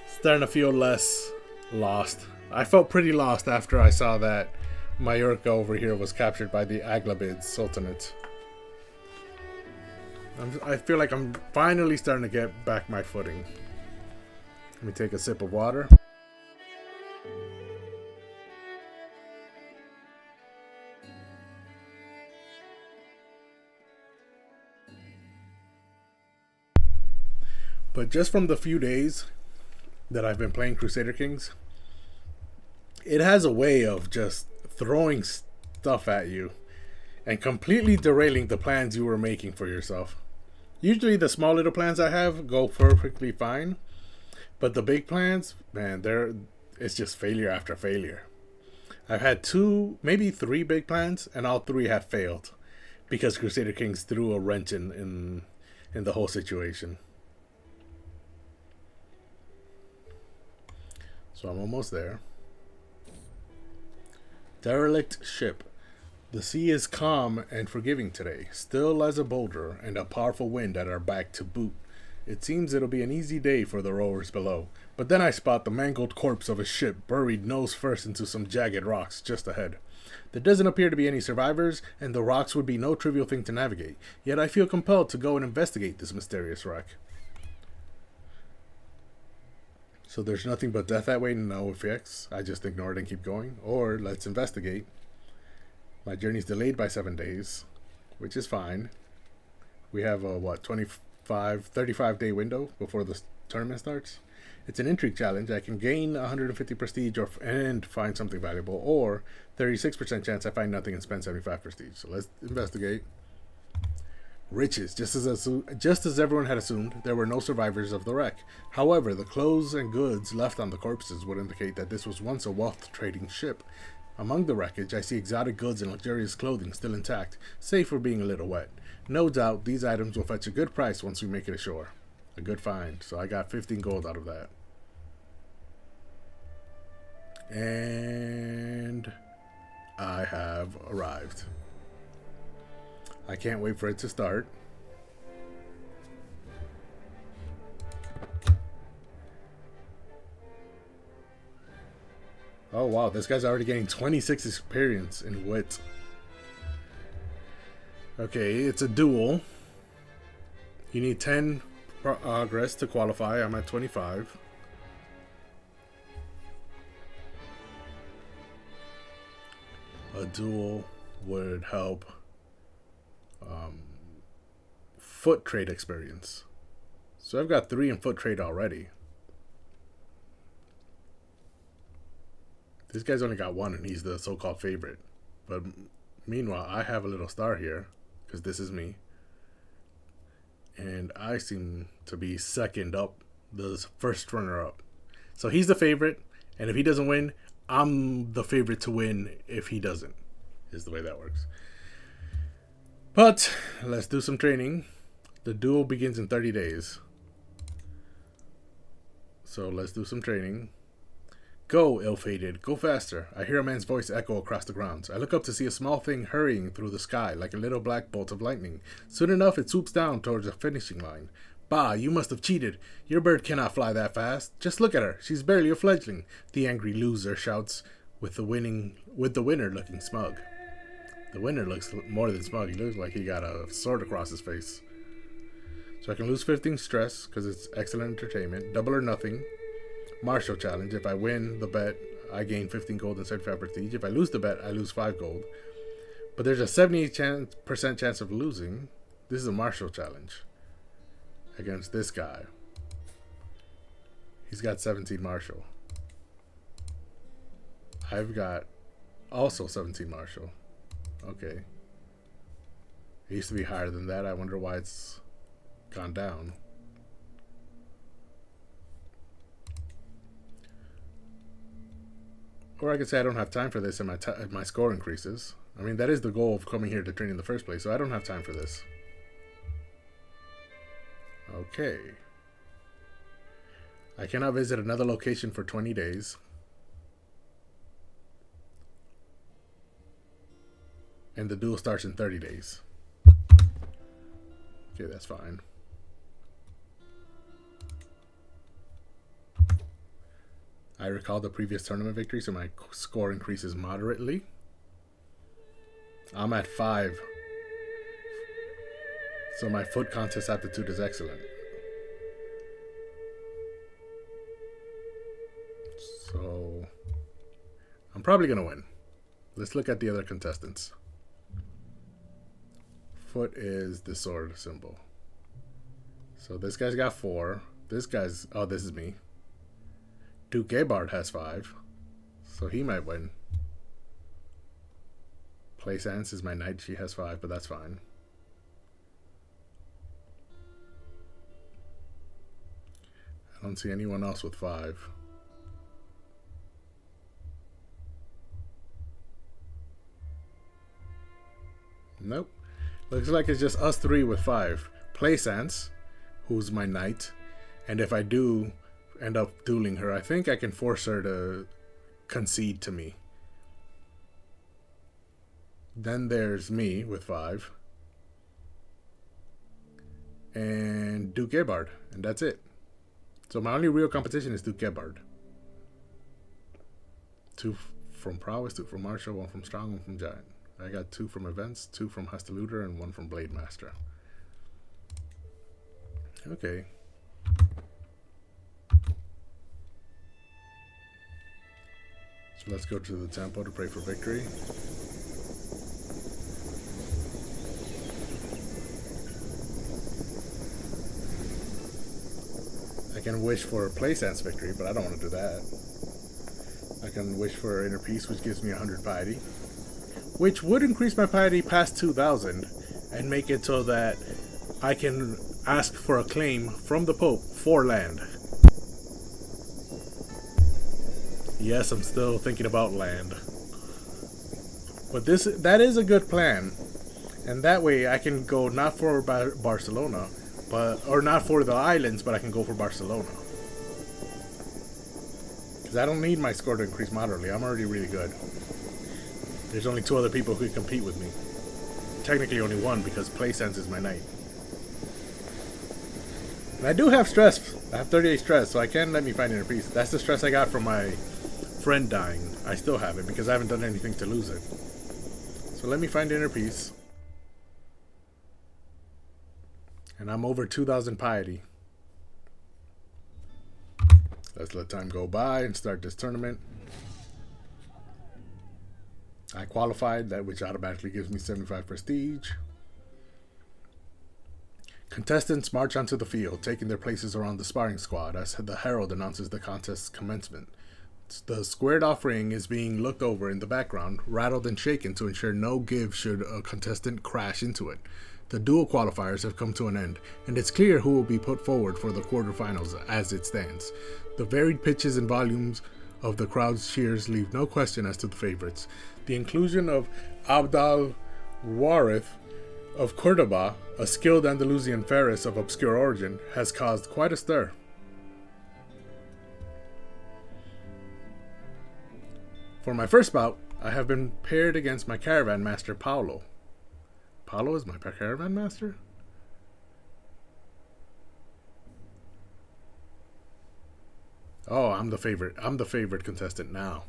starting to feel less lost. I felt pretty lost after I saw that Majorca over here was captured by the Aghlabid Sultanate. I feel like I'm finally starting to get back my footing. Let me take a sip of water. But just from the few days that I've been playing Crusader Kings, it has a way of just throwing stuff at you and completely derailing the plans you were making for yourself. Usually the small little plans I have go perfectly fine, but the big plans, man, it's just failure after failure. I've had 2, maybe 3 big plans, and all 3 have failed because Crusader Kings threw a wrench in the whole situation. So I'm almost there. Derelict ship. The sea is calm and forgiving today, still as a boulder, and a powerful wind at our back to boot It seems it'll be an easy day for the rowers below. But then I spot the mangled corpse of a ship buried nose first into some jagged rocks just ahead. There doesn't appear to be any survivors, and the rocks would be no trivial thing to navigate. Yet I feel compelled to go and investigate this mysterious wreck. So there's nothing but death that way, no effects. I just ignore it and keep going. Or let's investigate. My journey's delayed by 7 days, which is fine. We have a, 35 day window before the tournament starts. It's an intrigue challenge. I can gain 150 prestige and find something valuable, or 36% chance I find nothing and spend 75 prestige. So let's investigate. Riches. Just as everyone had assumed, there were no survivors of the wreck. However, the clothes and goods left on the corpses would indicate that this was once a wealth trading ship. Among the wreckage, I see exotic goods and luxurious clothing still intact, save for being a little wet. No doubt these items will fetch a good price once we make it ashore. A good find. So I got 15 gold out of that. And I have arrived. I can't wait for it to start. Oh wow, this guy's already getting 26 experience in wit. Okay, it's a duel. You need 10 progress to qualify. I'm at 25. A duel would help foot trade experience. So I've got 3 in foot trade already. This guy's only got 1 and he's the so-called favorite. But meanwhile, I have a little star here because this is me. And I seem to be second up, the first runner-up. So he's the favorite, and if he doesn't win, I'm the favorite to win if he doesn't, is the way that works. But let's do some training. The duel begins in 30 days. So let's do some training. Go, ill-fated, go faster. I hear a man's voice echo across the grounds. I look up to see a small thing hurrying through the sky like a little black bolt of lightning. Soon enough, it swoops down towards the finishing line. Bah, you must have cheated. Your bird cannot fly that fast. Just look at her. She's barely a fledgling. The angry loser shouts, with the winner looking smug. The winner looks more than smug. He looks like he got a sword across his face. So I can lose 15 stress because it's excellent entertainment. Double or nothing. Martial challenge. If I win the bet, I gain 15 gold and 75 prestige. If I lose the bet, I lose 5 gold. But there's a 78% chance of losing. This is a martial challenge against this guy. He's got 17 martial. I've got also 17 martial. Okay. It used to be higher than that. I wonder why it's gone down. Or I could say I don't have time for this and my score increases. I mean, that is the goal of coming here to train in the first place, so I don't have time for this. Okay. I cannot visit another location for 20 days. And the duel starts in 30 days. Okay, that's fine. I recall the previous tournament victory, so my score increases moderately. I'm at 5. So my foot contest aptitude is excellent. So I'm probably going to win. Let's look at the other contestants. Foot is the sword symbol. So this guy's got 4. This guy's... Oh, this is me. Duke Gebard has 5. So he might win. Plaisance is my knight. She has 5, but that's fine. I don't see anyone else with 5. Nope. Looks like it's just us 3 with 5. Plaisance, who's my knight. And if I do end up dueling her, I think I can force her to concede to me. Then there's me with 5. and Duke Gebhard, and that's it. So my only real competition is Duke Gebhard. 2 from Prowess, 2 from Martial, 1 from Strong, 1 from Giant. I got 2 from Events, 2 from Hustlooter, and 1 from Blade Master. Okay. So let's go to the temple to pray for victory. I can wish for a Playsense victory, but I don't want to do that. I can wish for Inner Peace, which gives me 100 piety, which would increase my piety past 2,000 and make it so that I can ask for a claim from the Pope for land. Yes, I'm still thinking about land. But that is a good plan. And that way I can go not for Barcelona, or not for the islands, but I can go for Barcelona. Because I don't need my score to increase moderately. I'm already really good. There's only 2 other people who can compete with me. Technically only 1, because Playsense is my knight. And I do have stress. I have 38 stress, so I can let me find Inner Peace. That's the stress I got from my friend dying. I still have it, because I haven't done anything to lose it. So let me find Inner Peace. And I'm over 2,000 piety. Let's let time go by and start this tournament. I qualified, that which automatically gives me 75 prestige. Contestants march onto the field, taking their places around the sparring squad as the herald announces the contest's commencement. The squared off ring is being looked over in the background, rattled and shaken to ensure no give should a contestant crash into it. The dual qualifiers have come to an end, and it's clear who will be put forward for the quarterfinals as it stands. The varied pitches and volumes of the crowd's cheers leave no question as to the favorites. The inclusion of Abdal Warith of Cordoba, a skilled Andalusian Ferris of obscure origin, has caused quite a stir. For my first bout, I have been paired against my caravan master Paolo. Paolo is my caravan master? Oh, I'm the favorite. I'm the favorite contestant now.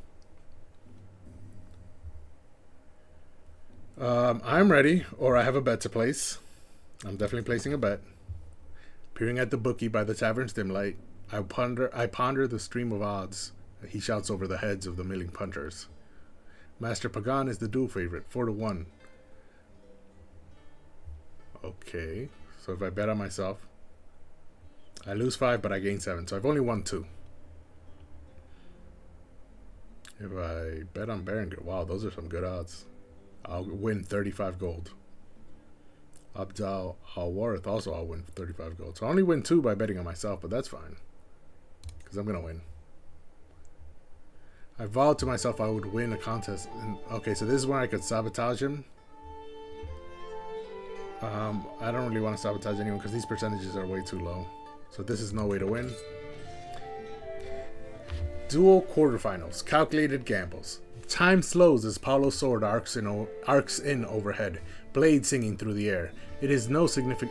I'm ready, or I have a bet to place. I'm definitely placing a bet. Peering at the bookie by the tavern's dim light, I ponder the stream of odds. He shouts over the heads of the milling punters. Master Pagan is the dual favorite, 4-1. Okay, so if I bet on myself, I lose 5, but I gain 7, so I've only won 2. If I bet on Berengar, wow, those are some good odds. I'll win 35 gold. Abdal Al-Warith also I'll win 35 gold. So I only win 2 by betting on myself, but that's fine. Because I'm going to win. I vowed to myself I would win a contest. Okay, so this is where I could sabotage him. I don't really want to sabotage anyone because these percentages are way too low. So this is no way to win. Dual quarterfinals. Calculated gambles. Time slows as Paolo's sword arcs in overhead, blade singing through the air. It is no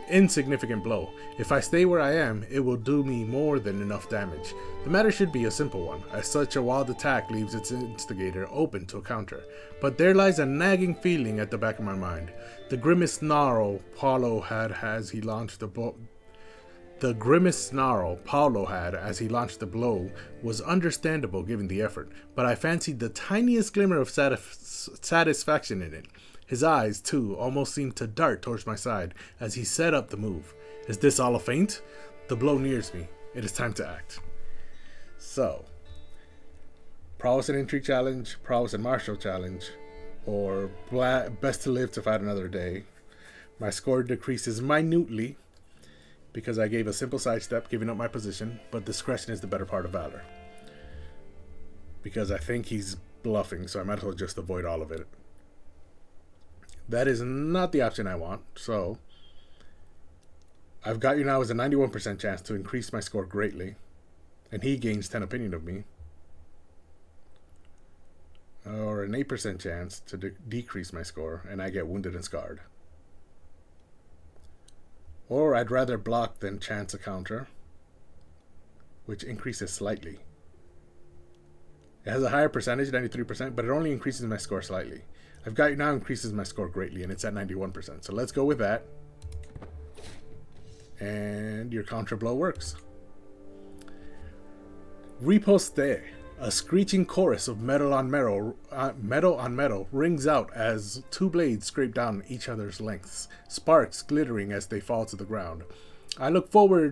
insignificant blow. If I stay where I am, it will do me more than enough damage. The matter should be a simple one, as such a wild attack leaves its instigator open to a counter. But there lies a nagging feeling at the back of my mind. The grimmest snarl Paolo had as he launched the blow was understandable given the effort, but I fancied the tiniest glimmer of satisfaction in it. His eyes, too, almost seemed to dart towards my side as he set up the move. Is this all a feint? The blow nears me. It is time to act. So, Prowess and Intrigue Challenge, Prowess and Martial Challenge, or Best to Live to Fight Another Day. My score decreases minutely because I gave a simple sidestep, giving up my position, but discretion is the better part of valor. Because I think he's bluffing, so I might as well just avoid all of it. That is not the option I want, so I've got you now as a 91% chance to increase my score greatly, and he gains 10 opinion of me, or an 8% chance to decrease my score, and I get wounded and scarred. Or I'd rather block than chance a counter, which increases slightly. It has a higher percentage, 93%, but it only increases my score slightly. I've got now increases my score greatly, and it's at 91%. So let's go with that. And your counter blow works. Riposte. A screeching chorus of metal on metal rings out as two blades scrape down each other's lengths, sparks glittering as they fall to the ground. I look for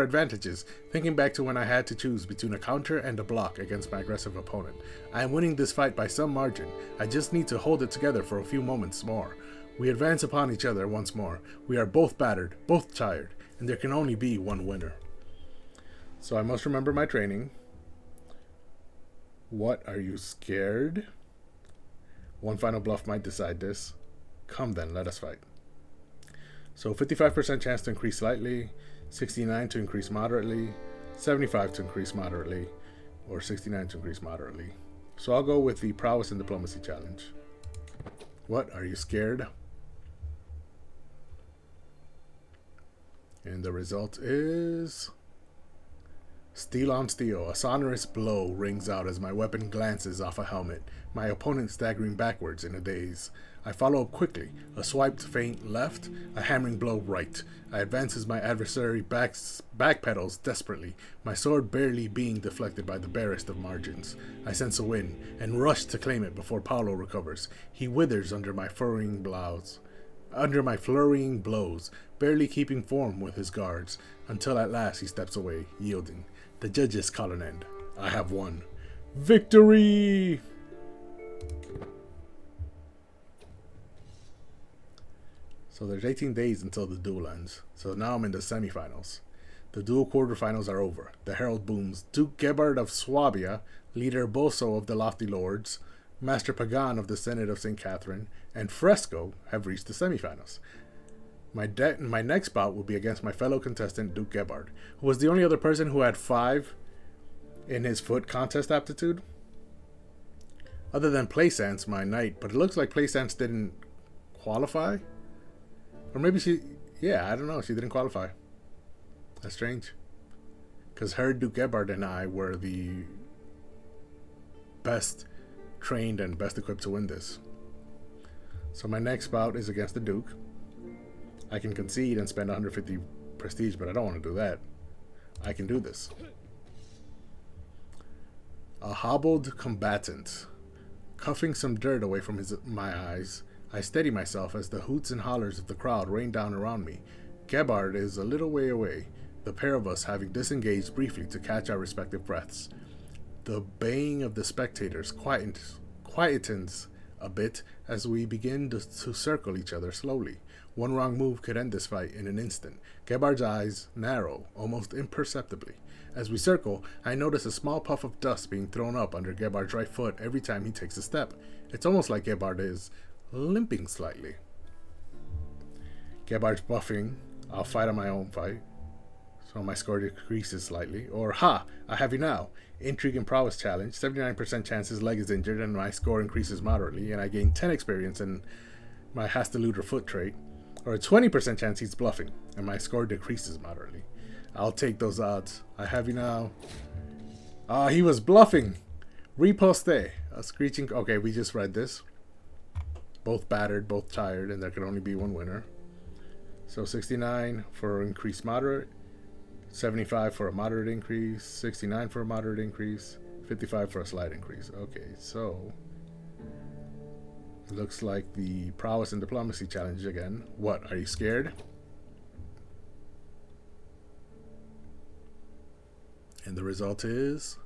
advantages, thinking back to when I had to choose between a counter and a block against my aggressive opponent. I am winning this fight by some margin. I just need to hold it together for a few moments more. We advance upon each other once more. We are both battered, both tired, and there can only be one winner. So I must remember my training. What, are you scared? One final bluff might decide this. Come then, let us fight. So 55% chance to increase slightly, 69 to increase moderately, 75 to increase moderately, or 69 to increase moderately. So I'll go with the prowess and diplomacy challenge. What, are you scared? And the result is steel on steel. A sonorous blow rings out as my weapon glances off a helmet, my opponent staggering backwards in a daze. I follow up quickly, a swiped feint left, a hammering blow right. I advance as my adversary backpedals desperately, my sword barely being deflected by the barest of margins. I sense a win, and rush to claim it before Paolo recovers. He withers under my flurrying blows, barely keeping form with his guards, until at last he steps away, yielding. The judges call an end. I have won. Victory! So there's 18 days until the duel ends. So now I'm in the semifinals. The duel quarterfinals are over. The herald booms. Duke Gebhard of Swabia, leader Boso of the Lofty Lords, Master Pagan of the Senate of St. Catherine, and Fresco have reached the semifinals. My next bout will be against my fellow contestant, Duke Gebhard, who was the only other person who had 5 in his foot contest aptitude. Other than Plaisance, my knight, but it looks like Plaisance didn't qualify. Or maybe she, I don't know, she didn't qualify. That's strange. Because her, Duke Gebhard, and I were the best trained and best equipped to win this. So my next bout is against the Duke. I can concede and spend 150 prestige, but I don't want to do that. I can do this. A hobbled combatant. Cuffing some dirt away from my eyes, I steady myself as the hoots and hollers of the crowd rain down around me. Gebhard is a little way away, the pair of us having disengaged briefly to catch our respective breaths. The baying of the spectators quietens a bit as we begin to circle each other slowly. One wrong move could end this fight in an instant. Gebhard's eyes narrow, almost imperceptibly. As we circle, I notice a small puff of dust being thrown up under Gebhard's right foot every time he takes a step. It's almost like Gebhard is limping slightly. Gebhard's buffing. I'll fight on my own fight. So my score decreases slightly. Or, ha! I have you now. Intrigue and prowess challenge. 79% chance his leg is injured and my score increases moderately, and I gain 10 experience in my has to looter foot trait. Or a 20% chance he's bluffing, and my score decreases moderately. I'll take those odds. I have you now. He was bluffing. Riposte. A screeching. Okay, we just read this. Both battered, both tired, and there can only be one winner. So 69 for increased moderate, 75 for a moderate increase, 69 for a moderate increase, 55 for a slight increase. Okay, so it looks like the prowess and diplomacy challenge again. What, are you scared? And the result is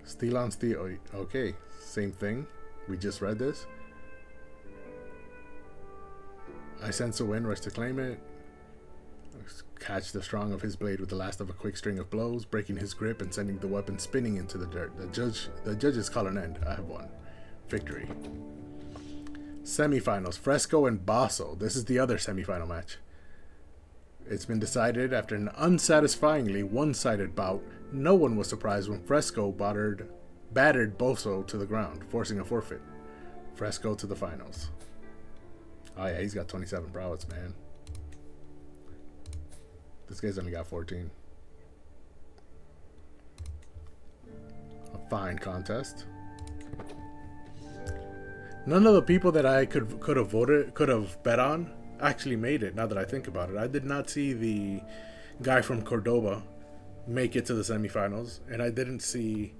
steel on steel. Okay, same thing. We just read this. I sense a win, rush to claim it. Catch the strong of his blade with the last of a quick string of blows, breaking his grip and sending the weapon spinning into the dirt. The judges call an end. I have won. Victory. Semifinals. Fresco and Basso. This is the other semifinal match. It's been decided after an unsatisfyingly one-sided bout. No one was surprised when Fresco battered Boso to the ground, forcing a forfeit. Fresco to the finals. Oh yeah, he's got 27 prowess, man. This guy's only got 14. A fine contest. None of the people that I could have bet on actually made it. Now that I think about it, I did not see the guy from Cordoba make it to the semifinals, and I didn't see.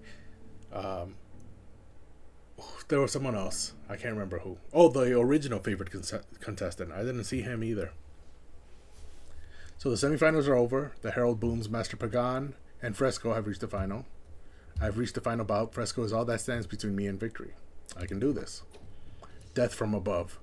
There was someone else. I can't remember who. Oh, the original favorite contestant. I didn't see him either. So the semifinals are over. The Herald Booms, Master Pagan, and Fresco have reached the final. I've reached the final bout. Fresco is all that stands between me and victory. I can do this. Death from above.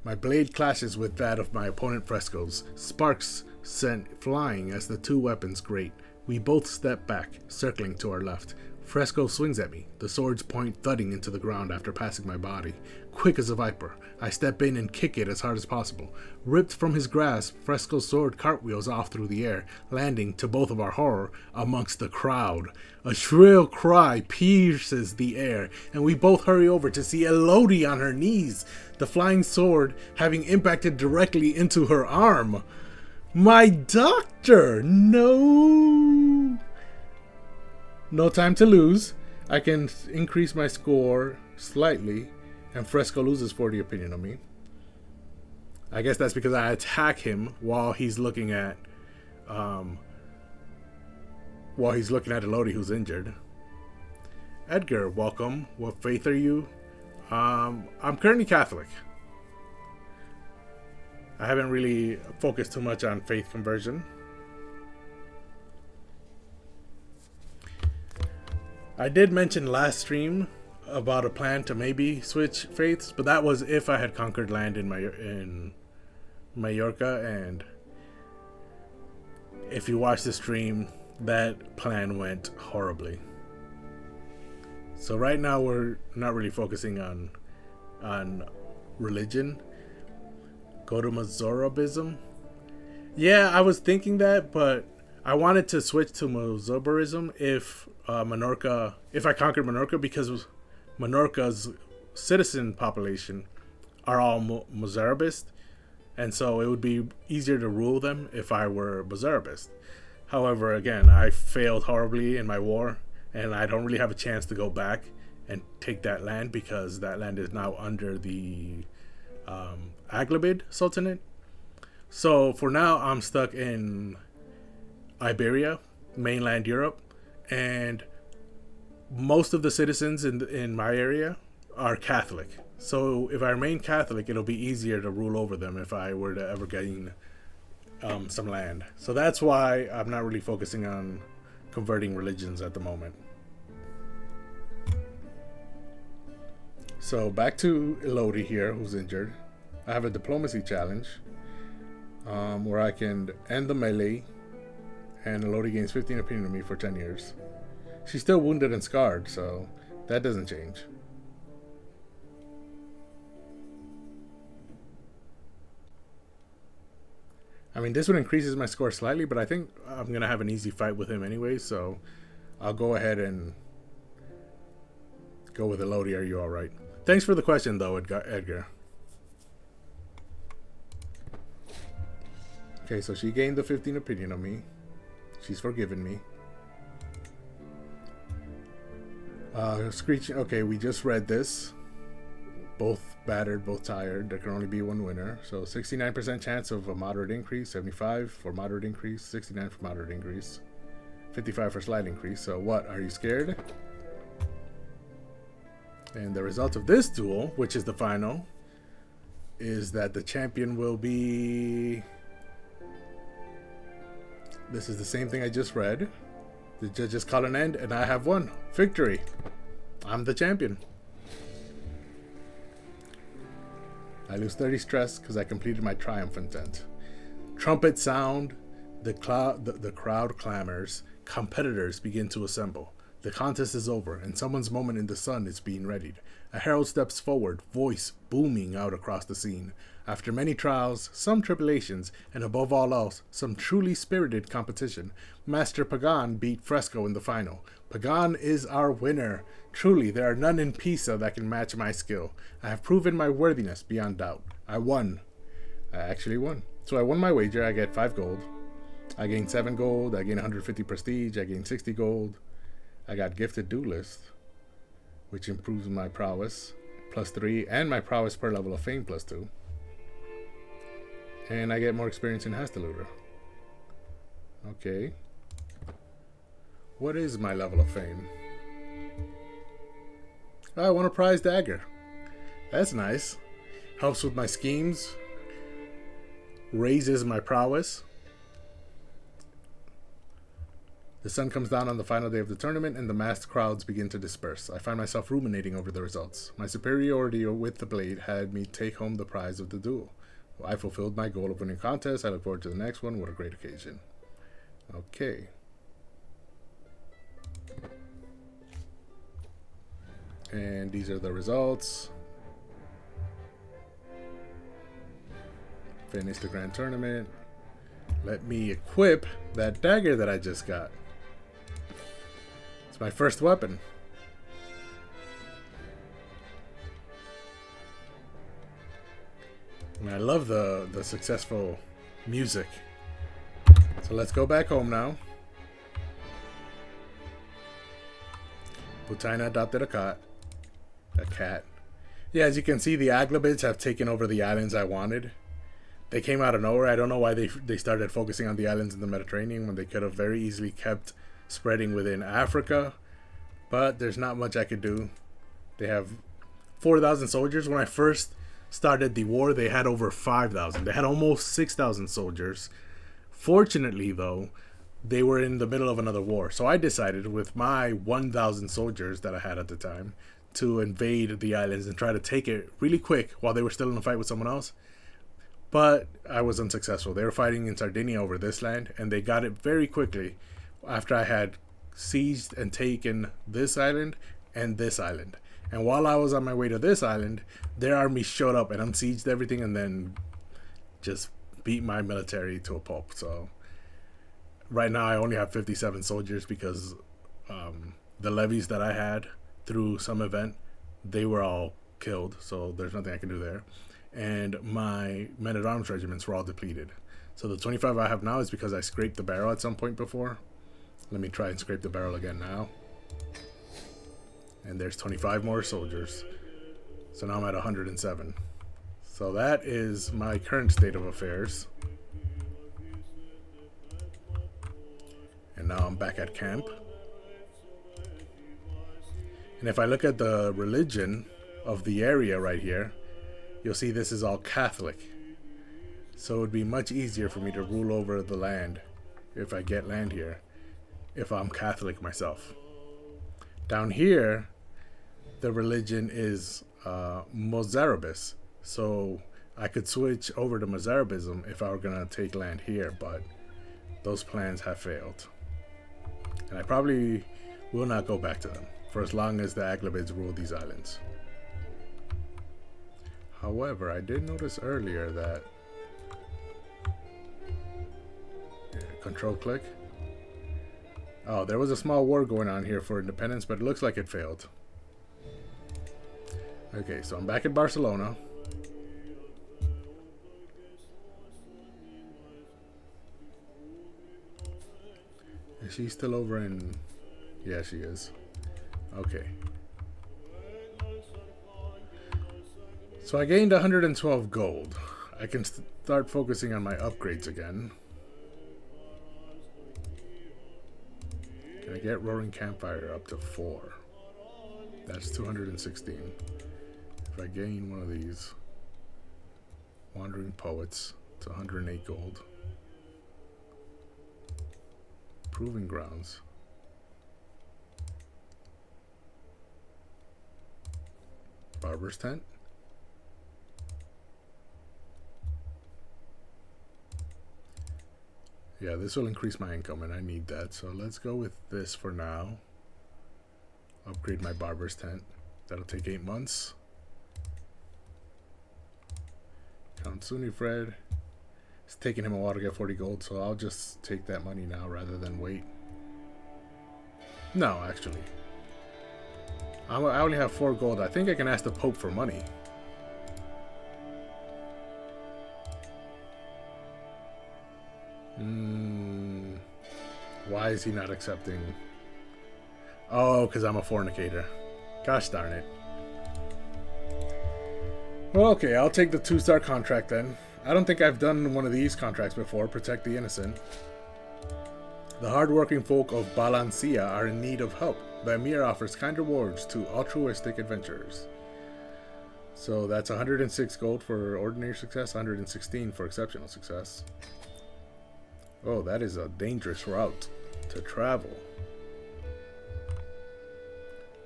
My blade clashes with that of my opponent Fresco's. Sparks sent flying as the two weapons grate. We both step back, circling to our left. Fresco swings at me, the sword's point thudding into the ground after passing my body. Quick as a viper, I step in and kick it as hard as possible. Ripped from his grasp, Fresco's sword cartwheels off through the air, landing, to both of our horror, amongst the crowd. A shrill cry pierces the air, and we both hurry over to see Elodie on her knees, the flying sword having impacted directly into her arm. My doctor! No! No time to lose. I can increase my score slightly, and Fresco loses 40 opinion on me. I guess that's because I attack him while he's looking at Elodie, who's injured. Edgar, welcome. What faith are you? I'm currently Catholic. I haven't really focused too much on faith conversion. I did mention last stream about a plan to maybe switch faiths, but that was if I had conquered land in Mallorca, and if you watch the stream, that plan went horribly. So right now we're not really focusing on religion. Go to Mazorabism. Yeah, I was thinking that, but I wanted to switch to Mozobarism if I conquered Minorca, because Minorca's citizen population are all Mozarabist, and so it would be easier to rule them if I were Mozarabist. However, again, I failed horribly in my war, and I don't really have a chance to go back and take that land because that land is now under the Aghlabid Sultanate. So for now, I'm stuck in Iberia, mainland Europe, and most of the citizens in my area are Catholic. So if I remain Catholic, it'll be easier to rule over them if I were to ever gain some land. So that's why I'm not really focusing on converting religions at the moment. So back to Elodie here, who's injured. I have a diplomacy challenge where I can end the melee, and Elodie gains 15 opinion of me for 10 years. She's still wounded and scarred, so that doesn't change. I mean, this one increases my score slightly, but I think I'm going to have an easy fight with him anyway, so I'll go ahead and go with Elodie. Are you alright? Thanks for the question, though, Edgar. Okay, so she gained the 15 opinion of me. She's forgiven me. Screeching. Okay, we just read this. Both battered, both tired. There can only be one winner. So 69% chance of a moderate increase, 75 for moderate increase, 69 for moderate increase, 55 for slight increase. So what? Are you scared? And the result of this duel, which is the final, is that the champion will be... This is the same thing I just read. The judges call an end, and I have won. Victory. I'm the champion. I lose 30 stress because I completed my triumph intent. Trumpet sound. The crowd clamors. Competitors begin to assemble. The contest is over, and someone's moment in the sun is being readied. A herald steps forward, voice booming out across the scene. After many trials, some tribulations, and above all else, some truly spirited competition, Master Pagan beat Fresco in the final. Pagan is our winner. Truly, there are none in Pisa that can match my skill. I have proven my worthiness beyond doubt. I won. I actually won. So I won my wager. I get 5 gold. I gain 7 gold. I gain 150 prestige. I gain 60 gold. I got gifted duelist, which improves my prowess +3 and my prowess per level of fame +2. And I get more experience in Hastelooter. Okay. What is my level of fame? Oh, I won a prize dagger. That's nice. Helps with my schemes. Raises my prowess. The sun comes down on the final day of the tournament, and the massed crowds begin to disperse. I find myself ruminating over the results. My superiority with the blade had me take home the prize of the duel. I fulfilled my goal of winning contest. I look forward to the next one. What a great occasion. Okay. And these are the results. Finish the grand tournament. Let me equip that dagger that I just got. It's my first weapon. And I love the successful music. So let's go back home now. Putina adopted a cat. Yeah, as you can see, the Aglabids have taken over the islands I wanted. They came out of nowhere. I don't know why they started focusing on the islands in the Mediterranean when they could have very easily kept spreading within Africa. But there's not much I could do. They have 4,000 soldiers. When I first started the war, they had over 5,000. They had almost 6,000 soldiers. Fortunately, though, they were in the middle of another war. So I decided, with my 1,000 soldiers that I had at the time, to invade the islands and try to take it really quick while they were still in a fight with someone else. But I was unsuccessful. They were fighting in Sardinia over this land, and they got it very quickly after I had sieged and taken this island and this island. And while I was on my way to this island, their army showed up and unsieged everything and then just beat my military to a pulp. So right now I only have 57 soldiers because the levies that I had through some event, they were all killed. So there's nothing I can do there. And my men-at-arms regiments were all depleted. So the 25 I have now is because I scraped the barrel at some point before. Let me try and scrape the barrel again now. And there's 25 more soldiers. So now I'm at 107. So that is my current state of affairs. And now I'm back at camp. And if I look at the religion of the area right here, you'll see this is all Catholic. So it would be much easier for me to rule over the land if I get land here, if I'm Catholic myself. Down here, the religion is Mozarabis. So I could switch over to Mozarabism if I were going to take land here, but those plans have failed. And I probably will not go back to them for as long as the Aglabids rule these islands. However, I did notice earlier that control click. Oh, there was a small war going on here for independence, but it looks like it failed. Okay, so I'm back in Barcelona. Is she still over in... Yeah, she is. Okay. So I gained 112 gold. I can start focusing on my upgrades again. Can I get Roaring Campfire up to 4? That's 216. If I gain one of these Wandering Poets, it's 108 gold. Proving Grounds. Barber's Tent. Yeah, this will increase my income and I need that. So let's go with this for now. upgrade my barber's tent. That'll take 8 months. Count Fred. It's taking him a while to get 40 gold, so I'll just take that money now rather than wait. No, actually. I only have 4 gold. I think I can ask the Pope for money. Why is he not accepting? Oh, because I'm a fornicator. Gosh darn it. Well, okay, I'll take the 2-star contract then. I don't think I've done one of these contracts before. Protect the innocent. The hard-working folk of Balancia are in need of help. The Emir offers kind rewards to altruistic adventurers. So that's 106 gold for ordinary success, 116 for exceptional success. Oh, that is a dangerous route to travel.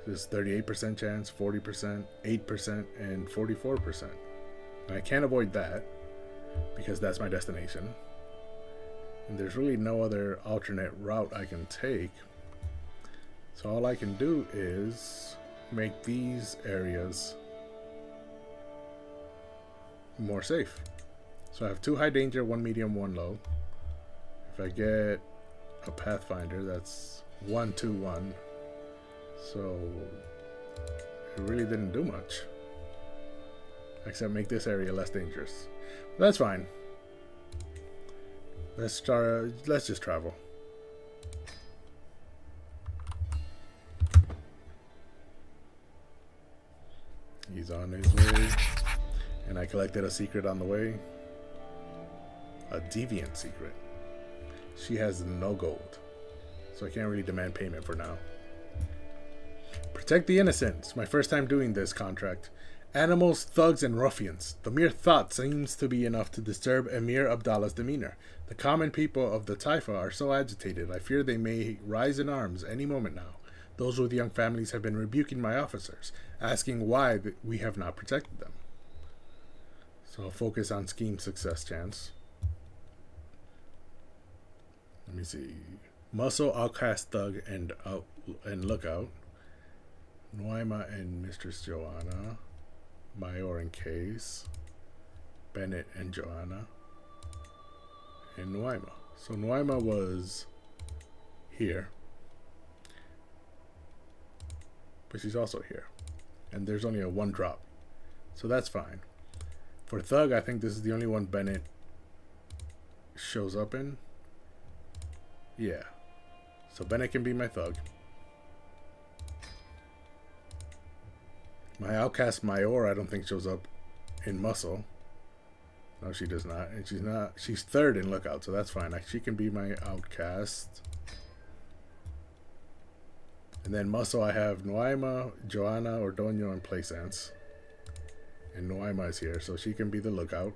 There's 38% chance, 40%, 8%, and 44%. And I can't avoid that because that's my destination. And there's really no other alternate route I can take. So all I can do is make these areas more safe. So I have 2 high danger, 1 medium, 1 low. If I get a Pathfinder, that's 1, 2, 1. So it really didn't do much. Except make this area less dangerous. But that's fine. Let's just travel. He's on his way. And I collected a secret on the way. A deviant secret. She has no gold. So I can't really demand payment for now. Protect the innocent. It's my first time doing this contract. Animals, thugs, and ruffians. The mere thought seems to be enough to disturb Emir Abdallah's demeanor. The common people of the Taifa are so agitated, I fear they may rise in arms any moment now. Those with young families have been rebuking my officers, asking why we have not protected them. So I'll focus on scheme success chance. Let me see. Muscle, Outcast, Thug, and Lookout. Noima and Mistress Joanna. Mayor and Case. Bennett and Joanna. And Noima. So Noima was here. But she's also here. And there's only a 1 drop. So that's fine. For Thug, I think this is the only one Bennett shows up in. Yeah. So Bennett can be my Thug. My Outcast Mayor, I don't think shows up in Muscle. No, she does not. And she's 3rd in Lookout, so that's fine. She can be my Outcast. And then Muscle, I have Noima, Joanna, Ordoño, and Playsense. And Noima is here, so she can be the Lookout.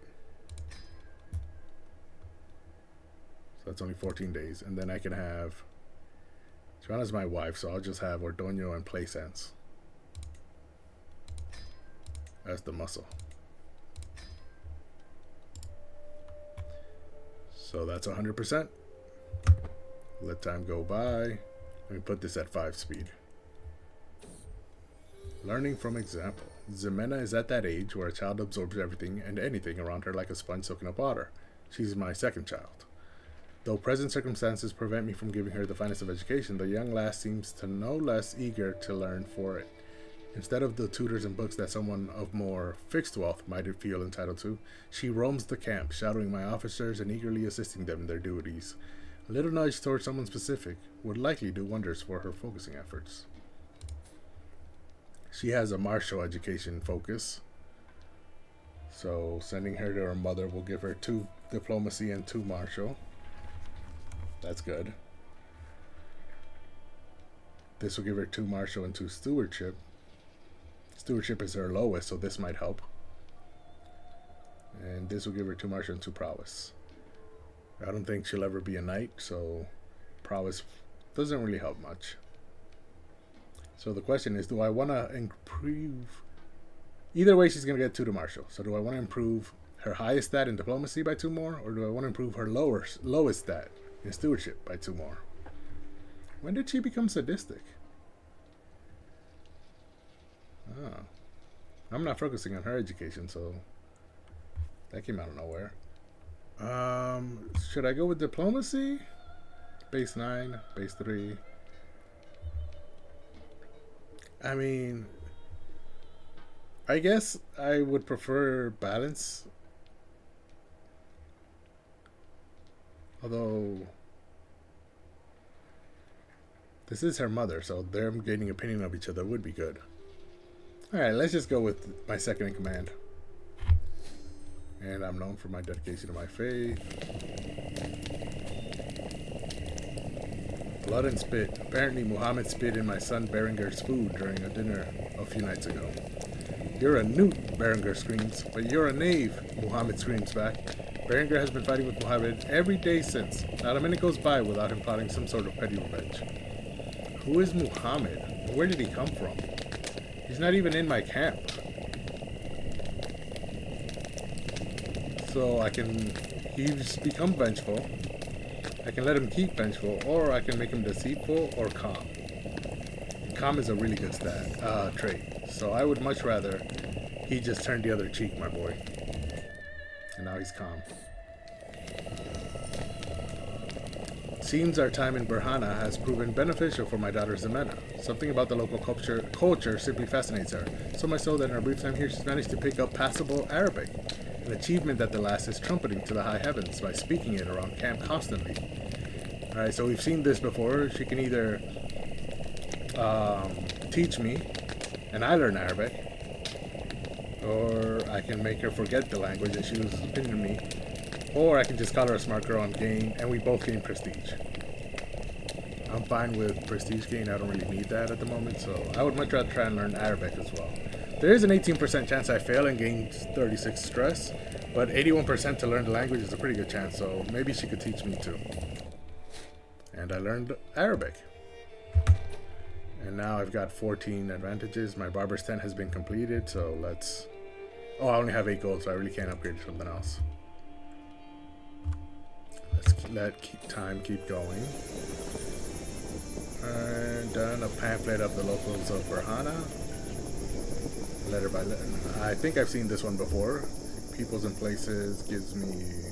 So that's only 14 days. And then I can have... Joanna's my wife, so I'll just have Ordoño and Playsense. That's the Muscle. So that's 100%. Let time go by. Let me put this at 5 speed. Learning from example. Ximena is at that age where a child absorbs everything and anything around her like a sponge soaking up water. She's my 2nd child. Though present circumstances prevent me from giving her the finest of education, the young lass seems to no less eager to learn for it. Instead of the tutors and books that someone of more fixed wealth might feel entitled to, she roams the camp, shadowing my officers and eagerly assisting them in their duties. A little nudge towards someone specific would likely do wonders for her focusing efforts. She has a martial education focus, so sending her to her mother will give her 2 diplomacy and 2 martial. That's good. This will give her 2 martial and 2 stewardship. Stewardship is her lowest, so this might help. And this will give her 2 martial and 2 prowess. I don't think she'll ever be a knight, so prowess doesn't really help much. So the question is, do I want to improve... Either way, she's going to get 2 to martial. So do I want to improve her highest stat in diplomacy by 2 more? Or do I want to improve her lowest stat in stewardship by 2 more? When did she become sadistic? Oh. I'm not focusing on her education, so that came out of nowhere. Should I go with diplomacy? Base 9, base 3. I mean, I guess I would prefer balance. Although, this is her mother, so them getting opinion of each other would be good. Alright, let's just go with my second in command. And I'm known for my dedication to my faith. Blood and spit. Apparently Muhammad spit in my son Berenger's food during a dinner a few nights ago. You're a newt, Berenger screams. But you're a knave, Muhammad screams back. Berenger has been fighting with Muhammad every day since. Not a minute goes by without him plotting some sort of petty revenge. Who is Muhammad? Where did he come from? He's not even in my camp. So he's become vengeful. I can let him keep vengeful, or I can make him deceitful or calm. Calm is a really good trait. So I would much rather he just turned the other cheek, my boy. And now he's calm. Seems our time in Burhana has proven beneficial for my daughter Zemena. Something about the local culture simply fascinates her. So much so that in her brief time here she's managed to pick up passable Arabic. An achievement that the lass is trumpeting to the high heavens by speaking it around camp constantly. Alright, so we've seen this before. She can either teach me, and I learn Arabic, or I can make her forget the language and she loses opinion of me, or I can just call her a smart girl and we both gain prestige. I'm fine with prestige gain. I don't really need that at the moment, so I would much rather try and learn Arabic as well. There is an 18% chance I fail and gain 36 stress, but 81% to learn the language is a pretty good chance, so maybe she could teach me too. And I learned Arabic. And now I've got 14 advantages. My Barber's tent has been completed, so let's... Oh, I only have 8 gold, so I really can't upgrade to something else. Let's let time keep going. And done a pamphlet of the locals of Burhana. Letter by letter. I think I've seen this one before. Peoples and places gives me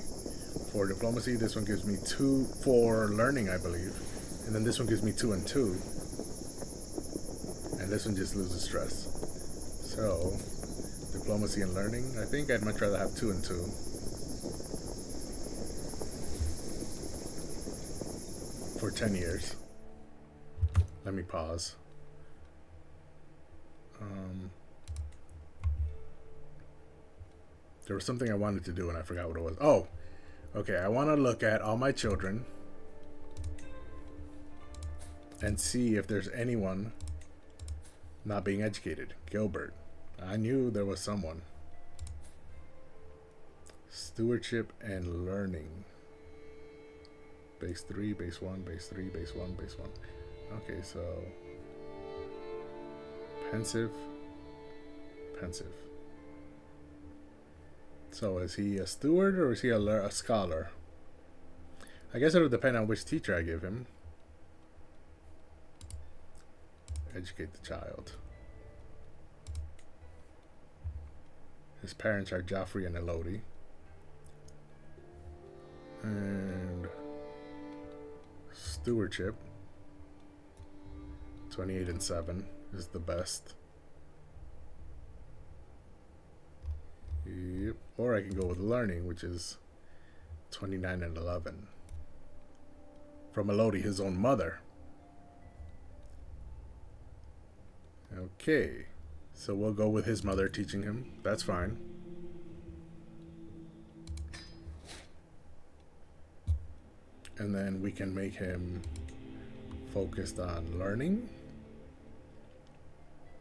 4 diplomacy. This one gives me 2 for learning, I believe. And then this one gives me 2 and 2. And this one just loses stress. So, diplomacy and learning. I think I'd much rather have 2 and 2. For 10 years. Let me pause. There was something I wanted to do and I forgot what it was. Oh, okay. I want to look at all my children and see if there's anyone not being educated. Gilbert. I knew there was someone. Stewardship and learning. Base 3, base 1, base 3, base 1, base 1. Okay, so pensive. So is he a steward or is he a scholar? I guess it'll depend on which teacher I give him. Educate the child. His parents are Joffrey and Elodie. And stewardship. 28 and 7 is the best. Yep. Or I can go with learning, which is 29 and 11. From Elodie, his own mother. Okay. So we'll go with his mother teaching him. That's fine. And then we can make him focused on learning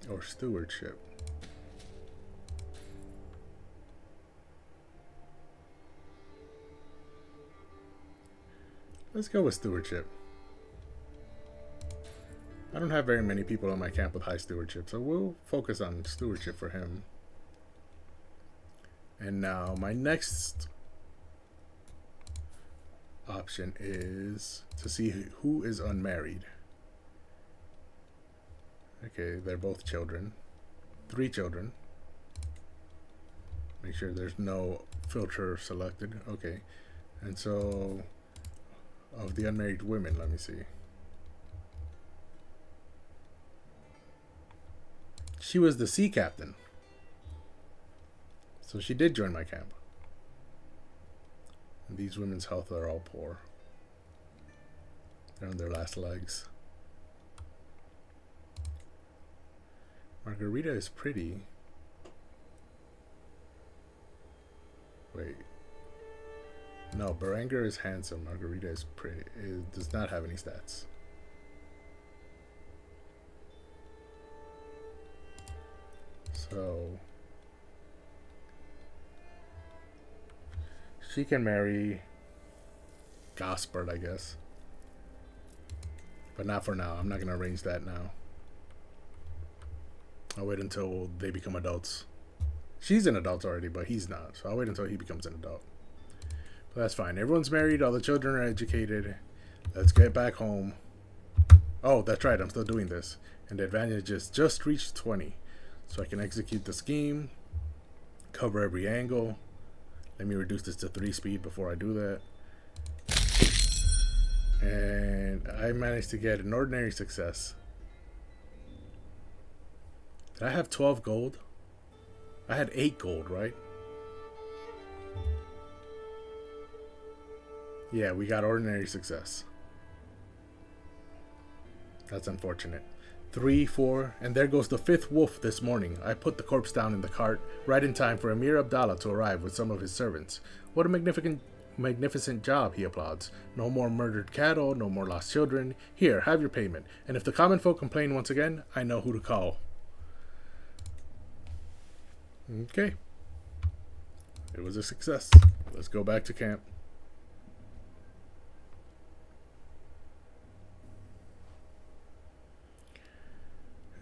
or stewardship. Let's go with stewardship. I don't have very many people in my camp with high stewardship, so we'll focus on stewardship for him. And now my next option is to see who is unmarried. Okay, they're both children. 3 children. Make sure there's no filter selected. Okay. And so, of the unmarried women, let me see. She was the sea captain. So she did join my camp. And these women's health are all poor. They're on their last legs. Margarita is pretty. Wait. No, Berenger is handsome. Margarita is pretty. It does not have any stats. So she can marry Gaspard, I guess. But not for now. I'm not going to arrange that now. I'll wait until they become adults. She's an adult already, but he's not. So I'll wait until he becomes an adult. But that's fine. Everyone's married. All the children are educated. Let's get back home. Oh, that's right. I'm still doing this. And the advantage is just reached 20. So I can execute the scheme. Cover every angle. Let me reduce this to 3 speed before I do that. And I managed to get an ordinary success. Did I have 12 gold? I had 8 gold, right? Yeah, we got ordinary success. That's unfortunate. 3, 4, and there goes the 5th wolf this morning. I put the corpse down in the cart, right in time for Emir Abdallah to arrive with some of his servants. What a magnificent job, he applauds. No more murdered cattle, no more lost children. Here, have your payment. And if the common folk complain once again, I know who to call. Okay. It was a success. Let's go back to camp.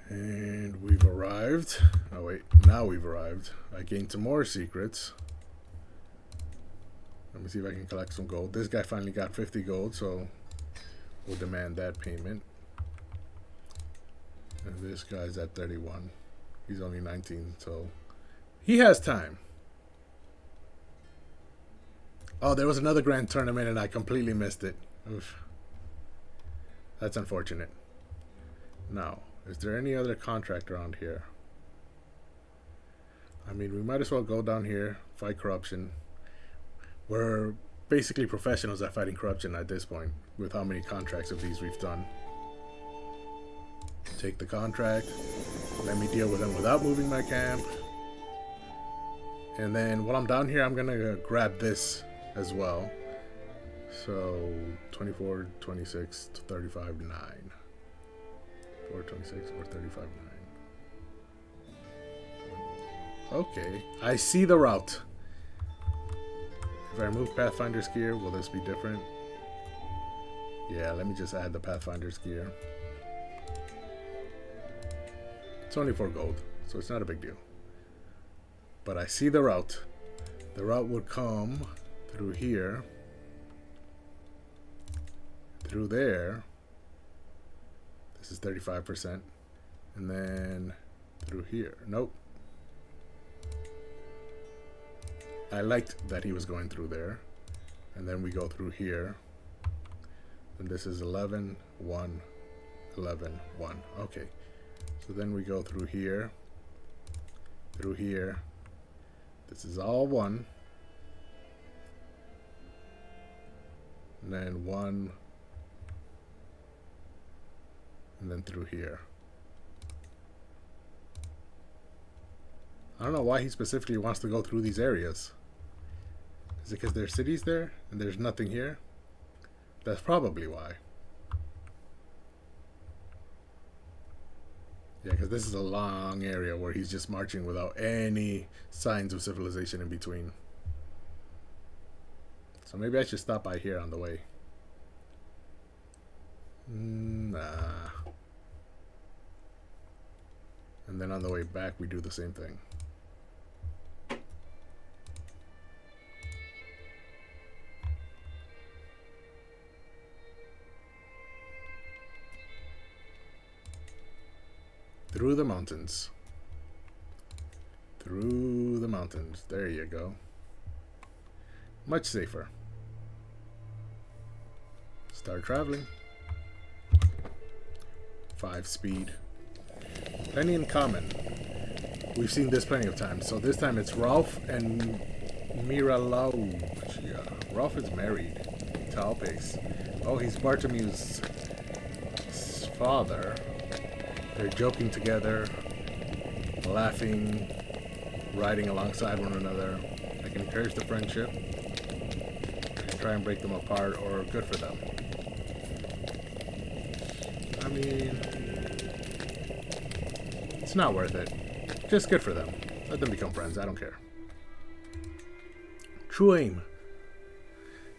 And we've arrived. Oh wait, now we've arrived. I gained some more secrets. Let me see if I can collect some gold. This guy finally got 50 gold, so we'll demand that payment. And this guy's at 31. He's only 19, so he has time. Oh, there was another grand tournament and I completely missed it. Oof. That's unfortunate. Now, is there any other contract around here? I mean, we might as well go down here, fight corruption. We're basically professionals at fighting corruption at this point, with how many contracts of these we've done. Take the contract. Let me deal with them without moving my camp. And then while I'm down here, I'm going to grab this as well. So 24, 26, 35, 9. 4, 26, or 35, 9. Okay, I see the route. If I remove Pathfinder's gear, will this be different? Yeah, let me just add the Pathfinder's gear. It's only 4 gold, so it's not a big deal. But I see the route. The route would come through here, through there. This is 35%. And then through here. Nope. I liked that he was going through there. And then we go through here. And this is 11, 1, 11, 1. Okay. So then we go through here. Through here. This is all 1. And then 1. And then through here. I don't know why he specifically wants to go through these areas. Is it because there's cities there and there's nothing here? That's probably why. Yeah, because this is a long area where he's just marching without any signs of civilization in between. So maybe I should stop by here on the way. Nah. And then on the way back, we do the same thing. Through the mountains. Through the mountains. There you go. Much safer. Start traveling. 5 speed. Plenty in common. We've seen this plenty of times. So this time it's Rolf and Miralaugia. Rolf is married. Talpace. Oh, he's Bartomew's father. They're joking together, laughing, riding alongside one another. I can encourage the friendship. I can try and break them apart, or good for them. I mean, it's not worth it. Just good for them. Let them become friends. I don't care. True aim.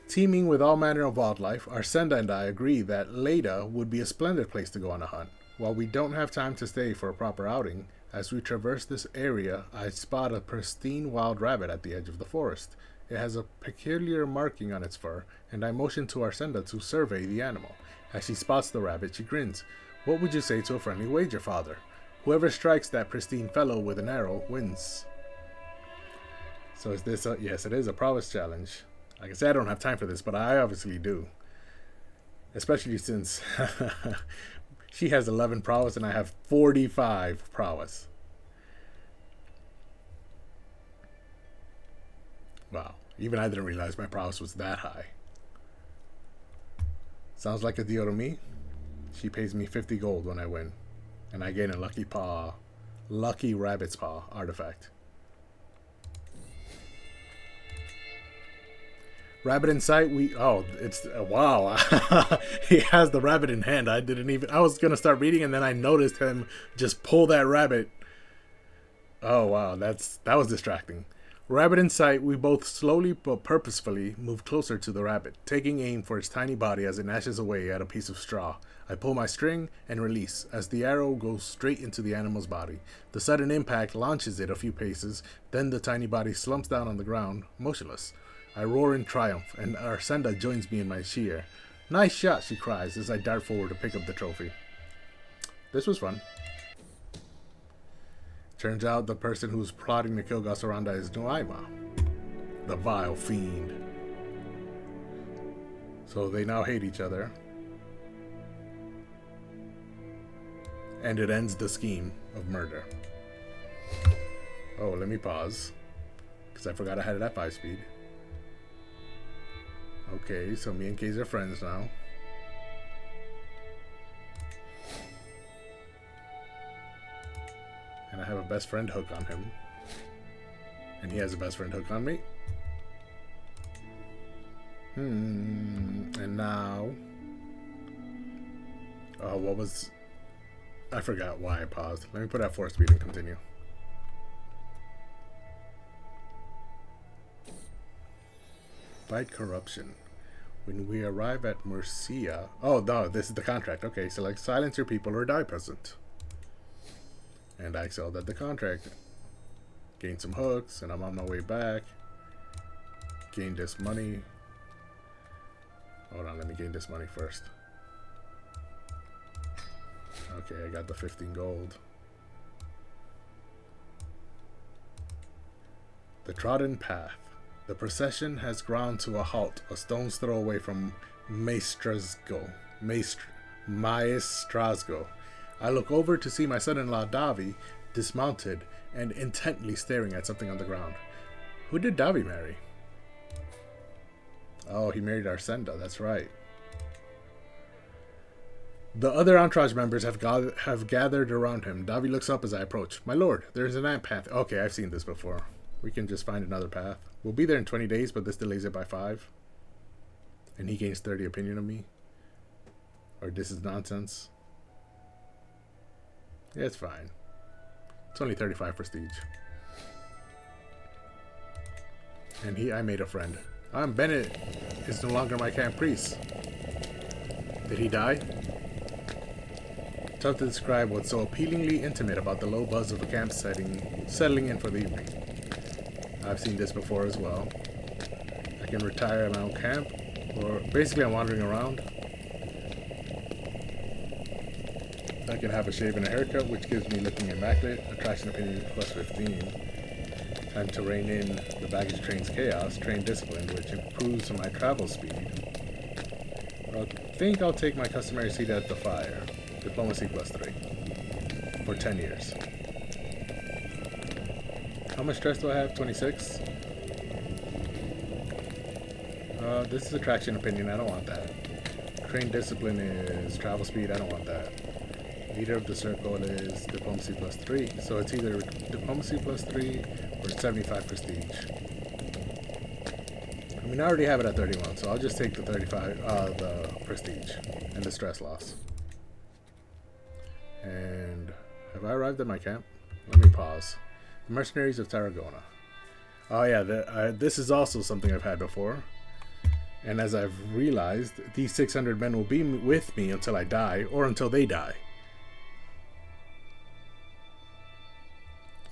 Teeming with all manner of wildlife, Arsenda and I agree that Leda would be a splendid place to go on a hunt. While we don't have time to stay for a proper outing, as we traverse this area, I spot a pristine wild rabbit at the edge of the forest. It has a peculiar marking on its fur, and I motion to Arsenda to survey the animal. As she spots the rabbit, she grins. What would you say to a friendly wager, father? Whoever strikes that pristine fellow with an arrow wins. So is this a... Yes, it is a prowess challenge. Like I said, I don't have time for this, but I obviously do. Especially since she has 11 prowess and I have 45 prowess. Wow. Even I didn't realize my prowess was that high. Sounds like a deal to me. She pays me 50 gold when I win. And I gain a lucky rabbit's paw artifact. Rabbit in sight. Wow. He has the rabbit in hand. I was going to start reading and then I noticed him just pull that rabbit. Oh, wow. That was distracting. Rabbit in sight, we both slowly but purposefully move closer to the rabbit, taking aim for its tiny body as it gnashes away at a piece of straw. I pull my string and release as the arrow goes straight into the animal's body. The sudden impact launches it a few paces, then the tiny body slumps down on the ground, motionless. I roar in triumph, and Arsenda joins me in my cheer. Nice shot, she cries as I dart forward to pick up the trophy. This was fun. Turns out the person who's plotting to kill Gasaranda is Nuaima, the vile fiend. So they now hate each other. And it ends the scheme of murder. Oh, let me pause, because I forgot I had it at 5 speed. Okay, so me and Kay's are friends now. And I have a best friend hook on him. And he has a best friend hook on me. And now... I forgot why I paused. Let me put it at 4 speed and continue. Fight corruption. When we arrive at Murcia... Oh, no, this is the contract. Okay, select silence your people or die peasant. And I excelled at the contract. Gained some hooks, and I'm on my way back. Gained this money. Hold on, let me gain this money first. Okay, I got the 15 gold. The trodden path. The procession has ground to a halt, a stone's throw away from Maestrazgo. I look over to see my son-in-law Davi dismounted and intently staring at something on the ground. Who did Davi marry? Oh, he married Arsenda, that's right. The other entourage members have gathered around him. Davi looks up as I approach. My lord, there is an ant path. Okay, I've seen this before. We can just find another path. We'll be there in 20 days, but this delays it by 5. And he gains 30 opinion of me. Or this is nonsense. Yeah, it's fine. It's only 35 prestige. And I made a friend. Bennett is no longer my camp priest. Did he die? Tough to describe what's so appealingly intimate about the low buzz of a camp settling in for the evening. I've seen this before as well. I can retire at my own camp, or basically I'm wandering around. I can have a shave and a haircut, which gives me looking immaculate. Attraction opinion plus 15. And to rein in the baggage train's chaos, train discipline, which improves my travel speed. I think I'll take my customary seat at the fire. Diplomacy +3. For 10 years. How much stress do I have? 26? This is attraction opinion. I don't want that. Train discipline is travel speed. I don't want that. Leader of the circle is diplomacy +3. So it's either diplomacy +3 or 75 prestige. I mean, I already have it at 31, so I'll just take the 35, the prestige and the stress loss. And have I arrived at my camp? Let me pause. The Mercenaries of Tarragona. Oh yeah, this is also something I've had before. And as I've realized, these 600 men will be with me until I die, or until they die.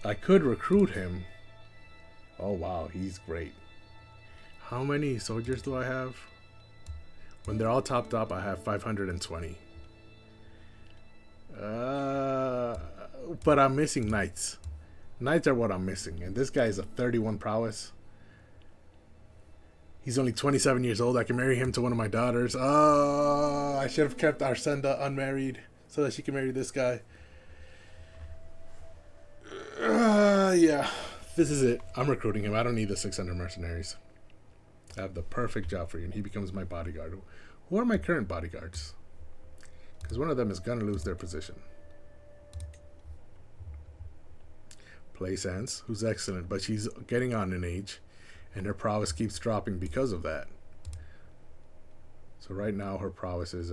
I could recruit him. Oh wow, he's great. How many soldiers do I have? When they're all topped up, I have 520. But I'm missing knights. Knights are what I'm missing. And this guy is a 31 prowess. He's only 27 years old. I can marry him to one of my daughters. Oh, I should have kept Arsenda unmarried so that she can marry this guy. Yeah. This is it. I'm recruiting him. I don't need the 600 mercenaries. I have the perfect job for you, and he becomes my bodyguard. Who are my current bodyguards? Because one of them is going to lose their position. Plaisance, who's excellent, but she's getting on in age. And her prowess keeps dropping because of that. So right now her prowess is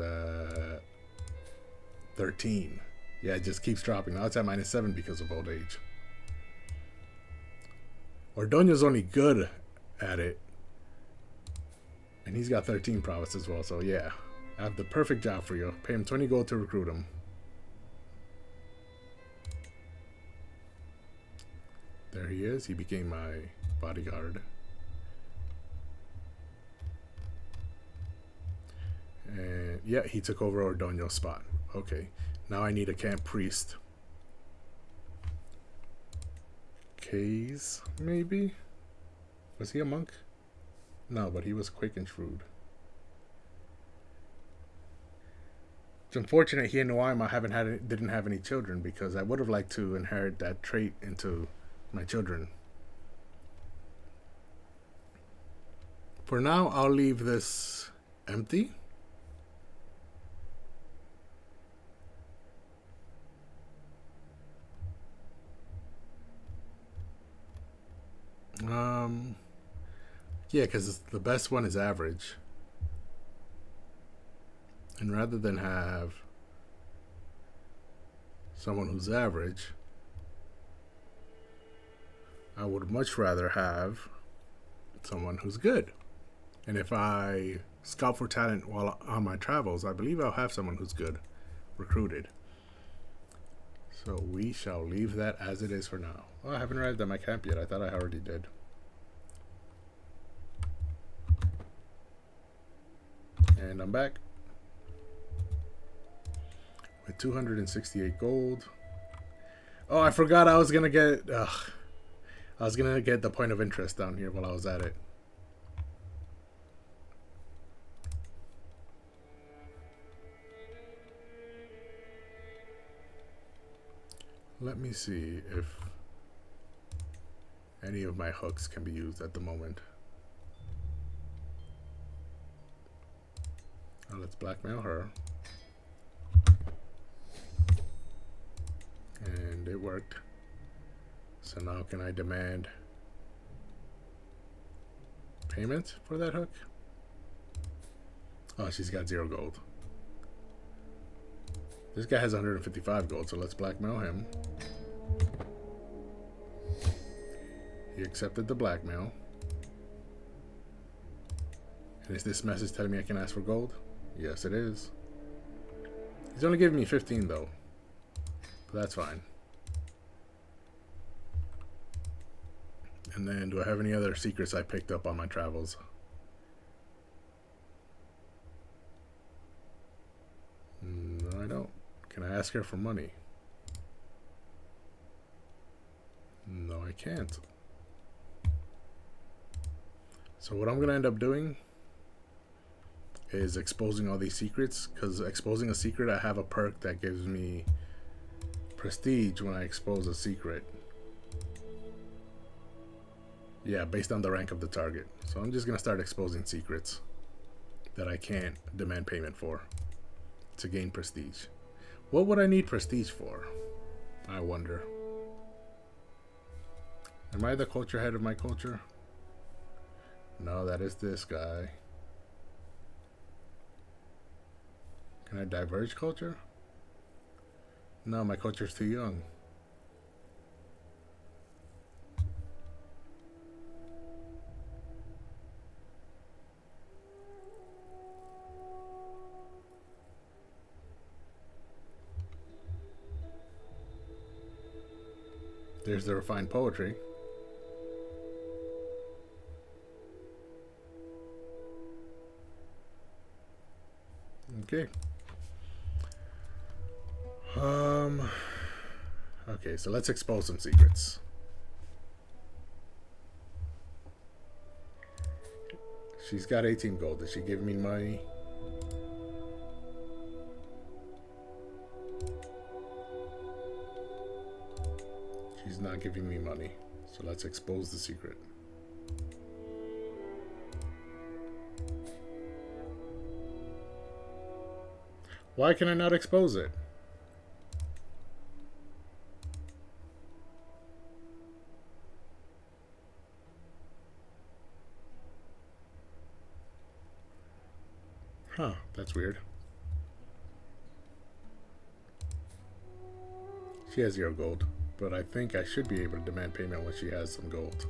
13. Yeah, it just keeps dropping. Now it's at -7 because of old age. Ordoño's only good at it. And he's got 13 prowess as well. So yeah, I have the perfect job for you. Pay him 20 gold to recruit him. There he is. He became my bodyguard. And yeah, he took over Ordoño's spot. Okay, now I need a camp priest. Kays, maybe? Was he a monk? No, but he was quick and shrewd. It's unfortunate he and Noima didn't have any children, because I would have liked to inherit that trait into my children. For now, I'll leave this empty. Yeah, because the best one is average. And rather than have someone who's average, I would much rather have someone who's good. And if I scout for talent while on my travels, I believe I'll have someone who's good recruited. So we shall leave that as it is for now. Oh, I haven't arrived at my camp yet. I thought I already did. And I'm back with 268 gold. Oh, I forgot I was gonna get the point of interest down here while I was at it. Let me see if any of my hooks can be used at the moment. Now let's blackmail her. And it worked. So now can I demand payment for that hook? Oh, she's got 0 gold. This guy has 155 gold, so let's blackmail him. He accepted the blackmail. And is this message telling me I can ask for gold? Yes, it is. He's only giving me 15 though. But that's fine. And then, do I have any other secrets I picked up on my travels? No, I don't. Can I ask her for money? No, I can't. So what I'm gonna end up doing is exposing all these secrets, because exposing a secret, I have a perk that gives me prestige when I expose a secret. Yeah, based on the rank of the target. So I'm just gonna start exposing secrets that I can't demand payment for to gain prestige. What would I need prestige for? I wonder. Am I the culture head of my culture? No, that is this guy. Can I diverge culture? No, my culture's too young. There's the refined poetry. Okay. Okay, so let's expose some secrets. She's got 18 gold. Did she give me money? She's not giving me money. So let's expose the secret. Why can I not expose it? Huh, that's weird. She has 0 gold, but I think I should be able to demand payment when she has some gold.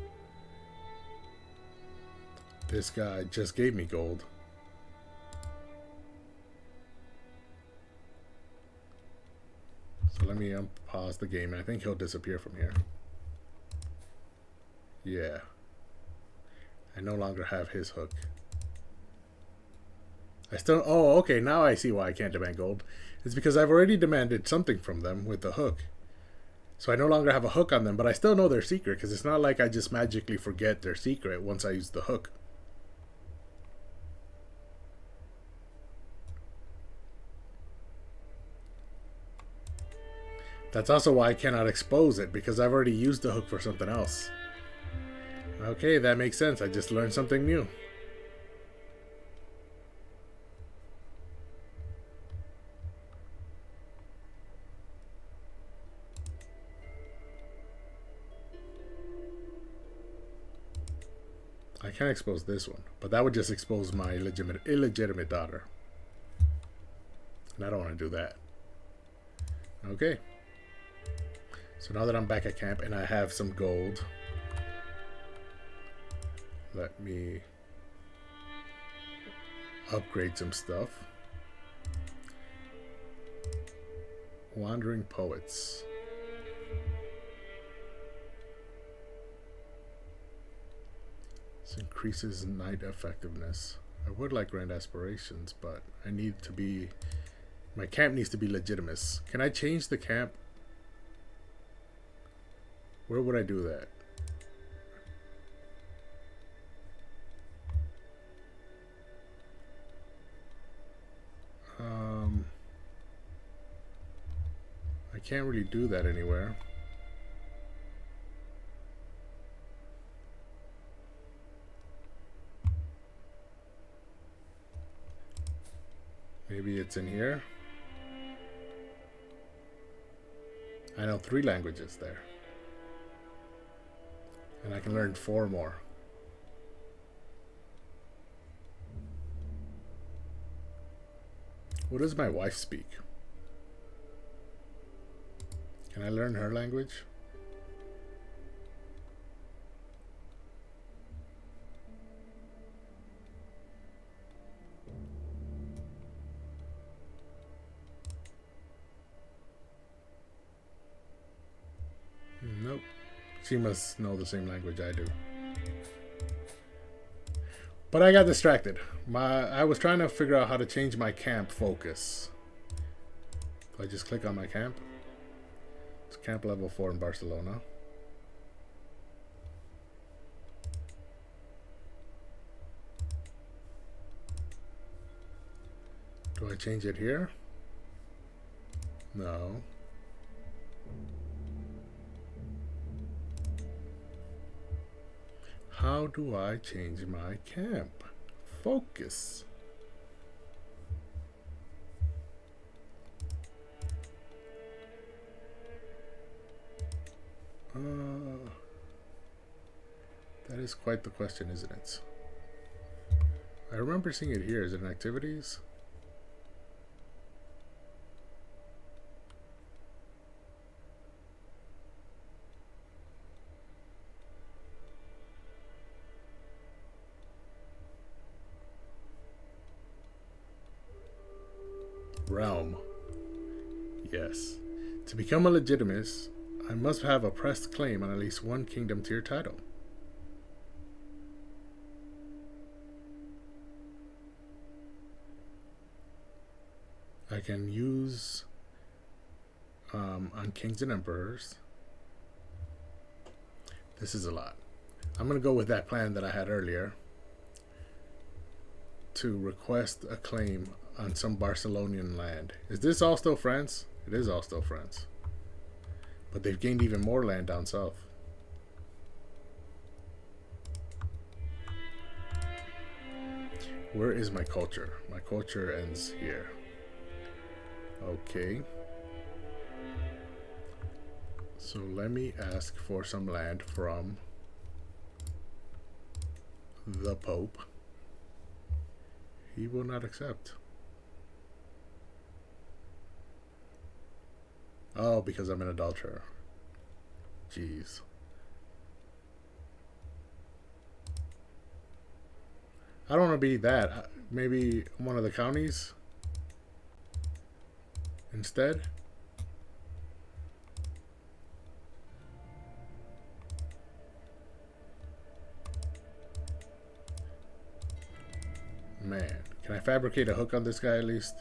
This guy just gave me gold. So let me unpause the game. I think he'll disappear from here. Yeah. I no longer have his hook. I still... Oh, okay. Now I see why I can't demand gold. It's because I've already demanded something from them with the hook. So I no longer have a hook on them, but I still know their secret, because it's not like I just magically forget their secret once I use the hook. That's also why I cannot expose it, because I've already used the hook for something else. Okay, that makes sense. I just learned something new. I can't expose this one, but that would just expose my illegitimate daughter. And I don't want to do that. Okay. So now that I'm back at camp and I have some gold, let me upgrade some stuff. Wandering Poets. This increases night effectiveness. I would like grand aspirations, but I need to be... My camp needs to be legitimate. Can I change the camp? Where would I do that? I can't really do that anywhere. Maybe it's in here. I know 3 languages there. And I can learn 4 more. What does my wife speak? Can I learn her language? Nope. She must know the same language I do. But I got distracted. I was trying to figure out how to change my camp focus. If I just click on my camp. It's camp level 4 in Barcelona. Do I change it here? No. How do I change my camp? Focus. That is quite the question, isn't it? I remember seeing it here. Is it in activities? Realm. Yes. To become a legitimist, I must have a pressed claim on at least one kingdom tier title. I can use on kings and emperors. This is a lot. I'm going to go with that plan that I had earlier to request a claim on some Barcelonian land. Is this all still France? It is all still France. But they've gained even more land down south. Where is my culture? My culture ends here. Okay. So let me ask for some land from the Pope. He will not accept. Oh, because I'm an adulterer. Jeez. I don't want to be that. Maybe one of the counties instead. Man, can I fabricate a hook on this guy at least?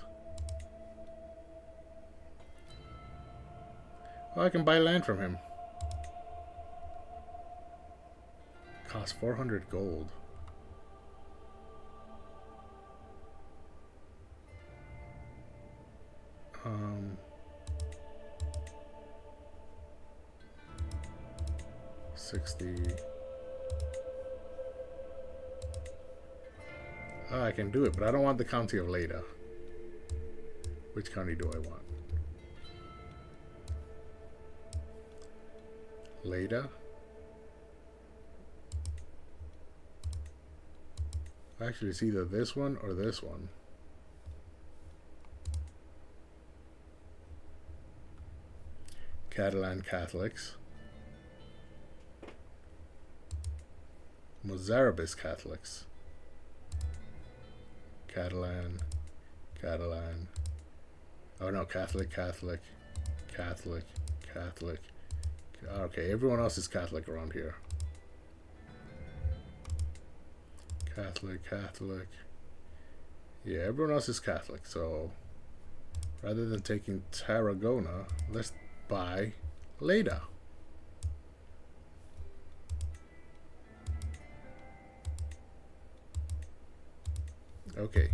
Oh, I can buy land from him. Cost 400 gold. Um, 60. Oh, I can do it, but I don't want the county of Leda. Which county do I want? Leda. Actually, it's either this one or this one. Catalan Catholics. Mozarabist Catholics. Catalan. Oh no, Catholic. Okay, everyone else is Catholic around here. Catholic. Yeah, everyone else is Catholic, so rather than taking Tarragona, let's buy Leda. Okay.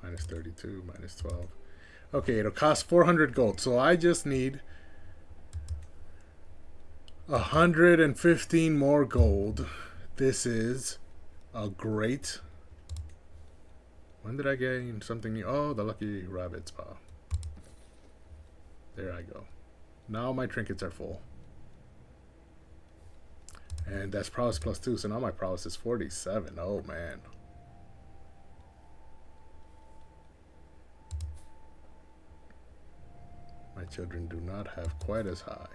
Minus 32, minus 12. Okay, it'll cost 400 gold, so I just need 115 more gold. This is a great... When did I gain something new? Oh, the lucky rabbit spa. There I go. Now my trinkets are full. And that's prowess plus 2, so now my prowess is 47. Oh, man. My children do not have quite as high.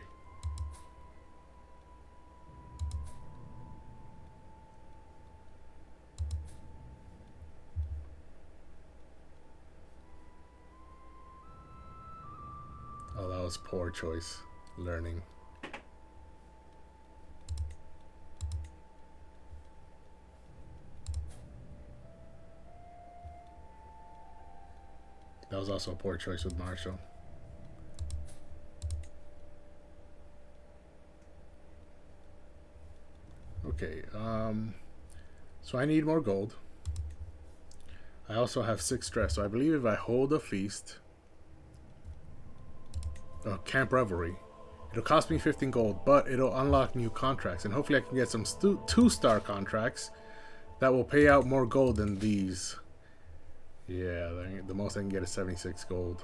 Oh, that was poor choice. Learning. That was also a poor choice with Marshall. Okay, So I need more gold. I also have 6 stress, so I believe if I hold a feast, Camp Revelry, it'll cost me 15 gold, but it'll unlock new contracts, and hopefully I can get some 2-star contracts that will pay out more gold than these. Yeah, the most I can get is 76 gold.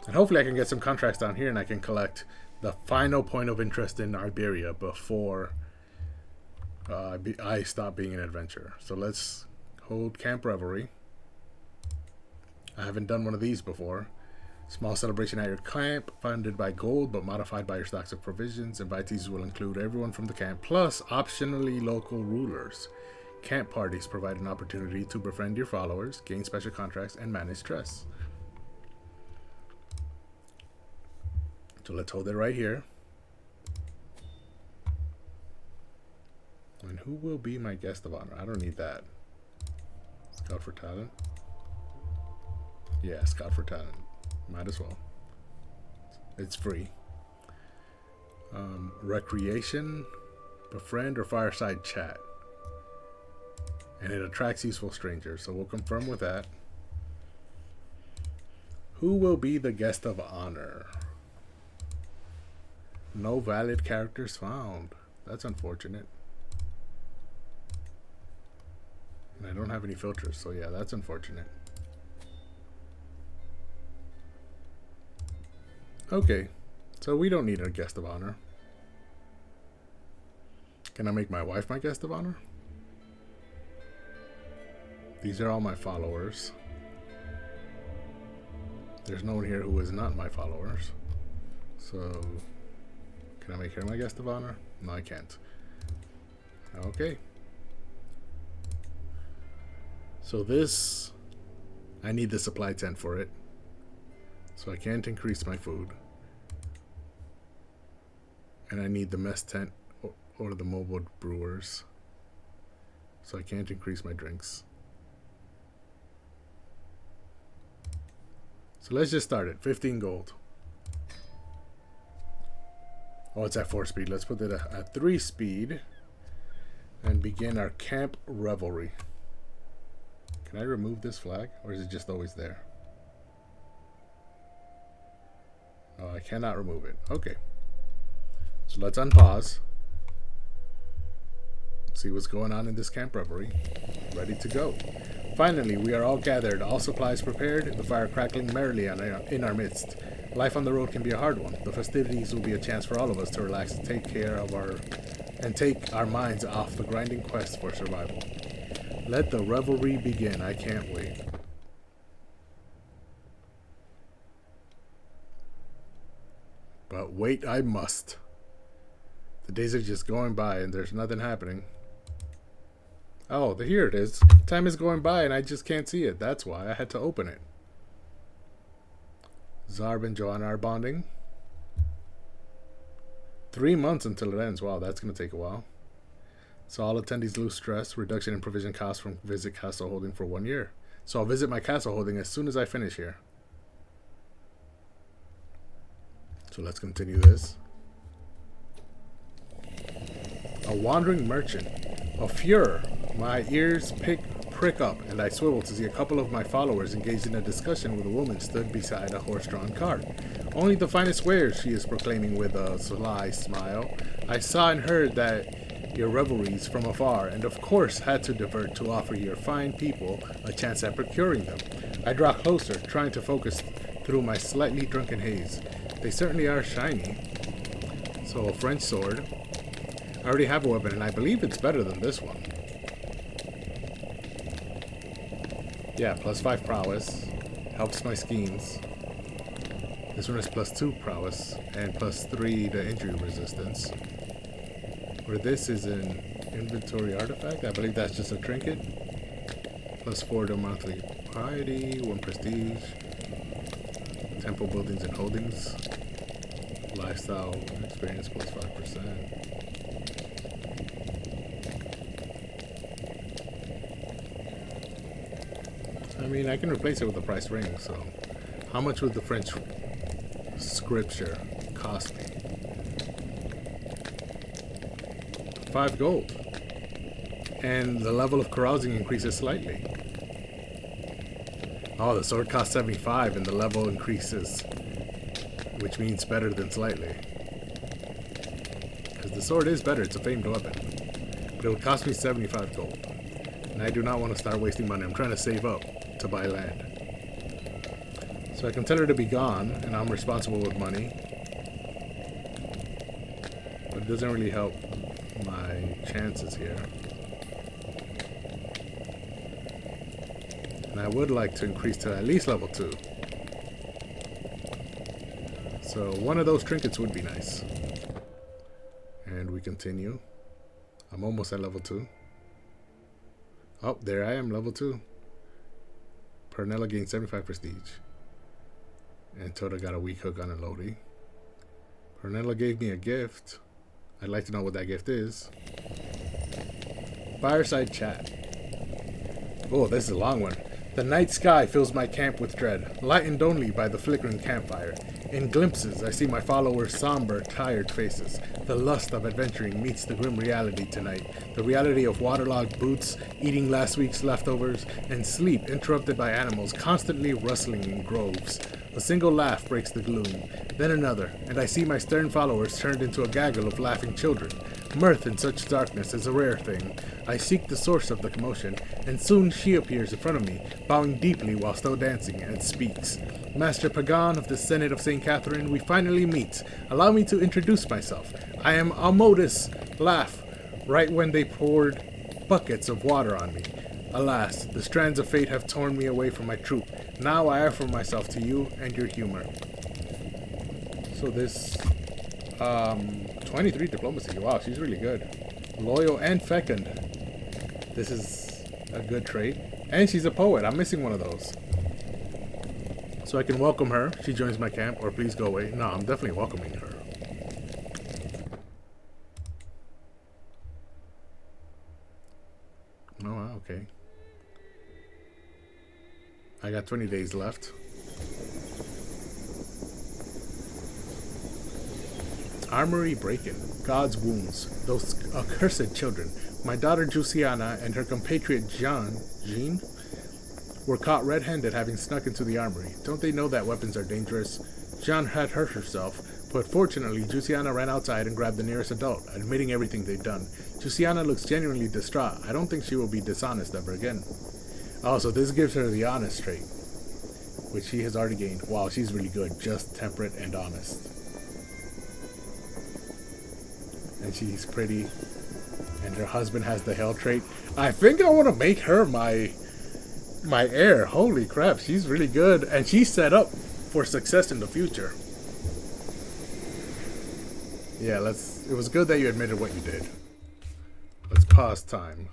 And hopefully I can get some contracts down here and I can collect the final point of interest in Iberia before I stop being an adventurer. So let's hold Camp Revelry. I haven't done one of these before. Small celebration at your camp, funded by gold but modified by your stocks of provisions. Invitees will include everyone from the camp, plus optionally local rulers. Camp parties provide an opportunity to befriend your followers, gain special contracts, and manage stress. So let's hold it right here. And who will be my guest of honor? I don't need that. Scout for talent. Yeah, scout for talent. Might as well. It's free. Recreation, befriend, or fireside chat. And it attracts useful strangers, so we'll confirm with that. Who will be the guest of honor? No valid characters found. That's unfortunate. And I don't have any filters, so yeah, that's unfortunate. Okay, so we don't need a guest of honor. Can I make my wife my guest of honor? These are all my followers. There's no one here who is not my followers. So, can I make her my guest of honor? No, I can't. Okay. So this, I need the supply tent for it. So I can't increase my food. And I need the mess tent or the mobile brewers. So I can't increase my drinks. So let's just start it. 15 gold. Oh, it's at 4 speed. Let's put it at 3 speed. And begin our Camp Revelry. Can I remove this flag? Or is it just always there? Oh, I cannot remove it. Okay. So let's unpause. See what's going on in this Camp Revelry. Ready to go. Finally, we are all gathered, all supplies prepared, the fire crackling merrily in our midst. Life on the road can be a hard one. The festivities will be a chance for all of us to relax and take our minds off the grinding quest for survival. Let the revelry begin. I can't wait. But wait, I must. The days are just going by and there's nothing happening. Oh, here it is. Time is going by and I just can't see it. That's why I had to open it. Zarb and Joanna are bonding. 3 months until it ends. Wow, that's going to take a while. So all attendees lose stress. Reduction in provision costs from visit castle holding for 1 year. So I'll visit my castle holding as soon as I finish here. So let's continue this. A wandering merchant. A furor. My ears prick up, and I swivel to see a couple of my followers engaged in a discussion with a woman stood beside a horse-drawn cart. Only the finest wares, she is proclaiming with a sly smile. I saw and heard that your revelries from afar, and of course had to divert to offer your fine people a chance at procuring them. I draw closer, trying to focus through my slightly drunken haze. They certainly are shiny. So a French sword. I already have a weapon, and I believe it's better than this one. Yeah, +5 prowess. Helps my schemes. This one is +2 prowess and +3 to injury resistance. Where this is an inventory artifact. I believe that's just a trinket. +4 to monthly piety, 1 prestige. Temple buildings and holdings. Lifestyle experience +5%. I mean, I can replace it with a price ring, so how much would the French scripture cost me? 5 gold. And the level of carousing increases slightly. Oh, the sword costs 75 and the level increases, which means better than slightly. Because the sword is better, it's a famed weapon. But it would cost me 75 gold. And I do not want to start wasting money. I'm trying to save up to buy land. So I can tell her to be gone, and I'm responsible with money. But it doesn't really help my chances here. And I would like to increase to at least level 2. So one of those trinkets would be nice. And we continue. I'm almost at level 2. Oh, there I am, level 2. Pernella gained 75 prestige. And Toda got a weak hook on a Lodi. Pernella gave me a gift. I'd like to know what that gift is. Fireside chat. Oh, this is a long one. The night sky fills my camp with dread, lightened only by the flickering campfire. In glimpses, I see my followers' somber, tired faces. The lust of adventuring meets the grim reality tonight. The reality of waterlogged boots, eating last week's leftovers, and sleep interrupted by animals constantly rustling in groves. A single laugh breaks the gloom, then another, and I see my stern followers turned into a gaggle of laughing children. Mirth in such darkness is a rare thing. I seek the source of the commotion, and soon she appears in front of me, bowing deeply while still dancing, and speaks. Master Pagan of the Senate of St. Catherine, we finally meet. Allow me to introduce myself. I am Almodus. Laugh, right when they poured buckets of water on me. Alas, the strands of fate have torn me away from my troop. Now I offer myself to you and your humor. So this, 23 diplomacy. Wow, she's really good. Loyal and fecund. This is a good trait. And she's a poet. I'm missing one of those. So I can welcome her. She joins my camp. Or please go away. No, I'm definitely welcoming her. Oh, wow, okay. I got 20 days left. Armory break-in. God's wounds. Those accursed children. My daughter Jusiana and her compatriot Jean, were caught red-handed having snuck into the armory. Don't they know that weapons are dangerous? Jean had hurt herself, but fortunately Jusiana ran outside and grabbed the nearest adult, admitting everything they'd done. Jusiana looks genuinely distraught. I don't think she will be dishonest ever again. Also, this gives her the honest trait, which she has already gained. Wow, she's really good. Just, temperate, and honest. And she's pretty. And her husband has the hell trait. I think I want to make her my heir. Holy crap, she's really good. And she's set up for success in the future. Yeah, it was good that you admitted what you did. Let's pause time.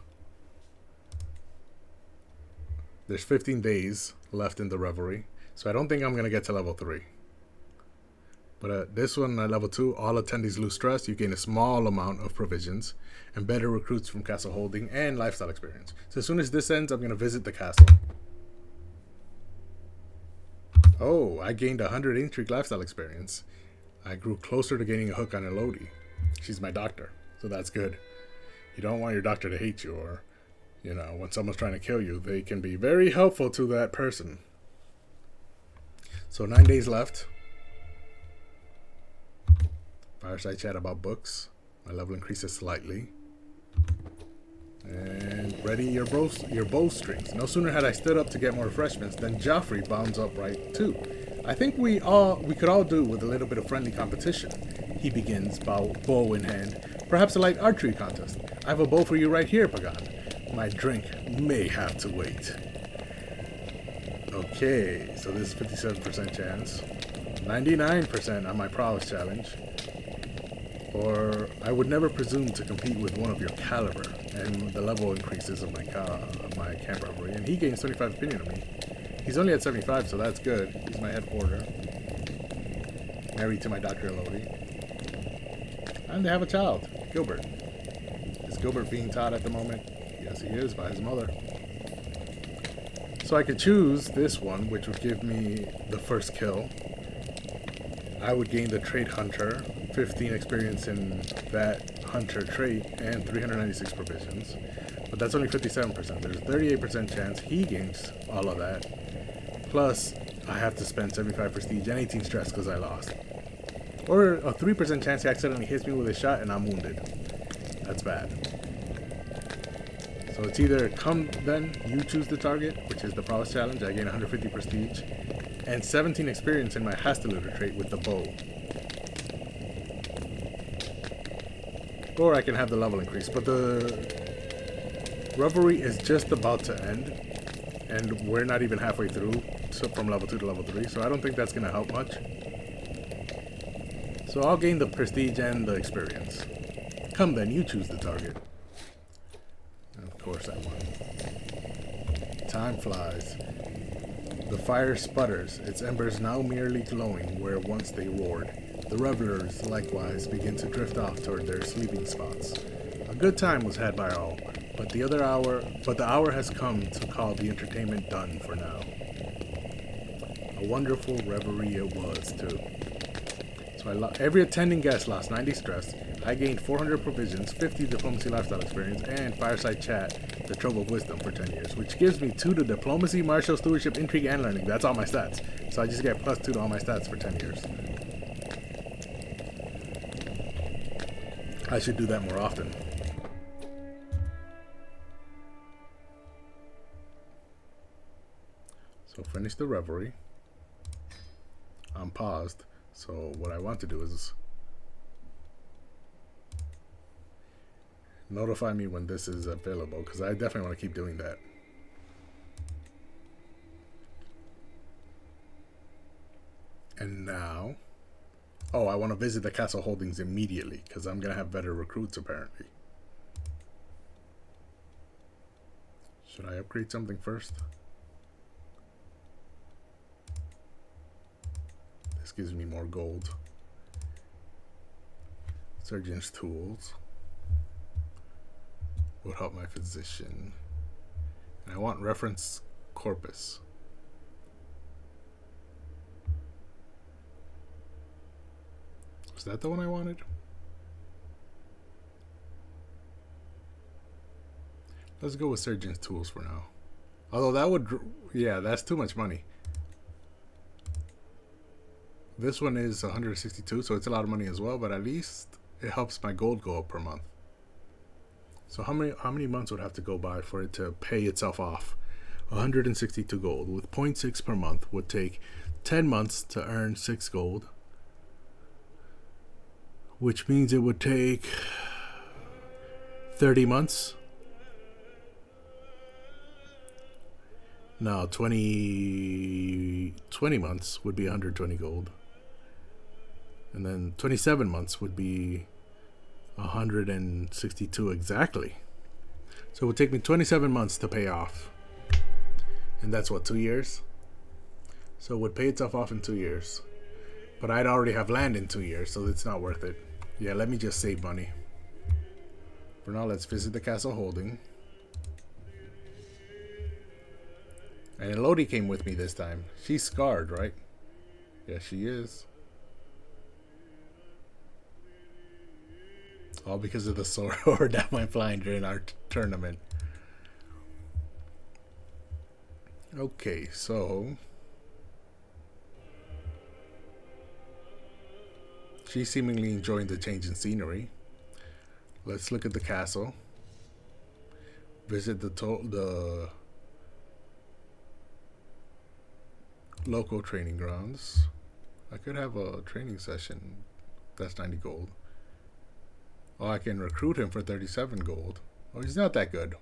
There's 15 days left in the revelry, so I don't think I'm going to get to level 3. But this one at level 2, all attendees lose stress. You gain a small amount of provisions and better recruits from castle holding and lifestyle experience. So as soon as this ends, I'm going to visit the castle. Oh, I gained 100 intrigue lifestyle experience. I grew closer to gaining a hook on Elodie. She's my doctor, so that's good. You don't want your doctor to hate you, or, you know, when someone's trying to kill you, they can be very helpful to that person. So 9 days left. Fireside chat about books. My level increases slightly. And ready your bowstrings. No sooner had I stood up to get more refreshments than Joffrey bounds up right too. I think we could all do with a little bit of friendly competition. He begins, bow in hand. Perhaps a light archery contest. I have a bow for you right here, Pagan. My drink may have to wait. Okay, so this is 57% chance. 99% on my prowess challenge. Or I would never presume to compete with one of your caliber. And the level increases of my camp robbery. And he gains 25 opinion of me. He's only at 75, so that's good. He's my head porter. Married to my Dr. Elodie. And they have a child, Gilbert. Is Gilbert being taught at the moment? Yes, he is, by his mother. So I could choose this one, which would give me the first kill. I would gain the trait hunter, 15 experience in that hunter trait and 396 provisions, but that's only 57%. There's a 38% chance he gains all of that. Plus, I have to spend 75 prestige and 18 stress because I lost. Or a 3% chance he accidentally hits me with a shot and I'm wounded. That's bad. So it's either come then, you choose the target, which is the prowess challenge. I gain 150 prestige and 17 experience in my Hastilitter trait with the bow. Or I can have the level increase, but the revelry is just about to end, and we're not even halfway through, so from level 2 to level 3, so I don't think that's going to help much. So I'll gain the prestige and the experience. Come then, you choose the target. And of course I won. Time flies. The fire sputters, its embers now merely glowing where once they roared. The revelers likewise begin to drift off toward their sleeping spots. A good time was had by all, but the hour has come to call the entertainment done for now. A wonderful revelry it was too. So every attending guest lost 90 stress. I gained 400 provisions, 50 diplomacy lifestyle experience, and fireside chat, the trove of wisdom for 10 years, which gives me 2 to diplomacy, martial stewardship, intrigue, and learning. That's all my stats. So I just get plus 2 to all my stats for 10 years. I should do that more often. So finish the revelry. I'm paused. So what I want to do is notify me when this is available, because I definitely want to keep doing that. And now, oh, I want to visit the castle holdings immediately, because I'm going to have better recruits apparently. Should I upgrade something first? This gives me more gold. Surgeon's tools would help my physician. And I want reference corpus. Was that the one I wanted? Let's go with surgeon's tools for now. Although that would, yeah, that's too much money. This one is 162, so it's a lot of money as well, but at least it helps my gold go up per month. So how many months would have to go by for it to pay itself off? 162 gold with 0.6 per month would take 10 months to earn 6 gold, which means it would take 30 months. No, 20 months would be 120 gold. And then 27 months would be 162 exactly. So it would take me 27 months to pay off. And that's what, 2 years? So it would pay itself off in 2 years. But I'd already have land in 2 years, so it's not worth it. Yeah, let me just save money. For now, let's visit the castle holding. And Elodie came with me this time. She's scarred, right? Yeah, she is. All because of the sword that went flying during our tournament. Okay, so she's seemingly enjoying the change in scenery. Let's look at the castle. Visit the local training grounds. I could have a training session. That's 90 gold. Oh, I can recruit him for 37 gold. Oh, he's not that good.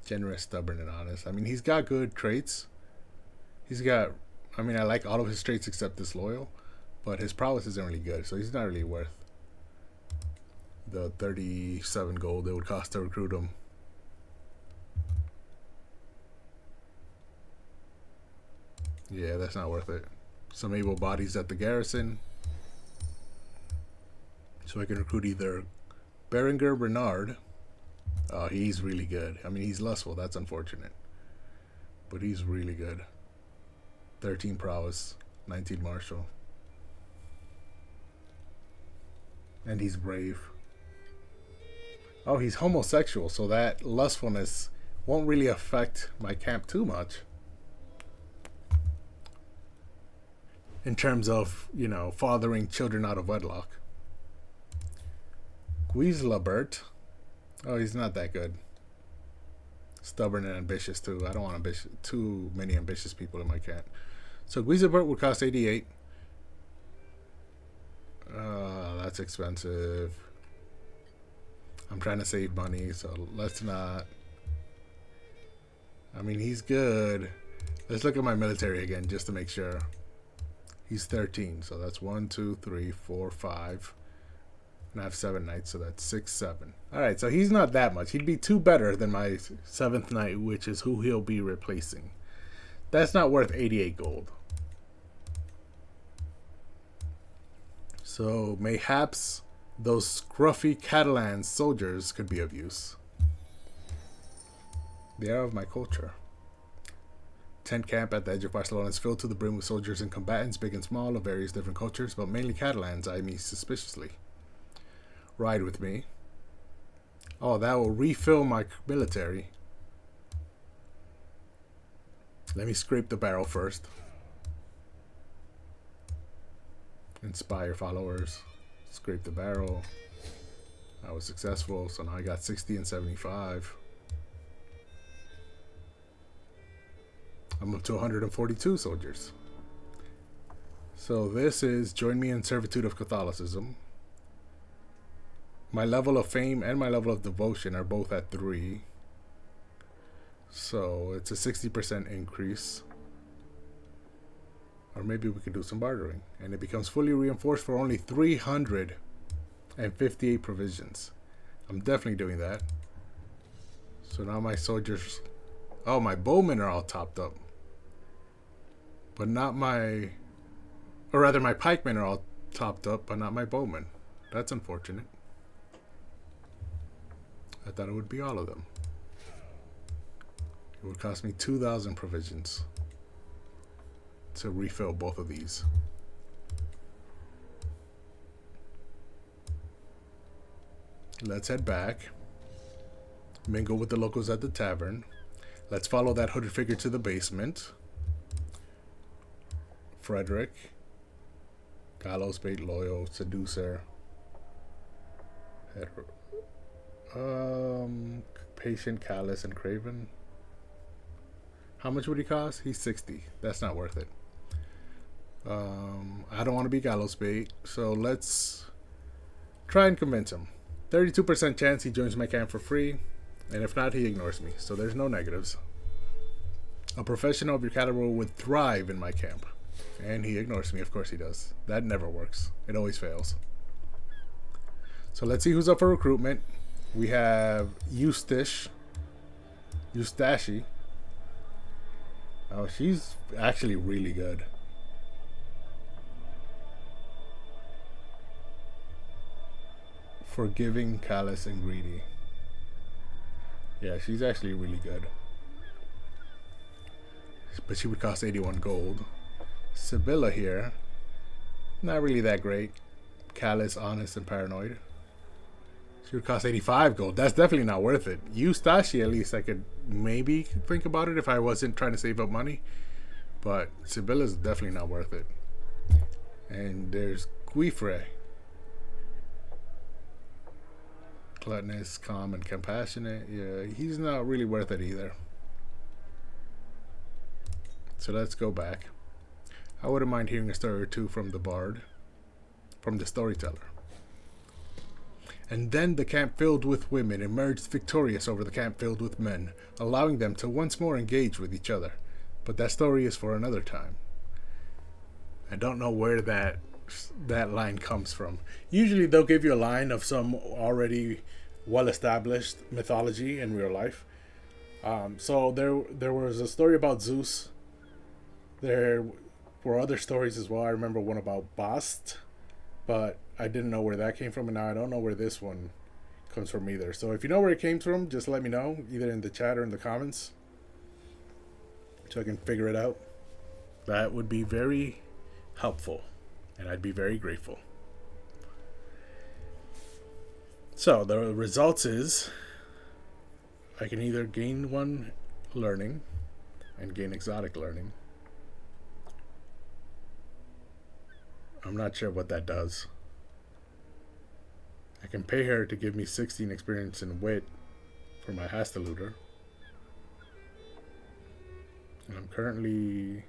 Generous, stubborn, and honest. I mean, he's got good traits. He's got, I mean, I like all of his traits except disloyal, but his prowess isn't really good, so he's not really worth the 37 gold it would cost to recruit him. Yeah, that's not worth it. Some able bodies at the garrison. So I can recruit either Berenger Bernard. Oh, he's really good. I mean, he's lustful. That's unfortunate. But he's really good. 13 prowess, 19 martial. And he's brave. Oh, he's homosexual, so that lustfulness won't really affect my camp too much. In terms of, fathering children out of wedlock. Guislabert. Oh, he's not that good. Stubborn and ambitious, too. I don't want too many ambitious people in my camp. So Guislabert would cost 88. That's expensive. I'm trying to save money, so let's not. I mean, he's good. Let's look at my military again just to make sure. He's 13, so that's 1, 2, 3, 4, 5. And I have 7 knights, so that's 6, 7. Alright, so he's not that much. He'd be 2 better than my 7th knight, which is who he'll be replacing. That's not worth 88 gold. So mayhaps those scruffy Catalan soldiers could be of use. They are of my culture. Tent camp at the edge of Barcelona is filled to the brim with soldiers and combatants, big and small, of various different cultures, but mainly Catalans eye me suspiciously. Ride with me. Oh, that will refill my military. Let me scrape the barrel first. Inspire followers. Scrape the barrel. I was successful, so now I got 60 and 75. I'm up to 142 soldiers. So this is join me in servitude of Catholicism. My level of fame and my level of devotion are both at 3. So it's a 60% increase. Or maybe we could do some bartering. And it becomes fully reinforced for only 358 provisions. I'm definitely doing that. So now my soldiers... Oh, my bowmen are all topped up. But not my... Or rather, my pikemen are all topped up, but not my bowmen. That's unfortunate. I thought it would be all of them. It would cost me 2,000 provisions to refill both of these. Let's head back. Mingle with the locals at the tavern. Let's follow that hooded figure to the basement. Frederick. Gallows bait, loyal, seducer. Patient, callous, and craven. How much would he cost? He's 60. That's not worth it. I don't want to be gallows bait, so let's try and convince him. 32% chance he joins my camp for free, and if not, he ignores me. So there's no negatives. A professional of your caliber would thrive in my camp, and he ignores me. Of course he does. That never works. It always fails. So let's see who's up for recruitment. We have Eustache. Oh, she's actually really good. Forgiving, callous, and greedy. Yeah, she's actually really good. But she would cost 81 gold. Sibylla here. Not really that great. Callous, honest, and paranoid. She would cost 85 gold. That's definitely not worth it. Eustache, at least I could maybe think about it if I wasn't trying to save up money. But Sibylla's definitely not worth it. And there's Guifre. Gluttonous, calm, and compassionate. Yeah, he's not really worth it either. So let's go back. I wouldn't mind hearing a story or two from the bard. From the storyteller. And then the camp filled with women emerged victorious over the camp filled with men, allowing them to once more engage with each other. But that story is for another time. I don't know where that line comes from. Usually they'll give you a line of some already well-established mythology in real life. So there was a story about Zeus. There were other stories as well. I remember one about Bast, but I didn't know where that came from, and now I don't know where this one comes from either. So if you know where it came from, just let me know, either in the chat or in the comments, so I can figure it out. That would be very helpful, and I'd be very grateful. So the results is I can either gain 1 learning and gain exotic learning. I'm not sure what that does. I can pay her to give me 16 experience in wit for my Hastaluder. And I'm currently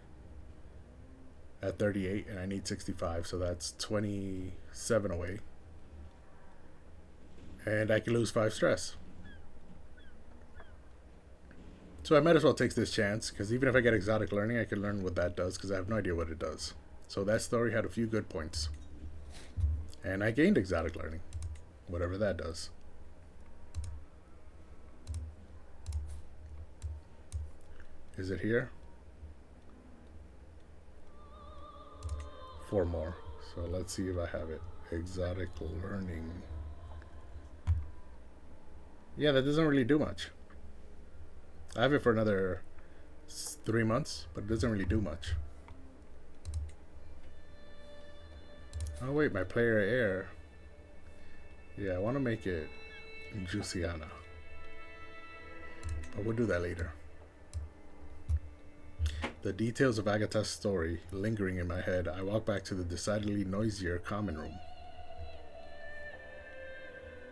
at 38 and I need 65, so that's 27 away. And I can lose 5 stress. So I might as well take this chance, because even if I get exotic learning, I can learn what that does, because I have no idea what it does. So that story had a few good points. And I gained exotic learning, whatever that does. Is it here? 4 more. So let's see if I have it. Exotic learning. Yeah, that doesn't really do much. I have it for another 3 months, but it doesn't really do much. Oh wait, my player air. Yeah, I want to make it Juiciana. But we'll do that later. The details of Agatha's story lingering in my head, I walk back to the decidedly noisier common room.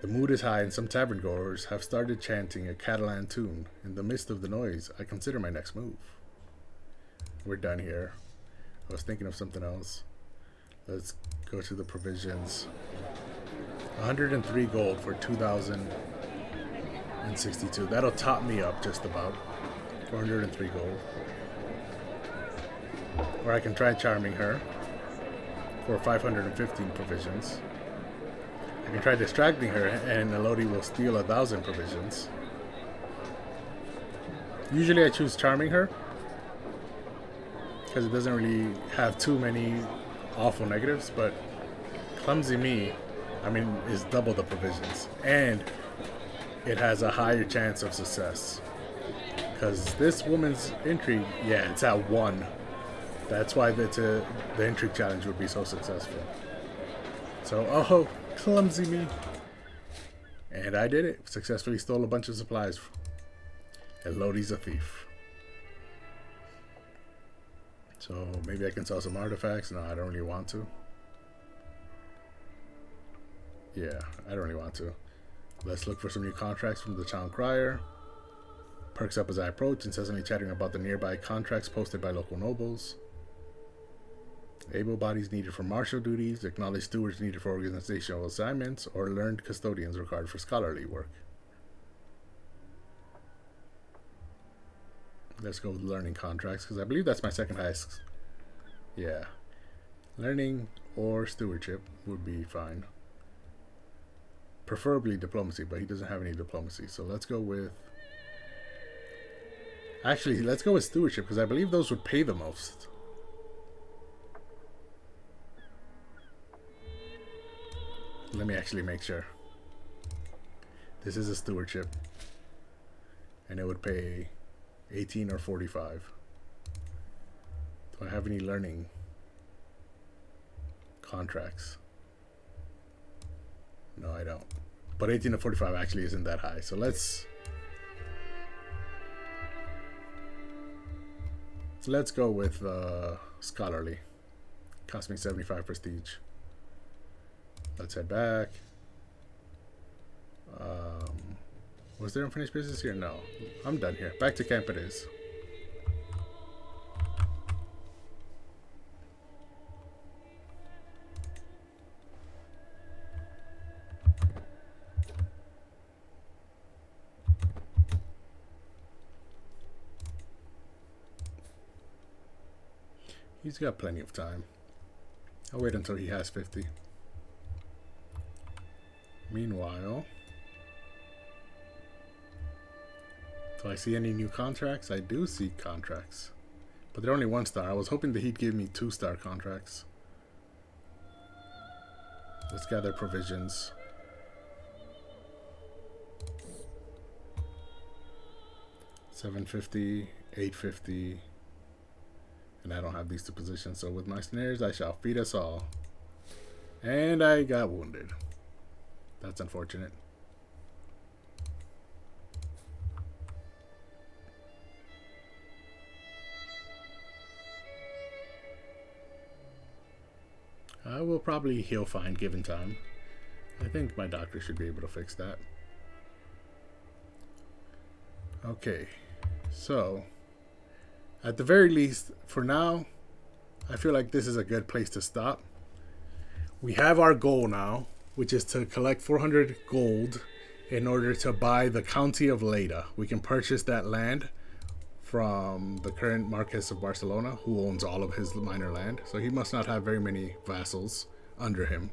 The mood is high and some tavern goers have started chanting a Catalan tune. In the midst of the noise, I consider my next move. We're done here. I was thinking of something else. Let's go to the provisions. 103 gold for 2,062. That'll top me up just about. 403 gold. Or I can try charming her for 515 provisions. I can try distracting her, and Elodie will steal 1,000 provisions. Usually I choose charming her, because it doesn't really have too many awful negatives, but clumsy me, is double the provisions. And it has a higher chance of success. Because this woman's intrigue, yeah, it's at 1. That's why the intrigue challenge would be so successful. So, oh, clumsy me. And I did it. Successfully stole a bunch of supplies. Elodie's a thief. So maybe I can sell some artifacts. No, I don't really want to. Yeah, I don't really want to. Let's look for some new contracts from the town crier. Perks up as I approach, incessantly chatting about the nearby contracts posted by local nobles. Able bodies needed for martial duties, acknowledged stewards needed for organizational assignments, or learned custodians required for scholarly work. Let's go with learning contracts, because I believe that's my second highest. Yeah. Learning or stewardship would be fine. Preferably diplomacy, but he doesn't have any diplomacy. So let's go with... Actually, let's go with stewardship, because I believe those would pay the most. Let me actually make sure. This is a stewardship. And it would pay 18 or 45. Do I have any learning contracts? No, I don't. But 18 to 45 actually isn't that high. So let's go with scholarly. Cost me 75 prestige. Let's head back. Was there unfinished business here? No. I'm done here. Back to camp it is. He's got plenty of time. I'll wait until he has 50. Meanwhile, do I see any new contracts? I do see contracts, but they're only 1 star. I was hoping that he'd give me 2-star contracts. Let's gather provisions. $750, $850, and I don't have these 2 positions. So with my snares, I shall feed us all. And I got wounded. That's unfortunate. I will probably heal fine given time. I think my doctor should be able to fix that. Okay, so at the very least, for now, I feel like this is a good place to stop. We have our goal now, which is to collect 400 gold in order to buy the county of Lleida. We can purchase that land from the current Marquess of Barcelona, who owns all of his minor land. So he must not have very many vassals under him,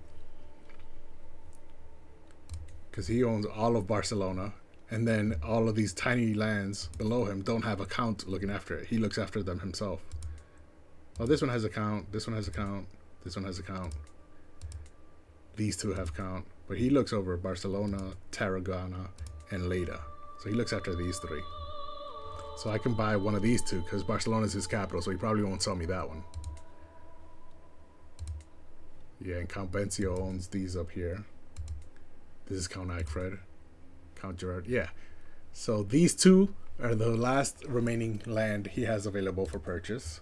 because he owns all of Barcelona, and then all of these tiny lands below him don't have a count looking after it. He looks after them himself. Oh, this one has a count, this one has a count, this one has a count. These two have count, but he looks over Barcelona, Tarragona, and Lleida. So he looks after these three. So I can buy one of these two, because Barcelona is his capital, so he probably won't sell me that one. Yeah, and Count Bencio owns these up here. This is Count Agfred, Count Gerard. Yeah. So these two are the last remaining land he has available for purchase.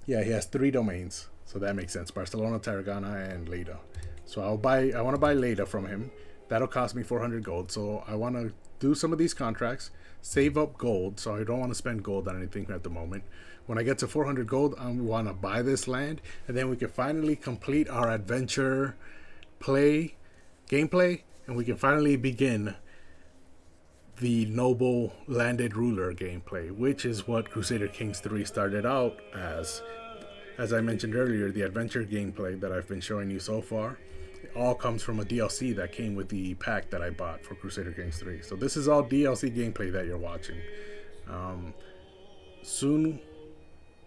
Yeah, he has 3 domains, so that makes sense. Barcelona, Tarragona, and Lleida. So I want to buy Lleida from him. That'll cost me 400 gold. So I want to do some of these contracts, save up gold. So I don't want to spend gold on anything at the moment. When I get to 400 gold, I want to buy this land, and then we can finally complete our adventure gameplay, and we can finally begin the noble landed ruler gameplay, which is what Crusader Kings 3 started out as. As I mentioned earlier, the adventure gameplay that I've been showing you so far, it all comes from a DLC that came with the pack that I bought for Crusader Kings 3. So this is all DLC gameplay that you're watching. Soon,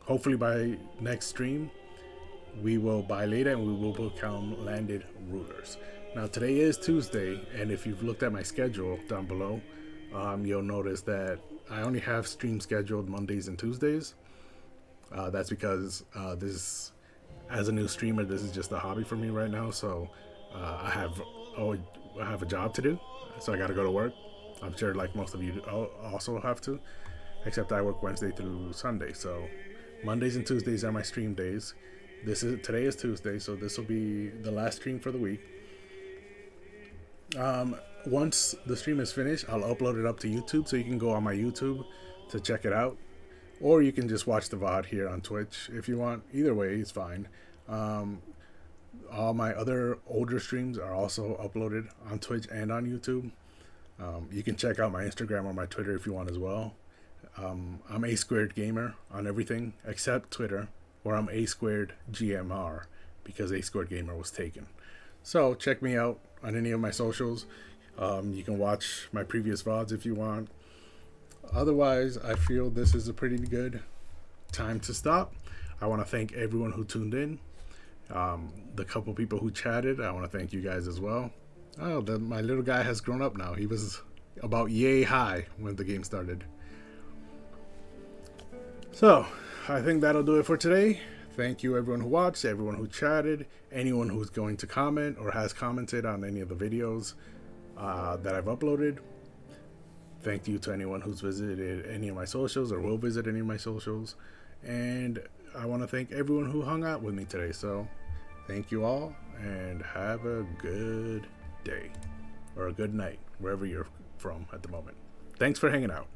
hopefully by next stream, we will buy Lleida and we will become landed rulers. Now today is Tuesday, and if you've looked at my schedule down below, you'll notice that I only have streams scheduled Mondays and Tuesdays. That's because this, as a new streamer, this is just a hobby for me right now. So I have a job to do, so I got to go to work. I'm sure like most of you also have to, except I work Wednesday through Sunday. So Mondays and Tuesdays are my stream days. Today is Tuesday, so this will be the last stream for the week. Once the stream is finished, I'll upload it up to YouTube, so you can go on my YouTube to check it out, or you can just watch the VOD here on Twitch if you want. Either way is fine. All my other older streams are also uploaded on Twitch and on YouTube. You can check out my Instagram or my Twitter if you want as well. I'm A Squared Gamer on everything except Twitter, where I'm A Squared GMR, because A Squared Gamer was taken. So check me out on any of my socials. You can watch my previous VODs if you want. Otherwise, I feel this is a pretty good time to stop. I want to thank everyone who tuned in. The couple people who chatted, I want to thank you guys as well. Oh, my little guy has grown up now. He was about yay high when the game started. So, I think that'll do it for today. Thank you everyone who watched, everyone who chatted, anyone who's going to comment or has commented on any of the videos that I've uploaded. Thank you to anyone who's visited any of my socials or will visit any of my socials. And I want to thank everyone who hung out with me today. So thank you all, and have a good day or a good night, wherever you're from at the moment. Thanks for hanging out.